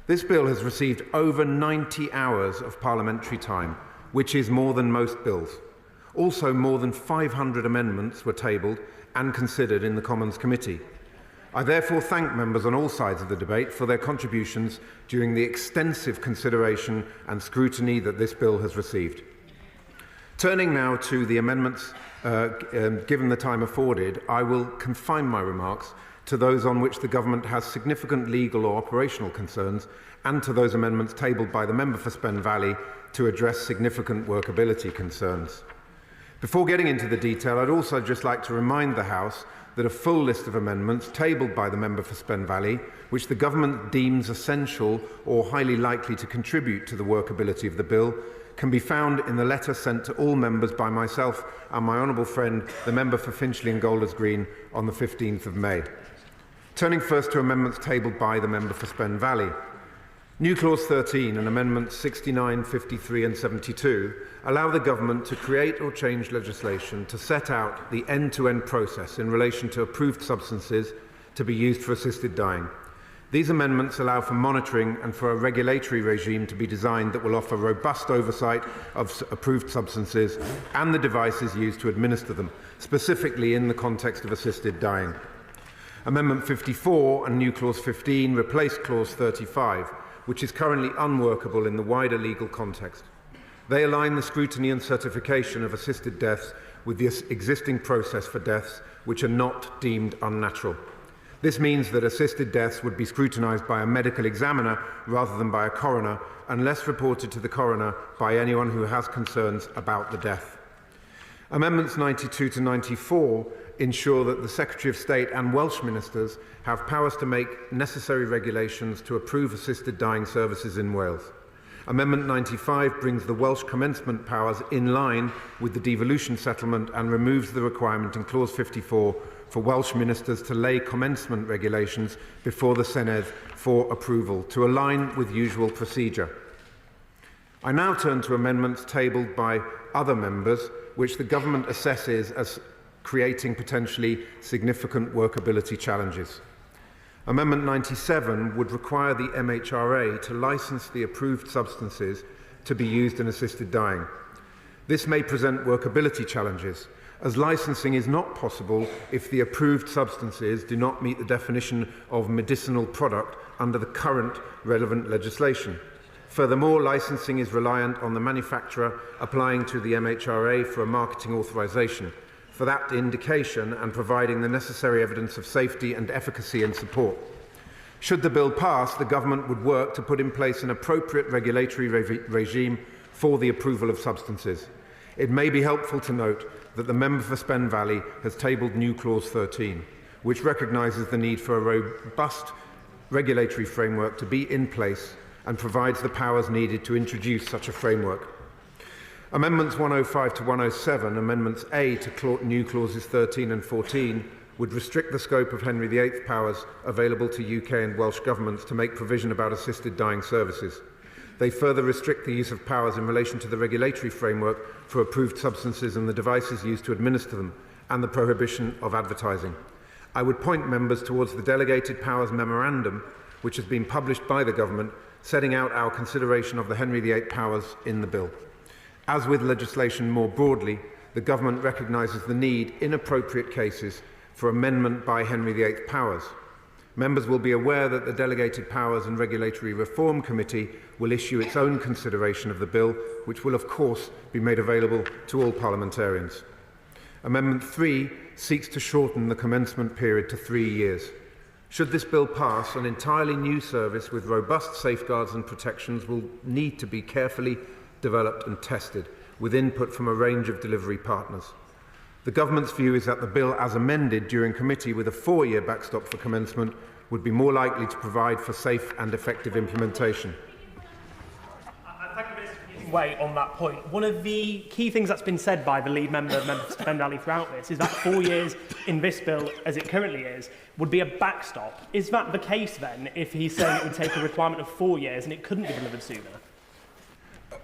This bill has received over 90 hours of parliamentary time, which is more than most bills. Also, more than 500 amendments were tabled and considered in the Commons Committee. I therefore thank members on all sides of the debate for their contributions during the extensive consideration and scrutiny that this bill has received. Turning now to the amendments, given the time afforded, I will confine my remarks to those on which the Government has significant legal or operational concerns, and to those amendments tabled by the member for Spen Valley to address significant workability concerns. Before getting into the detail, I'd also just like to remind the House that a full list of amendments tabled by the member for Spen Valley, which the Government deems essential or highly likely to contribute to the workability of the bill, can be found in the letter sent to all members by myself and my honourable friend, the member for Finchley and Golders Green, on the 15th of May. Turning first to amendments tabled by the member for Spen Valley. New Clause 13 and Amendments 69, 53 and 72 allow the government to create or change legislation to set out the end-to-end process in relation to approved substances to be used for assisted dying. These amendments allow for monitoring and for a regulatory regime to be designed that will offer robust oversight of approved substances and the devices used to administer them, specifically in the context of assisted dying. Amendment 54 and New Clause 15 replace Clause 35, which is currently unworkable in the wider legal context. They align the scrutiny and certification of assisted deaths with the existing process for deaths which are not deemed unnatural. This means that assisted deaths would be scrutinised by a medical examiner rather than by a coroner, unless reported to the coroner by anyone who has concerns about the death. Amendments 92 to 94 ensure that the Secretary of State and Welsh ministers have powers to make necessary regulations to approve assisted dying services in Wales. Amendment 95 brings the Welsh commencement powers in line with the devolution settlement and removes the requirement in Clause 54 for Welsh ministers to lay commencement regulations before the Senedd for approval, to align with usual procedure. I now turn to amendments tabled by other members, which the government assesses as creating potentially significant workability challenges. Amendment 97 would require the MHRA to licence the approved substances to be used in assisted dying. This may present workability challenges, as licensing is not possible if the approved substances do not meet the definition of medicinal product under the current relevant legislation. Furthermore, licensing is reliant on the manufacturer applying to the MHRA for a marketing authorisation, for that indication and providing the necessary evidence of safety and efficacy and support. Should the bill pass, the government would work to put in place an appropriate regulatory regime for the approval of substances. It may be helpful to note that the member for Spen Valley has tabled New Clause 13, which recognises the need for a robust regulatory framework to be in place and provides the powers needed to introduce such a framework. Amendments 105 to 107, Amendments A to New Clauses 13 and 14, would restrict the scope of Henry VIII powers available to UK and Welsh governments to make provision about assisted dying services. They further restrict the use of powers in relation to the regulatory framework for approved substances and the devices used to administer them, and the prohibition of advertising. I would point members towards the Delegated Powers Memorandum, which has been published by the government, setting out our consideration of the Henry VIII powers in the bill. As with legislation more broadly, the government recognises the need, in appropriate cases, for amendment by Henry VIII powers. Members will be aware that the Delegated Powers and Regulatory Reform Committee will issue its own consideration of the bill, which will of course be made available to all parliamentarians. Amendment 3 seeks to shorten the commencement period to 3 years. Should this bill pass, an entirely new service with robust safeguards and protections will need to be carefully developed and tested, with input from a range of delivery partners. The government's view is that the bill, as amended during committee with a 4-year backstop for commencement, would be more likely to provide for safe and effective implementation. Thank you, Minister, for using way on that point. One of the key things that's been said by the lead member of Spen Valley throughout this is that 4 years in this bill, as it currently is, would be a backstop. Is that the case then, if he's saying it would take a requirement of 4 years and it couldn't be delivered sooner?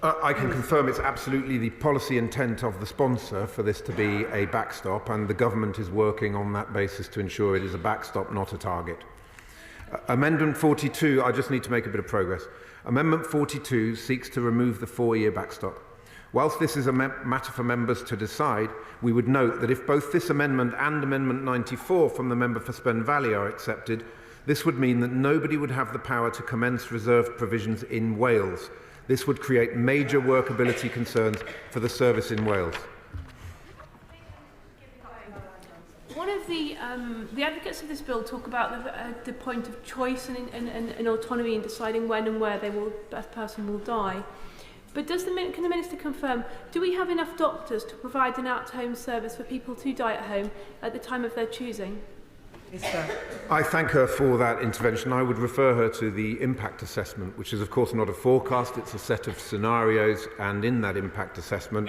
I can confirm it's absolutely the policy intent of the sponsor for this to be a backstop, and the government is working on that basis to ensure it is a backstop, not a target. Amendment 42, I just need to make a bit of progress. Amendment 42 seeks to remove the 4-year backstop. Whilst this is a matter for members to decide, we would note that if both this amendment and Amendment 94 from the member for Spen Valley are accepted, this would mean that nobody would have the power to commence reserved provisions in Wales. This would create major workability concerns for the service in Wales. One of the advocates of this bill talk about the point of choice and autonomy in deciding when and where a person will die. But can the Minister confirm, do we have enough doctors to provide an at-home service for people to die at home at the time of their choosing? I thank her for that intervention. I would refer her to the impact assessment, which is of course not a forecast, it's a set of scenarios, and in that impact assessment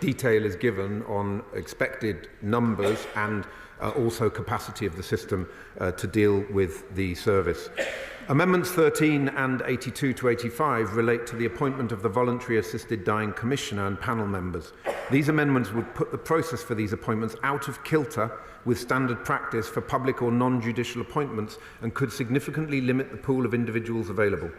detail is given on expected numbers and also capacity of the system to deal with the service. Amendments 13 and 82 to 85 relate to the appointment of the Voluntary Assisted Dying Commissioner and panel members. These amendments would put the process for these appointments out of kilter with standard practice for public or non-judicial appointments and could significantly limit the pool of individuals available.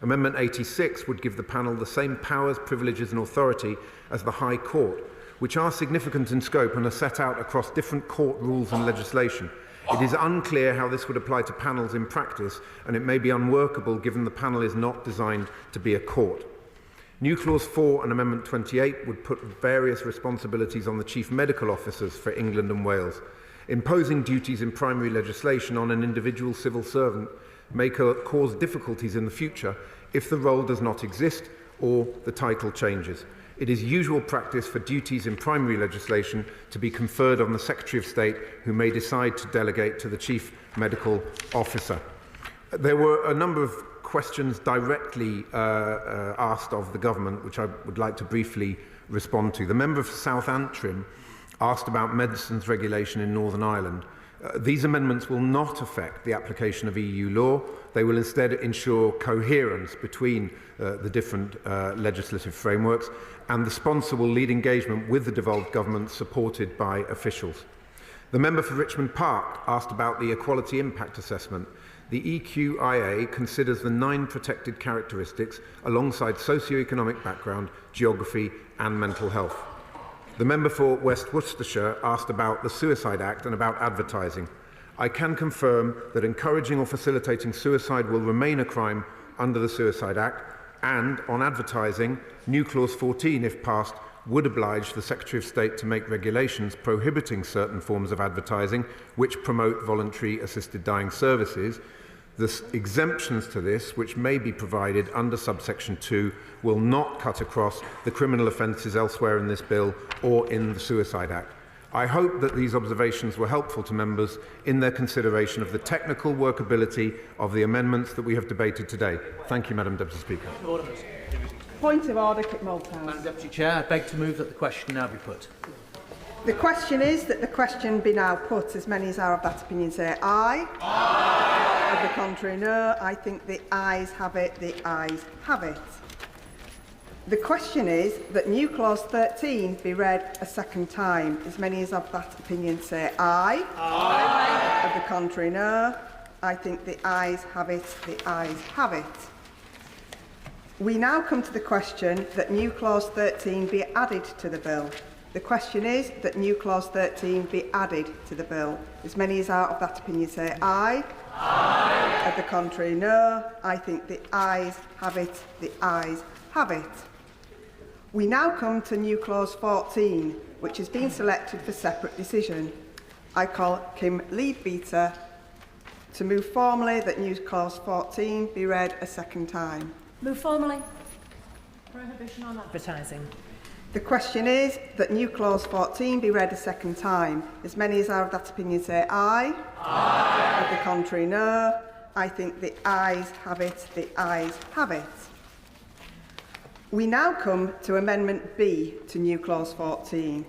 Amendment 86 would give the panel the same powers, privileges and authority as the High Court, which are significant in scope and are set out across different court rules and legislation. It is unclear how this would apply to panels in practice, and it may be unworkable given the panel is not designed to be a court. New Clause 4 and Amendment 28 would put various responsibilities on the Chief Medical Officers for England and Wales. Imposing duties in primary legislation on an individual civil servant may cause difficulties in the future if the role does not exist or the title changes. It is usual practice for duties in primary legislation to be conferred on the Secretary of State, who may decide to delegate to the Chief Medical Officer. There were a number of questions directly asked of the government, which I would like to briefly respond to. The member for South Antrim asked about medicines regulation in Northern Ireland. These amendments will not affect the application of EU law. They will instead ensure coherence between the different legislative frameworks, and the sponsor will lead engagement with the devolved government supported by officials. The member for Richmond Park asked about the equality impact assessment. The EQIA considers the 9 protected characteristics alongside socio-economic background, geography and mental health. The member for West Worcestershire asked about the Suicide Act and about advertising. I can confirm that encouraging or facilitating suicide will remain a crime under the Suicide Act, and on advertising, New Clause 14, if passed, would oblige the Secretary of State to make regulations prohibiting certain forms of advertising which promote voluntary assisted dying services. The exemptions to this, which may be provided under subsection 2, will not cut across the criminal offences elsewhere in this bill or in the Suicide Act. I hope that these observations were helpful to members in their consideration of the technical workability of the amendments that we have debated today. Thank you, Madam Deputy Speaker. Point of order, Kit Malthouse. Madam Deputy Chair, I beg to move that the question now be put. The question is that the question be now put. As many as are of that opinion say aye. Aye. Of the contrary, no. I think the ayes have it. The ayes have it. The question is that new clause 13 be read a second time. As many as of that opinion say aye. Aye. Of the contrary, no. I think the ayes have it. The ayes have it. We now come to the question that new clause 13 be added to the bill. The question is that new clause 13 be added to the bill. As many as are of that opinion say aye. Aye. Of the contrary, no. I think the ayes have it. The ayes have it. We now come to new clause 14, which has been selected for separate decision. I call Kim Leadbeater to move formally that new clause 14 be read a second time. Move formally. Prohibition on advertising. The question is that new clause 14 be read a second time. As many as are of that opinion say aye. Aye. Of the contrary, no. I think the ayes have it. The ayes have it. We now come to Amendment B to new clause 14,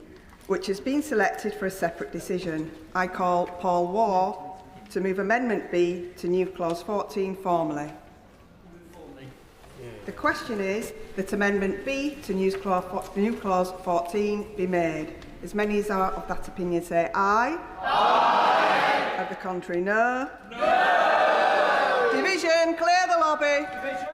which has been selected for a separate decision. I call Paul Waugh to move Amendment B to new clause 14 formally. The question is that Amendment B to new clause 14 be made. As many as are of that opinion say aye. Aye. Of the contrary, no. No. Division, clear the lobby. Division.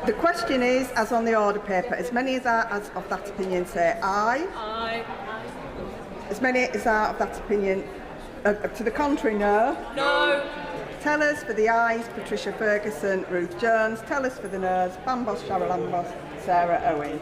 The question is, as on the order paper, as many as are as of that opinion say aye. Aye. As many as are of that opinion, to the contrary, no. No. Tellers for the ayes, Patricia Ferguson, Ruth Jones. Tellers for the noes, Bambos, Cheryl Ambos, Sarah Owen.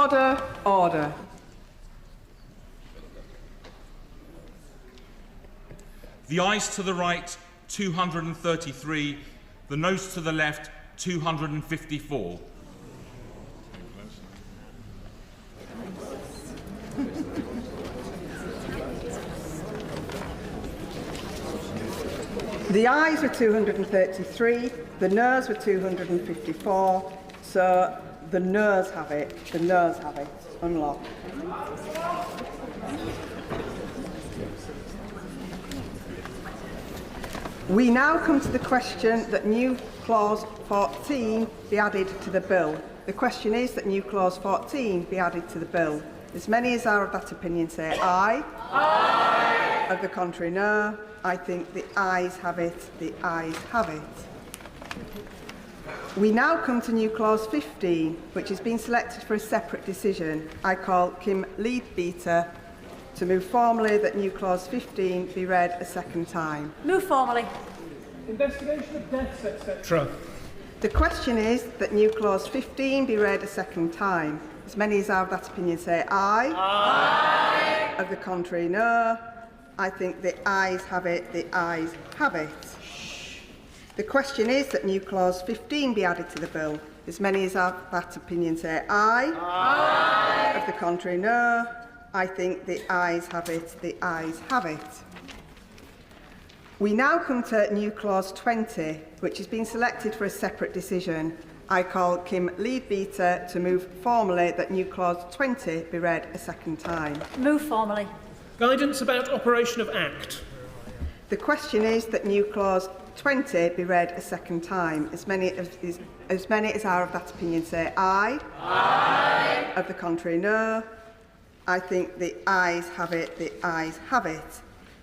Order, order. The ayes to the right, 233. The noes to the left, 254. The ayes were 233, the noes were 254, so the noes have it, the noes have it. Unlock. We now come to the question that new clause 14 be added to the bill. The question is that new clause 14 be added to the bill. As many as are of that opinion say aye. Aye. Of the contrary, no. I think the ayes have it, the ayes have it. We now come to new clause 15, which has been selected for a separate decision. I call Kim Leadbeater to move formally that new clause 15 be read a second time. Move formally. Investigation of deaths, etc. The question is that new clause 15 be read a second time. As many as are of that opinion say aye. Aye. Of the contrary, no. I think the ayes have it, the ayes have it. The question is that new clause 15 be added to the bill. As many as are of that opinion say aye. Aye. Of the contrary, no. I think the ayes have it, the ayes have it. We now come to new clause 20, which has been selected for a separate decision. I call Kim Leadbeater to move formally that new clause 20 be read a second time. Move formally. Guidance about operation of Act. The question is that new clause 20 be read a second time. As many as are of that opinion say aye. Aye. Of the contrary, no. I think the ayes have it, the ayes have it.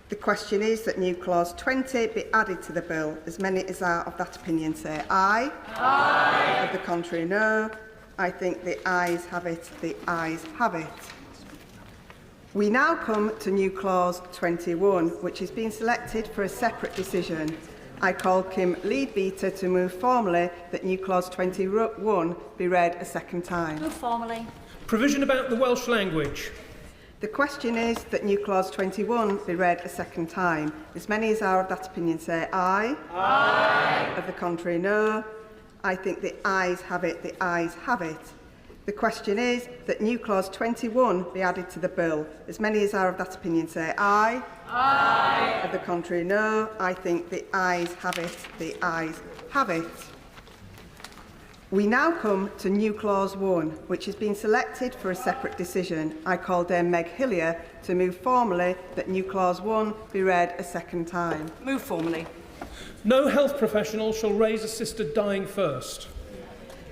The question is that new clause 20 be added to the bill. As many as are of that opinion say aye. Aye. Of the contrary, no. I think the ayes have it, the ayes have it. We now come to new clause 21, which has been selected for a separate decision. I call Kim Leadbeater to move formally that new clause 21 be read a second time. Move formally. Provision about the Welsh language. The question is that new clause 21 be read a second time. As many as are of that opinion say aye. Aye. Of the contrary, no. I think the ayes have it, the ayes have it. The question is that new clause 21 be added to the bill. As many as are of that opinion say aye. Aye. Of the contrary, no. I think the ayes have it, the ayes have it. We now come to new clause 1, which has been selected for a separate decision. I call Dame Meg Hillier to move formally that new clause 1 be read a second time. Move formally. No health professional shall raise a sister dying first.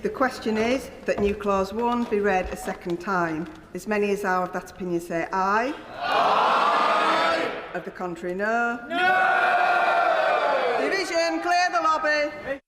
The question is that new clause 1 be read a second time. As many as are of that opinion say aye. Aye. Of the contrary, no. No. Division, clear the lobby.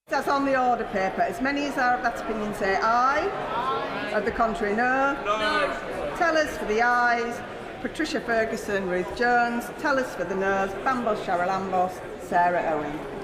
That's on the order paper. As many as are of that opinion say aye. Aye. Of the contrary, no. No. Tellers for the ayes. Patricia Ferguson, Ruth Jones, Tellers for the Nurse, Bambos Cheryl Ambos, Sarah Owen.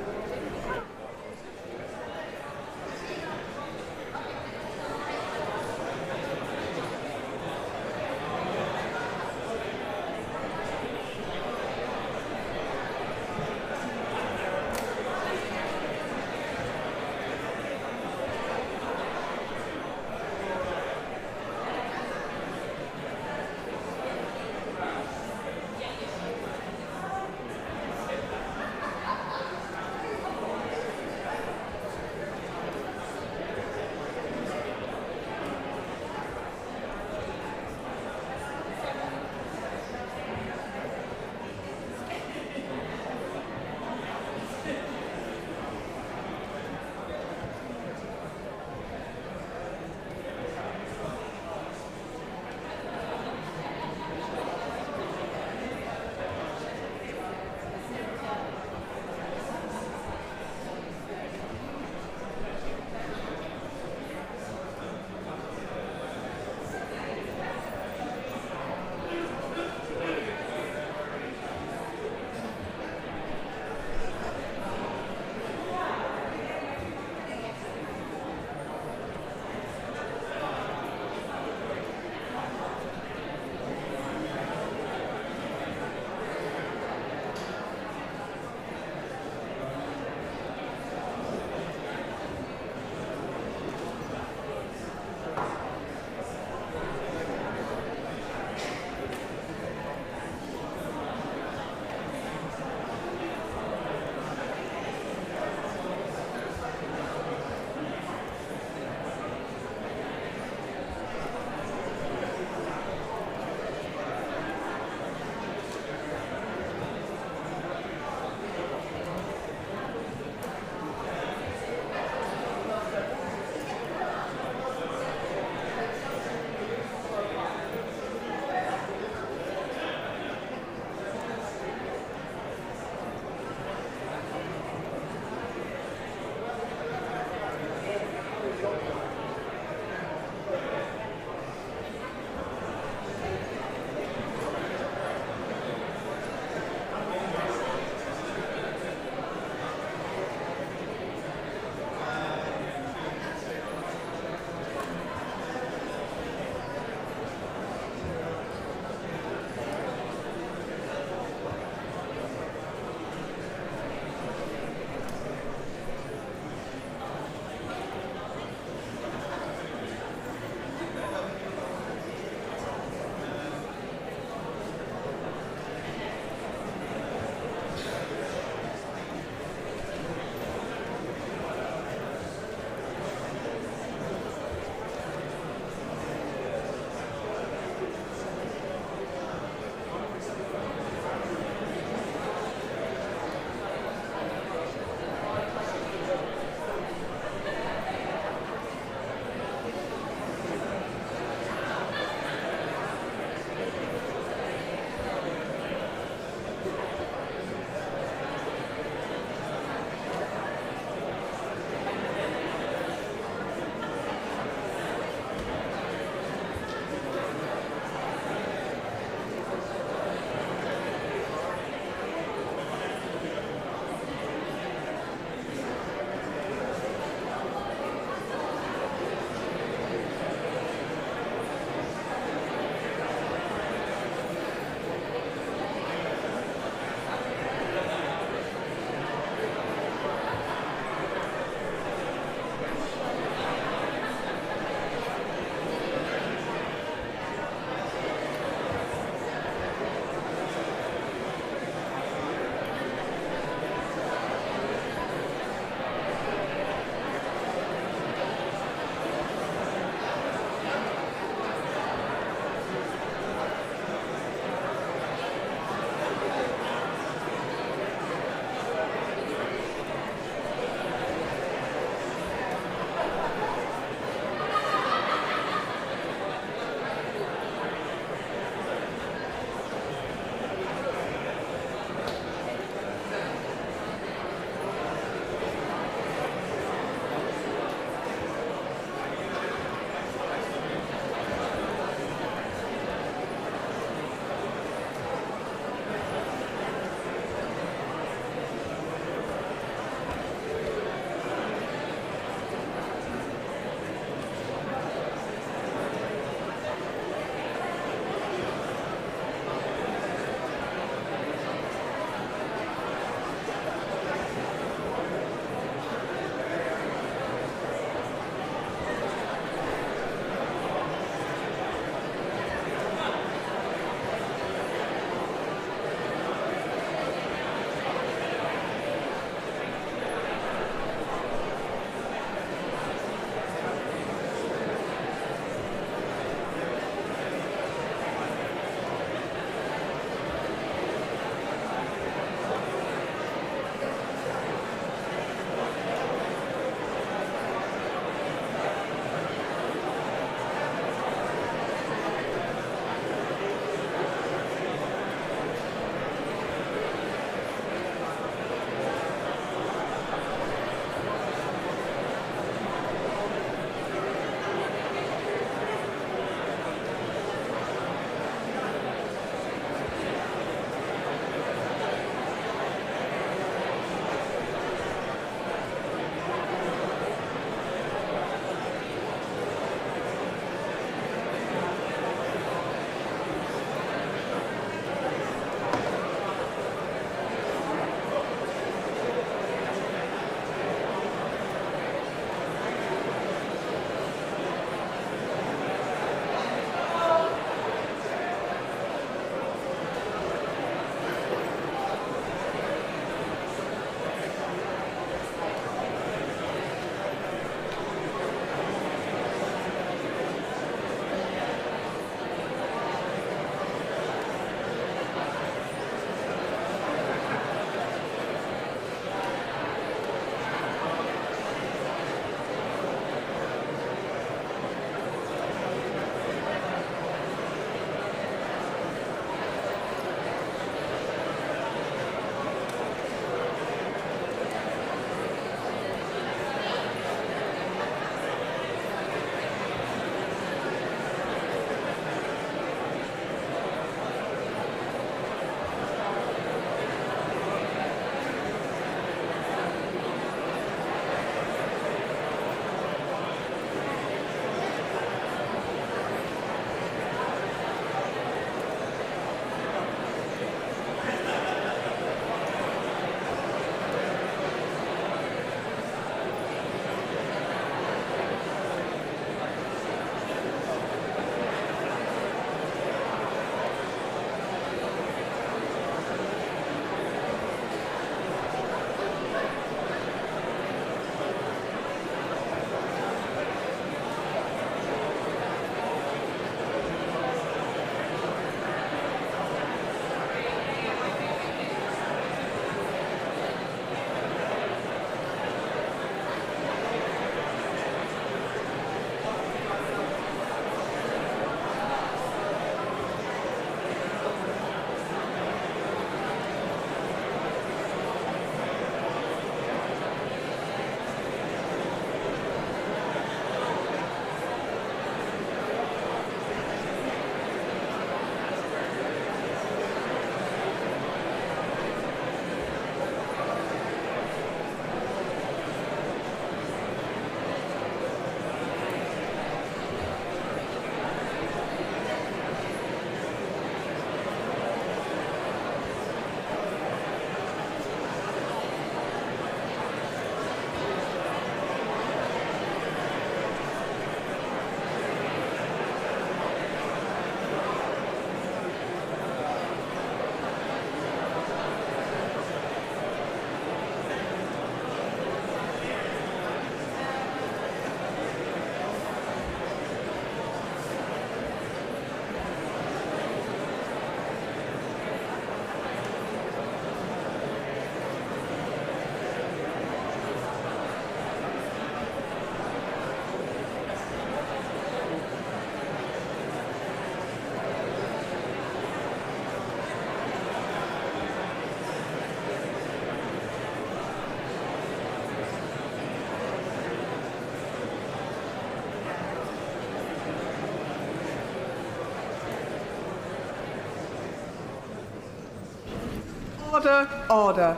Order, order.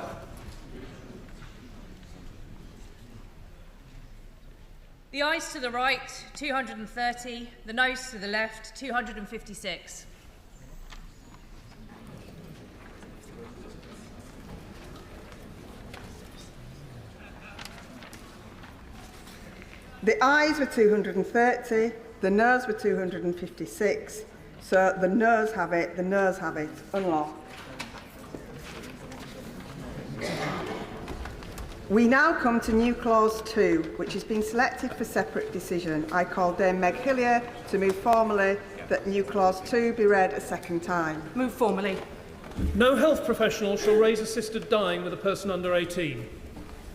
The ayes to the right, 230. The noes to the left, 256. The ayes were 230, the noes were 256. So the noes have it, unlocked. We now come to new clause 2, which has been selected for separate decision. I call Dame Meg Hillier to move formally that new clause 2 be read a second time. Move formally. No health professional shall raise assisted dying with a person under 18.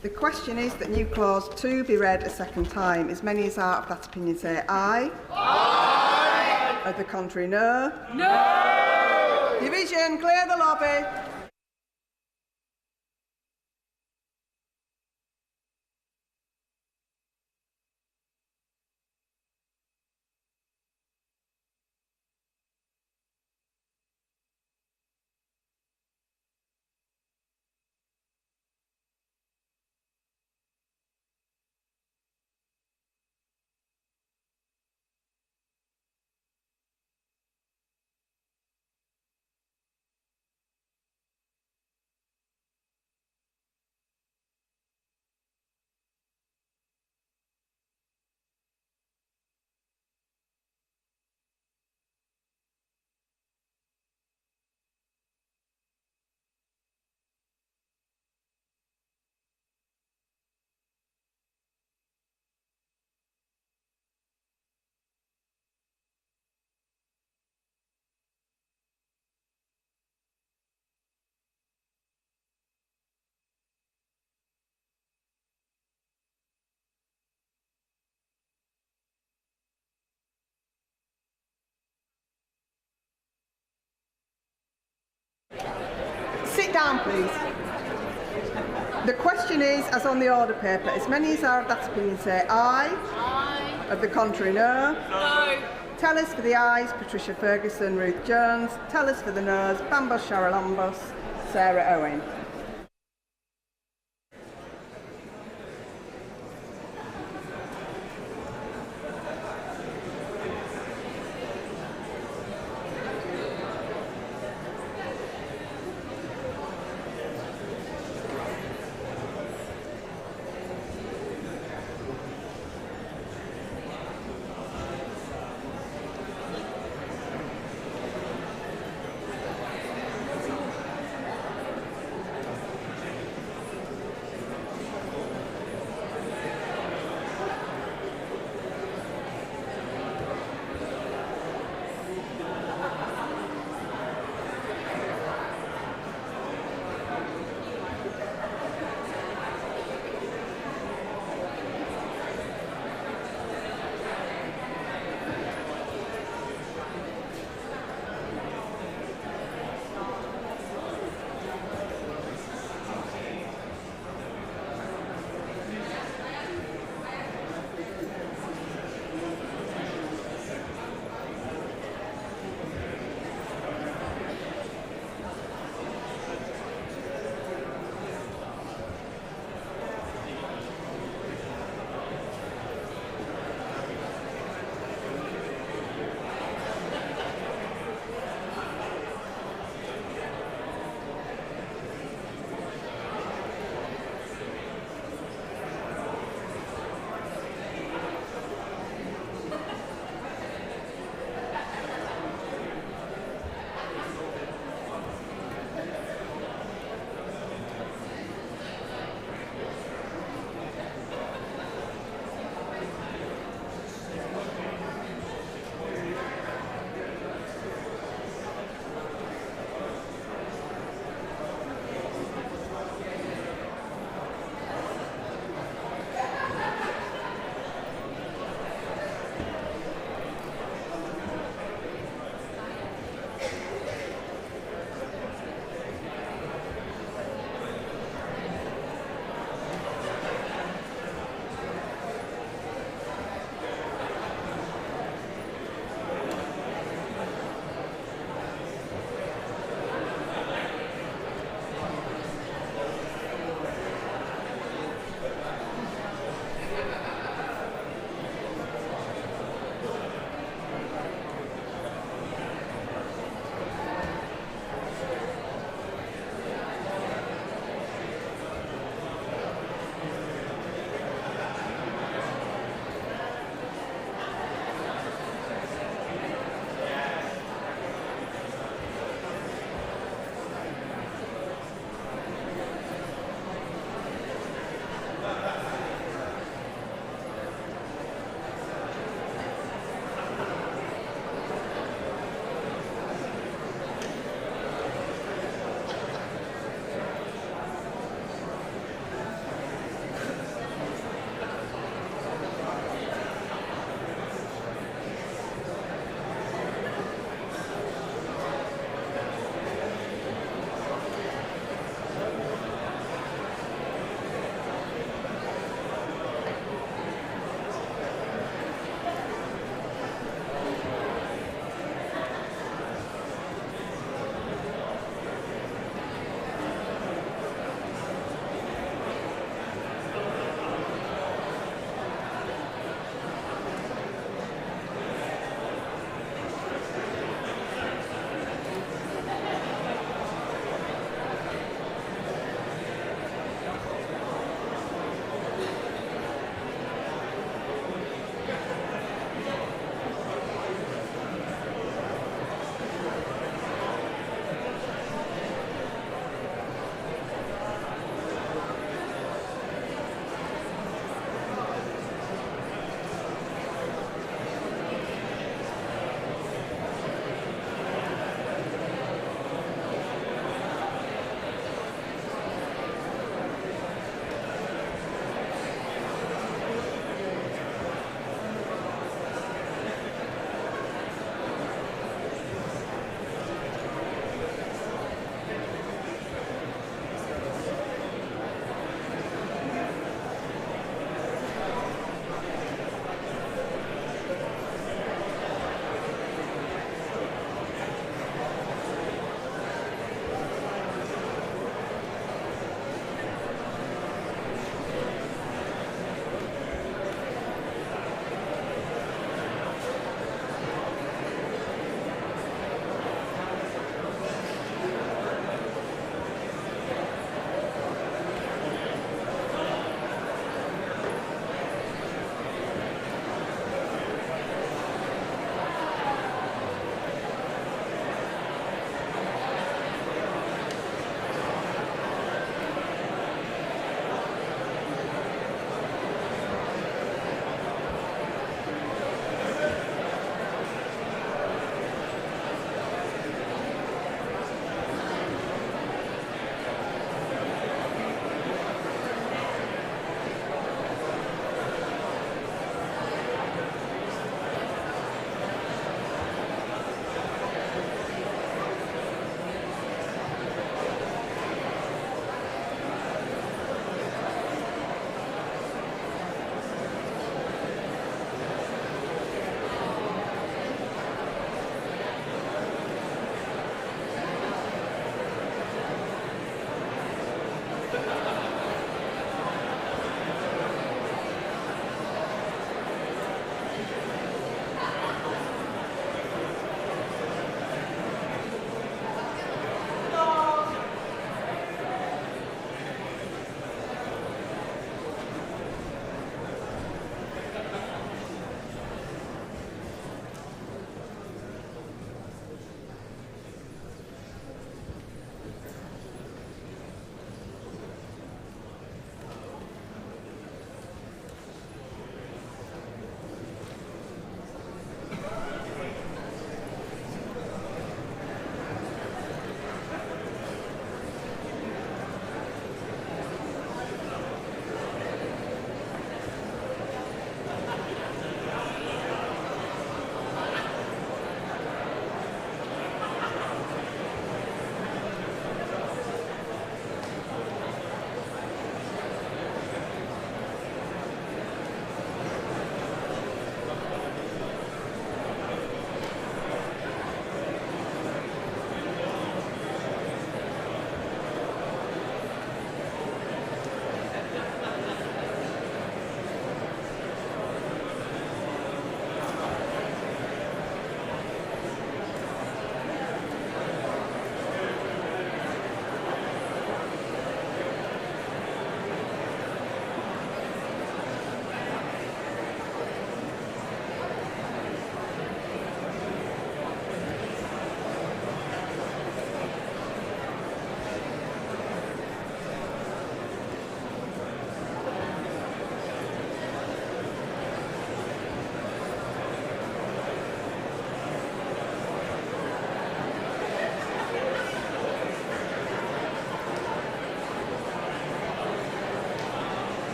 The question is that new clause 2 be read a second time. As many as are of that opinion say aye. Aye. Of the contrary, no. No. Division, clear the lobby. Sit down, please. The question is, as on the order paper, as many as are of that opinion say aye. Aye. Of the contrary, no. No. Tellers for the ayes, Patricia Ferguson, Ruth Jones. Tellers for the noes, Bambos Charalambos, Sarah Owen.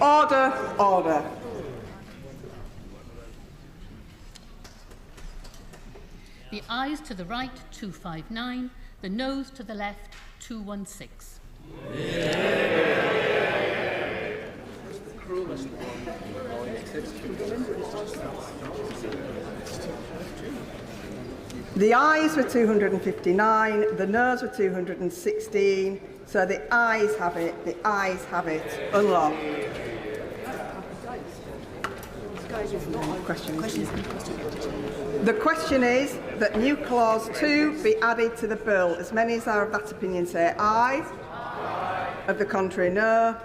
Order, order. The ayes to the right, 259. The noes to the left, 216. The ayes were 259, the noes were 216, so the ayes have it, unlocked. The question is that new clause 2 be added to the bill. As many as are of that opinion say aye. Aye. Of the contrary, no.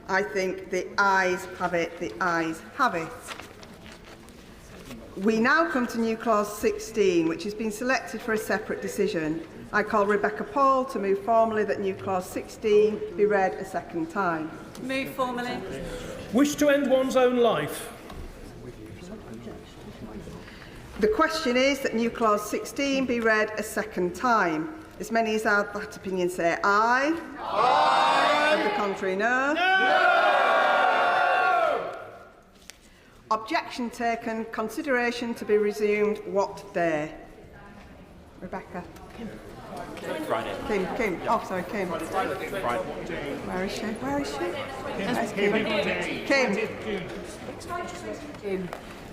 I think the ayes have it, the ayes have it. We now come to new clause 16, which has been selected for a separate decision. I call Rebecca Paul to move formally that new clause 16 be read a second time. Move formally. Wish to end one's own life. The question is that new clause 16 be read a second time. As many as are of that opinion say aye. Aye. Of the contrary, no. No. Objection taken. Consideration to be resumed. What day? Rebecca. Friday. Kim. Oh, sorry, Kim. Friday. Where is she? Where's Kim?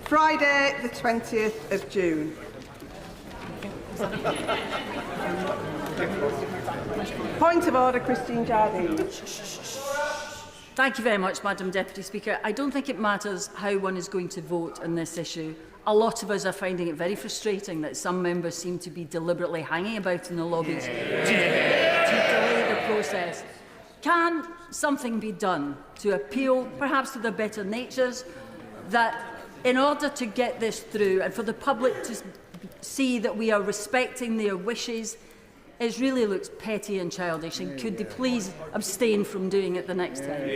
Friday, the 20th of June. Point of order, Christine Jardine. Thank you very much, Madam Deputy Speaker. I don't think it matters how one is going to vote on this issue. A lot of us are finding it very frustrating that some members seem to be deliberately hanging about in the lobbies to delay the process. Can something be done to appeal, perhaps to their better natures, that in order to get this through and for the public to see that we are respecting their wishes, it really looks petty and childish, and could they please abstain from doing it the next time?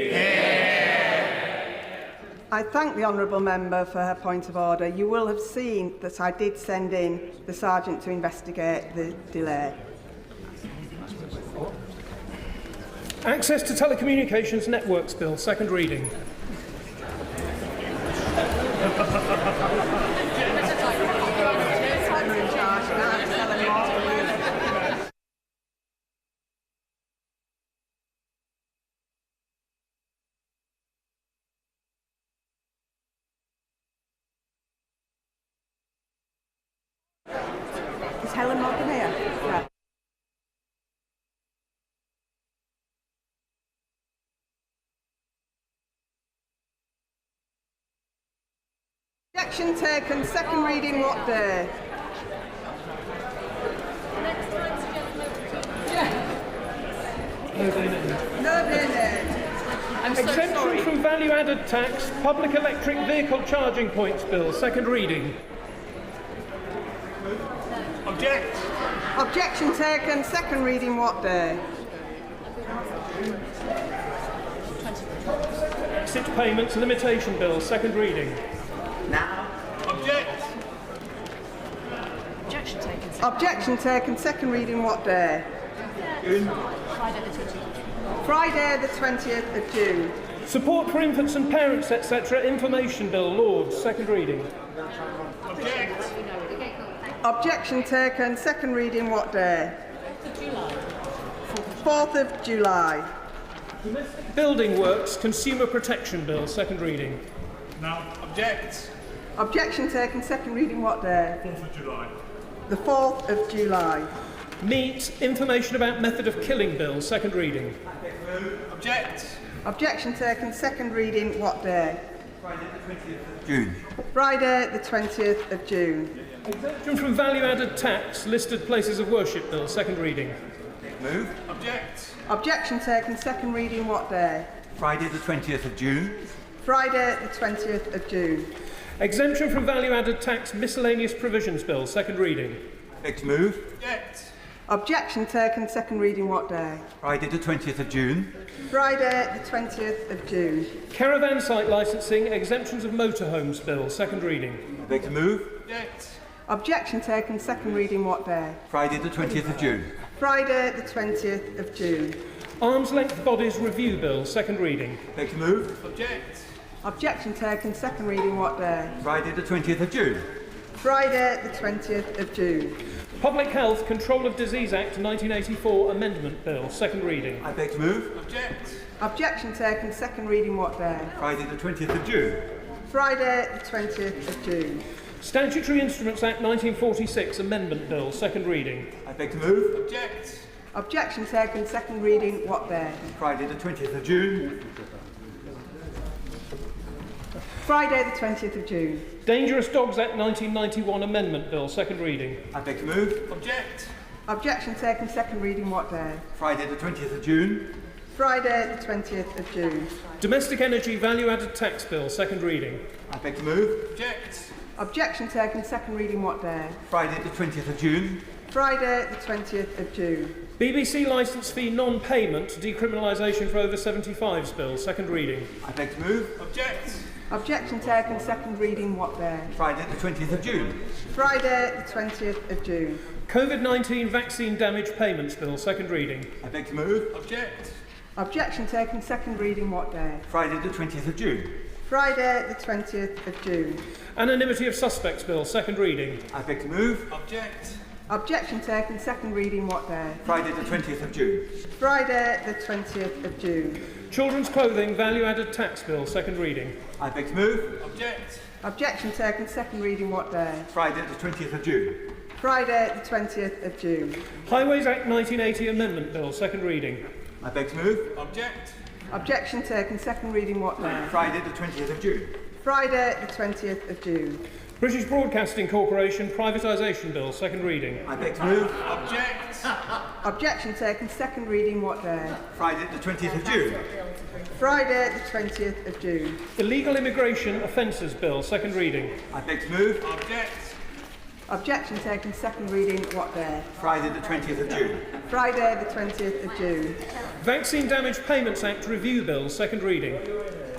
I thank the honourable member for her point of order. You will have seen that I did send in the sergeant to investigate the delay. Access to Telecommunications Networks Bill, second reading. Is Helen Morgan here? Yeah. Objection taken. Second reading. What day? No day. Exemption from value-added tax, public electric vehicle charging points bill, second reading. Object. Objection taken. Second reading. What day? Exit payments limitation bill, second reading. Now. Object. Objection taken. Objection taken. Second reading. What day? Friday the 20th. Friday the 20th of June. Support for infants and parents, etc. Information bill, Lords, second reading. Object. Objection taken. Second reading. What day? 4th of July. Domestic Building Works Consumer Protection Bill, second reading. Now. Object. Objection taken. Second reading. What day? 4th of July. The 4th of July. Meat Information about Method of Killing Bill, second reading. Object. Objection taken. Second reading. What day? Friday the 20th of June. Friday the 20th of June. Exemption from value-added tax, listed places of worship bill, second reading. Move. Object. Objection taken. Second reading. What day? Friday the 20th of June. Friday the 20th of June. Exemption from value-added tax, miscellaneous provisions bill, second reading. Move. Object. Objection taken. Second reading. What day? Friday the 20th of June. Friday the 20th of June. Caravan site licensing, exemptions of motorhomes bill, second reading. Move. Object. Objection taken. Second reading. What day? Friday the 20th of June. Friday the 20th of June. Arms Length Bodies Review Bill, second reading. Beg to move. Object. Objection taken. Second reading what day? Friday the 20th of June. Friday the 20th of June. Public Health Control of Disease Act 1984 Amendment Bill, second reading. I beg to move. Object. Objection taken. Second reading what day? Friday the 20th of June. Friday the 20th of June. Statutory Instruments Act 1946 Amendment Bill, second reading. I beg to move. Object. Objection taken. Second reading what day? Friday the 20th of June. Friday the 20th of June. Dangerous Dogs Act 1991 Amendment Bill, second reading. I beg to move. Object. Objection taken. Second reading what day? Friday the 20th of June. Friday the 20th of June. Domestic Energy Value Added Tax Bill, second reading. I beg to move. Object. Objection taken. Second reading what day? Friday the 20th of June. Friday the 20th of June. BBC Licence Fee Non-Payment Decriminalisation for Over 75s Bill, second reading. I beg to move. Object. Objection taken. Second reading what day? Friday the 20th of June. Friday the 20th of June. COVID-19 Vaccine Damage Payments Bill, second reading. I beg to move. Object. Objection taken. Second reading what day? Friday the 20th of June. Friday the 20th of June. Anonymity of Suspects Bill, second reading. I beg to move. Object. Objection taken. Second reading what day? Friday the 20th of June. Friday the 20th of June. Children's Clothing Value Added Tax Bill, second reading. I beg to move. Object. Objection taken. Second reading what day? Friday the 20th of June. Friday the 20th of June. Highways Act 1980 Amendment Bill, second reading. I beg to move. Object. Objection taken. Second reading what day? Friday the 20th of June. Friday the 20th of June. British Broadcasting Corporation Privatisation Bill, second reading. I beg to move. Object. Objection taken. Second reading what day? Friday the 20th of June. Friday the 20th of June. Illegal Immigration Offences Bill, second reading. I beg to move. Object. Objection taken. Second reading what day? Friday the 20th of June. Friday the 20th of June. Vaccine Damage Payments Act Review Bill, second reading.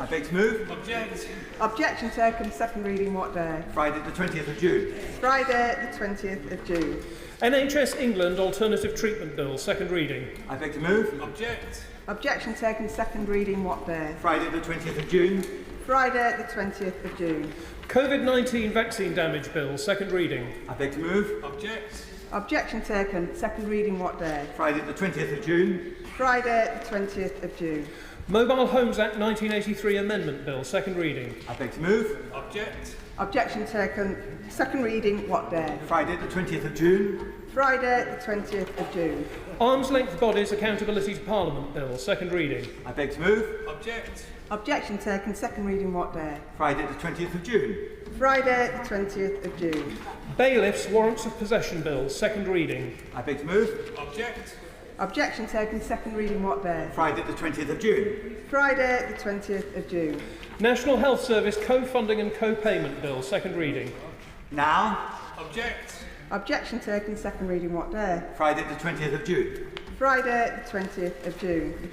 I beg to move. Object. Objection taken. Second reading what day? Friday the 20th of June. Friday the 20th of June. NHS England Alternative Treatment Bill, second reading. I beg to move. Object. Objection taken. Second reading what day? Friday the 20th of June. Friday the 20th of June. COVID-19 Vaccine Damage Bill, second reading. I beg to move. Object. Objection taken. Second reading what day? Friday the 20th of June. Friday the 20th of June. Mobile Homes Act 1983 Amendment Bill, second reading. I beg to move. Object. Objection taken. Second reading what day? Friday the 20th of June. Friday the 20th of June. Arms Length Bodies Accountability to Parliament Bill, second reading. I beg to move. Object. Objection taken. Second reading what day? Friday the 20th of June. Friday the 20th of June. Bailiffs Warrants of Possession Bill, second reading. I beg to move. Object. Objection taken. Second reading what day? Friday the 20th of June. Friday the 20th of June. National Health Service Co-Funding and Co-Payment Bill, second reading. Now. Object. Objection taken. Second reading what day? Friday the 20th of June. Friday the 20th of June.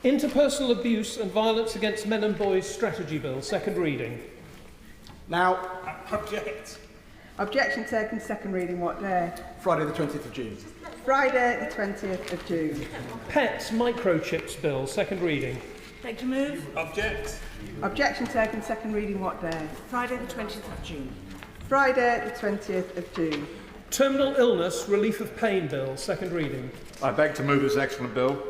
Interpersonal Abuse and Violence Against Men and Boys Strategy Bill, second reading. Now. Object. Objection taken. Second reading what day? Friday the 20th of June. Friday the 20th of June. Pets Microchips Bill, second reading. Beg to move. Object. Objection taken. Second reading what day? Friday the 20th of June. Friday the 20th of June. Terminal Illness Relief of Pain Bill, second reading. I beg to move this excellent bill.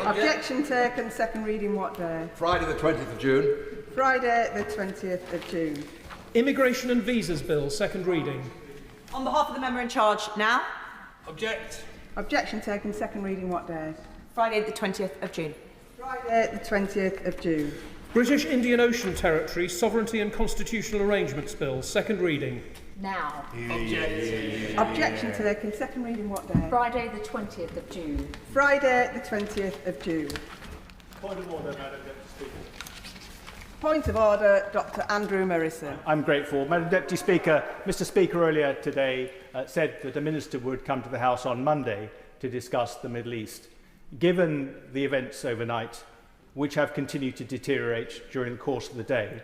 Objection taken. Second reading what day? Friday the 20th of June. Friday the 20th of June. Immigration and Visas Bill, second reading. On behalf of the member in charge, now. Object. Objection taken. Second reading what day? Friday the 20th of June. Friday the 20th of June. British Indian Ocean Territory Sovereignty and Constitutional Arrangements Bill, second reading. Now. Objection taken. Second reading what day? Friday the 20th of June. Friday the 20th of June. Point of order, Madam Deputy Speaker. Point of order, Dr. Andrew Morrison. I'm grateful. Madam Deputy Speaker, Mr Speaker earlier today said that a minister would come to the House on Monday to discuss the Middle East. Given the events overnight, which have continued to deteriorate during the course of the day,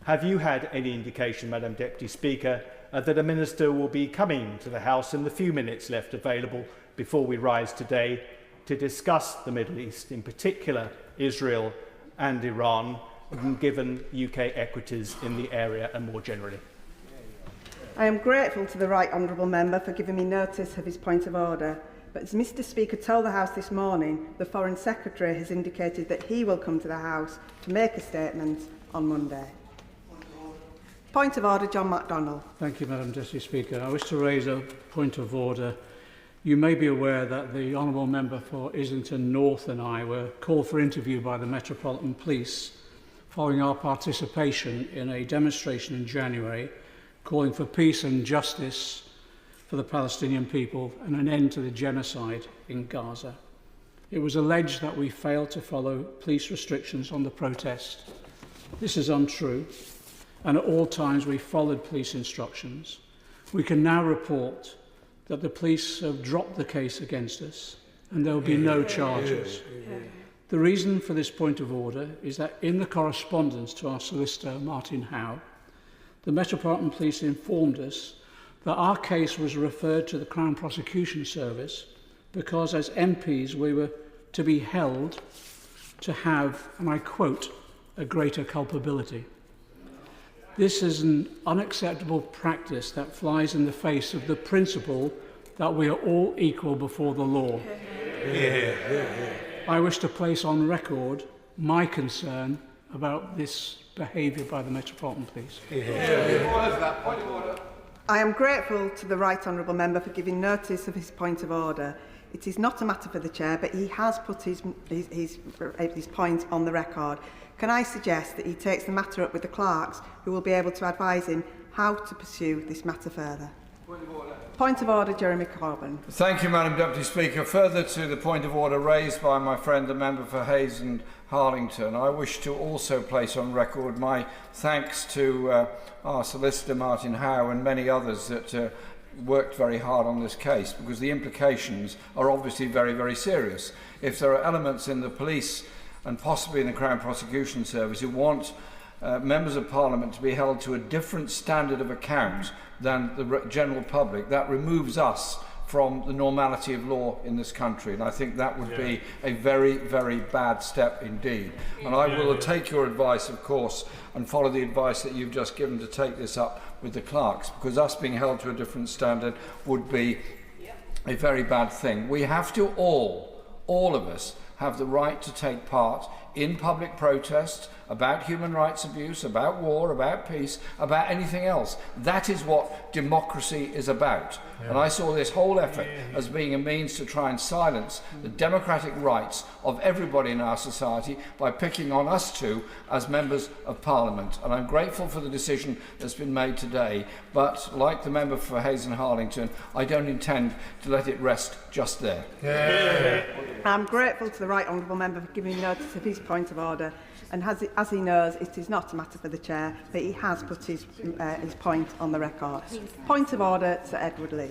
have you had any indication, Madam Deputy Speaker, that a minister will be coming to the House in the few minutes left available before we rise today to discuss the Middle East, in particular Israel and Iran, given UK equities in the area and more generally? I am grateful to the Right Honourable Member for giving me notice of his point of order, but as Mr Speaker told the House this morning, the Foreign Secretary has indicated that he will come to the House to make a statement on Monday. Point of order, John MacDonald. Thank you, Madam Deputy Speaker. I wish to raise a point of order. You may be aware that the Honourable Member for Islington North and I were called for interview by the Metropolitan Police following our participation in a demonstration in January calling for peace and justice for the Palestinian people and an end to the genocide in Gaza. It was alleged that we failed to follow police restrictions on the protest. This is untrue, and at all times we followed police instructions. We can now report that the police have dropped the case against us and there will be no charges. The reason for this point of order is that in the correspondence to our solicitor, Martin Howe, the Metropolitan Police informed us that our case was referred to the Crown Prosecution Service because as MPs we were to be held to have, and I quote, a greater culpability. This is an unacceptable practice that flies in the face of the principle that we are all equal before the law. I wish to place on record my concern about this behaviour by the Metropolitan Police. I am grateful to the Right Honourable Member for giving notice of his point of order. It is not a matter for the Chair, but he has put his point on the record. Can I suggest that he takes the matter up with the clerks, who will be able to advise him how to pursue this matter further? Point of order, Jeremy Corbyn. Thank you, Madam Deputy Speaker. Further to the point of order raised by my friend, the member for Hayes and Harlington, I wish to also place on record my thanks to our solicitor, Martin Howe, and many others that worked very hard on this case, because the implications are obviously very, very serious. If there are elements in the police and possibly in the Crown Prosecution Service who want members of Parliament to be held to a different standard of account than the general public, that removes us from the normality of law in this country, and I think that would be a very, very bad step indeed. And I will take your advice, of course, and follow the advice that you've just given to take this up with the clerks, because us being held to a different standard would be a very bad thing. We have to all of us, have the right to take part in public protests about human rights abuse, about war, about peace, about anything else. That is what democracy is about. And I saw this whole effort as being a means to try and silence the democratic rights of everybody in our society by picking on us two as members of Parliament. And I'm grateful for the decision that's been made today, but like the member for Hayes and Harlington, I don't intend to let it rest just there. I'm grateful to the Right Honourable Member for giving notice of his point of order, and as he knows, it is not a matter for the Chair, but he has put his point on the record. Point of order, Sir Edward Lee.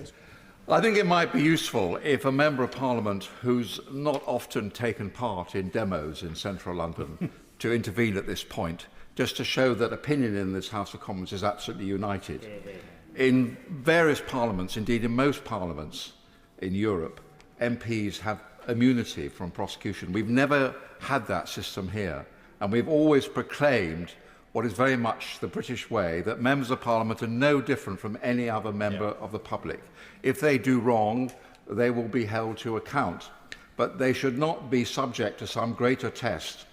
I think it might be useful if a Member of Parliament who's not often taken part in demos in central London to intervene at this point, just to show that opinion in this House of Commons is absolutely united. In various parliaments, indeed in most parliaments in Europe, MPs have immunity from prosecution. We've never had that system here, and we've always proclaimed what is very much the British way, that members of Parliament are no different from any other member of the public. If they do wrong, they will be held to account, but they should not be subject to some greater test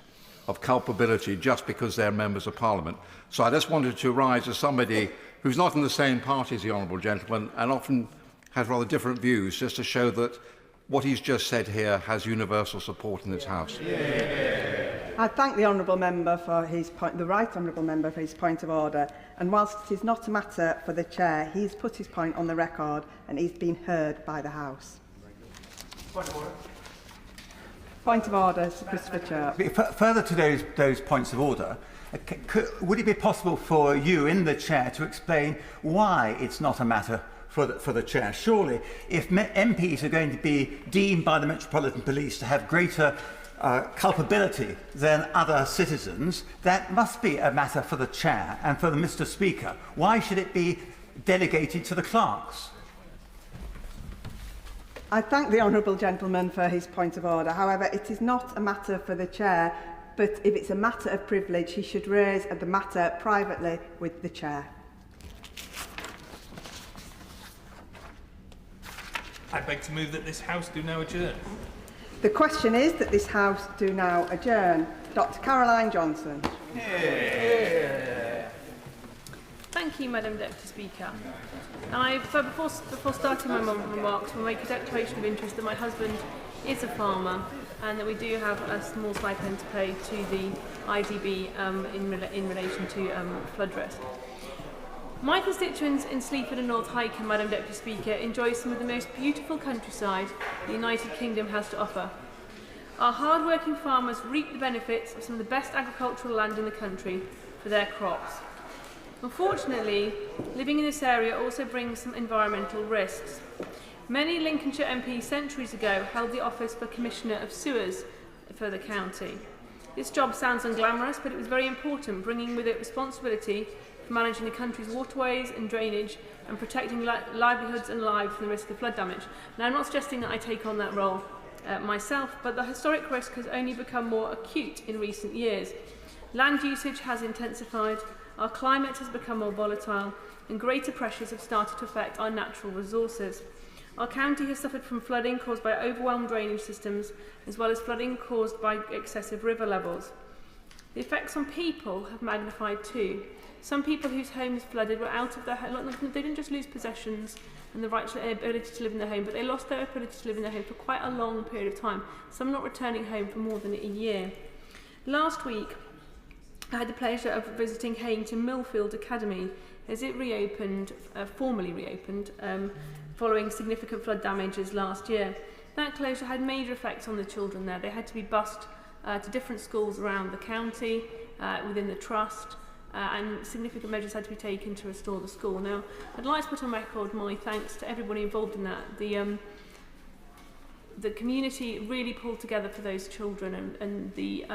of culpability just because they're members of Parliament. So I just wanted to rise as somebody who's not in the same party as the Honourable Gentleman and often has rather different views, just to show that what he's just said here has universal support in this House. I thank the Honourable Member for his point, the Right Honourable Member for his point of order, and whilst it is not a matter for the Chair, he's put his point on the record and he's been heard by the House. Point of order, Sir Christopher Church. Further to those points of order, would it be possible for you in the Chair to explain why it's not a matter for the Chair? Surely, if MPs are going to be deemed by the Metropolitan Police to have greater culpability than other citizens, that must be a matter for the Chair and for the Mr. Speaker. Why should it be delegated to the clerks? I thank the honourable gentleman for his point of order. However, it is not a matter for the chair, but if it's a matter of privilege, he should raise the matter privately with the chair. I beg to move that this House do now adjourn. The question is that this House do now adjourn. Dr Caroline Johnson. Thank you, Madam Deputy Speaker. Before starting my remarks, we'll make a declaration of interest that my husband is a farmer and that we do have a small stipend to pay to the IDB in relation to flood risk. My constituents in Sleaford and North Highcombe, Madam Deputy Speaker, enjoy some of the most beautiful countryside the United Kingdom has to offer. Our hard-working farmers reap the benefits of some of the best agricultural land in the country for their crops. Unfortunately, living in this area also brings some environmental risks. Many Lincolnshire MPs centuries ago held the office for Commissioner of Sewers for the county. This job sounds unglamorous, but it was very important, bringing with it responsibility for managing the country's waterways and drainage and protecting livelihoods and lives from the risk of flood damage. Now, I'm not suggesting that I take on that role myself, but the historic risk has only become more acute in recent years. Land usage has intensified, our climate has become more volatile, and greater pressures have started to affect our natural resources. Our county has suffered from flooding caused by overwhelmed drainage systems, as well as flooding caused by excessive river levels. The effects on people have magnified too. Some people whose homes flooded were out of their home. They didn't just lose possessions and the right to ability to live in their home, but they lost their ability to live in their home for quite a long period of time, some not returning home for more than a year. Last week, I had the pleasure of visiting Haington Millfield Academy as it reopened, formally reopened, following significant flood damages last year. That closure had major effects on the children there. They had to be bused to different schools around the county, within the trust, and significant measures had to be taken to restore the school. Now, I'd like to put on record my thanks to everybody involved in that. The community really pulled together for those children, and the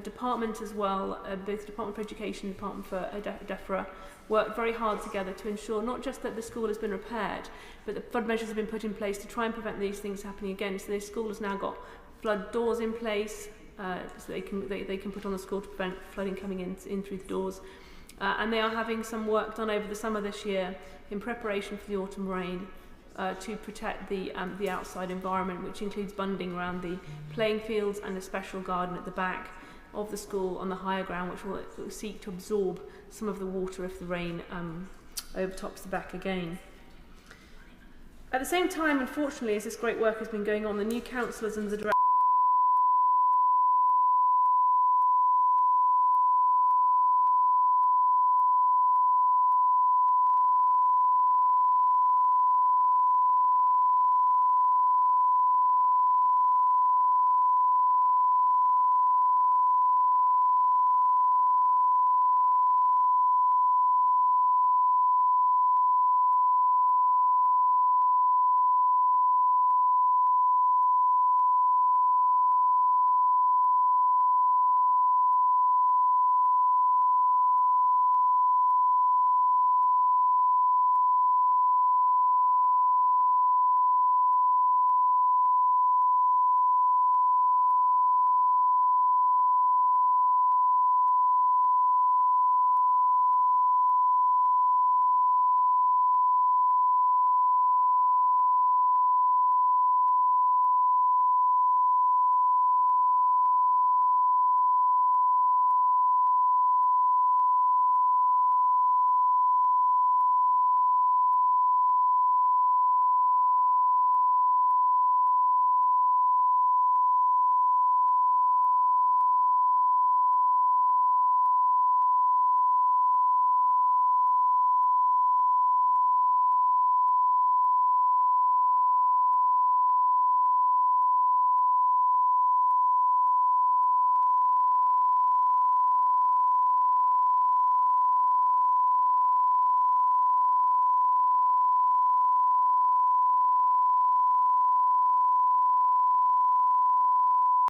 department as well, both the Department for Education and the Department for DEFRA, worked very hard together to ensure not just that the school has been repaired, but that flood measures have been put in place to try and prevent these things happening again. So the school has now got flood doors in place, so they can put on the school to prevent flooding coming in through the doors. And they are having some work done over the summer this year in preparation for the autumn rain to protect the outside environment, which includes bunding around the playing fields and a special garden at the back of the school on the higher ground, which will seek to absorb some of the water if the rain overtops the back again. At the same time, unfortunately, as this great work has been going on, the new councillors and the directors